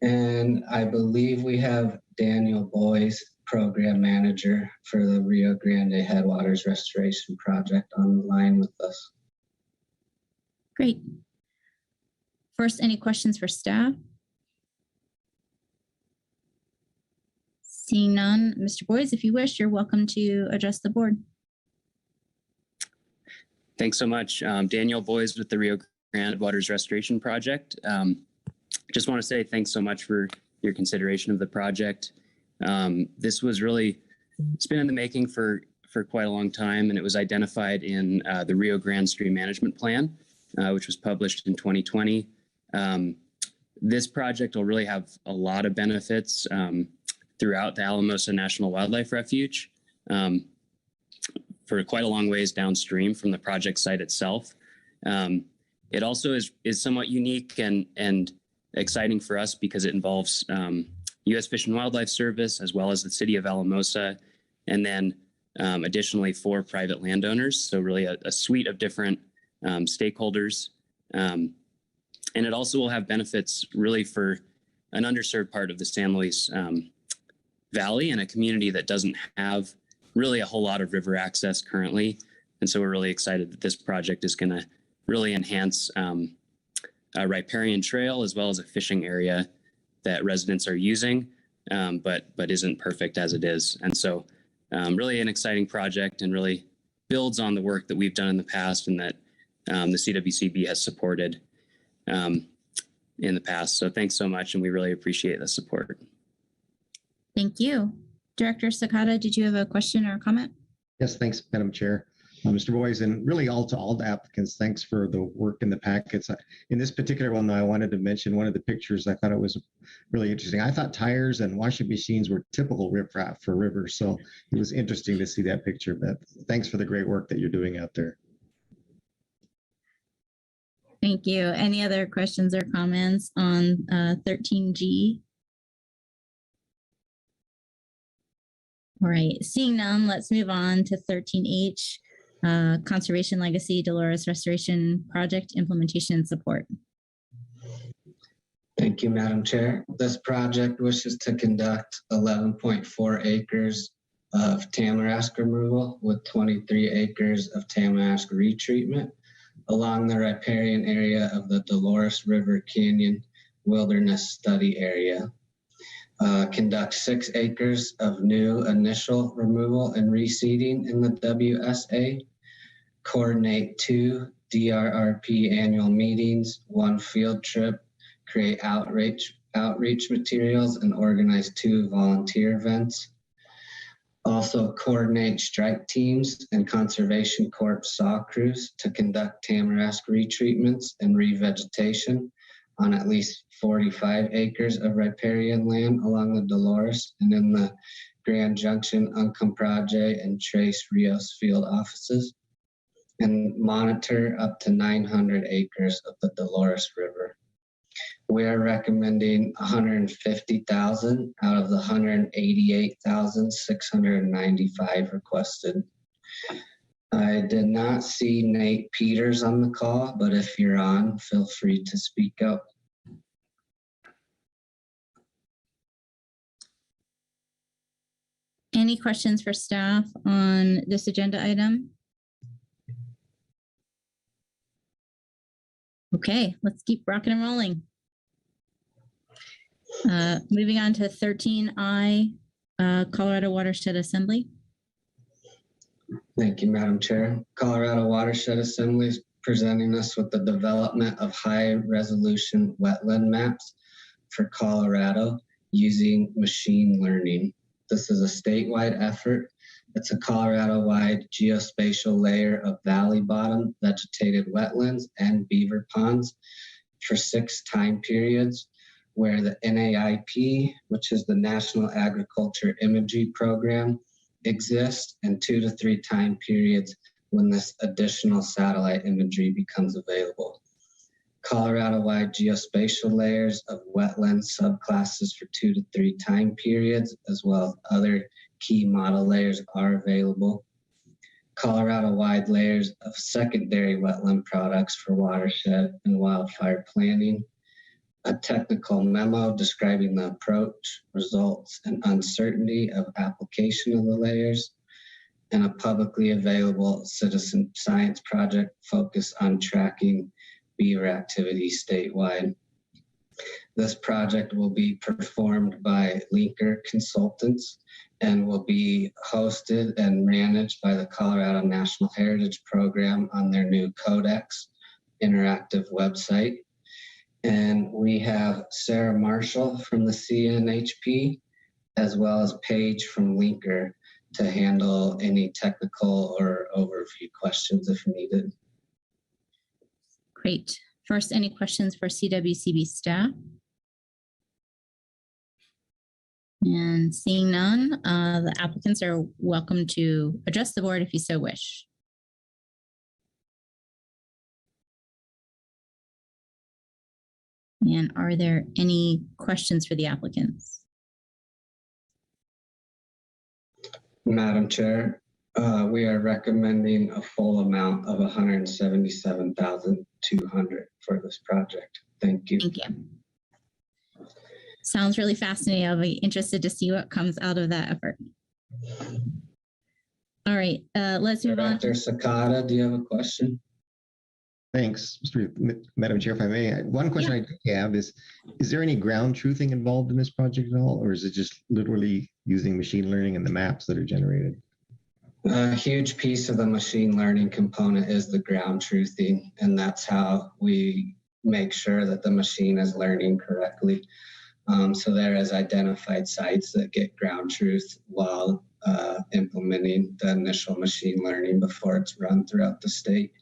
And I believe we have Daniel Boyes, Program Manager for the Rio Grande Headwaters Restoration Project, on the line with us. Great. First, any questions for staff? Seeing none, Mr. Boyes, if you wish, you're welcome to address the board. Thanks so much. Daniel Boyes with the Rio Grande Headwaters Restoration Project. Just want to say thanks so much for your consideration of the project. This was really, it's been in the making for quite a long time, and it was identified in the Rio Grande Stream Management Plan, which was published in 2020. This project will really have a lot of benefits throughout the Alamosa National Wildlife Refuge for quite a long ways downstream from the project site itself. It also is somewhat unique and exciting for us because it involves U.S. Fish and Wildlife Service as well as the city of Alamosa, and then additionally 4 private landowners. So really a suite of different stakeholders. And it also will have benefits really for an underserved part of the San Luis Valley and a community that doesn't have really a whole lot of river access currently. And so we're really excited that this project is going to really enhance a riparian trail as well as a fishing area that residents are using, but isn't perfect as it is. And so really an exciting project and really builds on the work that we've done in the past and that the CWCB has supported in the past. So thanks so much, and we really appreciate the support. Thank you. Director Sakata, did you have a question or a comment? Yes, thanks, Madam Chair. Mr. Boyes, and really all to all the applicants, thanks for the work in the packets. In this particular one, though, I wanted to mention one of the pictures. I thought it was really interesting. I thought tires and washing machines were typical riprap for rivers, so it was interesting to see that picture. But thanks for the great work that you're doing out there. Thank you. Any other questions or comments on 13G? All right, seeing none, let's move on to 13H, Conservation Legacy Dolores Restoration Project Implementation and Support. Thank you, Madam Chair. This project wishes to conduct 11.4 acres of tamarask removal with 23 acres of tamarask retreatment along the riparian area of the Dolores River Canyon Wilderness Study Area. Conduct 6 acres of new initial removal and reseeding in the WSA, coordinate 2 DRRP annual meetings, 1 field trip, create outreach materials, and organize 2 volunteer events. Also coordinate strike teams and Conservation Corps saw crews to conduct tamarask retreatments and revegetation on at least 45 acres of riparian land along the Dolores and in the Grand Junction, Unconfined, and Tres Rios field offices, and monitor up to 900 acres of the Dolores River. We are recommending $150,000 out of the $188,695 requested. I did not see Nate Peters on the call, but if you're on, feel free to speak up. Any questions for staff on this agenda item? Okay, let's keep rocking and rolling. Moving on to 13I, Colorado Watershed Assembly. Thank you, Madam Chair. Colorado Watershed Assembly is presenting us with the development of high-resolution wetland maps for Colorado using machine learning. This is a statewide effort. It's a Colorado-wide geospatial layer of valley bottom, vegetated wetlands, and beaver ponds for 6 time periods, where the NAIP, which is the National Agriculture Imagery Program, exists, and 2 to 3 time periods when this additional satellite imagery becomes available. Colorado-wide geospatial layers of wetland subclasses for 2 to 3 time periods, as well as other key model layers are available. Colorado-wide layers of secondary wetland products for watershed and wildfire planning. A technical memo describing the approach, results, and uncertainty of application of the layers, and a publicly available citizen science project focused on tracking beaver activity statewide. This project will be performed by Linker Consultants and will be hosted and managed by the Colorado National Heritage Program on their new Codex interactive website. And we have Sarah Marshall from the CNHP, as well as Paige from Linker to handle any technical or overview questions if needed. Great. First, any questions for CWCB staff? And seeing none, the applicants are welcome to address the board if you so wish. And are there any questions for the applicants? Madam Chair, we are recommending a full amount of $177,200 for this project. Thank you. Thank you. Sounds really fascinating. I'll be interested to see what comes out of that effort. All right, let's move on. Dr. Sakata, do you have a question? Thanks, Madam Chair, if I may. One question I have is there any ground truthing involved in this project at all, or is it just literally using machine learning and the maps that are generated? A huge piece of the machine learning component is the ground truthing, and that's how we make sure that the machine is learning correctly. So there is identified sites that get ground truth while implementing the initial machine learning before it's run throughout the state.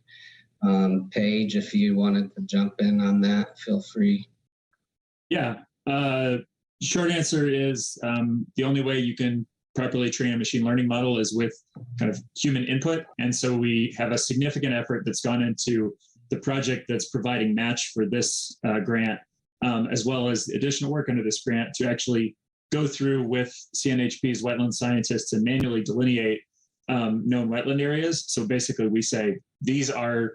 Paige, if you wanted to jump in on that, feel free. Yeah, short answer is the only way you can properly train a machine learning model is with kind of human input. And so we have a significant effort that's gone into the project that's providing match for this grant, as well as additional work under this grant to actually go through with CNHP's wetland scientists and manually delineate known wetland areas. So basically we say, these are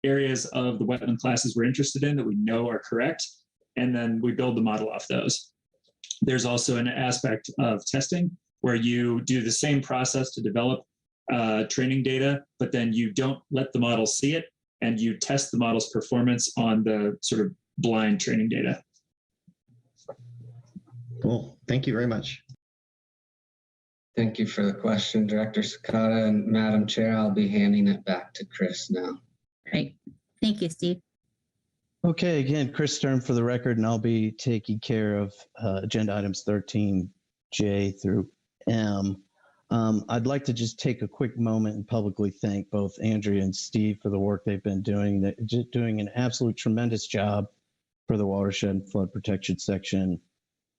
areas of the wetland classes we're interested in that we know are correct, and then we build the model off those. There's also an aspect of testing where you do the same process to develop training data, but then you don't let the model see it, and you test the model's performance on the sort of blind training data. Cool. Thank you very much. Thank you for the question, Director Sakata. And Madam Chair, I'll be handing it back to Chris now. Great. Thank you, Steve. Okay, again, Chris Stern for the record, and I'll be taking care of agenda items 13J through M. I'd like to just take a quick moment and publicly thank both Andrea and Steve for the work they've been doing. They're just doing an absolute tremendous job for the watershed and flood protection section.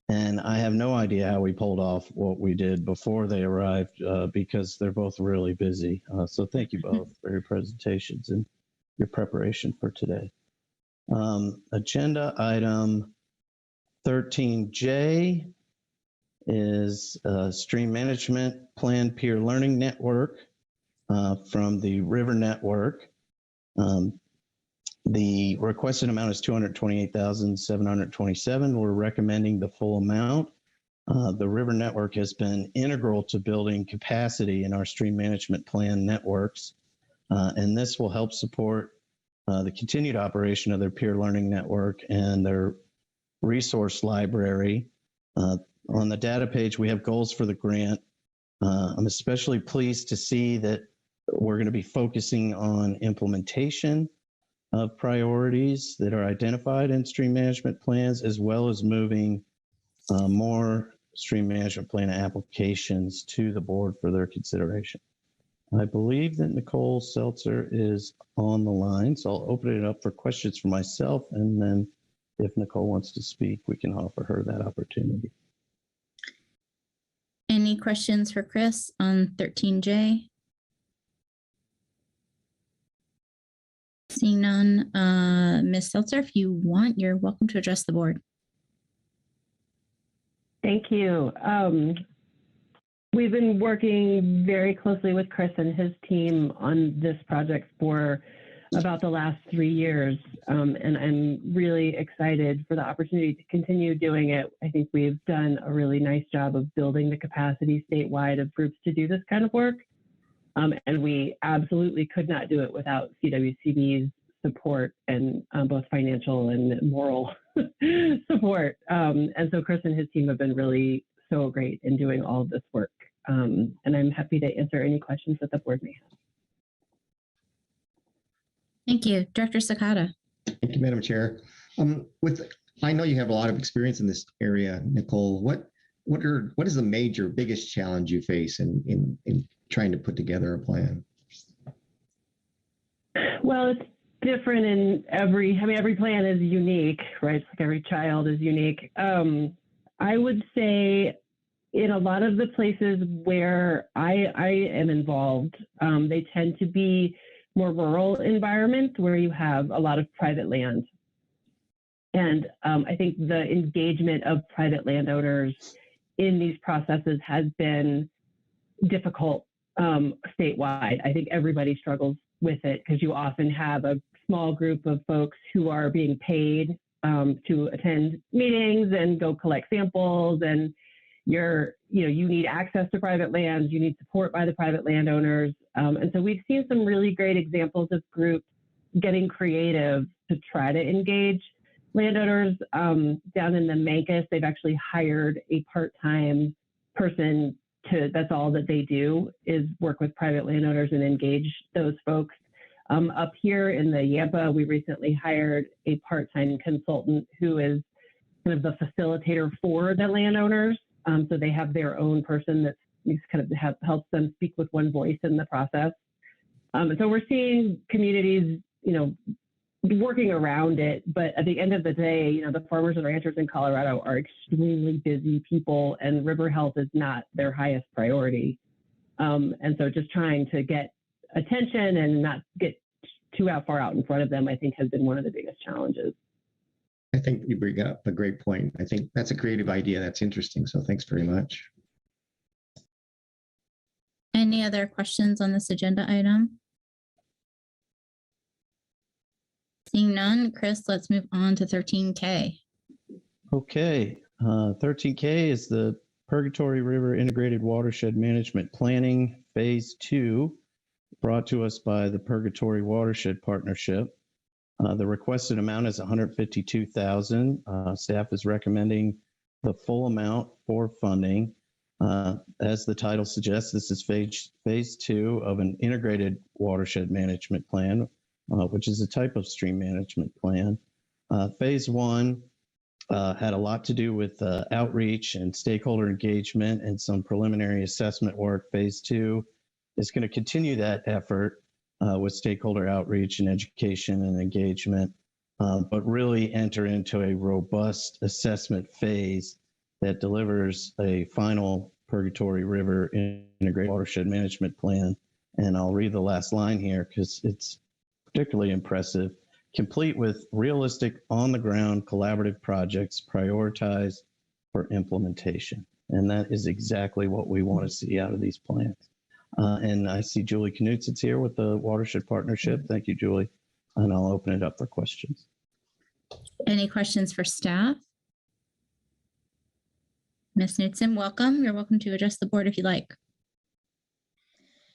And I have no idea how we pulled off what we did before they arrived because they're both really busy. So thank you both for your presentations and your preparation for today. Agenda item 13J is Stream Management Plan Peer Learning Network from the River Network. The requested amount is $228,727. We're recommending the full amount. The River Network has been integral to building capacity in our stream management plan networks, and this will help support the continued operation of their peer learning network and their resource library. On the data page, we have goals for the grant. I'm especially pleased to see that we're going to be focusing on implementation of priorities that are identified in stream management plans, as well as moving more stream management plan applications to the board for their consideration. I believe that Nicole Seltzer is on the line, so I'll open it up for questions for myself, and then if Nicole wants to speak, we can offer her that opportunity. Any questions for Chris on 13J? Seeing none, Ms. Seltzer, if you want, you're welcome to address the board. Thank you. We've been working very closely with Chris and his team on this project for about the last 3 years, and I'm really excited for the opportunity to continue doing it. I think we've done a really nice job of building the capacity statewide of groups to do this kind of work, and we absolutely could not do it without CWCB's support and both financial and moral support. And so Chris and his team have been really so great in doing all of this work. And I'm happy to answer any questions that the board may have. Thank you. Director Sakata. Thank you, Madam Chair. I know you have a lot of experience in this area, Nicole. What is the biggest challenge you face in trying to put together a plan? Well, it's different in every plan is unique, right? It's like every child is unique. I would say in a lot of the places where I am involved, they tend to be more rural environments where you have a lot of private land. And I think the engagement of private landowners in these processes has been difficult statewide. I think everybody struggles with it because you often have a small group of folks who are being paid to attend meetings and go collect samples, and you need access to private lands, you need support by the private landowners. And so we've seen some really great examples of groups getting creative to try to engage landowners. Down in the Mancus, they've actually hired a part-time person that's all that they do is work with private landowners and engage those folks. Up here in the Yampa, we recently hired a part-time consultant who is kind of the facilitator for the landowners. So they have their own person that kind of helps them speak with one voice in the process. And so we're seeing communities, working around it. But at the end of the day, the farmers and ranchers in Colorado are extremely busy people, and river health is not their highest priority. And so just trying to get attention and not get too far out in front of them, I think, has been one of the biggest challenges. I think you bring up a great point. I think that's a creative idea. That's interesting. So thanks very much. Any other questions on this agenda item? Seeing none, Chris, let's move on to 13K. Okay, 13K is the Purgatory River Integrated Watershed Management Planning Phase 2, brought to us by the Purgatory Watershed Partnership. The requested amount is $152,000. Staff is recommending the full amount for funding. As the title suggests, this is phase 2 of an integrated watershed management plan, which is a type of stream management plan. Phase 1 had a lot to do with outreach and stakeholder engagement and some preliminary assessment work. Phase 2 is going to continue that effort with stakeholder outreach and education and engagement, but really enter into a robust assessment phase that delivers a final Purgatory River Integrated Watershed Management Plan. And I'll read the last line here because it's particularly impressive. Complete with realistic, on-the-ground collaborative projects prioritized for implementation. And that is exactly what we want to see out of these plans. And I see Julie Knutson's here with the Watershed Partnership. Thank you, Julie. And I'll open it up for questions. Any questions for staff? Ms. Knutson, welcome. You're welcome to address the board if you like.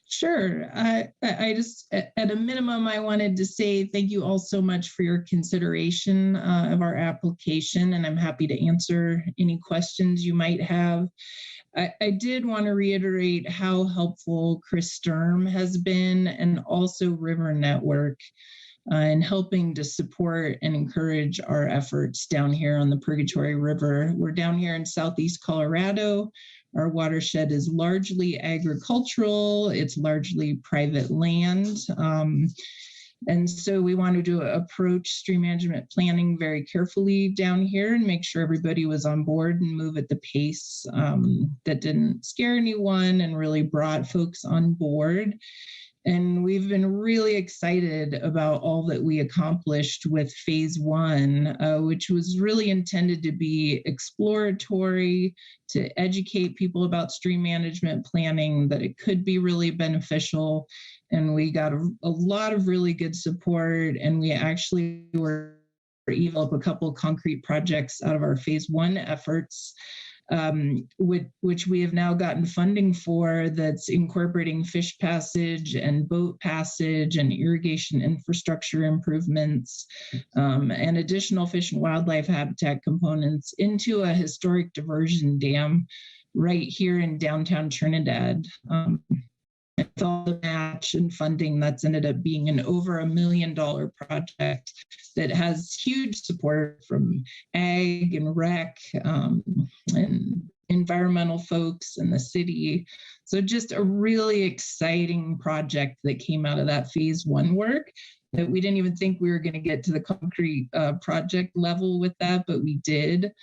Sure. I just, at a minimum, I wanted to say thank you all so much for your consideration of our application, and I'm happy to answer any questions you might have. I did want to reiterate how helpful Chris Sturm has been, and also River Network. and helping to support and encourage our efforts down here on the Purgatory River. We're down here in Southeast Colorado. Our watershed is largely agricultural. It's largely private land. And so we wanted to approach stream management planning very carefully down here and make sure everybody was on board and move at the pace that didn't scare anyone and really brought folks on board. And we've been really excited about all that we accomplished with phase one, which was really intended to be exploratory, to educate people about stream management planning, that it could be really beneficial. And we got a lot of really good support, and we actually were able to develop a couple of concrete projects out of our phase one efforts, which we have now gotten funding for, that's incorporating fish passage and boat passage and irrigation infrastructure improvements, and additional fish and wildlife habitat components into a historic diversion dam right here in downtown Trinidad. With all the match and funding, that's ended up being an over $1 million project that has huge support from ag and rec and environmental folks in the city. So just a really exciting project that came out of that phase one work, that we didn't even think we were going to get to the concrete project level with that, but we did.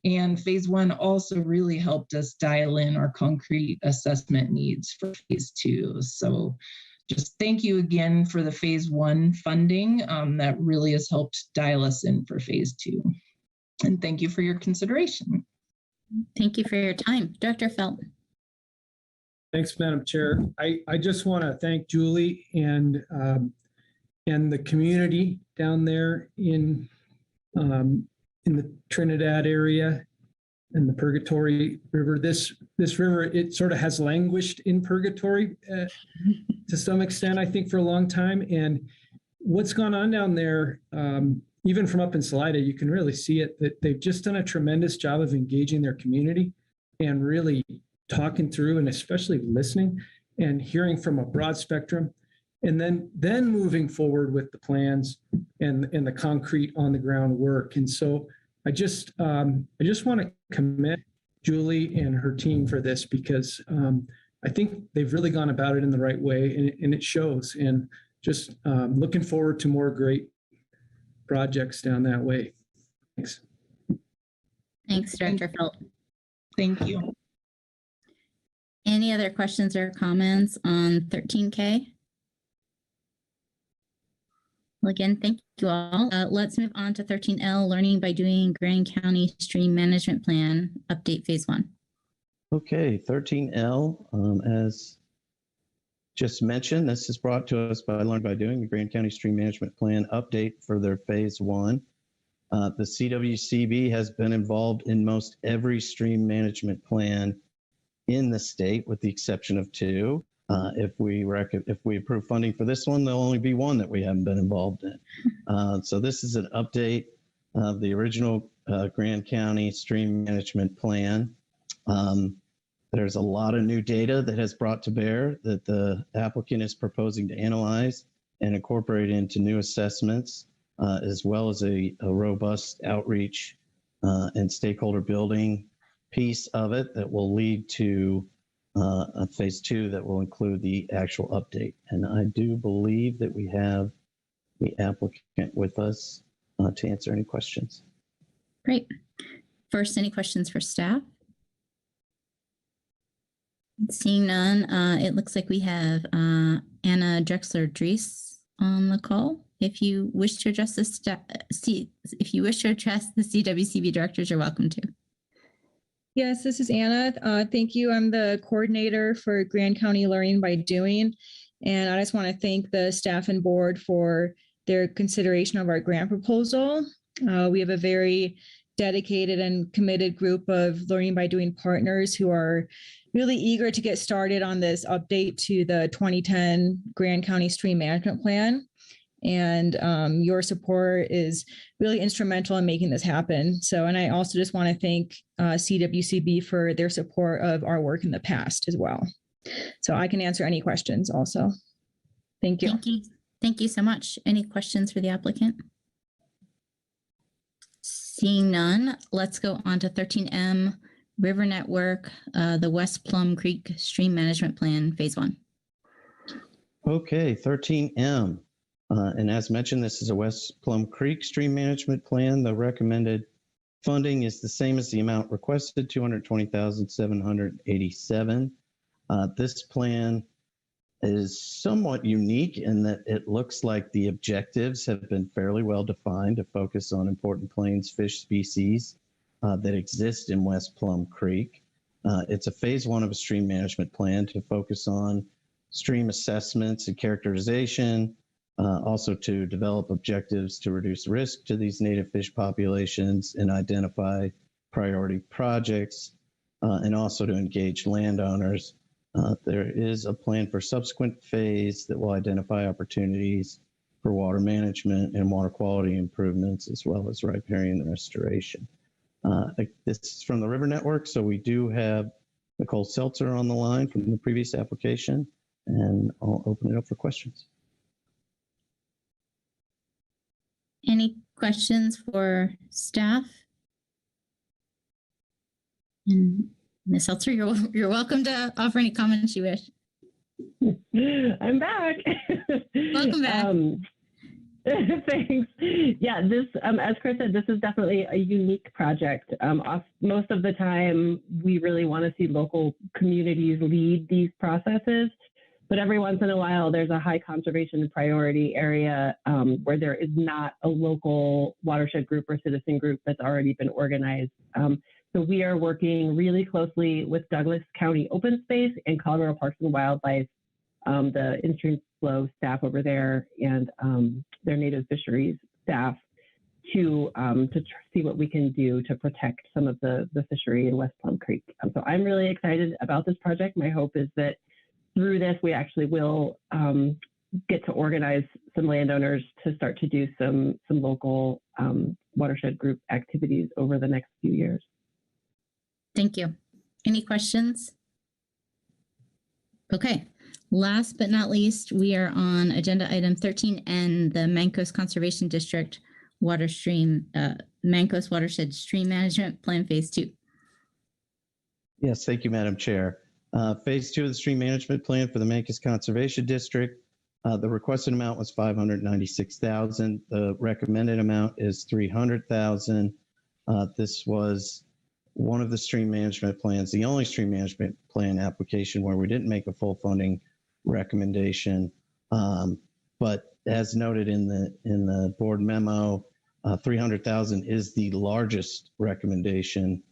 And phase one also really helped us dial in our concrete assessment needs for phase two. So just thank you again for the phase one funding. That really has helped dial us in for phase two. And thank you for your consideration. Thank you for your time. Director Felt. Thanks, Madam Chair. I just want to thank Julie and the community down there in the Trinidad area and the Purgatory River. This river, it sort of has languished in purgatory to some extent, I think, for a long time. And what's gone on down there, even from up in Salida, you can really see it, that they've just done a tremendous job of engaging their community and really talking through, and especially listening and hearing from a broad spectrum, and then moving forward with the plans and the concrete on the ground work. And so I just want to commend Julie and her team for this, because I think they've really gone about it in the right way, and it shows. And just looking forward to more great projects down that way. Thanks. Thanks, Director Felt. Thank you. Any other questions or comments on 13K? Well, again, thank you all. Let's move on to 13L, Learning by Doing Grand County Stream Management Plan, Update Phase 1. Okay, 13L, as just mentioned, this is brought to us by Learn by Doing, the Grand County Stream Management Plan update for their Phase 1. The CWCB has been involved in most every stream management plan in the state, with the exception of 2. If we approve funding for this one, there'll only be 1 that we haven't been involved in. So this is an update of the original Grand County Stream Management Plan. There's a lot of new data that has brought to bear that the applicant is proposing to analyze and incorporate into new assessments, as well as a robust outreach and stakeholder building piece of it that will lead to a phase 2 that will include the actual update. And I do believe that we have the applicant with us to answer any questions. Great. First, any questions for staff? Seeing none, it looks like we have Anna Drexler-Dries on the call. If you wish to address the CWCB directors, you're welcome to. Yes, this is Anna. Thank you. I'm the coordinator for Grand County Learning by Doing. And I just want to thank the staff and board for their consideration of our grant proposal. We have a very dedicated and committed group of Learning by Doing partners who are really eager to get started on this update to the 2010 Grand County Stream Management Plan. And your support is really instrumental in making this happen. So, and I also just want to thank CWCB for their support of our work in the past as well. So I can answer any questions also. Thank you. Thank you so much. Any questions for the applicant? Seeing none, let's go on to 13M, River Network, the West Plum Creek Stream Management Plan, Phase 1. Okay, 13M. And as mentioned, this is a West Plum Creek Stream Management Plan. The recommended funding is the same as the amount requested, $220,787. This plan is somewhat unique in that it looks like the objectives have been fairly well defined to focus on important plains fish species that exist in West Plum Creek. It's a phase 1 of a stream management plan to focus on stream assessments and characterization, also to develop objectives to reduce risk to these native fish populations and identify priority projects, and also to engage landowners. There is a plan for subsequent phase that will identify opportunities for water management and water quality improvements, as well as riparian restoration. This is from the River Network, so we do have Nicole Seltzer on the line from the previous application, and I'll open it up for questions. Any questions for staff? And Ms. Seltzer, you're welcome to offer any comments you wish. I'm back. Welcome back. Thanks. Yeah, this, as Chris said, this is definitely a unique project. Most of the time, we really want to see local communities lead these processes, but every once in a while, there's a high conservation priority area where there is not a local watershed group or citizen group that's already been organized. So we are working really closely with Douglas County Open Space and Colorado Parks and Wildlife, the in-stream flow staff over there, and their native fisheries staff to see what we can do to protect some of the fishery in West Plum Creek. So I'm really excited about this project. My hope is that through this, we actually will get to organize some landowners to start to do some local watershed group activities over the next few years. Thank you. Any questions? Okay. Last but not least, we are on agenda item 13N, the Mancos Conservation District Water Stream, Mancos Watershed Stream Management Plan Phase 2. Yes, thank you, Madam Chair. Phase 2 of the stream management plan for the Mancos Conservation District. The requested amount was $596,000. The recommended amount is $300,000. This was one of the stream management plans, the only stream management plan application where we didn't make a full funding recommendation. But as noted in the board memo, $300,000 is the largest recommendation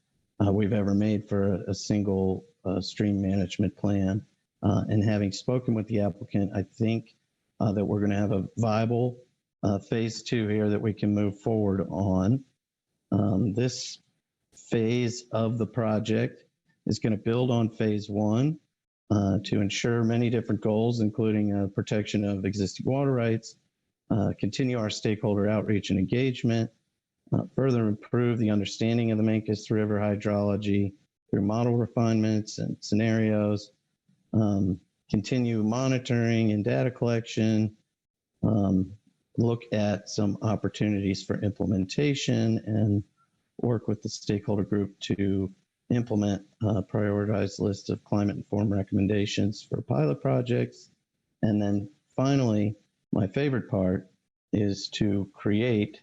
we've ever made for a single stream management plan. And having spoken with the applicant, I think that we're going to have a viable phase 2 here that we can move forward on. This phase of the project is going to build on phase 1 to ensure many different goals, including protection of existing water rights, continue our stakeholder outreach and engagement, further improve the understanding of the Mancos River hydrology through model refinements and scenarios, continue monitoring and data collection, look at some opportunities for implementation, and work with the stakeholder group to implement a prioritized list of climate-informed recommendations for pilot projects. And then finally, my favorite part is to create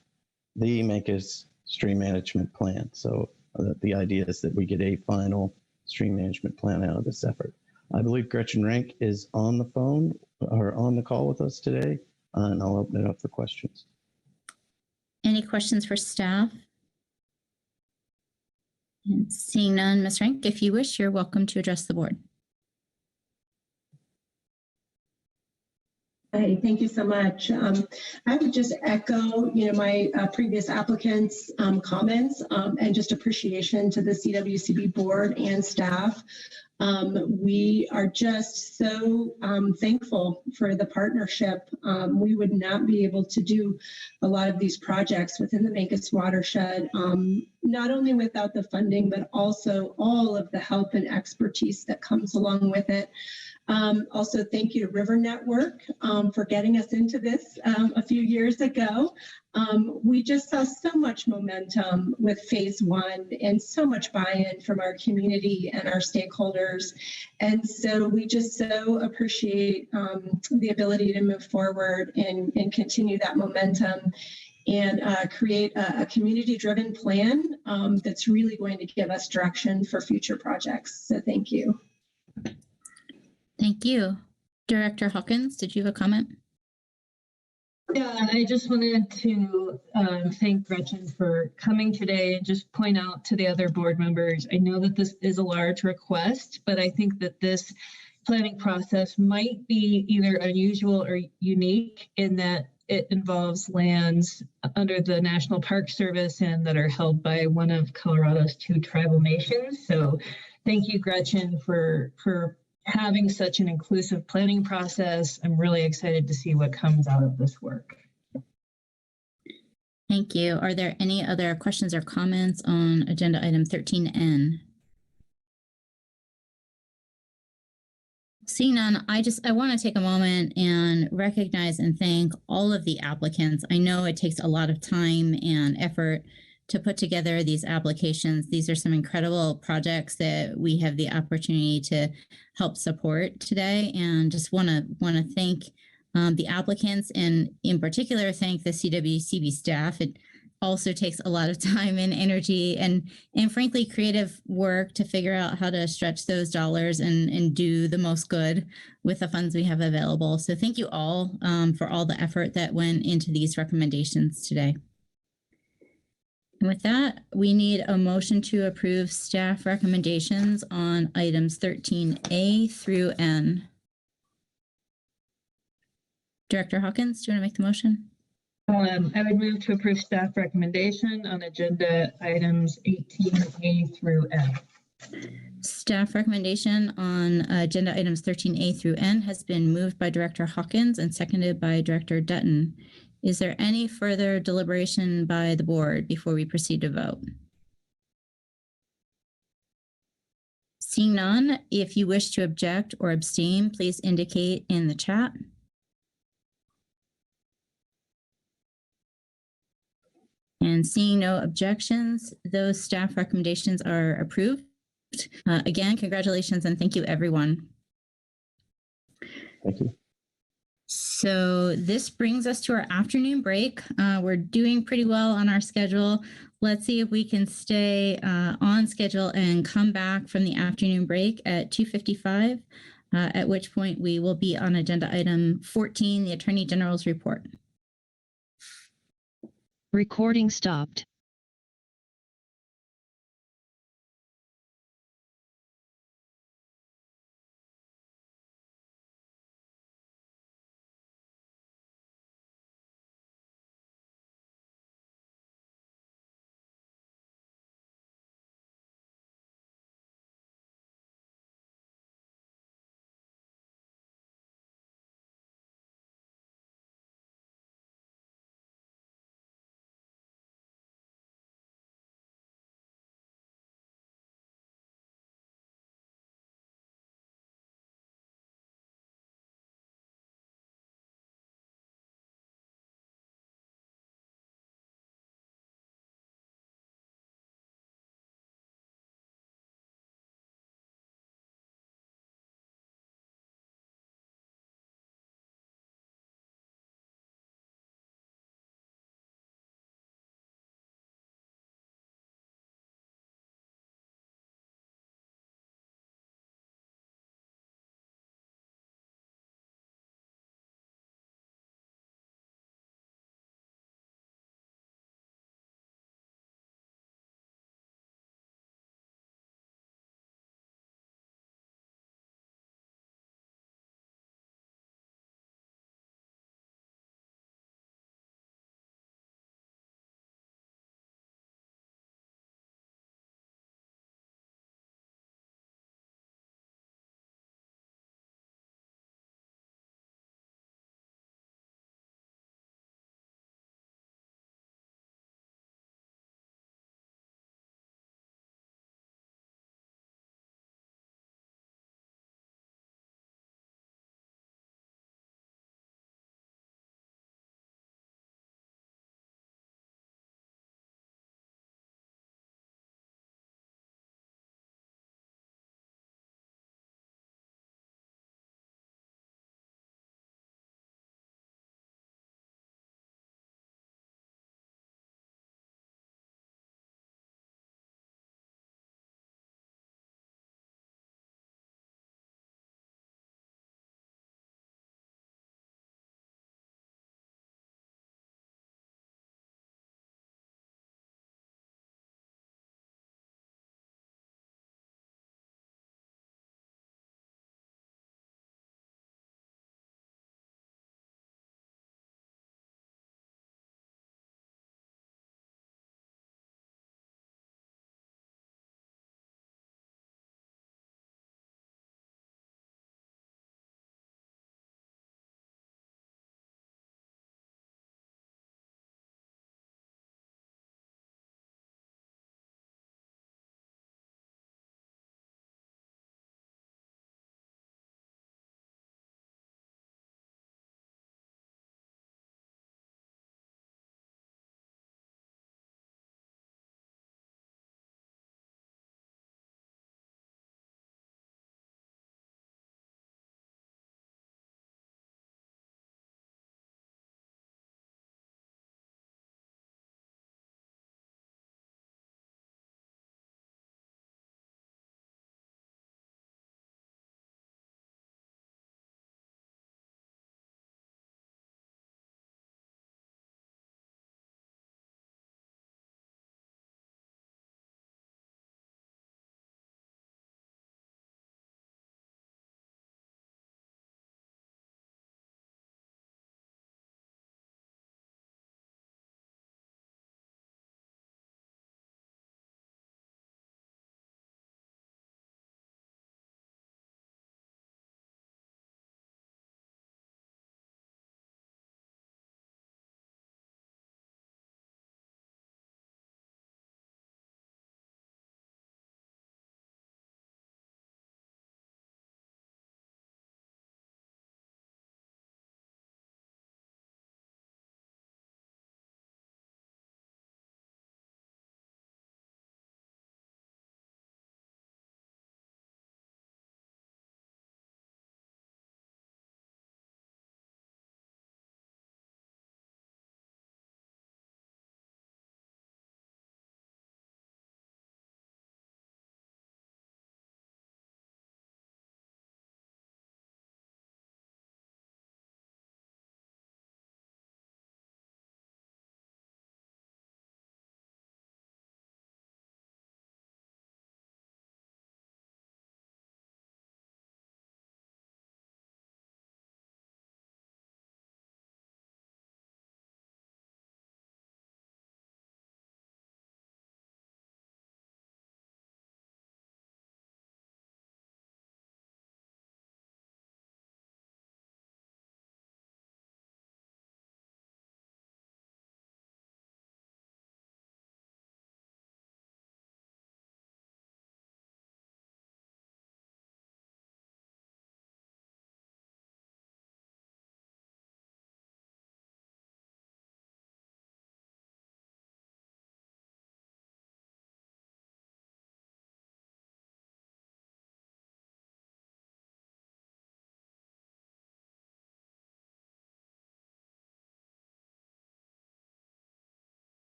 the Mancos Stream Management Plan. So the idea is that we get a final stream management plan out of this effort. I believe Gretchen Rank is on the phone or on the call with us today, and I'll open it up for questions. Any questions for staff? And seeing none, Ms. Rank, if you wish, you're welcome to address the board. Hi, thank you so much. I would just echo, my previous applicants' comments and just appreciation to the CWCB board and staff. We are just so thankful for the partnership. We would not be able to do a lot of these projects within the Mancos watershed, not only without the funding, but also all of the help and expertise that comes along with it. Also, thank you to River Network for getting us into this a few years ago. We just saw so much momentum with phase one and so much buy-in from our community and our stakeholders. And so we just so appreciate the ability to move forward and continue that momentum and create a community-driven plan that's really going to give us direction for future projects. So thank you. Thank you. Director Hawkins, did you have a comment? Yeah, I just wanted to thank Gretchen for coming today and just point out to the other board members, I know that this is a large request, but I think that this planning process might be either unusual or unique in that it involves lands under the National Park Service and that are held by one of Colorado's 2 tribal nations. So thank you, Gretchen, for having such an inclusive planning process. I'm really excited to see what comes out of this work. Thank you. Are there any other questions or comments on agenda item 13N? Seeing none, I want to take a moment and recognize and thank all of the applicants. I know it takes a lot of time and effort to put together these applications. These are some incredible projects that we have the opportunity to help support today, and just want to thank the applicants, and in particular thank the CWCB staff. It also takes a lot of time and energy and frankly creative work to figure out how to stretch those dollars and do the most good with the funds we have available. So thank you all for all the effort that went into these recommendations today. And with that, we need a motion to approve staff recommendations on items 13A through N. Director Hawkins, do you want to make the motion? I would move to approve staff recommendation on agenda items 18A through N. Staff recommendation on agenda items 13A through N has been moved by Director Hawkins and seconded by Director Dutton. Is there any further deliberation by the board before we proceed to vote? Seeing none, if you wish to object or abstain, please indicate in the chat. And seeing no objections, those staff recommendations are approved. Again, congratulations and thank you, everyone. Thank you. So this brings us to our afternoon break. We're doing pretty well on our schedule. Let's see if we can stay on schedule and come back from the afternoon break at 2:55, at which point we will be on agenda item 14, the Attorney General's report. Recording stopped.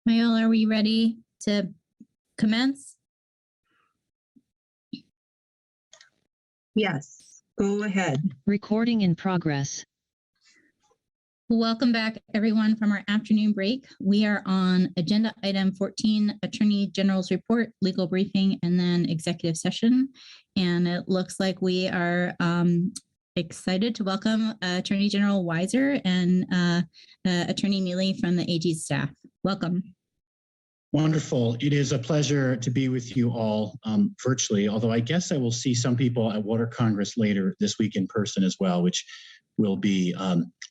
Kyle, are we ready to commence? Yes, go ahead. Recording in progress. Welcome back, everyone, from our afternoon break. We are on agenda item 14, Attorney General's report, legal briefing, and then executive session. And it looks like we are excited to welcome Attorney General Weiser and Attorney Mealy from the AG's staff. Welcome. Wonderful. It is a pleasure to be with you all virtually, although I guess I will see some people at Water Congress later this week in person as well, which will be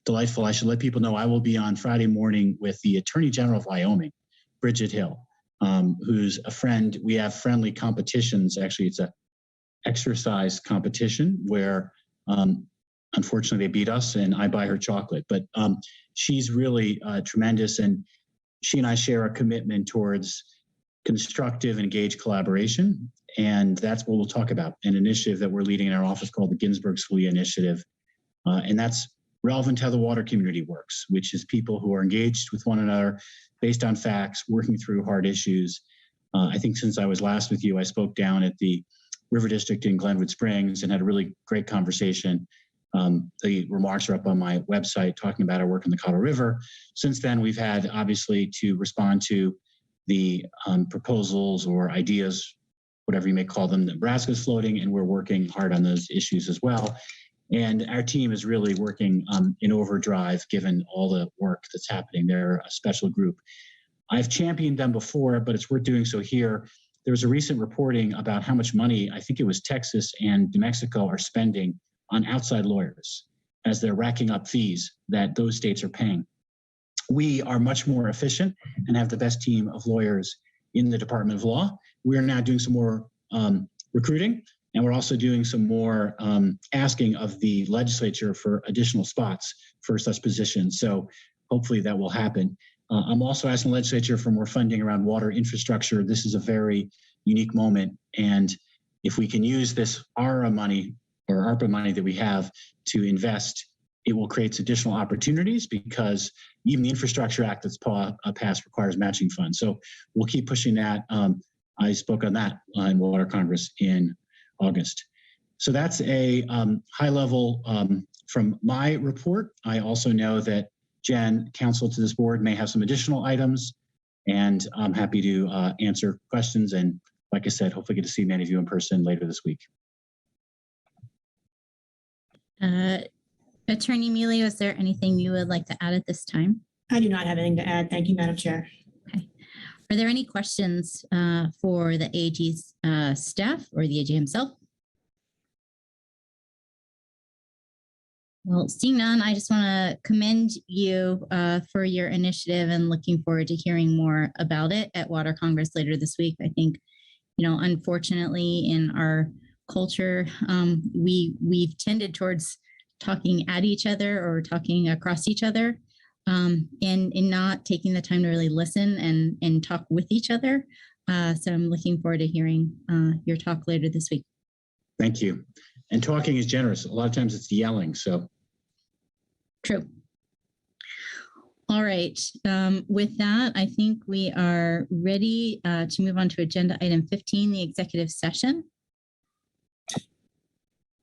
delightful. I should let people know I will be on Friday morning with the Attorney General of Wyoming, Bridget Hill, who's a friend. We have friendly competitions. Actually, it's a exercise competition where unfortunately they beat us and I buy her chocolate, but she's really tremendous. And she and I share a commitment towards constructive and engaged collaboration. And that's what we'll talk about, an initiative that we're leading in our office called the Ginsburg-Scalia Initiative. And that's relevant to how the water community works, which is people who are engaged with one another based on facts, working through hard issues. I think since I was last with you, I spoke down at the River District in Glenwood Springs and had a really great conversation. The remarks are up on my website talking about our work in the Colorado River. Since then, we've had obviously to respond to the proposals or ideas, whatever you may call them, that Nebraska's floating, and we're working hard on those issues as well. And our team is really working in overdrive, given all the work that's happening. They're a special group. I've championed them before, but it's worth doing so here. There was a recent reporting about how much money, I think it was Texas and New Mexico, are spending on outside lawyers as they're racking up fees that those states are paying. We are much more efficient and have the best team of lawyers in the Department of Law. We're now doing some more recruiting, and we're also doing some more asking of the legislature for additional spots for such positions. So hopefully that will happen. I'm also asking the legislature for more funding around water infrastructure. This is a very unique moment. And if we can use this ARA money or ARPA money that we have to invest, it will create additional opportunities because even the Infrastructure Act that's passed requires matching funds. So we'll keep pushing that. I spoke on that in Water Congress in August. So that's a high level from my report. I also know that Jen, counsel to this board, may have some additional items, and I'm happy to answer questions. And like I said, hopefully get to see many of you in person later this week. Attorney Mealy, is there anything you would like to add at this time? I do not have anything to add. Thank you, Madam Chair. Okay. Are there any questions for the AG's staff or the AG himself? Well, seeing none, I just want to commend you for your initiative and looking forward to hearing more about it at Water Congress later this week. I think, unfortunately in our culture, we've tended towards talking at each other or talking across each other and not taking the time to really listen and talk with each other. So I'm looking forward to hearing your talk later this week. Thank you. And talking is generous. A lot of times it's yelling, so. True. All right. With that, I think we are ready to move on to agenda item 15, the executive session.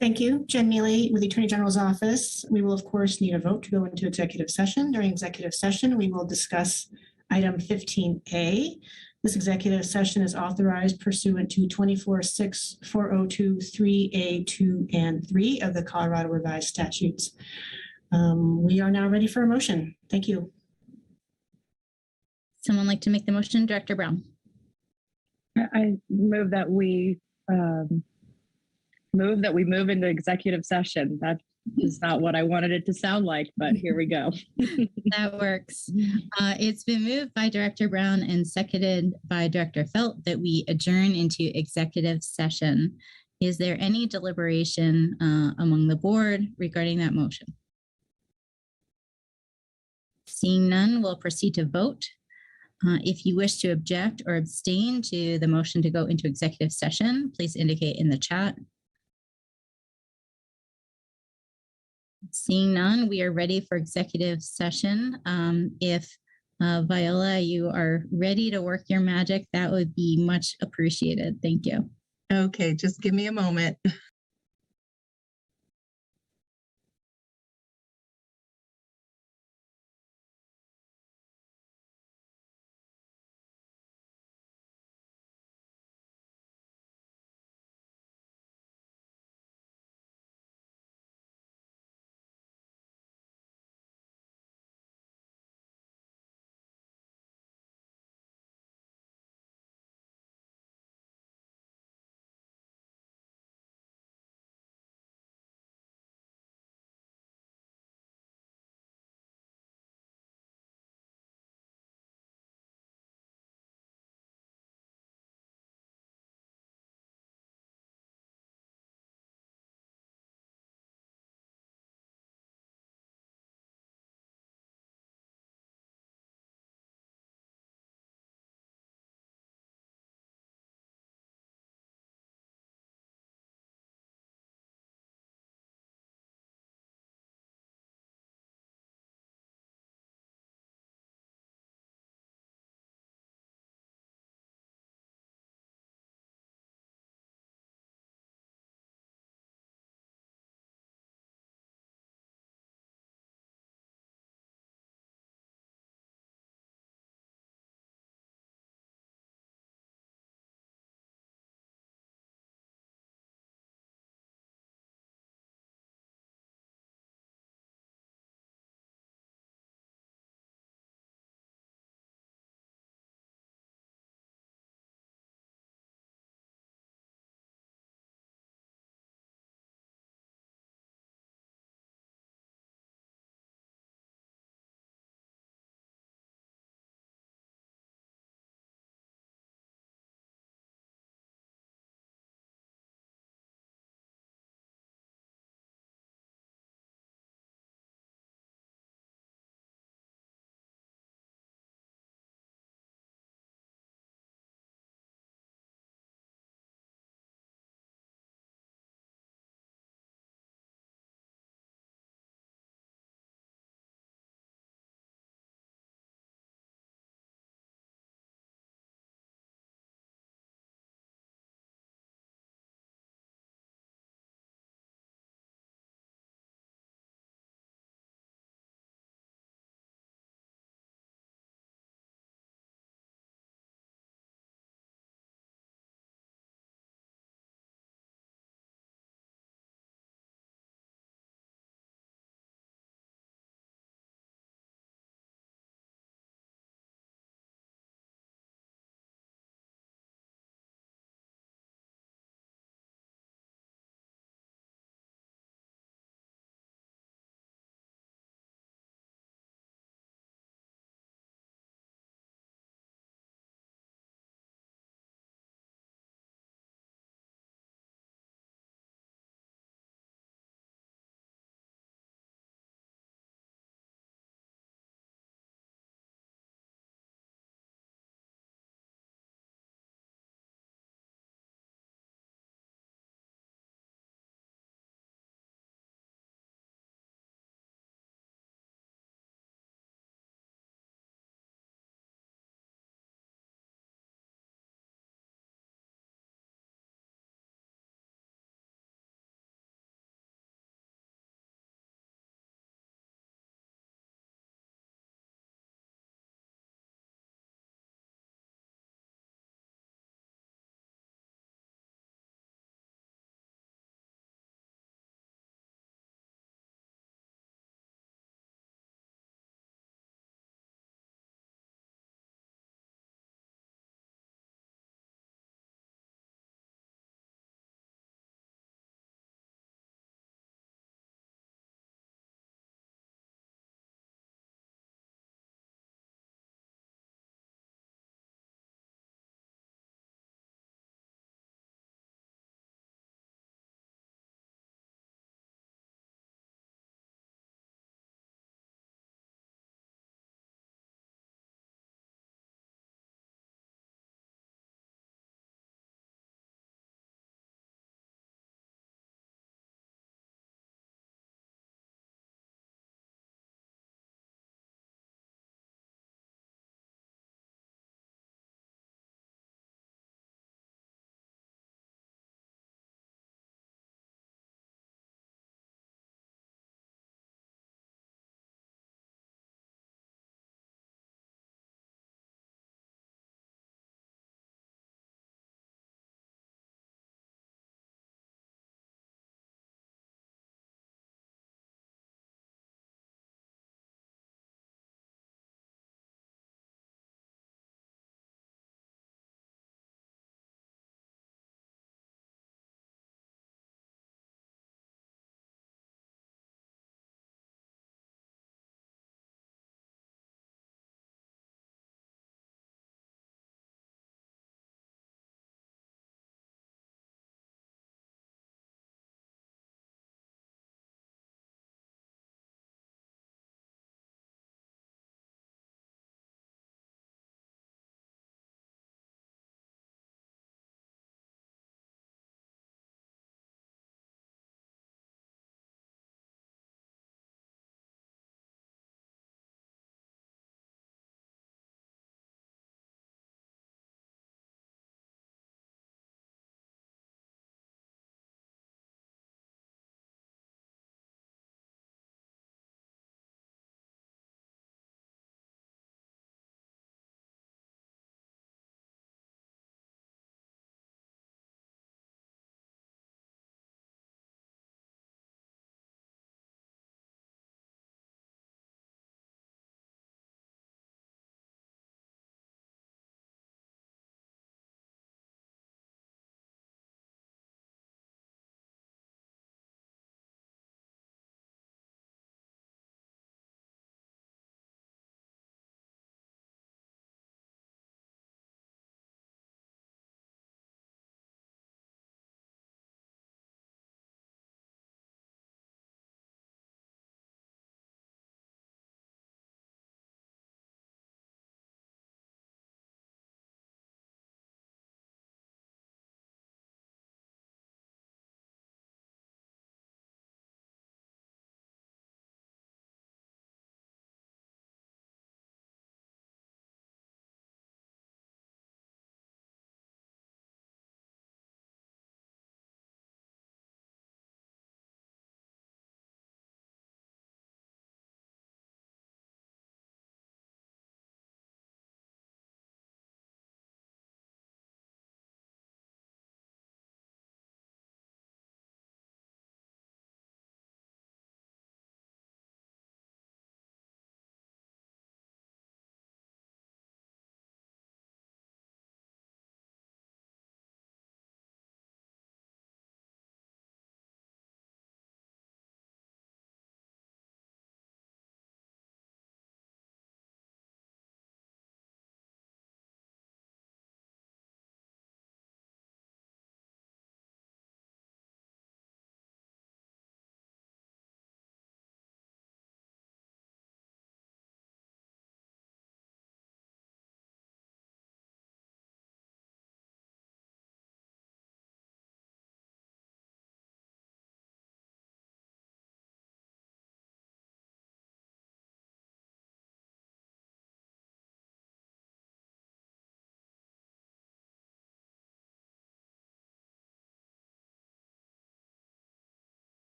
Thank you. Jen Mealy with the Attorney General's Office. We will, of course, need a vote to go into executive session. During executive session, we will discuss item 15A. This executive session is authorized pursuant to 24.6.402 3A 2 and 3 of the Colorado Revised Statutes. We are now ready for a motion. Thank you. Someone like to make the motion? Director Brown. I move that we move into executive session. That is not what I wanted it to sound like, but here we go. That works. It's been moved by Director Brown and seconded by Director Felt that we adjourn into executive session. Is there any deliberation among the board regarding that motion? Seeing none, we'll proceed to vote. If you wish to object or abstain to the motion to go into executive session, please indicate in the chat. Seeing none, we are ready for executive session. If Viola, you are ready to work your magic, that would be much appreciated. Thank you. Okay, just give me a moment.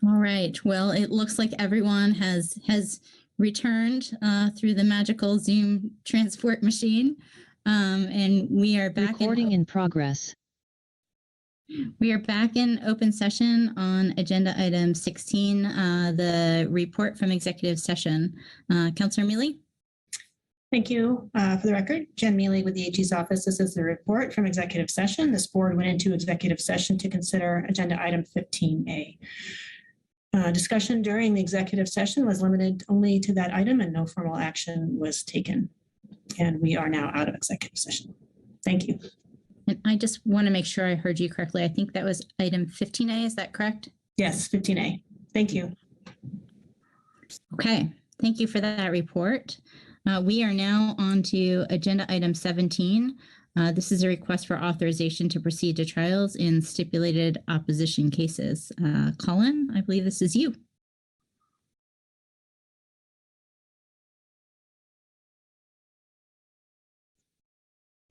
All right. Well, it looks like everyone has returned through the magical Zoom transport machine, and we are back. Recording in progress. We are back in open session on agenda item 16, the report from executive session. Councilor Mealy? Thank you. For the record, Jen Mealy with the AG's office. This is the report from executive session. This board went into executive session to consider agenda item 15A. Discussion during the executive session was limited only to that item and no formal action was taken. And we are now out of executive session. Thank you. And I just want to make sure I heard you correctly. I think that was item 15A. Is that correct? Yes, 15A. Thank you. Okay. Thank you for that report. We are now on to agenda item 17. This is a request for authorization to proceed to trials in stipulated opposition cases. Colin, I believe this is you.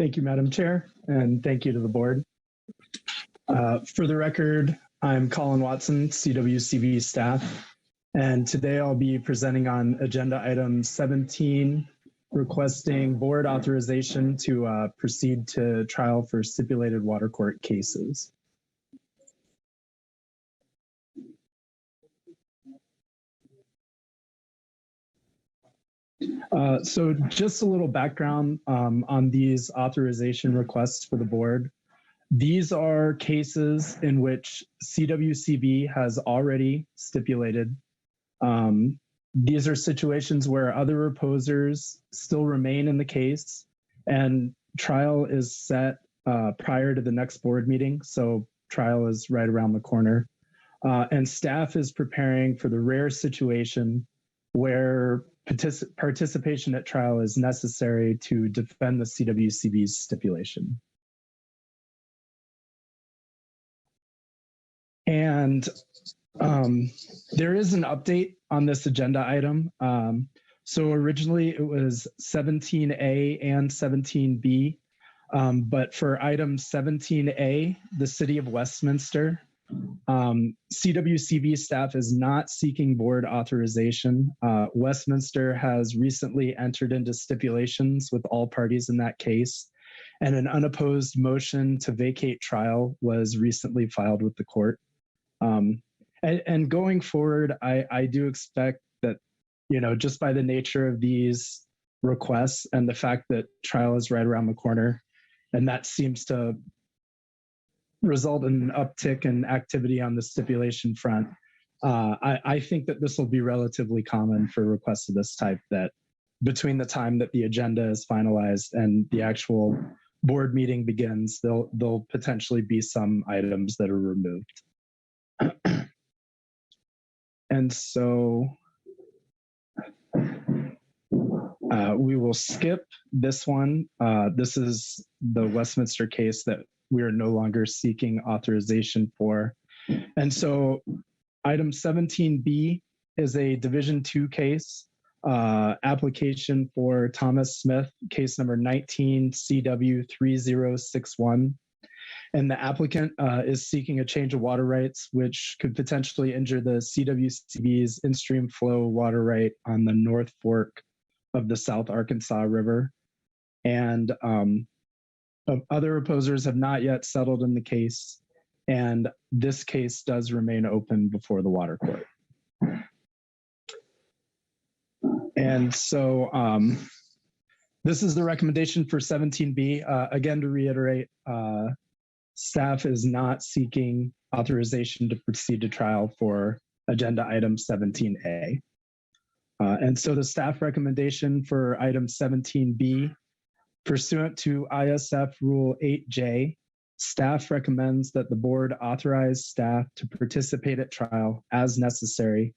Thank you, Madam Chair, and thank you to the board. For the record, I'm Colin Watson, CWCB staff, and today I'll be presenting on agenda item 17, requesting board authorization to proceed to trial for stipulated water court cases. So just a little background on these authorization requests for the board. These are cases in which CWCB has already stipulated. These are situations where other opposers still remain in the case and trial is set prior to the next board meeting. So trial is right around the corner. And staff is preparing for the rare situation where participation at trial is necessary to defend the CWCB's stipulation. And there is an update on this agenda item. So originally it was 17A and 17B, but for item 17A, the City of Westminster, CWCB staff is not seeking board authorization. Westminster has recently entered into stipulations with all parties in that case, and an unopposed motion to vacate trial was recently filed with the court. And going forward, I do expect that, you know, just by the nature of these requests and the fact that trial is right around the corner, and that seems to result in an uptick in activity on the stipulation front, I think that this will be relatively common for requests of this type, that between the time that the agenda is finalized and the actual board meeting begins, there'll potentially be some items that are removed. And so we will skip this one. This is the Westminster case that we are no longer seeking authorization for. And so item 17B is a Division 2 case, application for Thomas Smith, case number 19 CW 3061. And the applicant is seeking a change of water rights, which could potentially injure the CWCB's in-stream flow water right on the North Fork of the South Arkansas River. And other opposers have not yet settled in the case, and this case does remain open before the water court. And so this is the recommendation for 17B. Again, to reiterate, staff is not seeking authorization to proceed to trial for agenda item 17A. And so the staff recommendation for item 17B, pursuant to ISF Rule 8J, staff recommends that the board authorize staff to participate at trial as necessary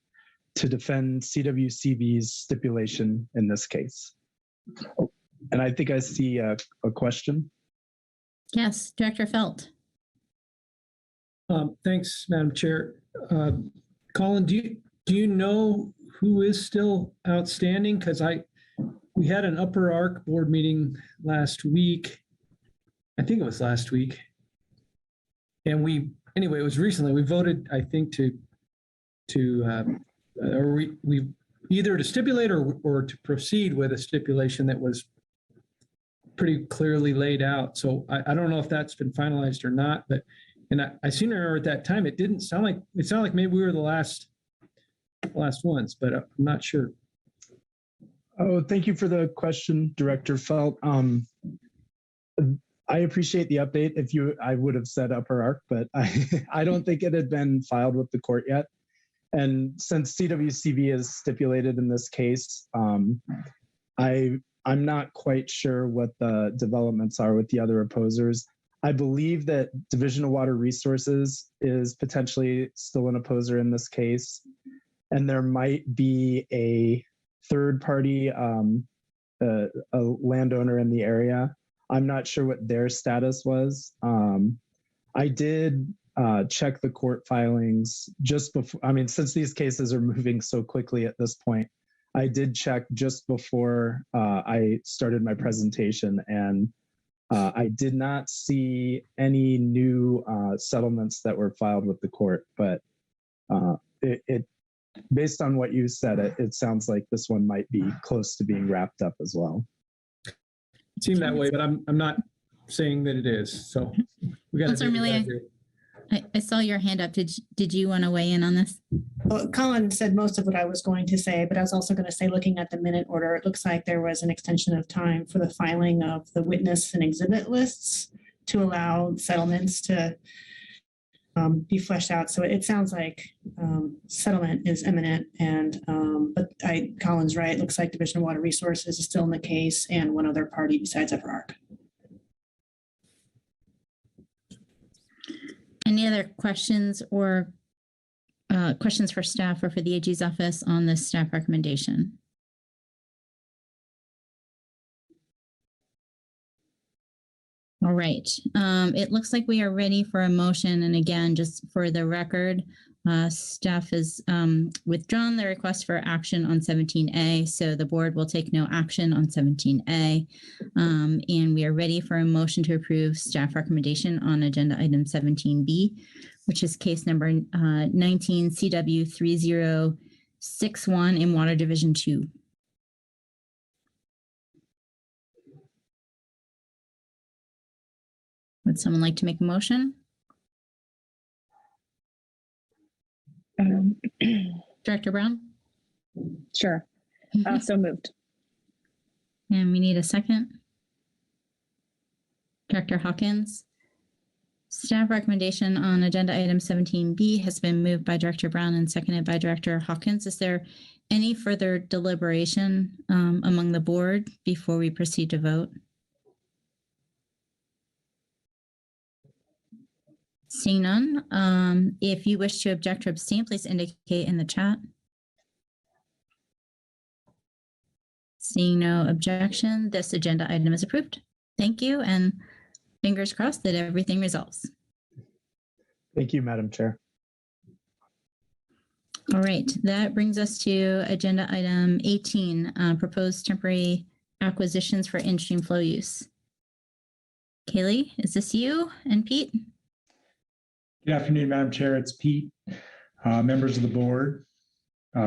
to defend CWCB's stipulation in this case. And I think I see a question. Yes, Director Felt. Thanks, Madam Chair. Colin, do you know who is still outstanding? Because we had an Upper Ark board meeting last week. I think it was last week. And anyway, it was recently. We voted, I think, to or we either to stipulate or to proceed with a stipulation that was pretty clearly laid out. So I don't know if that's been finalized or not, but I seem to remember at that time it sounded like maybe we were the last ones, but I'm not sure. Oh, thank you for the question, Director Felt. I appreciate the update. I would have said upper arc, but I don't think it had been filed with the court yet. And since CWCB is stipulated in this case, I'm not quite sure what the developments are with the other opposers. I believe that Division of Water Resources is potentially still an opposer in this case. And there might be a third party, a landowner in the area. I'm not sure what their status was. I did check the court filings just before, since these cases are moving so quickly at this point, I did check just before I started my presentation, and I did not see any new settlements that were filed with the court, but based on what you said, it sounds like this one might be close to being wrapped up as well. It seemed that way, but I'm not saying that it is. So we got to. I saw your hand up. Did you want to weigh in on this? Well, Colin said most of what I was going to say, but I was also going to say, looking at the minute order, it looks like there was an extension of time for the filing of the witness and exhibit lists to allow settlements to be fleshed out. So it sounds like settlement is imminent, and but Colin's right. It looks like Division of Water Resources is still in the case, and one other party besides EverArc. Any other questions or questions for staff or for the AG's office on this staff recommendation? All right. It looks like we are ready for a motion. And again, just for the record, staff has withdrawn the request for action on 17A. So the board will take no action on 17A. And we are ready for a motion to approve staff recommendation on agenda item 17B, which is case number 19 CW 3061 in Water Division 2. Would someone like to make a motion? Director Brown? Sure. So moved. And we need a second. Director Hawkins? Staff recommendation on agenda item 17B has been moved by Director Brown and seconded by Director Hawkins. Is there any further deliberation among the board before we proceed to vote? Seeing none, if you wish to object or abstain, please indicate in the chat. Seeing no objection, this agenda item is approved. Thank you, and fingers crossed that everything resolves. Thank you, Madam Chair. All right, that brings us to agenda item 18, proposed temporary acquisitions for in-stream flow use. Kaylee, is this you and Pete? Good afternoon, Madam Chair. It's Pete, members of the board.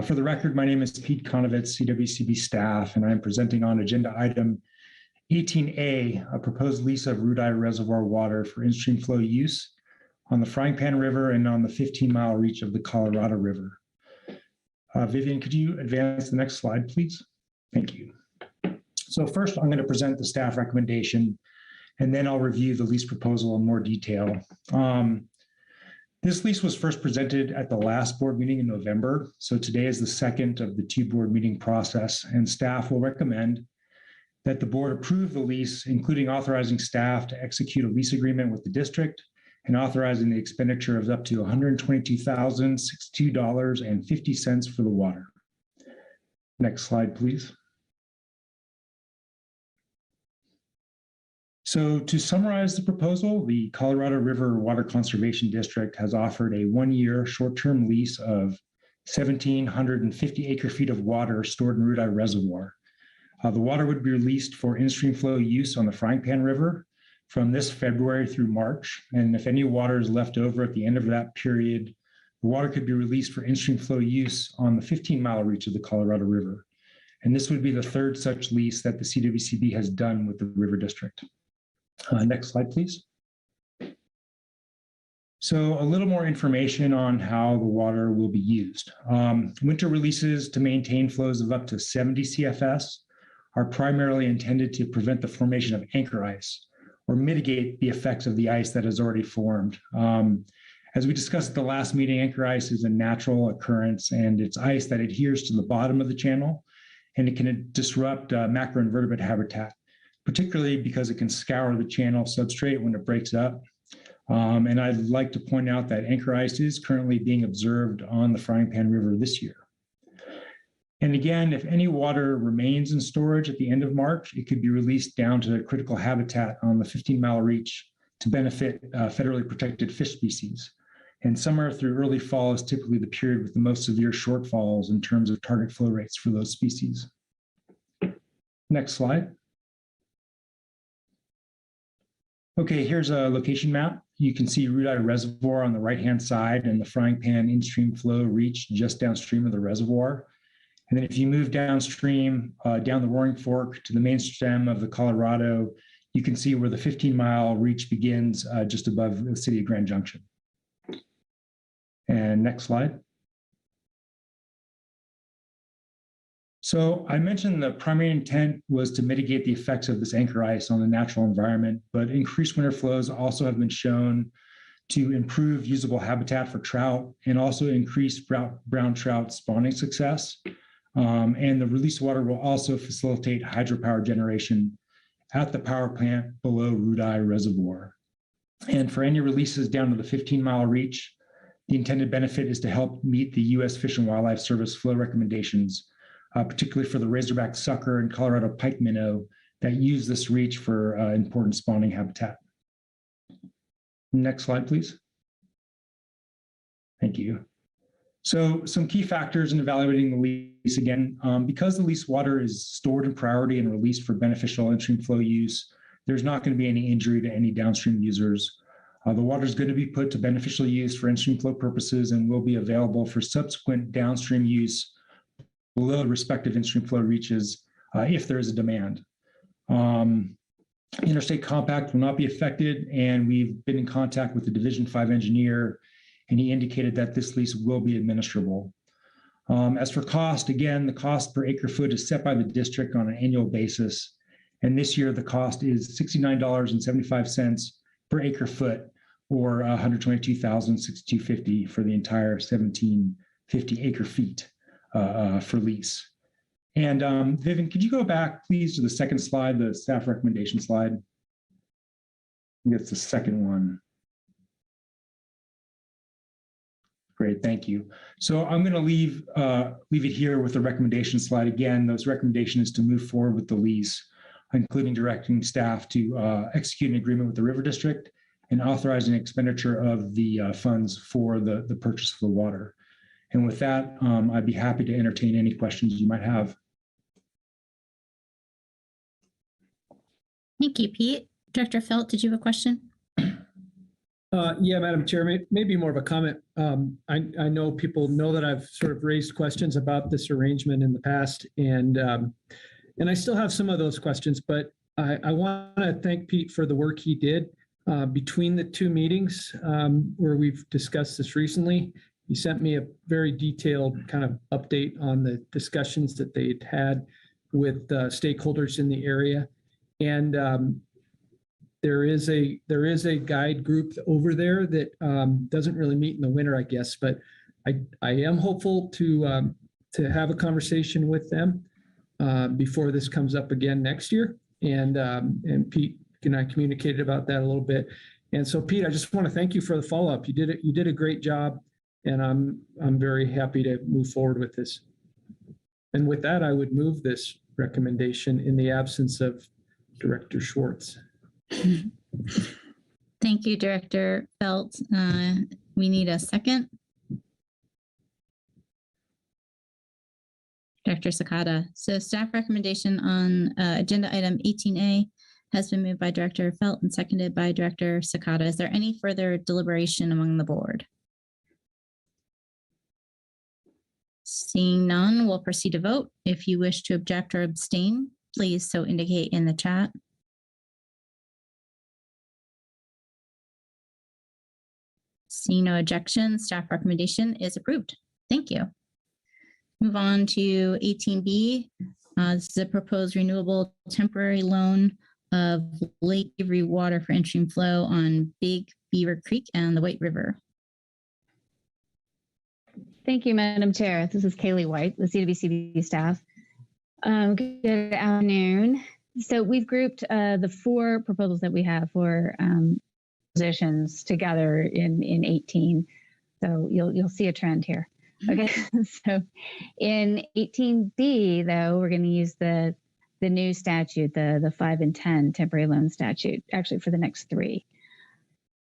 For the record, my name is Pete Konovitz, CWCB staff, and I'm presenting on agenda item 18A, a proposed lease of Rudai Reservoir water for in-stream flow use on the Frying Pan River and on the 15-mile reach of the Colorado River. Vivian, could you advance the next slide, please? Thank you. So first, I'm going to present the staff recommendation, and then I'll review the lease proposal in more detail. This lease was first presented at the last board meeting in November. So today is the second of the two board meeting process, and staff will recommend that the board approve the lease, including authorizing staff to execute a lease agreement with the district and authorizing the expenditure of up to $122,062.50 for the water. Next slide, please. So to summarize the proposal, the Colorado River Water Conservation District has offered a one-year short-term lease of 1,750 acre-feet of water stored in Rudai Reservoir. The water would be released for in-stream flow use on the Frying Pan River from this February through March. And if any water is left over at the end of that period, the water could be released for in-stream flow use on the 15-mile reach of the Colorado River. And this would be the third such lease that the CWCB has done with the River District. Next slide, please. So a little more information on how the water will be used. Winter releases to maintain flows of up to 70 CFS are primarily intended to prevent the formation of anchor ice or mitigate the effects of the ice that has already formed. As we discussed at the last meeting, anchor ice is a natural occurrence, and it's ice that adheres to the bottom of the channel, and it can disrupt macroinvertebrate habitat, particularly because it can scour the channel substrate when it breaks up. And I'd like to point out that anchor ice is currently being observed on the Frying Pan River this year. And again, if any water remains in storage at the end of March, it could be released down to the critical habitat on the 15-mile reach to benefit federally protected fish species. And summer through early fall is typically the period with the most severe shortfalls in terms of target flow rates for those species. Next slide. Okay, here's a location map. You can see Rudai Reservoir on the right-hand side and the Frying Pan in-stream flow reach just downstream of the reservoir. And then if you move downstream, down the Roaring Fork to the main stem of the Colorado, you can see where the 15-mile reach begins just above the city of Grand Junction. And next slide. So I mentioned the primary intent was to mitigate the effects of this anchor ice on the natural environment, but increased winter flows also have been shown to improve usable habitat for trout and also increase brown trout spawning success. And the released water will also facilitate hydropower generation at the power plant below Rudai Reservoir. And for any releases down to the 15-mile reach, the intended benefit is to help meet the U.S. Fish and Wildlife Service flow recommendations, particularly for the razorback sucker and Colorado pike minnow that use this reach for important spawning habitat. Next slide, please. Thank you. So some key factors in evaluating the lease, again, because the lease water is stored in priority and released for beneficial in-stream flow use, there's not going to be any injury to any downstream users. The water is going to be put to beneficial use for in-stream flow purposes and will be available for subsequent downstream use below respective in-stream flow reaches if there is a demand. Interstate compact will not be affected, and we've been in contact with the Division 5 engineer, and he indicated that this lease will be administrable. As for cost, again, the cost per acre foot is set by the district on an annual basis, and this year the cost is $69.75 per acre foot, or $122,650 for the entire 1,750 acre feet for lease. And Vivian, could you go back, please, to the second slide, the staff recommendation slide? I think it's the second one. Great, thank you. So I'm going to leave it here with the recommendation slide. Again, those recommendations to move forward with the lease, including directing staff to execute an agreement with the River District and authorizing expenditure of the funds for the purchase of the water. And with that, I'd be happy to entertain any questions you might have. Thank you, Pete. Director Felt, did you have a question? Yeah, Madam Chair, maybe more of a comment. I know people know that I've sort of raised questions about this arrangement in the past, and I still have some of those questions, but I want to thank Pete for the work he did between the two meetings where we've discussed this recently. He sent me a very detailed kind of update on the discussions that they'd had with stakeholders in the area. And there is a guide group over there that doesn't really meet in the winter, I guess, but I am hopeful to have a conversation with them before this comes up again next year. And Pete and I communicated about that a little bit. And so, Pete, I just want to thank you for the follow-up. You did a great job, and I'm very happy to move forward with this. And with that, I would move this recommendation in the absence of Director Schwartz. Thank you, Director Felt. We need a second. Director Sakata. So staff recommendation on agenda item 18A has been moved by Director Felt and seconded by Director Sakata. Is there any further deliberation among the board? Seeing none, we'll proceed to vote. If you wish to object or abstain, please so indicate in the chat. Seeing no objection, staff recommendation is approved. Thank you. Move on to 18B. This is a proposed renewable temporary loan of Lake Avery water for in-stream flow on Big Beaver Creek and the White River. Thank you, Madam Chair. This is Kaylee White, the CWCB staff. Good afternoon. So we've grouped the 4 proposals that we have for positions together in 18. So you'll see a trend here. Okay, so in 18B, though, we're going to use the new statute, the 5 and 10 temporary loan statute, actually for the next 3.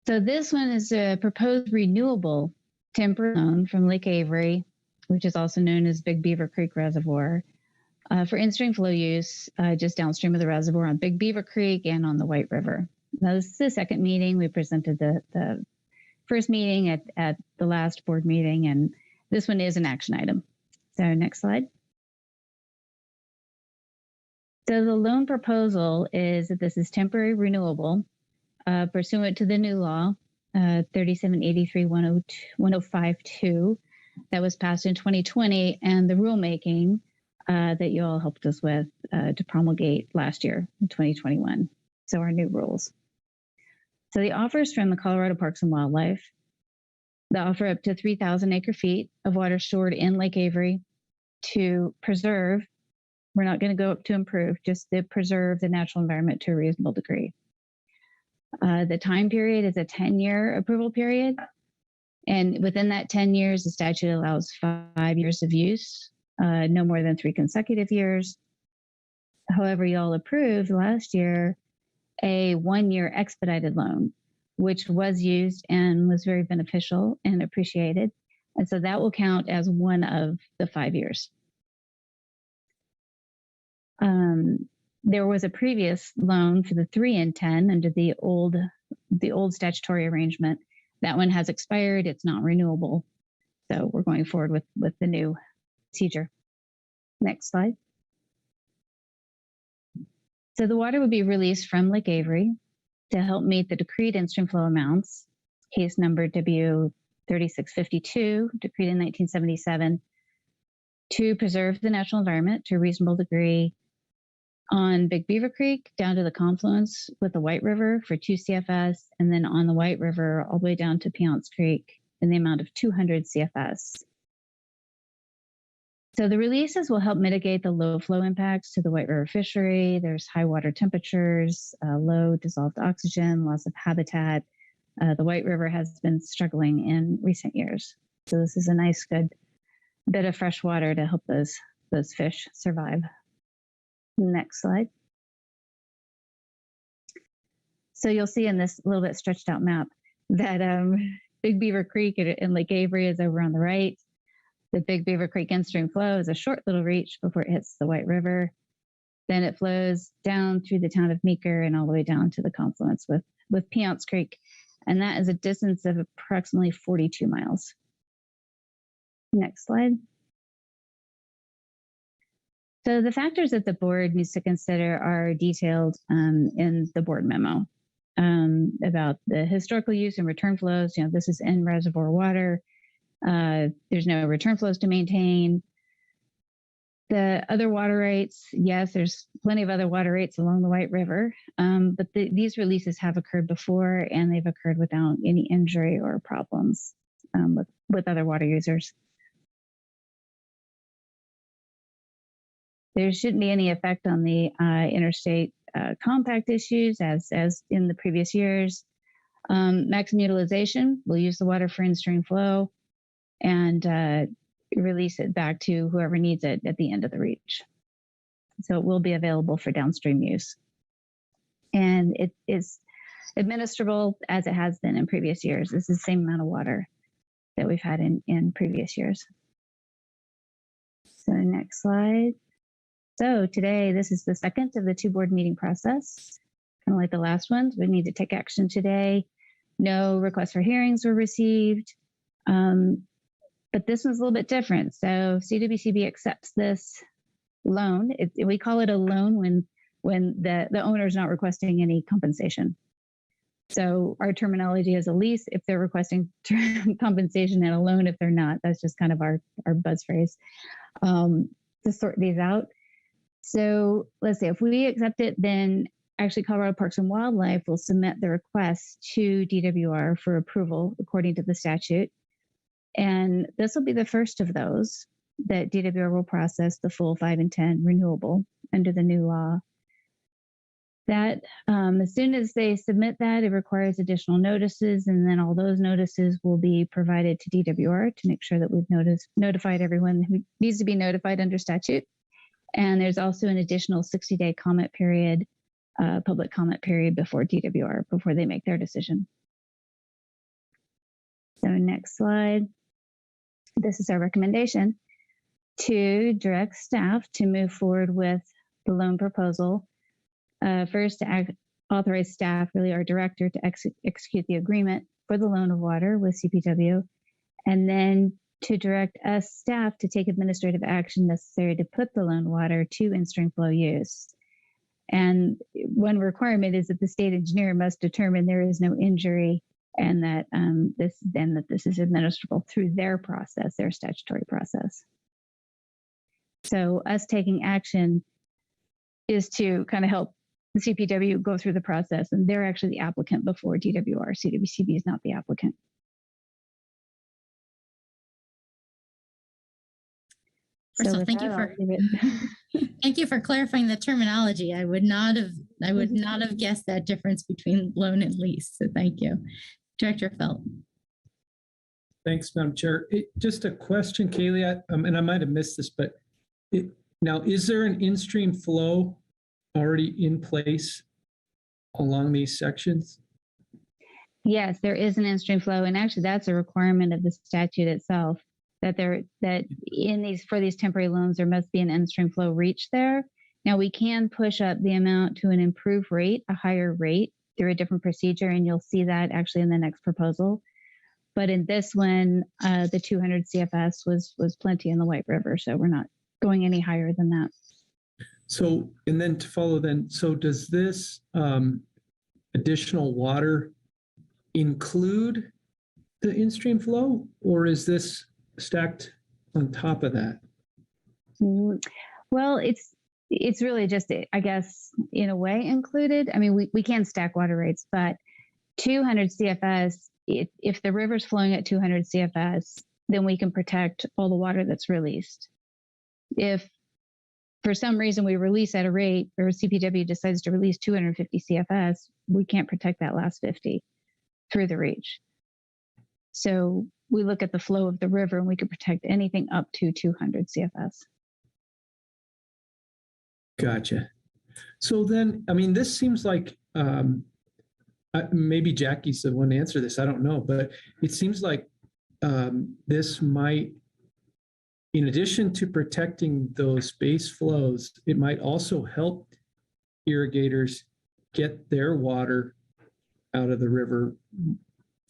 So this one is a proposed renewable temporary loan from Lake Avery, which is also known as Big Beaver Creek Reservoir, for in-stream flow use just downstream of the reservoir on Big Beaver Creek and on the White River. Now, this is the second meeting. We presented the first meeting at the last board meeting, and this one is an action item. So next slide. So the loan proposal is that this is temporary renewable pursuant to the new law, 3783-1052 that was passed in 2020, and the rulemaking that you all helped us with to promulgate last year in 2021. So our new rules. So the offers from the Colorado Parks and Wildlife, they offer up to 3,000 acre feet of water stored in Lake Avery to preserve. We're not going to go up to improve, just to preserve the natural environment to a reasonable degree. The time period is a 10-year approval period. And within that 10 years, the statute allows 5 years of use, no more than 3 consecutive years. However, y'all approved last year a 1-year expedited loan, which was used and was very beneficial and appreciated. And so that will count as one of the 5 years. There was a previous loan for the 3 and 10 under the old statutory arrangement. That one has expired. It's not renewable. So we're going forward with the new procedure. Next slide. So the water would be released from Lake Avery to help meet the decreed in-stream flow amounts, case number W3652, decreed in 1977, to preserve the natural environment to a reasonable degree on Big Beaver Creek down to the confluence with the White River for 2 CFS, and then on the White River all the way down to Piance Creek in the amount of 200 CFS. So the releases will help mitigate the low flow impacts to the White River fishery. There's high water temperatures, low dissolved oxygen, loss of habitat. The White River has been struggling in recent years. So this is a nice, good bit of fresh water to help those fish survive. Next slide. So you'll see in this little bit stretched out map that Big Beaver Creek and Lake Avery is over on the right. The Big Beaver Creek in-stream flow is a short little reach before it hits the White River. Then it flows down through the town of Meeker and all the way down to the confluence with Piance Creek. And that is a distance of approximately 42 miles. Next slide. So the factors that the board needs to consider are detailed in the board memo about the historical use and return flows. You know, this is in reservoir water. There's no return flows to maintain. The other water rates, yes, there's plenty of other water rates along the White River, but these releases have occurred before and they've occurred without any injury or problems with other water users. There shouldn't be any effect on the interstate compact issues as in the previous years. Maximum utilization, we'll use the water for in-stream flow and release it back to whoever needs it at the end of the reach. So it will be available for downstream use. And it is administrable as it has been in previous years. This is the same amount of water that we've had in previous years. So next slide. So today, this is the second of the 2 board meeting process. Kind of like the last ones, we need to take action today. No requests for hearings were received. But But this one's a little bit different. So CWCB accepts this loan. We call it a loan when the owner is not requesting any compensation. So our terminology is a lease if they're requesting compensation, and a loan if they're not. That's just kind of our buzz phrase to sort these out. So let's see, if we accept it, then actually Colorado Parks and Wildlife will submit the request to DWR for approval according to the statute. And this will be the first of those that DWR will process the full 5 and 10 renewable under the new law. That as soon as they submit that, it requires additional notices, and then all those notices will be provided to DWR to make sure that we've notified everyone who needs to be notified under statute. And there's also an additional 60-day comment period, public comment period before DWR, before they make their decision. So next slide. This is our recommendation to direct staff to move forward with the loan proposal. First, to authorize staff, really our director, to execute the agreement for the loan of water with CPW, and then to direct us staff to take administrative action necessary to put the loan water to in-stream flow use. And one requirement is that the state engineer must determine there is no injury, and that this is administrable through their process, their statutory process. So us taking action is to kind of help the CPW go through the process, and they're actually the applicant before DWR. CWCB is not the applicant. First of all, thank you for clarifying the terminology. I would not have guessed that difference between loan and lease. So thank you. Director Felt. Thanks, Madam Chair. Just a question, Kaylee, and I might have missed this, but now, is there an in-stream flow already in place along these sections? Yes, there is an in-stream flow, and actually that's a requirement of the statute itself, that for these temporary loans, there must be an in-stream flow reach there. Now we can push up the amount to an improved rate, a higher rate, through a different procedure, and you'll see that actually in the next proposal. But in this one, the 200 CFS was plenty in the White River, so we're not going any higher than that. So, and then to follow then, so does this additional water include the in-stream flow, or is this stacked on top of that? Well, it's really just, I guess, in a way included. I mean, we can stack water rates, but 200 CFS, if the river's flowing at 200 CFS, then we can protect all the water that's released. If for some reason we release at a rate, or CPW decides to release 250 CFS, we can't protect that last 50 through the reach. So we look at the flow of the river, and we can protect anything up to 200 CFS. Gotcha. So then, I mean, this seems like, maybe Jackie's the one to answer this, I don't know, but it seems like this might, in addition to protecting those base flows, it might also help irrigators get their water out of the river,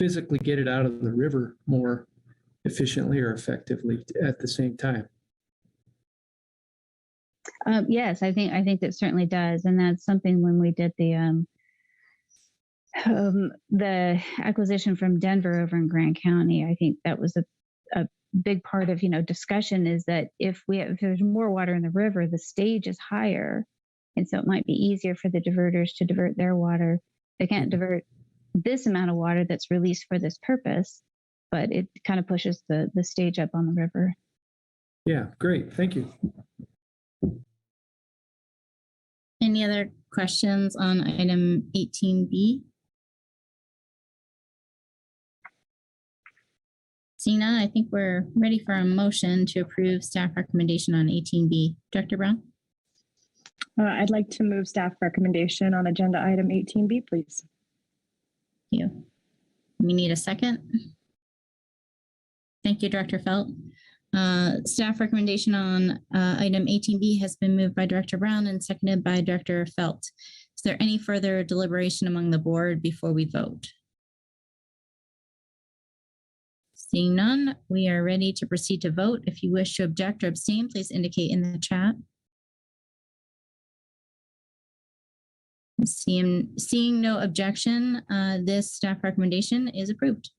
physically get it out of the river more efficiently or effectively at the same time. Yes, I think that certainly does, and that's something when we did the acquisition from Denver over in Grand County. I think that was a big part of discussion, is that if there's more water in the river, the stage is higher, and so it might be easier for the diverters to divert their water. They can't divert this amount of water that's released for this purpose, but it kind of pushes the stage up on the river. Yeah, great, thank you. Any other questions on item 18B? Seeing none, I think we're ready for a motion to approve staff recommendation on 18B. Director Brown? I'd like to move staff recommendation on agenda item 18B, please. Thank you. We need a second. Thank you, Director Felt. Staff recommendation on item 18B has been moved by Director Brown and seconded by Director Felt. Is there any further deliberation among the board before we vote? Seeing none, we are ready to proceed to vote. If you wish to object or abstain, please indicate in the chat. Seeing no objection, this staff recommendation is approved.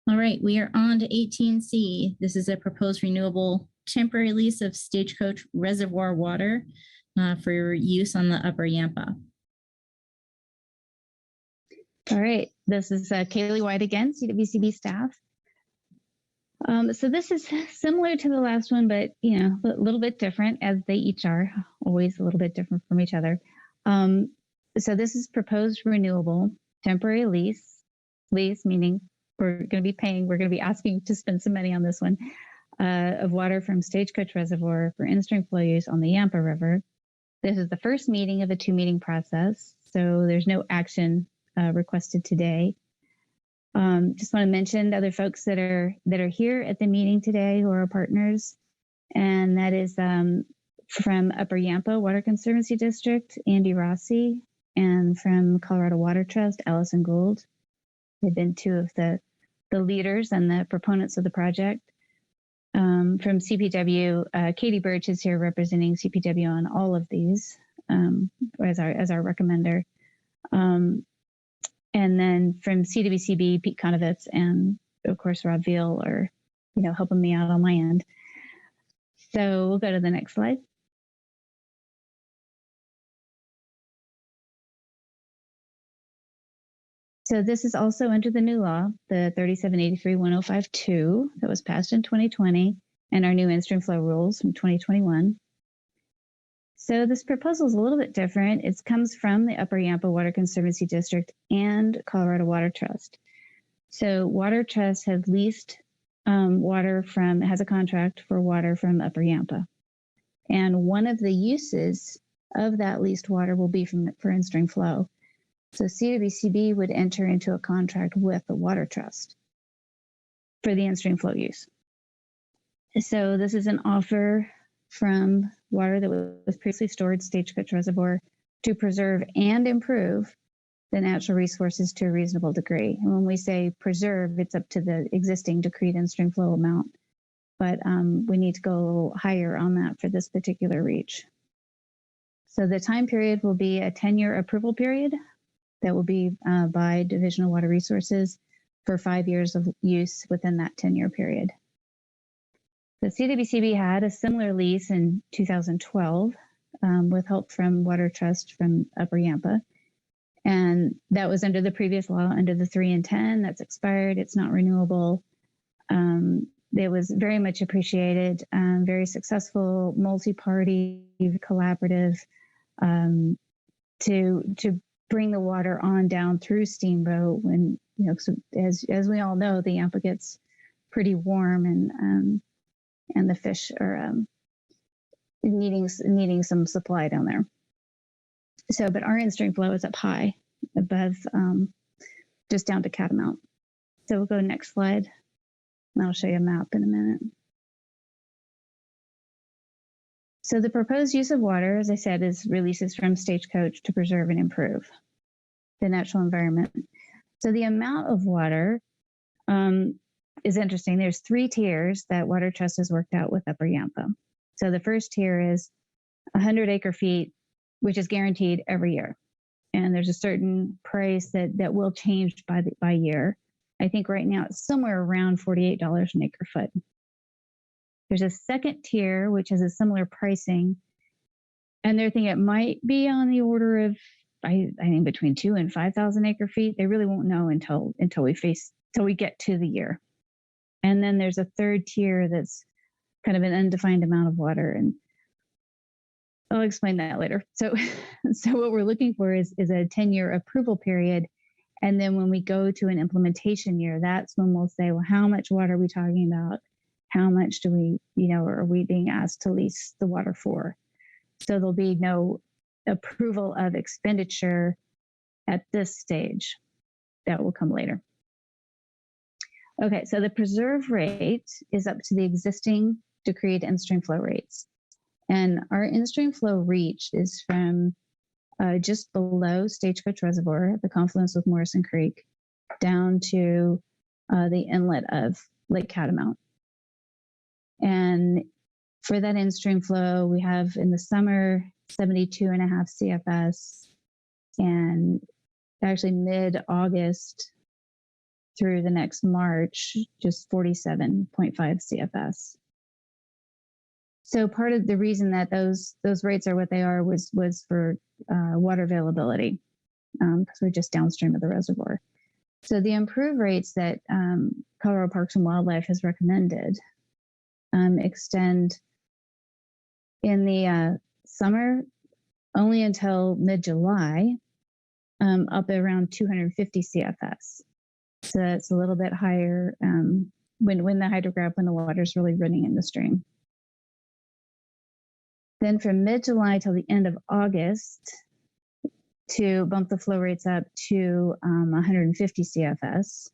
All right, we are on to 18C. This is a proposed renewable temporary lease of Stagecoach Reservoir water for use on the Upper Yampa. All right, this is Kaylee White again, CWCB staff. So this is similar to the last one, but a little bit different, as they each are, always a little bit different from each other. So this is proposed renewable temporary lease meaning we're going to be asking to spend some money on this one, of water from Stagecoach Reservoir for in-stream flow use on the Yampa River. This is the first meeting of a 2-meeting process, so there's no action requested today. Just want to mention other folks that are here at the meeting today who are partners, and that is from Upper Yampa Water Conservancy District, Andy Rossi, and from Colorado Water Trust, Allison Gould. They've been two of the leaders and the proponents of the project. From CPW, Katie Birch is here representing CPW on all of these as our recommender. And then from CWCB, Pete Konovitz and of course Rob Veal are, helping me out on my end. So we'll go to the next slide. So this is also under the new law, the 3783-1052 that was passed in 2020, and our new in-stream flow rules from 2021. So this proposal is a little bit different. It comes from the Upper Yampa Water Conservancy District and Colorado Water Trust. So Water Trust has leased has a contract for water from Upper Yampa. And one of the uses of that leased water will be for in-stream flow. So CWCB would enter into a contract with the Water Trust for the in-stream flow use. So this is an offer from water that was previously stored Stagecoach Reservoir to preserve and improve the natural resources to a reasonable degree. And when we say preserve, it's up to the existing decreed in-stream flow amount. But we need to go a little higher on that for this particular reach. So the time period will be a 10-year approval period that will be by Division of Water Resources for 5 years of use within that 10-year period. The CWCB had a similar lease in 2012 with help from Water Trust from Upper Yampa. And that was under the previous law, under the 3 and 10. That's expired. It's not renewable. It was very much appreciated, very successful, multi-party, collaborative to bring the water on down through Steamboat when, so as we all know, the Yampa gets pretty warm and the fish are needing some supply down there. So, but our in-stream flow is up high above, just down to Catamount. So we'll go next slide, and I'll show you a map in a minute. So the proposed use of water, as I said, is releases from Stagecoach to preserve and improve the natural environment. So the amount of water is interesting. There's 3 tiers that Water Trust has worked out with Upper Yampa. So the first tier is 100 acre feet, which is guaranteed every year. And there's a certain price that will change by year. I think right now it's somewhere around $48 an acre foot. There's a second tier, which has a similar pricing. And they're thinking it might be on the order of, I think between 2,000 and 5,000 acre feet. They really won't know until we get to the year. And then there's a third tier that's kind of an undefined amount of water. And I'll explain that later. So what we're looking for is a 10-year approval period. And then when we go to an implementation year, that's when we'll say, well, how much water are we talking about? How much do we, are we being asked to lease the water for? So there'll be no approval of expenditure at this stage. That will come later. Okay, so the preserve rate is up to the existing decreed in-stream flow rates. And our in-stream flow reach is from just below Stagecoach Reservoir, the confluence with Morrison Creek, down to the inlet of Lake Catamount. And for that in-stream flow, we have in the summer 72.5 CFS, and actually mid-August through the next March, just 47.5 CFS. So part of the reason that those rates are what they are was for water availability, because we're just downstream of the reservoir. So the improved rates that Colorado Parks and Wildlife has recommended extend in the summer only until mid-July, up around 250 CFS. So that's a little bit higher when the hydrograph, when the water's really running in the stream. Then from mid-July till the end of August, to bump the flow rates up to 150 CFS.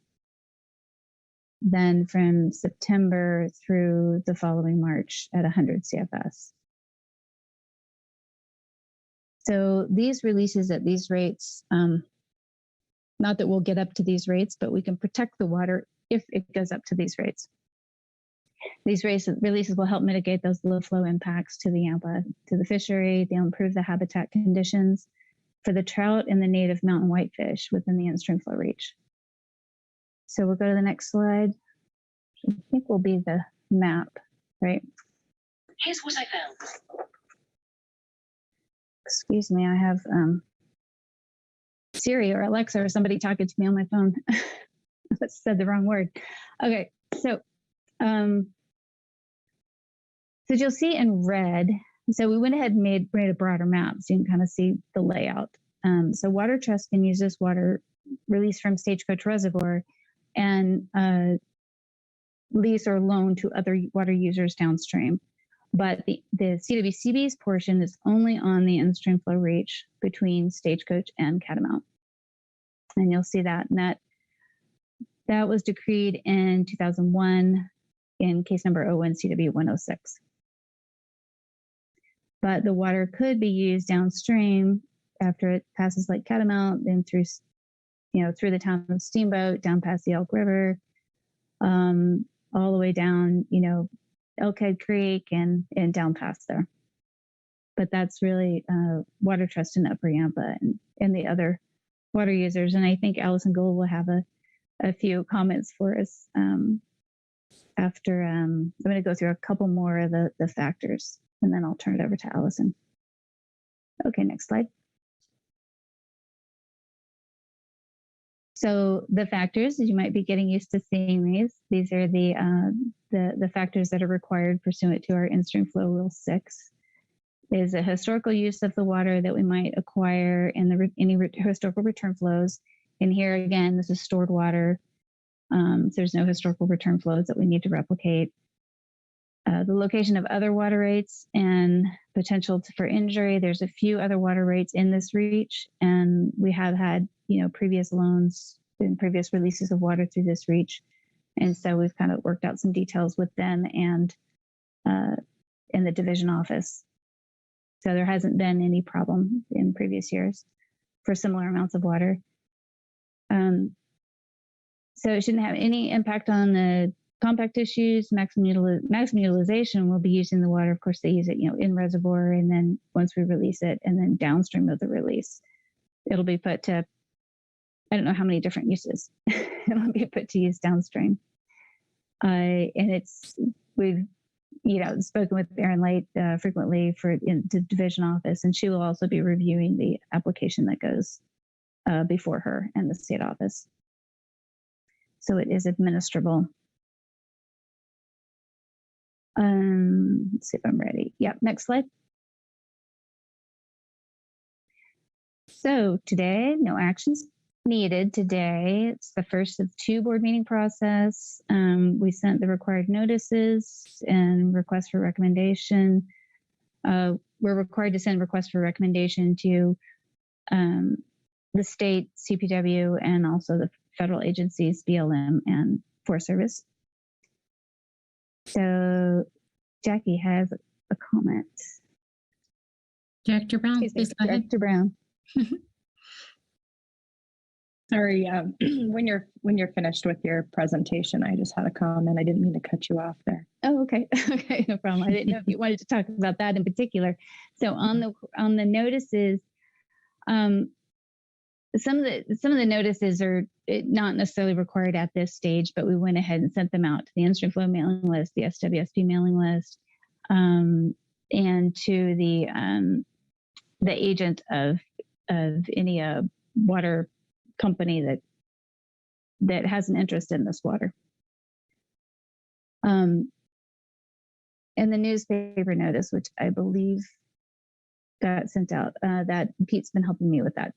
Then from September through the following March at 100 CFS. So these releases at these rates, not that we'll get up to these rates, but we can protect the water if it goes up to these rates. These releases will help mitigate those low flow impacts to the Yampa, to the fishery. They'll improve the habitat conditions for the trout and the native mountain whitefish within the in-stream flow reach. So we'll go to the next slide. I think will be the map, right? Here's what I found. Excuse me, I have Siri or Alexa or somebody talking to me on my phone. I said the wrong word. Okay, so so you'll see in red, so we went ahead and made a broader map so you can kind of see the layout. So Water Trust can use this water released from Stagecoach Reservoir and lease or loan to other water users downstream. But the CWCB's portion is only on the in-stream flow reach between Stagecoach and Catamount. And you'll see that. And that was decreed in 2001 in case number 01 CW 106. But the water could be used downstream after it passes Lake Catamount, then through the town of Steamboat, down past the Elk River, all the way down, Elkhead Creek and down past there. But that's really Water Trust in Upper Yampa and the other water users. And I think Allison Gould will have a few comments for us after. I'm going to go through a couple more of the factors, and then I'll turn it over to Allison. Okay, next slide. So the factors, you might be getting used to seeing these are the factors that are required pursuant to our in-stream flow rule 6. Is a historical use of the water that we might acquire in any historical return flows. And here again, this is stored water. There's no historical return flows that we need to replicate. The location of other water rates and potential for injury. There's a few other water rates in this reach, and we have had previous loans and previous releases of water through this reach, and so we've kind of worked out some details with them and in the division office. So there hasn't been any problem in previous years for similar amounts of water. So it shouldn't have any impact on the compact issues. Maximum utilization will be using the water. Of course, they use it, in reservoir, and then once we release it, and then downstream of the release, it'll be put to, I don't know how many different uses. It'll be put to use downstream. And we've, spoken with Erin Late frequently in the division office, and she will also be reviewing the application that goes before her and the state office. So it is administrable. Let's see if I'm ready. Yep, next slide. So today, no actions needed today. It's the first of 2 board meeting process. We sent the required notices and requests for recommendation. We're required to send requests for recommendation to the state CPW and also the federal agencies, BLM and Forest Service. So Jackie has a comment. Director Brown, please go ahead. Director Brown. Sorry, when you're finished with your presentation, I just had a comment. I didn't mean to cut you off there. Oh, okay. Okay, no problem. I didn't know if you wanted to talk about that in particular. So on the notices, some of the notices are not necessarily required at this stage, but we went ahead and sent them out to the in-stream flow mailing list, the SWSP mailing list, and to the agent of any water company that has an interest in this water. And the newspaper notice, which I believe got sent out, that Pete's been helping me with that.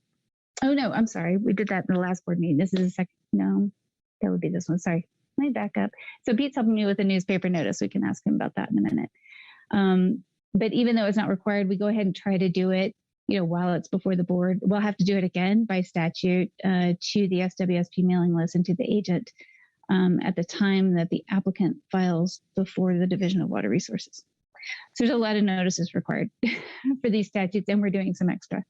Oh no, I'm sorry. We did that in the last board meeting. This is the second. No, that would be this one. Sorry. Let me back up. So Pete's helping me with a newspaper notice. We can ask him about that in a minute. But even though it's not required, we go ahead and try to do it, while it's before the board. We'll have to do it again by statute to the SWSP mailing list and to the agent at the time that the applicant files before the Division of Water Resources. So there's a lot of notices required for these statutes, and we're doing some extra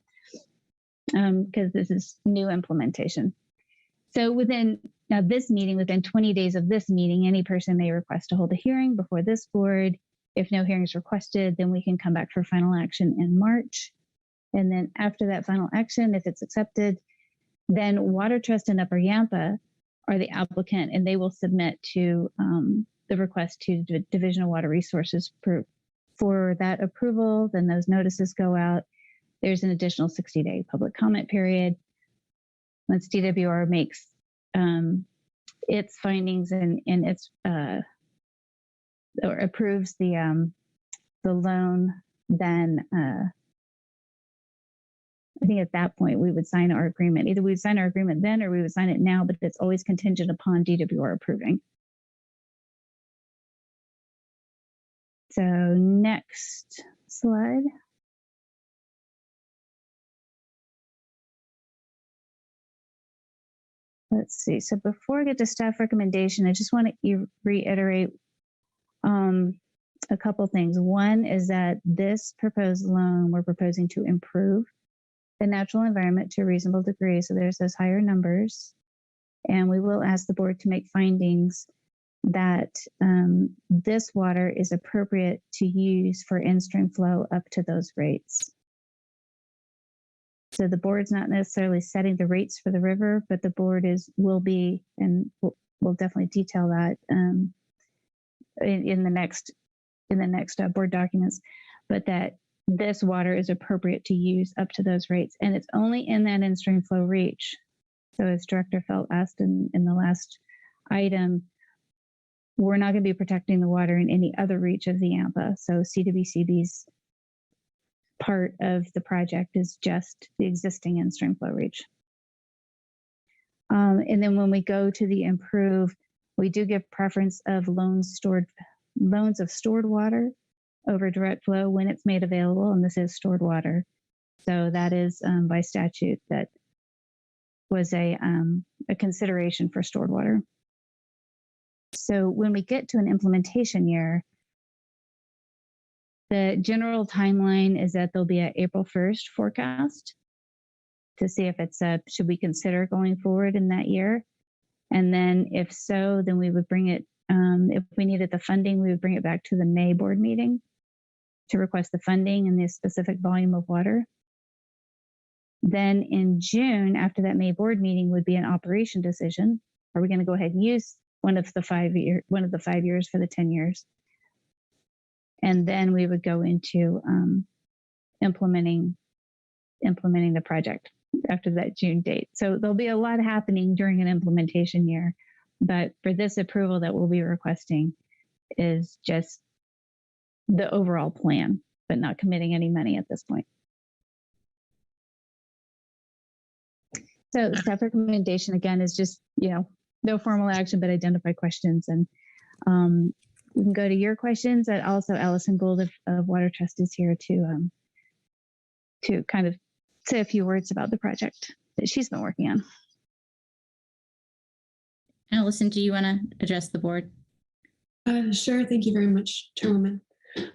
because this is new implementation. So within 20 days of this meeting, any person may request to hold a hearing before this board. If no hearing is requested, then we can come back for final action in March. And then after that final action, if it's accepted, then Water Trust and Upper Yampa are the applicant, and they will submit to the request to the Division of Water Resources for that approval. Then those notices go out. There's an additional 60-day public comment period. Once DWR makes its findings and its or approves the loan, then I think at that point we would sign our agreement. Either we would sign our agreement then or we would sign it now, but it's always contingent upon DWR approving. So next slide. Let's see. So before I get to staff recommendation, I just want to reiterate a couple things. One is that this proposed loan, we're proposing to improve the natural environment to a reasonable degree. So there's those higher numbers. And we will ask the board to make findings that this water is appropriate to use for in-stream flow up to those rates. So the board's not necessarily setting the rates for the river, but the board will be, and we'll definitely detail that in the next board documents, but that this water is appropriate to use up to those rates. And it's only in that in-stream flow reach. So as Director Felt asked in the last item, we're not going to be protecting the water in any other reach of the Yampa. So CWCB's part of the project is just the existing in-stream flow reach. And then when we go to the improve, we do give preference of loans of stored water over direct flow when it's made available, and this is stored water. So that is by statute, that was a consideration for stored water. So when we get to an implementation year, the general timeline is that there'll be an April 1st forecast to see if it's should we consider going forward in that year. And then if so, then we would bring it, if we needed the funding, we would bring it back to the May board meeting to request the funding and the specific volume of water. Then in June, after that May board meeting, would be an operation decision. Are we going to go ahead and use one of the 5 years for the 10 years? And then we would go into implementing the project after that June date. So there'll be a lot happening during an implementation year, but for this approval that we'll be requesting is just the overall plan, but not committing any money at this point. So staff recommendation again is just, no formal action, but identify questions, and we can go to your questions. And also Allison Gould of Water Trust is here to kind of say a few words about the project that she's been working on. Allison, do you want to address the board? Sure. Thank you very much, Chairwoman.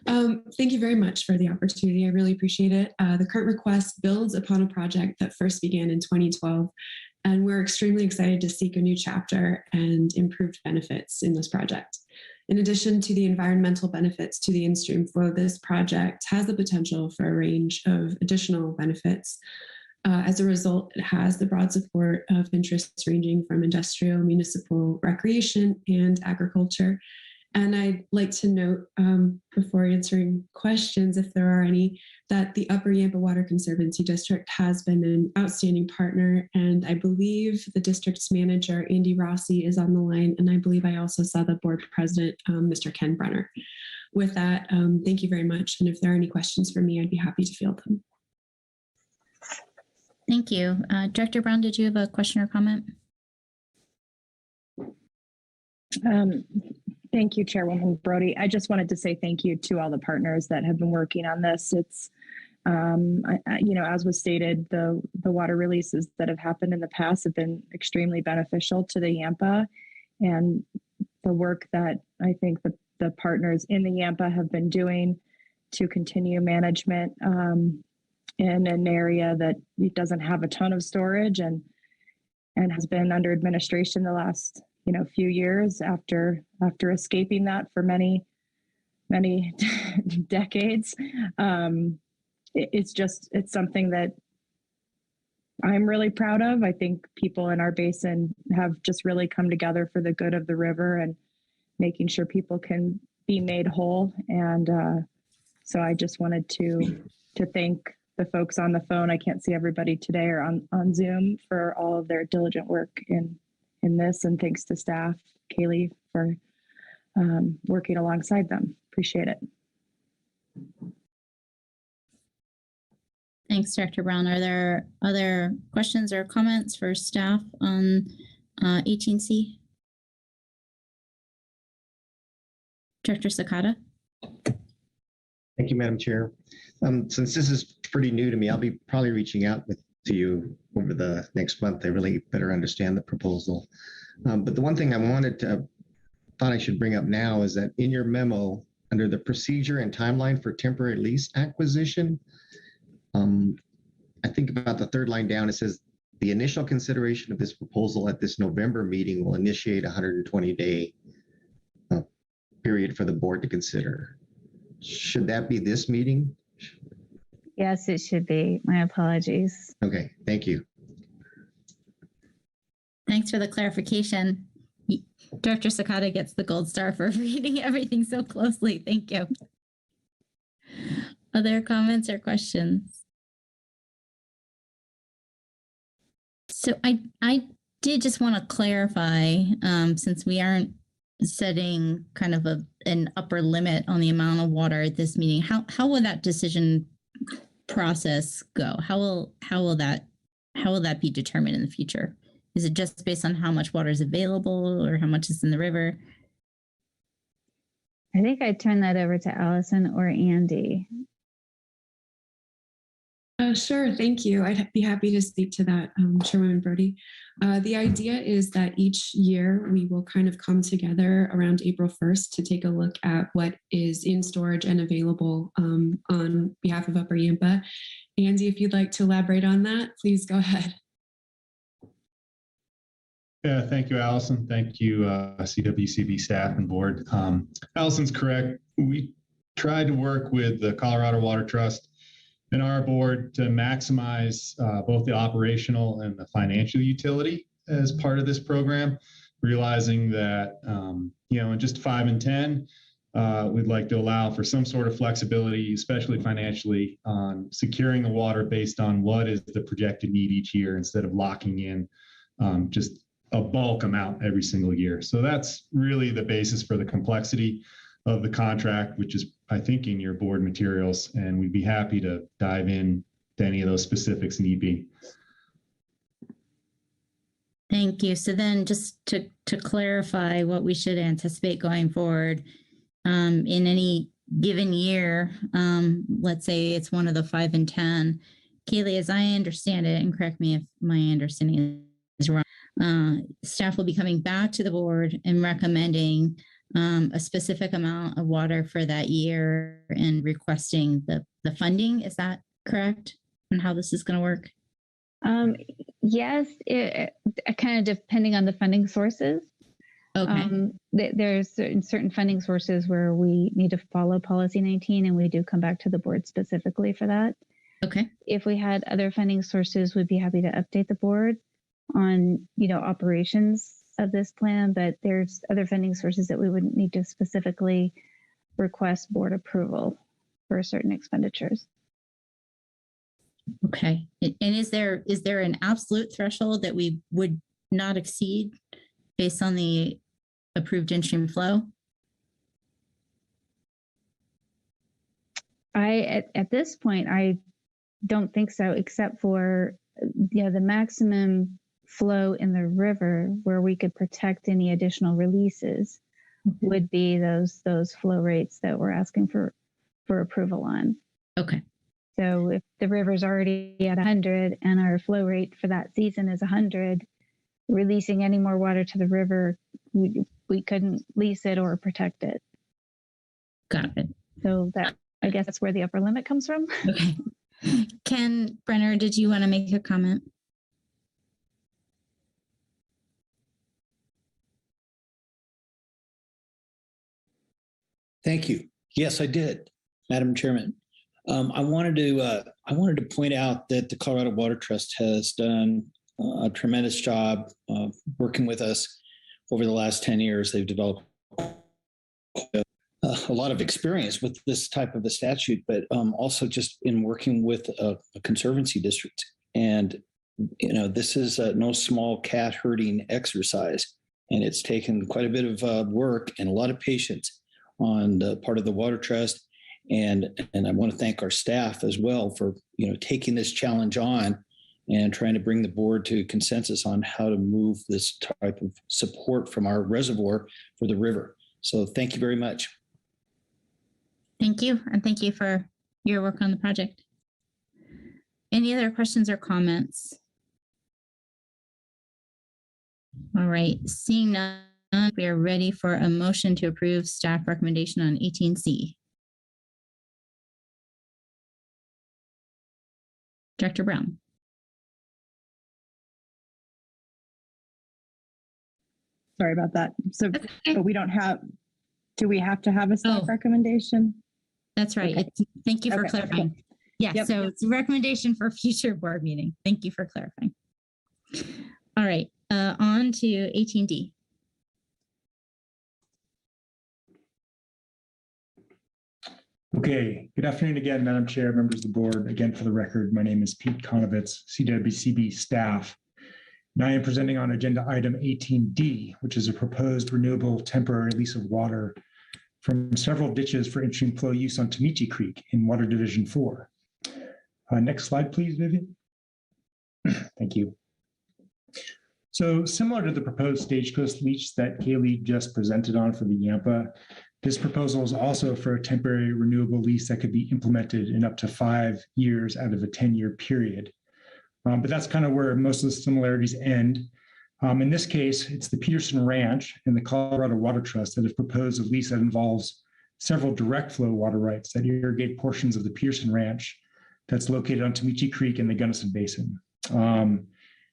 Thank you very much for the opportunity. I really appreciate it. The current request builds upon a project that first began in 2012 and we're extremely excited to seek a new chapter and improved benefits in this project. In addition to the environmental benefits to the in-stream flow, this project has the potential for a range of additional benefits. As a result, it has the broad support of interests ranging from industrial, municipal, recreation, and agriculture. And I'd like to note, before answering questions, if there are any, that the Upper Yampa Water Conservancy District has been an outstanding partner. And I believe the district's manager, Andy Rossi, is on the line. And I believe I also saw the board president, Mr. Ken Brenner. With that, thank you very much. And if there are any questions for me, I'd be happy to field them. Thank you. Director Brown, did you have a question or comment? Thank you, Chairwoman Brody. I just wanted to say thank you to all the partners that have been working on this. It's, as was stated, the water releases that have happened in the past have been extremely beneficial to the Yampa, and the work that I think the partners in the Yampa have been doing to continue management in an area that doesn't have a ton of storage and has been under administration the last few years after escaping that for many decades. It's something that I'm really proud of. I think people in our basin have just really come together for the good of the river and making sure people can be made whole. And so I just wanted to thank the folks on the phone. I can't see everybody today or on Zoom for all of their diligent work in this, and thanks to staff, Kaylee, for working alongside them. Appreciate it. Thanks, Director Brown. Are there other questions or comments for staff on 18C? Director Sakata? Thank you, Madam Chair. Since this is pretty new to me, I'll be probably reaching out to you over the next month to really better understand the proposal. But the one thing thought I should bring up now is that in your memo, under the procedure and timeline for temporary lease acquisition, I think about the third line down, it says the initial consideration of this proposal at this November meeting will initiate a 120-day period for the board to consider. Should that be this meeting? Yes, it should be. My apologies. Okay, thank you. Thanks for the clarification. Director Sakata gets the gold star for reading everything so closely. Thank you. Other comments or questions? So I did just want to clarify, since we aren't setting kind of an upper limit on the amount of water at this meeting, how will that decision process go? How will that be determined in the future? Is it just based on how much water is available or how much is in the river? I think I'd turn that over to Allison or Andy. Sure, thank you. I'd be happy to speak to that, Chairwoman Brody. The idea is that each year we will kind of come together around April 1st to take a look at what is in storage and available on behalf of Upper Yampa. Andy, if you'd like to elaborate on that, please go ahead. Yeah, thank you, Allison. Thank you, CWCB staff and board. Allison's correct. We tried to work with the Colorado Water Trust and our board to maximize both the operational and the financial utility as part of this program, realizing that, in just 5 and 10, we'd like to allow for some sort of flexibility, especially financially, on securing the water based on what is the projected need each year instead of locking in just a bulk amount every single year. So that's really the basis for the complexity of the contract, which is, I think, in your board materials, and we'd be happy to dive in to any of those specifics need be. Thank you. So then just to clarify what we should anticipate going forward, in any given year, let's say it's one of the 5 and 10, Kaylee, as I understand it, and correct me if my understanding is wrong, staff will be coming back to the board and recommending a specific amount of water for that year and requesting the funding. Is that correct? And how this is going to work? Yes, it kind of depending on the funding sources. Okay. There's certain funding sources where we need to follow policy 19, and we do come back to the board specifically for that. Okay. If we had other funding sources, we'd be happy to update the board on, operations of this plan, but there's other funding sources that we wouldn't need to specifically request board approval for certain expenditures. Okay. And is there an absolute threshold that we would not exceed based on the approved in-stream flow? At this point, I don't think so, except for the maximum flow in the river where we could protect any additional releases would be those flow rates that we're asking for approval on. Okay. So if the river's already at 100 and our flow rate for that season is 100, releasing any more water to the river, we couldn't lease it or protect it. Got it. So I guess that's where the upper limit comes from. Okay. Ken Brenner, did you want to make a comment? Thank you. Yes, I did, Madam Chairman. I wanted to point out that the Colorado Water Trust has done a tremendous job working with us over the last 10 years. They've developed a lot of experience with this type of a statute, but also just in working with a conservancy district. And, this is no small cat herding exercise, and it's taken quite a bit of work and a lot of patience on the part of the Water Trust. And I want to thank our staff as well for, taking this challenge on and trying to bring the board to consensus on how to move this type of support from our reservoir for the river. So thank you very much. Thank you. And thank you for your work on the project. Any other questions or comments? All right, seeing none, we are ready for a motion to approve staff recommendation on 18C. Director Brown. Sorry about that. So, but we don't have, do we have to have a staff recommendation? That's right. Okay. Thank you for clarifying. Okay. Yeah, Yep. So it's a recommendation for future board meeting. Thank you for clarifying. All right, on to 18D. Okay, good afternoon again, Madam Chair, members of the board. Again, for the record, my name is Pete Konovitz, CWCB staff, and I am presenting on agenda item 18D, which is a proposed renewable temporary lease of water from several ditches for in-stream flow use on Tamichi Creek in Water Division 4. Next slide, please, Vivian. Thank you. So similar to the proposed Stagecoach lease that Kaylee just presented on for the Yampa, this proposal is also for a temporary renewable lease that could be implemented in up to 5 years out of a 10-year period. But that's kind of where most of the similarities end. In this case, it's the Peterson Ranch and the Colorado Water Trust that have proposed a lease that involves several direct flow water rights that irrigate portions of the Peterson Ranch that's located on Tamichi Creek in the Gunnison Basin.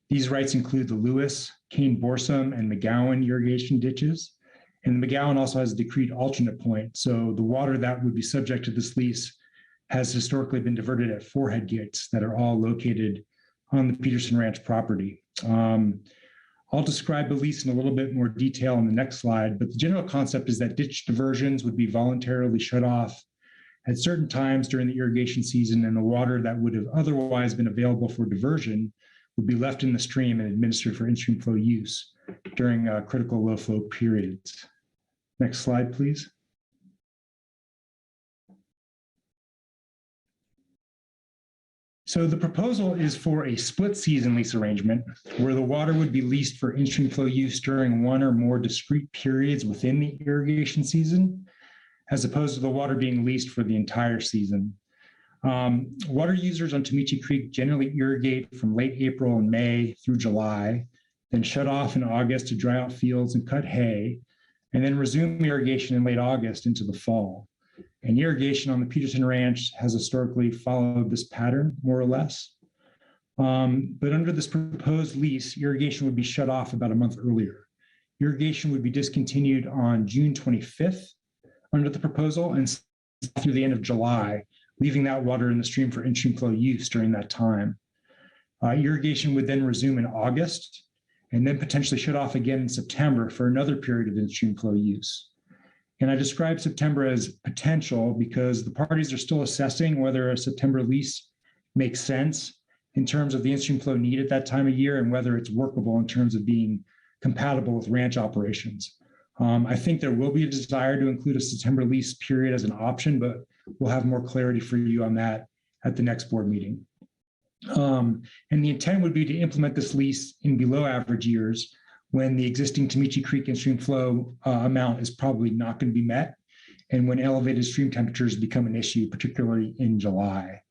These rights include the Lewis, Cane Borsum, and McGowan irrigation ditches. And McGowan also has a decreed alternate point. So the water that would be subject to this lease has historically been diverted at 4 head gates that are all located on the Peterson Ranch property. I'll describe the lease in a little bit more detail on the next slide, but the general concept is that ditch diversions would be voluntarily shut off at certain times during the irrigation season, and the water that would have otherwise been available for diversion would be left in the stream and administered for in-stream flow use during critical low flow periods. Next slide, please. So the proposal is for a split season lease arrangement where the water would be leased for in-stream flow use during one or more discrete periods within the irrigation season, as opposed to the water being leased for the entire season. Water users on Tamichi Creek generally irrigate from late April and May through July, then shut off in August to dry out fields and cut hay, and then resume irrigation in late August into the fall. And irrigation on the Peterson Ranch has historically followed this pattern, more or less. But under this proposed lease, irrigation would be shut off about a month earlier. Irrigation would be discontinued on June 25th under the proposal and through the end of July, leaving that water in the stream for in-stream flow use during that time. Irrigation would then resume in August and then potentially shut off again in September for another period of in-stream flow use. And I describe September as potential because the parties are still assessing whether a September lease makes sense in terms of the in-stream flow need at that time of year and whether it's workable in terms of being compatible with ranch operations. I think there will be a desire to include a September lease period as an option, but we'll have more clarity for you on that at the next board meeting. And the intent would be to implement this lease in below average years when the existing Tamichi Creek in-stream flow amount is probably not going to be met and when elevated stream temperatures become an issue, particularly in July.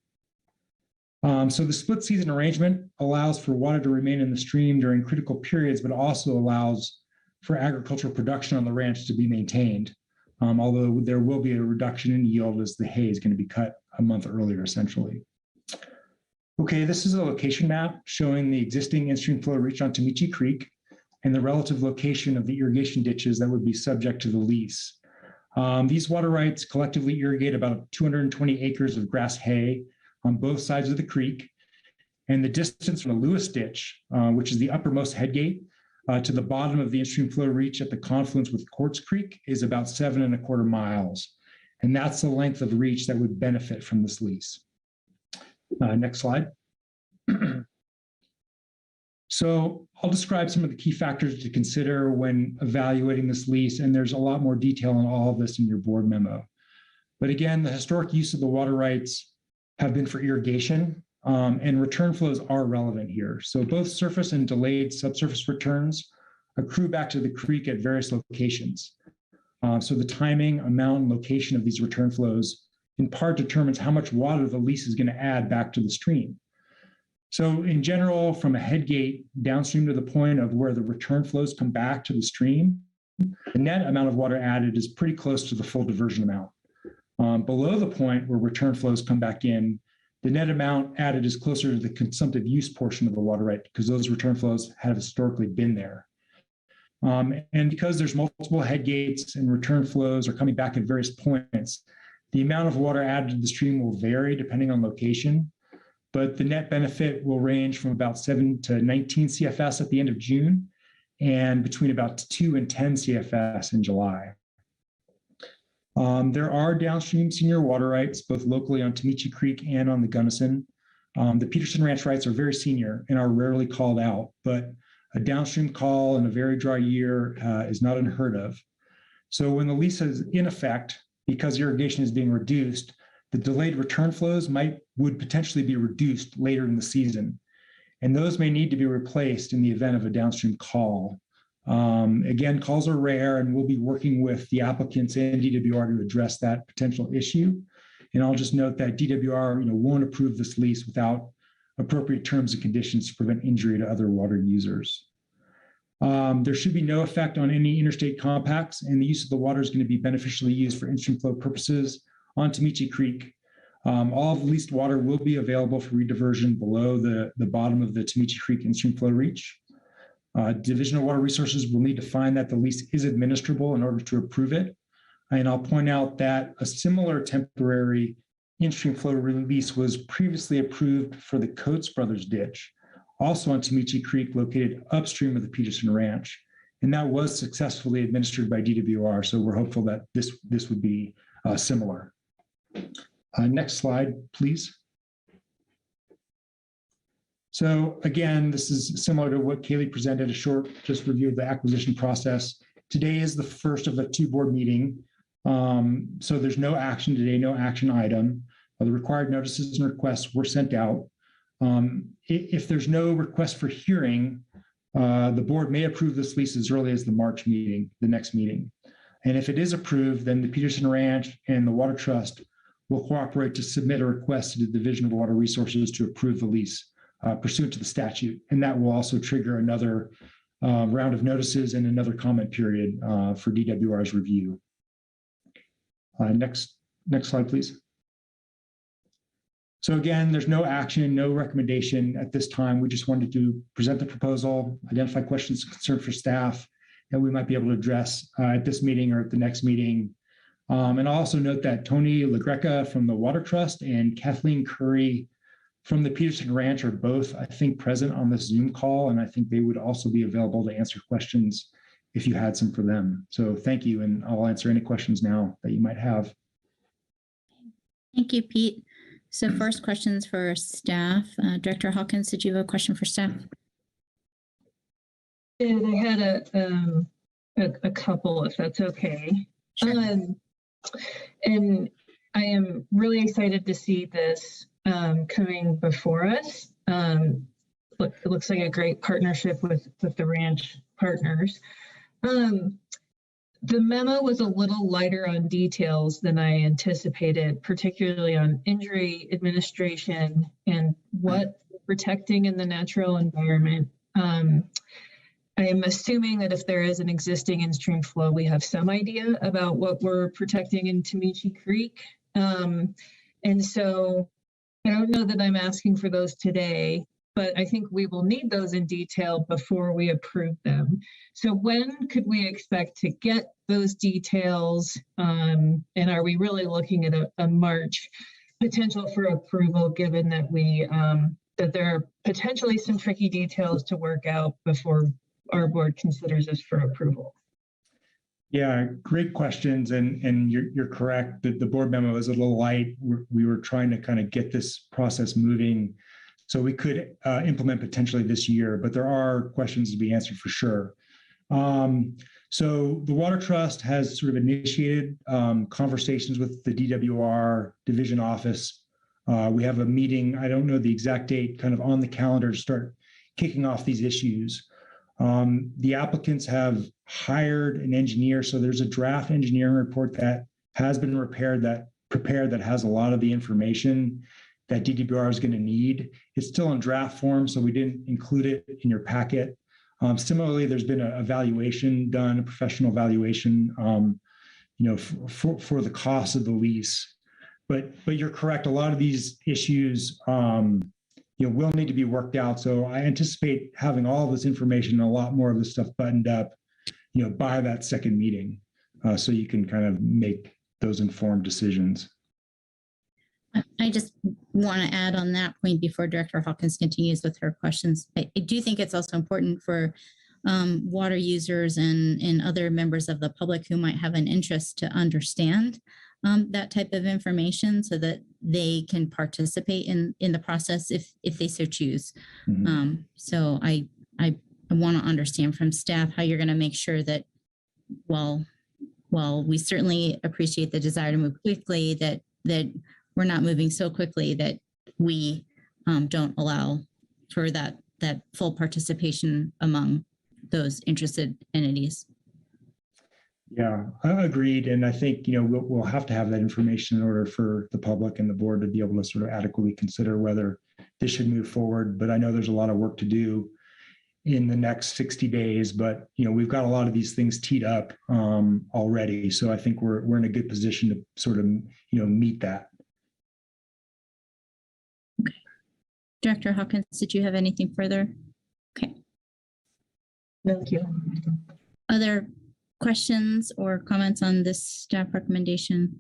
So the split season arrangement allows for water to remain in the stream during critical periods, but also allows for agricultural production on the ranch to be maintained, although there will be a reduction in yield as the hay is going to be cut a month earlier, essentially. Okay, this is a location map showing the existing in-stream flow reach on Tamichi Creek and the relative location of the irrigation ditches that would be subject to the lease. These water rights collectively irrigate about 220 acres of grass hay on both sides of the creek, and the distance from the Lewis ditch, which is the uppermost headgate, to the bottom of the in-stream flow reach at the confluence with Quartz Creek is about 7.25 miles. And that's the length of reach that would benefit from this lease. Next slide. So I'll describe some of the key factors to consider when evaluating this lease, and there's a lot more detail on all of this in your board memo. But again, the historic use of the water rights have been for irrigation, and return flows are relevant here. So both surface and delayed subsurface returns accrue back to the creek at various locations. So the timing, amount, and location of these return flows in part determines how much water the lease is going to add back to the stream. So in general, from a headgate downstream to the point of where the return flows come back to the stream, the net amount of water added is pretty close to the full diversion amount. Below the point where return flows come back in, the net amount added is closer to the consumptive use portion of the water right because those return flows have historically been there. And because there's multiple head gates and return flows are coming back at various points, the amount of water added to the stream will vary depending on location, but the net benefit will range from about 7 to 19 CFS at the end of June and between about 2 and 10 CFS in July. There are downstream senior water rights, both locally on Tamichi Creek and on the Gunnison. The Peterson Ranch rights are very senior and are rarely called out, but a downstream call in a very dry year is not unheard of. So when the lease is in effect, because irrigation is being reduced, the delayed return flows would potentially be reduced later in the season. And those may need to be replaced in the event of a downstream call. Again, calls are rare, and we'll be working with the applicants and DWR to address that potential issue. And I'll just note that DWR won't approve this lease without appropriate terms and conditions to prevent injury to other water users. There should be no effect on any interstate compacts, and the use of the water is going to be beneficially used for in-stream flow purposes on Tamichi Creek. All of the leased water will be available for rediversion below the bottom of the Tamichi Creek in-stream flow reach. Division of Water Resources will need to find that the lease is administrable in order to approve it. And I'll point out that a similar temporary in-stream flow release was previously approved for the Coates Brothers ditch, also on Tamichi Creek, located upstream of the Peterson Ranch. And that was successfully administered by DWR. So we're hopeful that this would be similar. Next slide, please. So again, this is similar to what Kaylee presented, a short just review of the acquisition process. Today is the first of a 2-board meeting. So there's no action today, no action item. The required notices and requests were sent out. If there's no request for hearing, the board may approve this lease as early as the March meeting, the next meeting. And if it is approved, then the Peterson Ranch and the Water Trust will cooperate to submit a request to the Division of Water Resources to approve the lease pursuant to the statute. And that will also trigger another round of notices and another comment period for DWR's review. Next slide, please. So again, there's no action, no recommendation at this time. We just wanted to present the proposal, identify questions of concern for staff that we might be able to address at this meeting or at the next meeting. And I'll also note that Tony LaGreca from the Water Trust and Kathleen Curry from the Peterson Ranch are both, I think, present on this Zoom call, and I think they would also be available to answer questions if you had some for them. So thank you, and I'll answer any questions now that you might have. Thank you, Pete. So first questions for staff. Director Hawkins, did you have a question for staff? I had a couple, if that's okay. Sure. And I am really excited to see this coming before us. It looks like a great partnership with the ranch partners. The memo was a little lighter on details than I anticipated, particularly on injury administration and what we're protecting in the natural environment. I am assuming that if there is an existing in-stream flow, we have some idea about what we're protecting in Tamichi Creek. And so I don't know that I'm asking for those today, but I think we will need those in detail before we approve them. So when could we expect to get those details? And are we really looking at a March potential for approval, given that that there are potentially some tricky details to work out before our board considers this for approval? Yeah, great questions. And you're correct that the board memo is a little light. We were trying to kind of get this process moving so we could implement potentially this year, but there are questions to be answered for sure. So the Water Trust has sort of initiated conversations with the DWR division office. We have a meeting, I don't know the exact date, kind of on the calendar to start kicking off these issues. The applicants have hired an engineer, so there's a draft engineering report that has been prepared that has a lot of the information that DWR is going to need. It's still in draft form, so we didn't include it in your packet. Similarly, there's been a evaluation done, a professional evaluation, for the cost of the lease. But you're correct. A lot of these issues, will need to be worked out. So I anticipate having all of this information and a lot more of this stuff buttoned up, by that second meeting, so you can kind of make those informed decisions. I just want to add on that point before Director Hawkins continues with her questions. I do think it's also important for water users and other members of the public who might have an interest to understand that type of information so that they can participate in the process if they so choose. Mm-hmm. So I want to understand from staff how you're going to make sure that while we certainly appreciate the desire to move quickly, that we're not moving so quickly that we don't allow for that full participation among those interested entities. Yeah, agreed. And I think, we'll have to have that information in order for the public and the board to be able to sort of adequately consider whether this should move forward. But I know there's a lot of work to do in the next 60 days, but, we've got a lot of these things teed up already. So I think we're in a good position to sort of, meet that. Okay. Director Hawkins, did you have anything further? Okay. Thank you. Other questions or comments on this staff recommendation?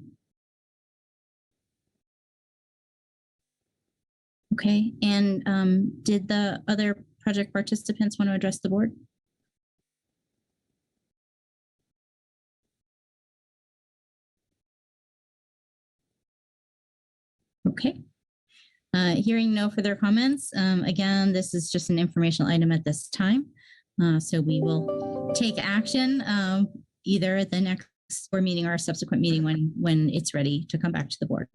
Okay, and did the other project participants want to address the board? Okay. Hearing no further comments, again, this is just an informational item at this time. So we will take action either at the next board meeting or a subsequent meeting when it's ready to come back to the board.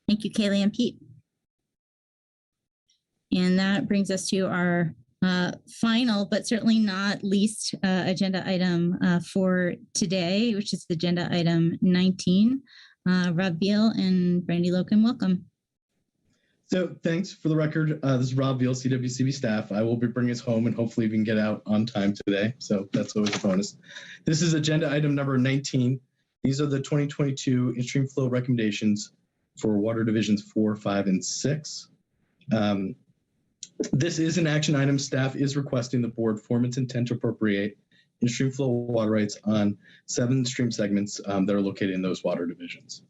Thank you, Kaylee and Pete. And that brings us to our final, but certainly not least agenda item for today, which is agenda item 19. Rob Beal and Brandy Loken, welcome. So thanks. For the record, this is Rob Beal, CWCB staff. I will be bringing us home and hopefully we can get out on time today. So that's always a bonus. This is agenda item number 19. These are the 2022 in-stream flow recommendations for Water Divisions 4, 5, and 6. This is an action item. Staff is requesting the board form its intent to appropriate in-stream flow water rights on 7 stream segments that are located in those water divisions.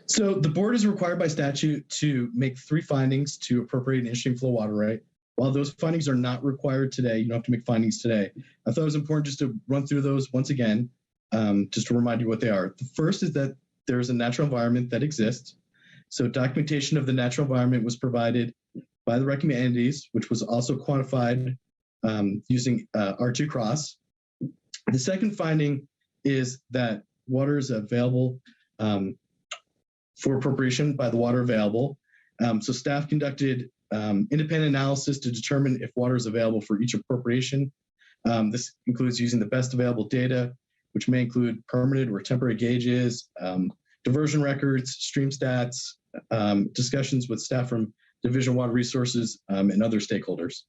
So the board is required by statute to make 3 findings to appropriate an in-stream flow water right. While those findings are not required today, you don't have to make findings today. I thought it was important just to run through those once again, just to remind you what they are. The first is that there's a natural environment that exists. So documentation of the natural environment was provided by the recommended entities, which was also quantified using R2 cross. The second finding is that water is available for appropriation by the water available. So staff conducted independent analysis to determine if water is available for each appropriation. This includes using the best available data, which may include permanent or temporary gauges, diversion records, stream stats, discussions with staff from Division of Water Resources and other stakeholders.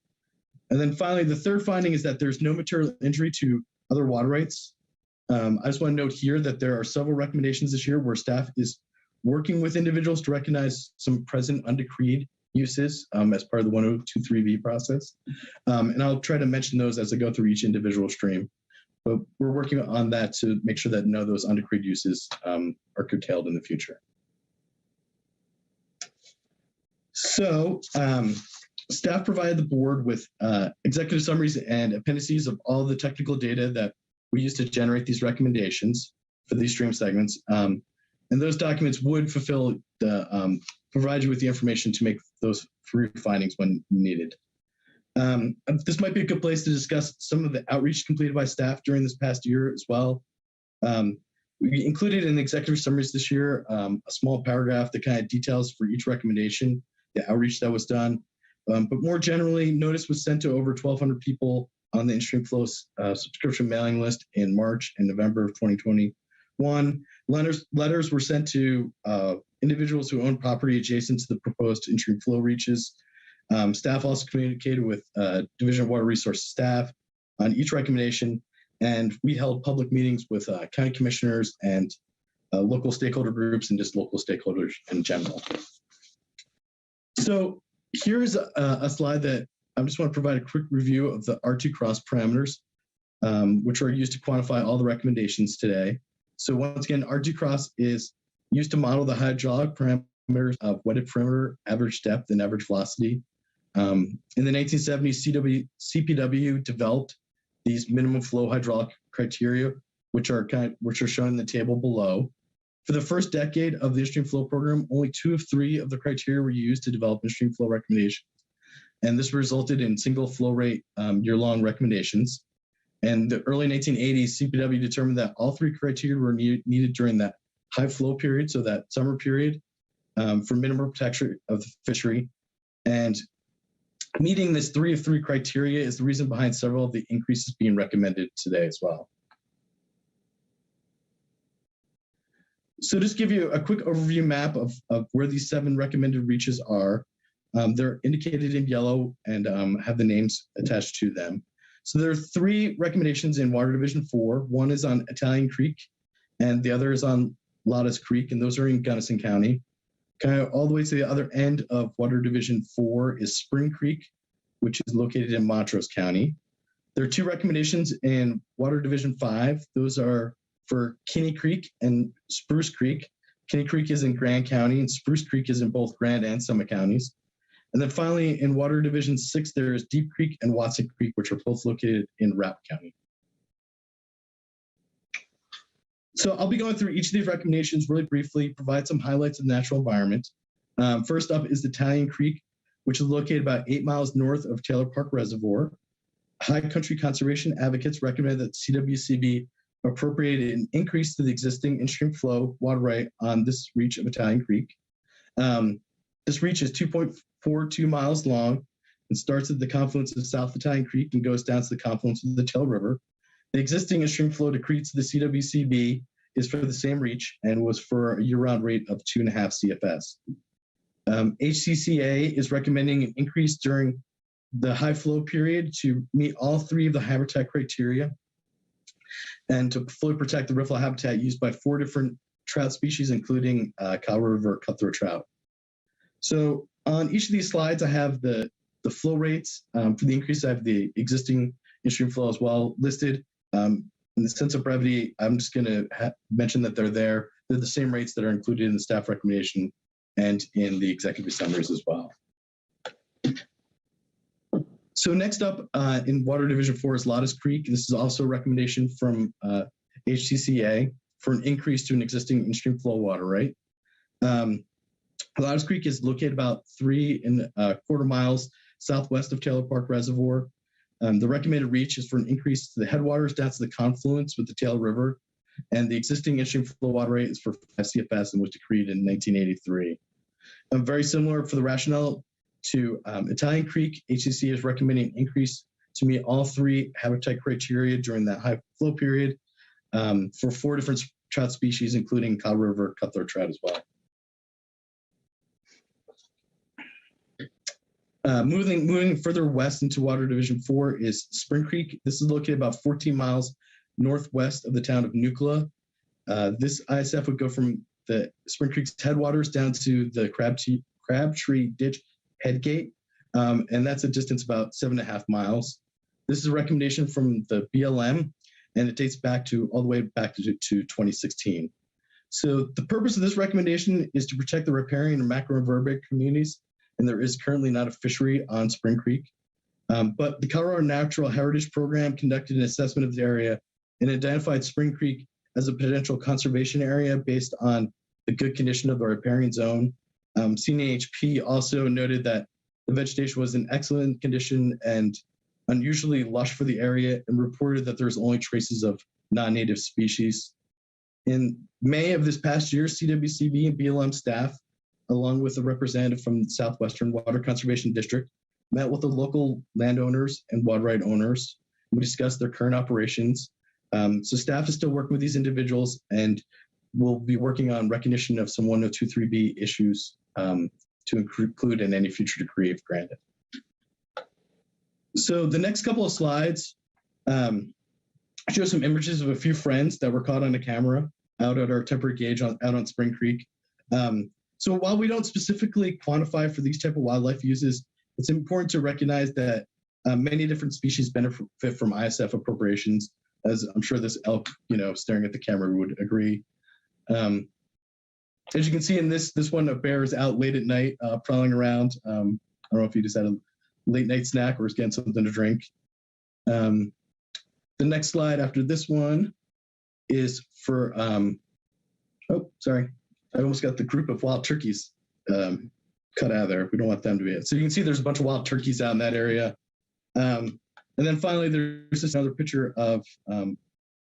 And then finally, the third finding is that there's no material injury to other water rights. I just want to note here that there are several recommendations this year where staff is working with individuals to recognize some present undecreed uses as part of the 1023V process. And I'll try to mention those as I go through each individual stream. But we're working on that to make sure that none of those undecreed uses are curtailed in the future. So staff provided the board with executive summaries and appendices of all the technical data that we use to generate these recommendations for these stream segments. And those documents would fulfill the, provide you with the information to make those 3 findings when needed. This might be a good place to discuss some of the outreach completed by staff during this past year as well. We included in the executive summaries this year a small paragraph that kind of details for each recommendation the outreach that was done. But more generally, notice was sent to over 1,200 people on the in-stream flow subscription mailing list in March and November of 2021. Letters were sent to individuals who own property adjacent to the proposed in-stream flow reaches. Staff also communicated with Division of Water Resources staff on each recommendation, and we held public meetings with county commissioners and local stakeholder groups and just local stakeholders in general. So here's a slide that I just want to provide a quick review of the R2 cross parameters, which are used to quantify all the recommendations today. So once again, R2 cross is used to model the hydraulic parameters of wetted perimeter, average depth, and average velocity. In the 1970s, CPW developed these minimum flow hydraulic criteria, which are shown in the table below. For the first decade of the in-stream flow program, only 2 of 3 of the criteria were used to develop in-stream flow recommendations. And this resulted in single flow rate year-long recommendations. And the early 1980s, CPW determined that all 3 criteria were needed during that high flow period, so that summer period, for minimum protection of the fishery. And meeting this 3 of 3 criteria is the reason behind several of the increases being recommended today as well. So just give you a quick overview map of where these 7 recommended reaches are. They're indicated in yellow and have the names attached to them. So there are 3 recommendations in Water Division 4. One is on Italian Creek, and the other is on Lotus Creek, and those are in Gunnison County. Kind of all the way to the other end of Water Division 4 is Spring Creek, which is located in Montrose County. There are 2 recommendations in Water Division 5. Those are for Kinney Creek and Spruce Creek. Kinney Creek is in Grand County, and Spruce Creek is in both Grand and Summit counties. And then finally, in Water Division 6, there is Deep Creek and Watson Creek, which are both located in Rapp County. So I'll be going through each of these recommendations really briefly, provide some highlights of the natural environment. First up is the Italian Creek, which is located about 8 miles north of Taylor Park Reservoir. High Country Conservation advocates recommend that CWCB appropriated an increase to the existing in-stream flow water right on this reach of Italian Creek. This reach is 2.42 miles long and starts at the confluence of South Italian Creek and goes down to the confluence of the Tail River. The existing in-stream flow decreed to the CWCB is for the same reach and was for a year-round rate of 2.5 CFS. HCCA is recommending an increase during the high flow period to meet all 3 of the habitat criteria. and to fully protect the riffle habitat used by 4 different trout species, including Powell River cutthroat trout. So on each of these slides, I have the flow rates for the increase. I have the existing in-stream flow as well listed. In the sense of brevity, I'm just going to mention that they're there. They're the same rates that are included in the staff recommendation and in the executive summaries as well. So next up in Water Division 4 is Lotus Creek. This is also a recommendation from HCCA for an increase to an existing in-stream flow water rate. Lotus Creek is located about 3¼ miles southwest of Taylor Park Reservoir. The recommended reach is for an increase to the headwaters down to the confluence with the Taylor River, and the existing in-stream flow water rate is for 5 CFS and was decreed in 1983. Very similar for the rationale to Italian Creek, HCC is recommending an increase to meet all 3 habitat criteria during that high flow period for 4 different trout species, including Powell River cutthroat trout as well. Moving further west into Water Division 4 is Spring Creek. This is located about 14 miles northwest of the town of Nucla. This ISF would go from the Spring Creek's headwaters down to the Crabtree Ditch Headgate, and that's a distance about 7.5 miles. This is a recommendation from the BLM, and it dates back all the way back to 2016. So the purpose of this recommendation is to protect the riparian and macroinvertebrate communities, and there is currently not a fishery on Spring Creek. But the Colorado Natural Heritage Program conducted an assessment of the area and identified Spring Creek as a potential conservation area based on the good condition of the riparian zone. CNHP also noted that the vegetation was in excellent condition and unusually lush for the area, and reported that there's only traces of non-native species. In May of this past year, CWCB and BLM staff, along with a representative from the Southwestern Water Conservation District, met with the local landowners and water right owners. We discussed their current operations. So staff is still working with these individuals, and we'll be working on recognition of some 1023B issues to include in any future decree if granted. So the next couple of slides show some images of a few friends that were caught on a camera out at our temporary gauge out on Spring Creek. So while we don't specifically quantify for these type of wildlife uses, it's important to recognize that many different species benefit from ISF appropriations, as I'm sure this elk, staring at the camera would agree. As you can see in this one, a bear is out late at night prowling around. I don't know if he just had a late night snack or is getting something to drink. The next slide after this one is for, oh, sorry. I almost got the group of wild turkeys cut out of there. We don't want them to be it. So you can see there's a bunch of wild turkeys out in that area. And then finally, there's just another picture of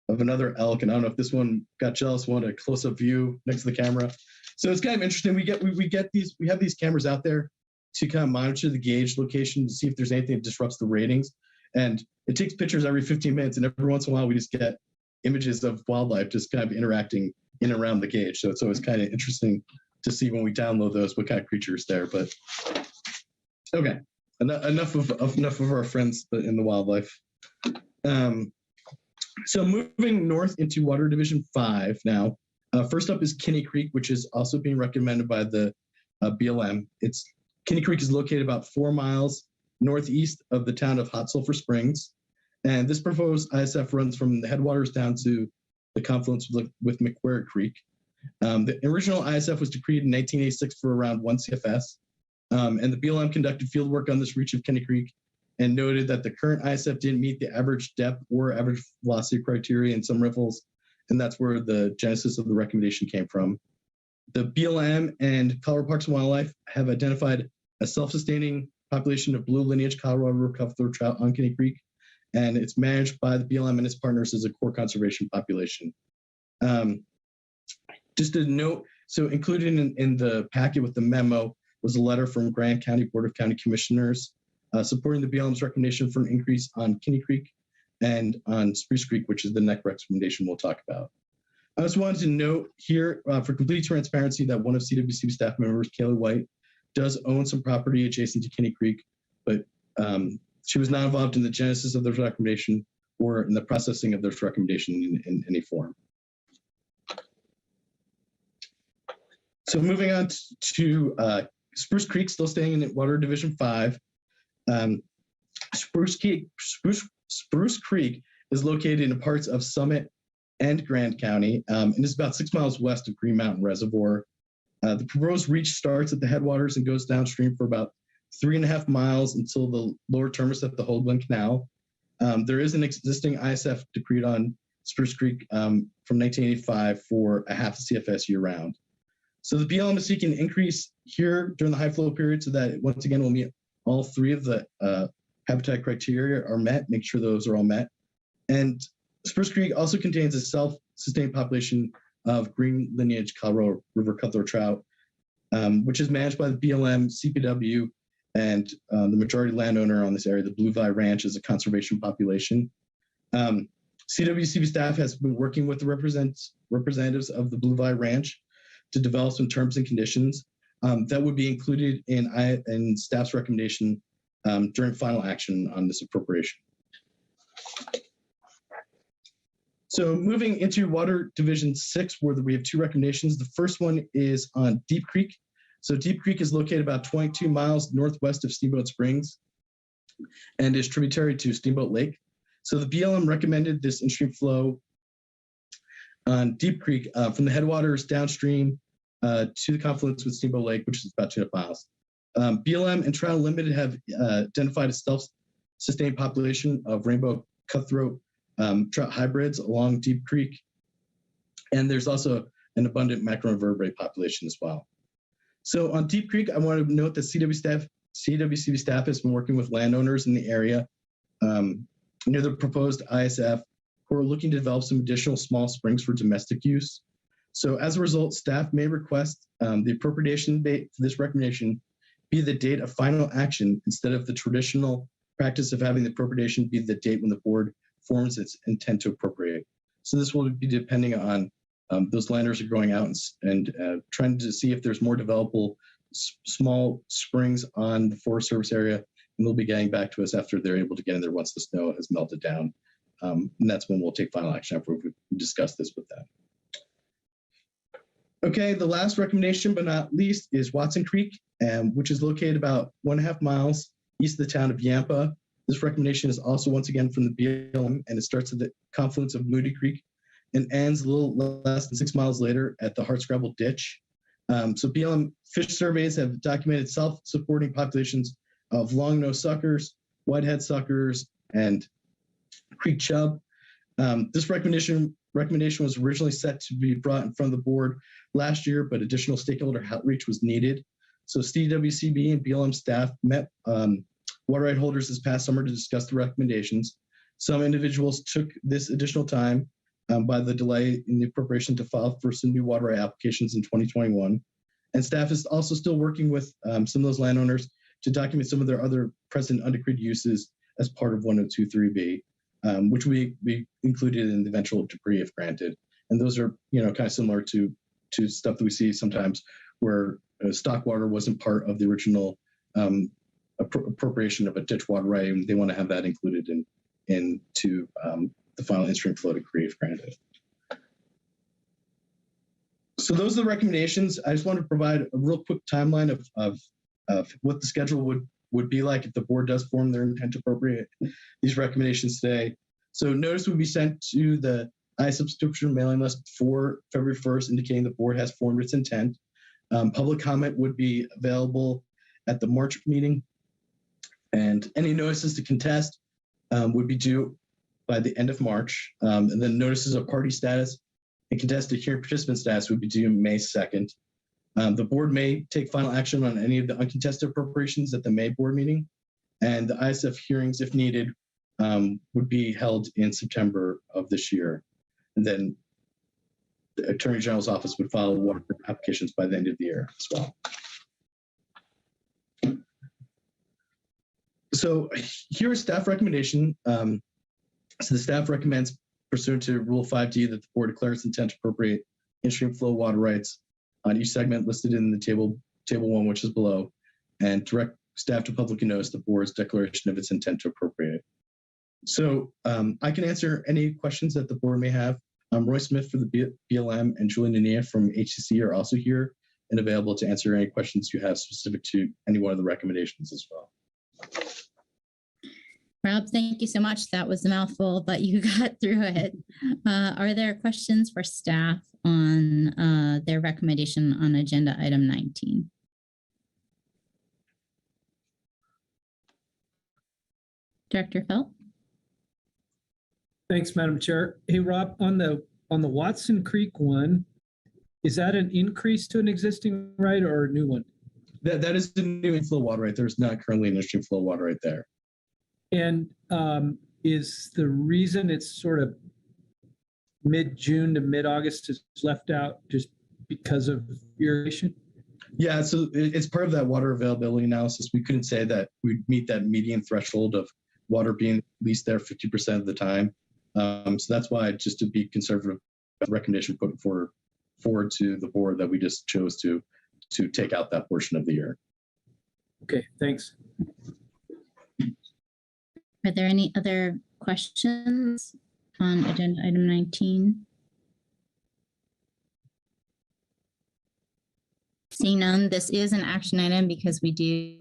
another elk. And I don't know if this one got jealous, wanted a close-up view next to the camera. So it's kind of interesting. We have these cameras out there to kind of monitor the gauge location to see if there's anything that disrupts the ratings. And it takes pictures every 15 minutes. And every once in a while, we just get images of wildlife just kind of interacting in and around the gauge. So it's always kind of interesting to see when we download those, what kind of creatures there. But okay, enough of our friends in the wildlife. So moving north into Water Division 5 now. First up is Kinney Creek, which is also being recommended by the BLM. Kinney Creek is located about 4 miles northeast of the town of Hot Sulphur Springs. And this proposed ISF runs from the headwaters down to the confluence with McQuarrie Creek. The original ISF was decreed in 1986 for around 1 CFS. And the BLM conducted field work on this reach of Kinney Creek and noted that the current ISF didn't meet the average depth or average velocity criteria in some riffles. And that's where the genesis of the recommendation came from. The BLM and Colorado Parks and Wildlife have identified a self-sustaining population of blue lineage Colorado River cutthroat trout on Kinney Creek, and it's managed by the BLM and its partners as a core conservation population. Just a note, so included in the packet with the memo was a letter from Grand County Board of County Commissioners supporting the BLM's recommendation for an increase on Kinney Creek and on Spruce Creek, which is the next recommendation we'll talk about. I just wanted to note here for complete transparency that one of CWCB staff members, Kaylee White, does own some property adjacent to Kinney Creek, but she was not involved in the genesis of the recommendation or in the processing of this recommendation in any form. So moving on to Spruce Creek, still staying in Water Division 5. Spruce Creek is located in parts of Summit and Grand County, and is about 6 miles west of Green Mountain Reservoir. The proposed reach starts at the headwaters and goes downstream for about 3.5 miles until the lower terminus at the Hoagland Canal. There is an existing ISF decreed on Spruce Creek from 1985 for a half CFS year-round. So the BLM is seeking an increase here during the high flow period so that once again we'll meet all 3 of the habitat criteria are met, make sure those are all met. And Spruce Creek also contains a self-sustained population of green lineage Colorado River cutthroat trout, which is managed by the BLM, CPW, and the majority landowner on this area, the Blue Vi Ranch, is a conservation population. CWCB staff has been working with the representatives of the Blue Vi Ranch to develop some terms and conditions that would be included in staff's recommendation during final action on this appropriation. So moving into Water Division 6, where we have 2 recommendations. The first one is on Deep Creek. So Deep Creek is located about 22 miles northwest of Steamboat Springs and is tributary to Steamboat Lake. So the BLM recommended this in-stream flow on Deep Creek from the headwaters downstream to the confluence with Steamboat Lake, which is about 2.5 miles. BLM and Trout Limited have identified a self-sustained population of rainbow cutthroat trout hybrids along Deep Creek. And there's also an abundant macroinvertebrate population as well. So on Deep Creek, I want to note that CWCB staff has been working with landowners in the area near the proposed ISF who are looking to develop some additional small springs for domestic use. So as a result, staff may request the appropriation date for this recommendation be the date of final action instead of the traditional practice of having the appropriation be the date when the board forms its intent to appropriate. So this will be depending on those landowners are going out and trying to see if there's more developable small springs on the Forest Service area, and they'll be getting back to us after they're able to get in there once the snow has melted down. And that's when we'll take final action after we discuss this with them. Okay, the last recommendation, but not least, is Watson Creek, which is located about 1.5 miles east of the town of Yampa. This recommendation is also once again from the BLM, and it starts at the confluence of Moody Creek and ends a little less than 6 miles later at the Hardscrabble Ditch. So BLM fish surveys have documented self-supporting populations of long-nosed suckers, whitehead suckers, and creek chub. This recommendation was originally set to be brought in front of the board last year, but additional stakeholder outreach was needed. So CWCB and BLM staff met water right holders this past summer to discuss the recommendations. Some individuals took this additional time by the delay in the appropriation to file for some new water right applications in 2021. And staff is also still working with some of those landowners to document some of their other present undecreed uses as part of 102.3b, which we included in the eventual decree if granted. And those are, kind of similar to stuff that we see sometimes where stock water wasn't part of the original appropriation of a ditch water right, and they want to have that included into the final in-stream flow decree if granted. So those are the recommendations. I just wanted to provide a real quick timeline of what the schedule would be like if the board does form their intent to appropriate these recommendations today. So notice would be sent to the I-subscription mailing list before February 1st, indicating the board has formed its intent. Public comment would be available at the March meeting, and any notices to contest would be due by the end of March. And then notices of party status and contested hearing participant status would be due May 2nd. The board may take final action on any of the uncontested appropriations at the May board meeting, and the ISF hearings, if needed, would be held in September of this year. And then the Attorney General's office would file water applications by the end of the year as well. So here is staff recommendation. So the staff recommends, pursuant to Rule 5D, that the board declares intent to appropriate in-stream flow water rights on each segment listed in the table 1, which is below, and direct staff to publicly notice the board's declaration of its intent to appropriate. So I can answer any questions that the board may have. Roy Smith for the BLM and Julie Nania from HCC are also here and available to answer any questions you have specific to any one of the recommendations as well. Rob, thank you so much. That was a mouthful, but you got through it. Are there questions for staff on their recommendation on agenda item 19? Director Felt? Thanks, Madam Chair. Hey, Rob, on the Watson Creek one, is that an increase to an existing right or a new one? That is the new inflow water right. There's not currently an stream flow water right there. And is the reason it's sort of mid-June to mid-August is left out just because of irrigation? Yeah, so it's part of that water availability analysis. We couldn't say that we'd meet that median threshold of water being at least there 50% of the time. So that's why, just to be conservative, the recommendation put forward to the board that we just chose to take out that portion of the year. Okay, thanks. Are there any other questions on agenda item 19? Seeing none, this is an action item because we do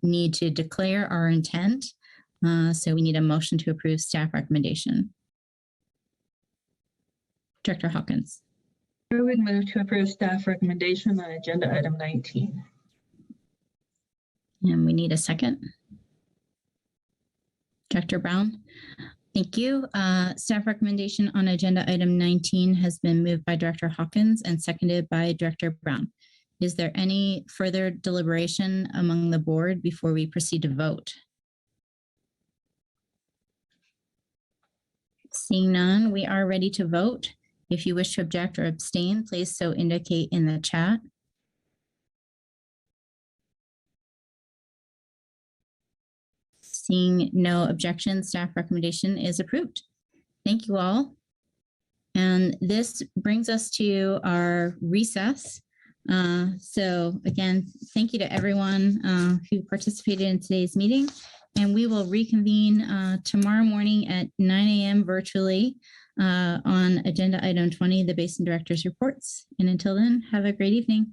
need to declare our intent. So we need a motion to approve staff recommendation. Director Hawkins. I would move to approve staff recommendation on agenda item 19. And we need a second. Director Brown. Thank you. Staff recommendation on agenda item 19 has been moved by Director Hawkins and seconded by Director Brown. Is there any further deliberation among the board before we proceed to vote? Seeing none, we are ready to vote. If you wish to object or abstain, please so indicate in the chat. Seeing no objection, staff recommendation is approved. Thank you all. And this brings us to our recess. So again, thank you to everyone who participated in today's meeting. And we will reconvene tomorrow morning at 9 a.m. virtually on agenda item 20, the Basin Director's reports. And until then, have a great evening.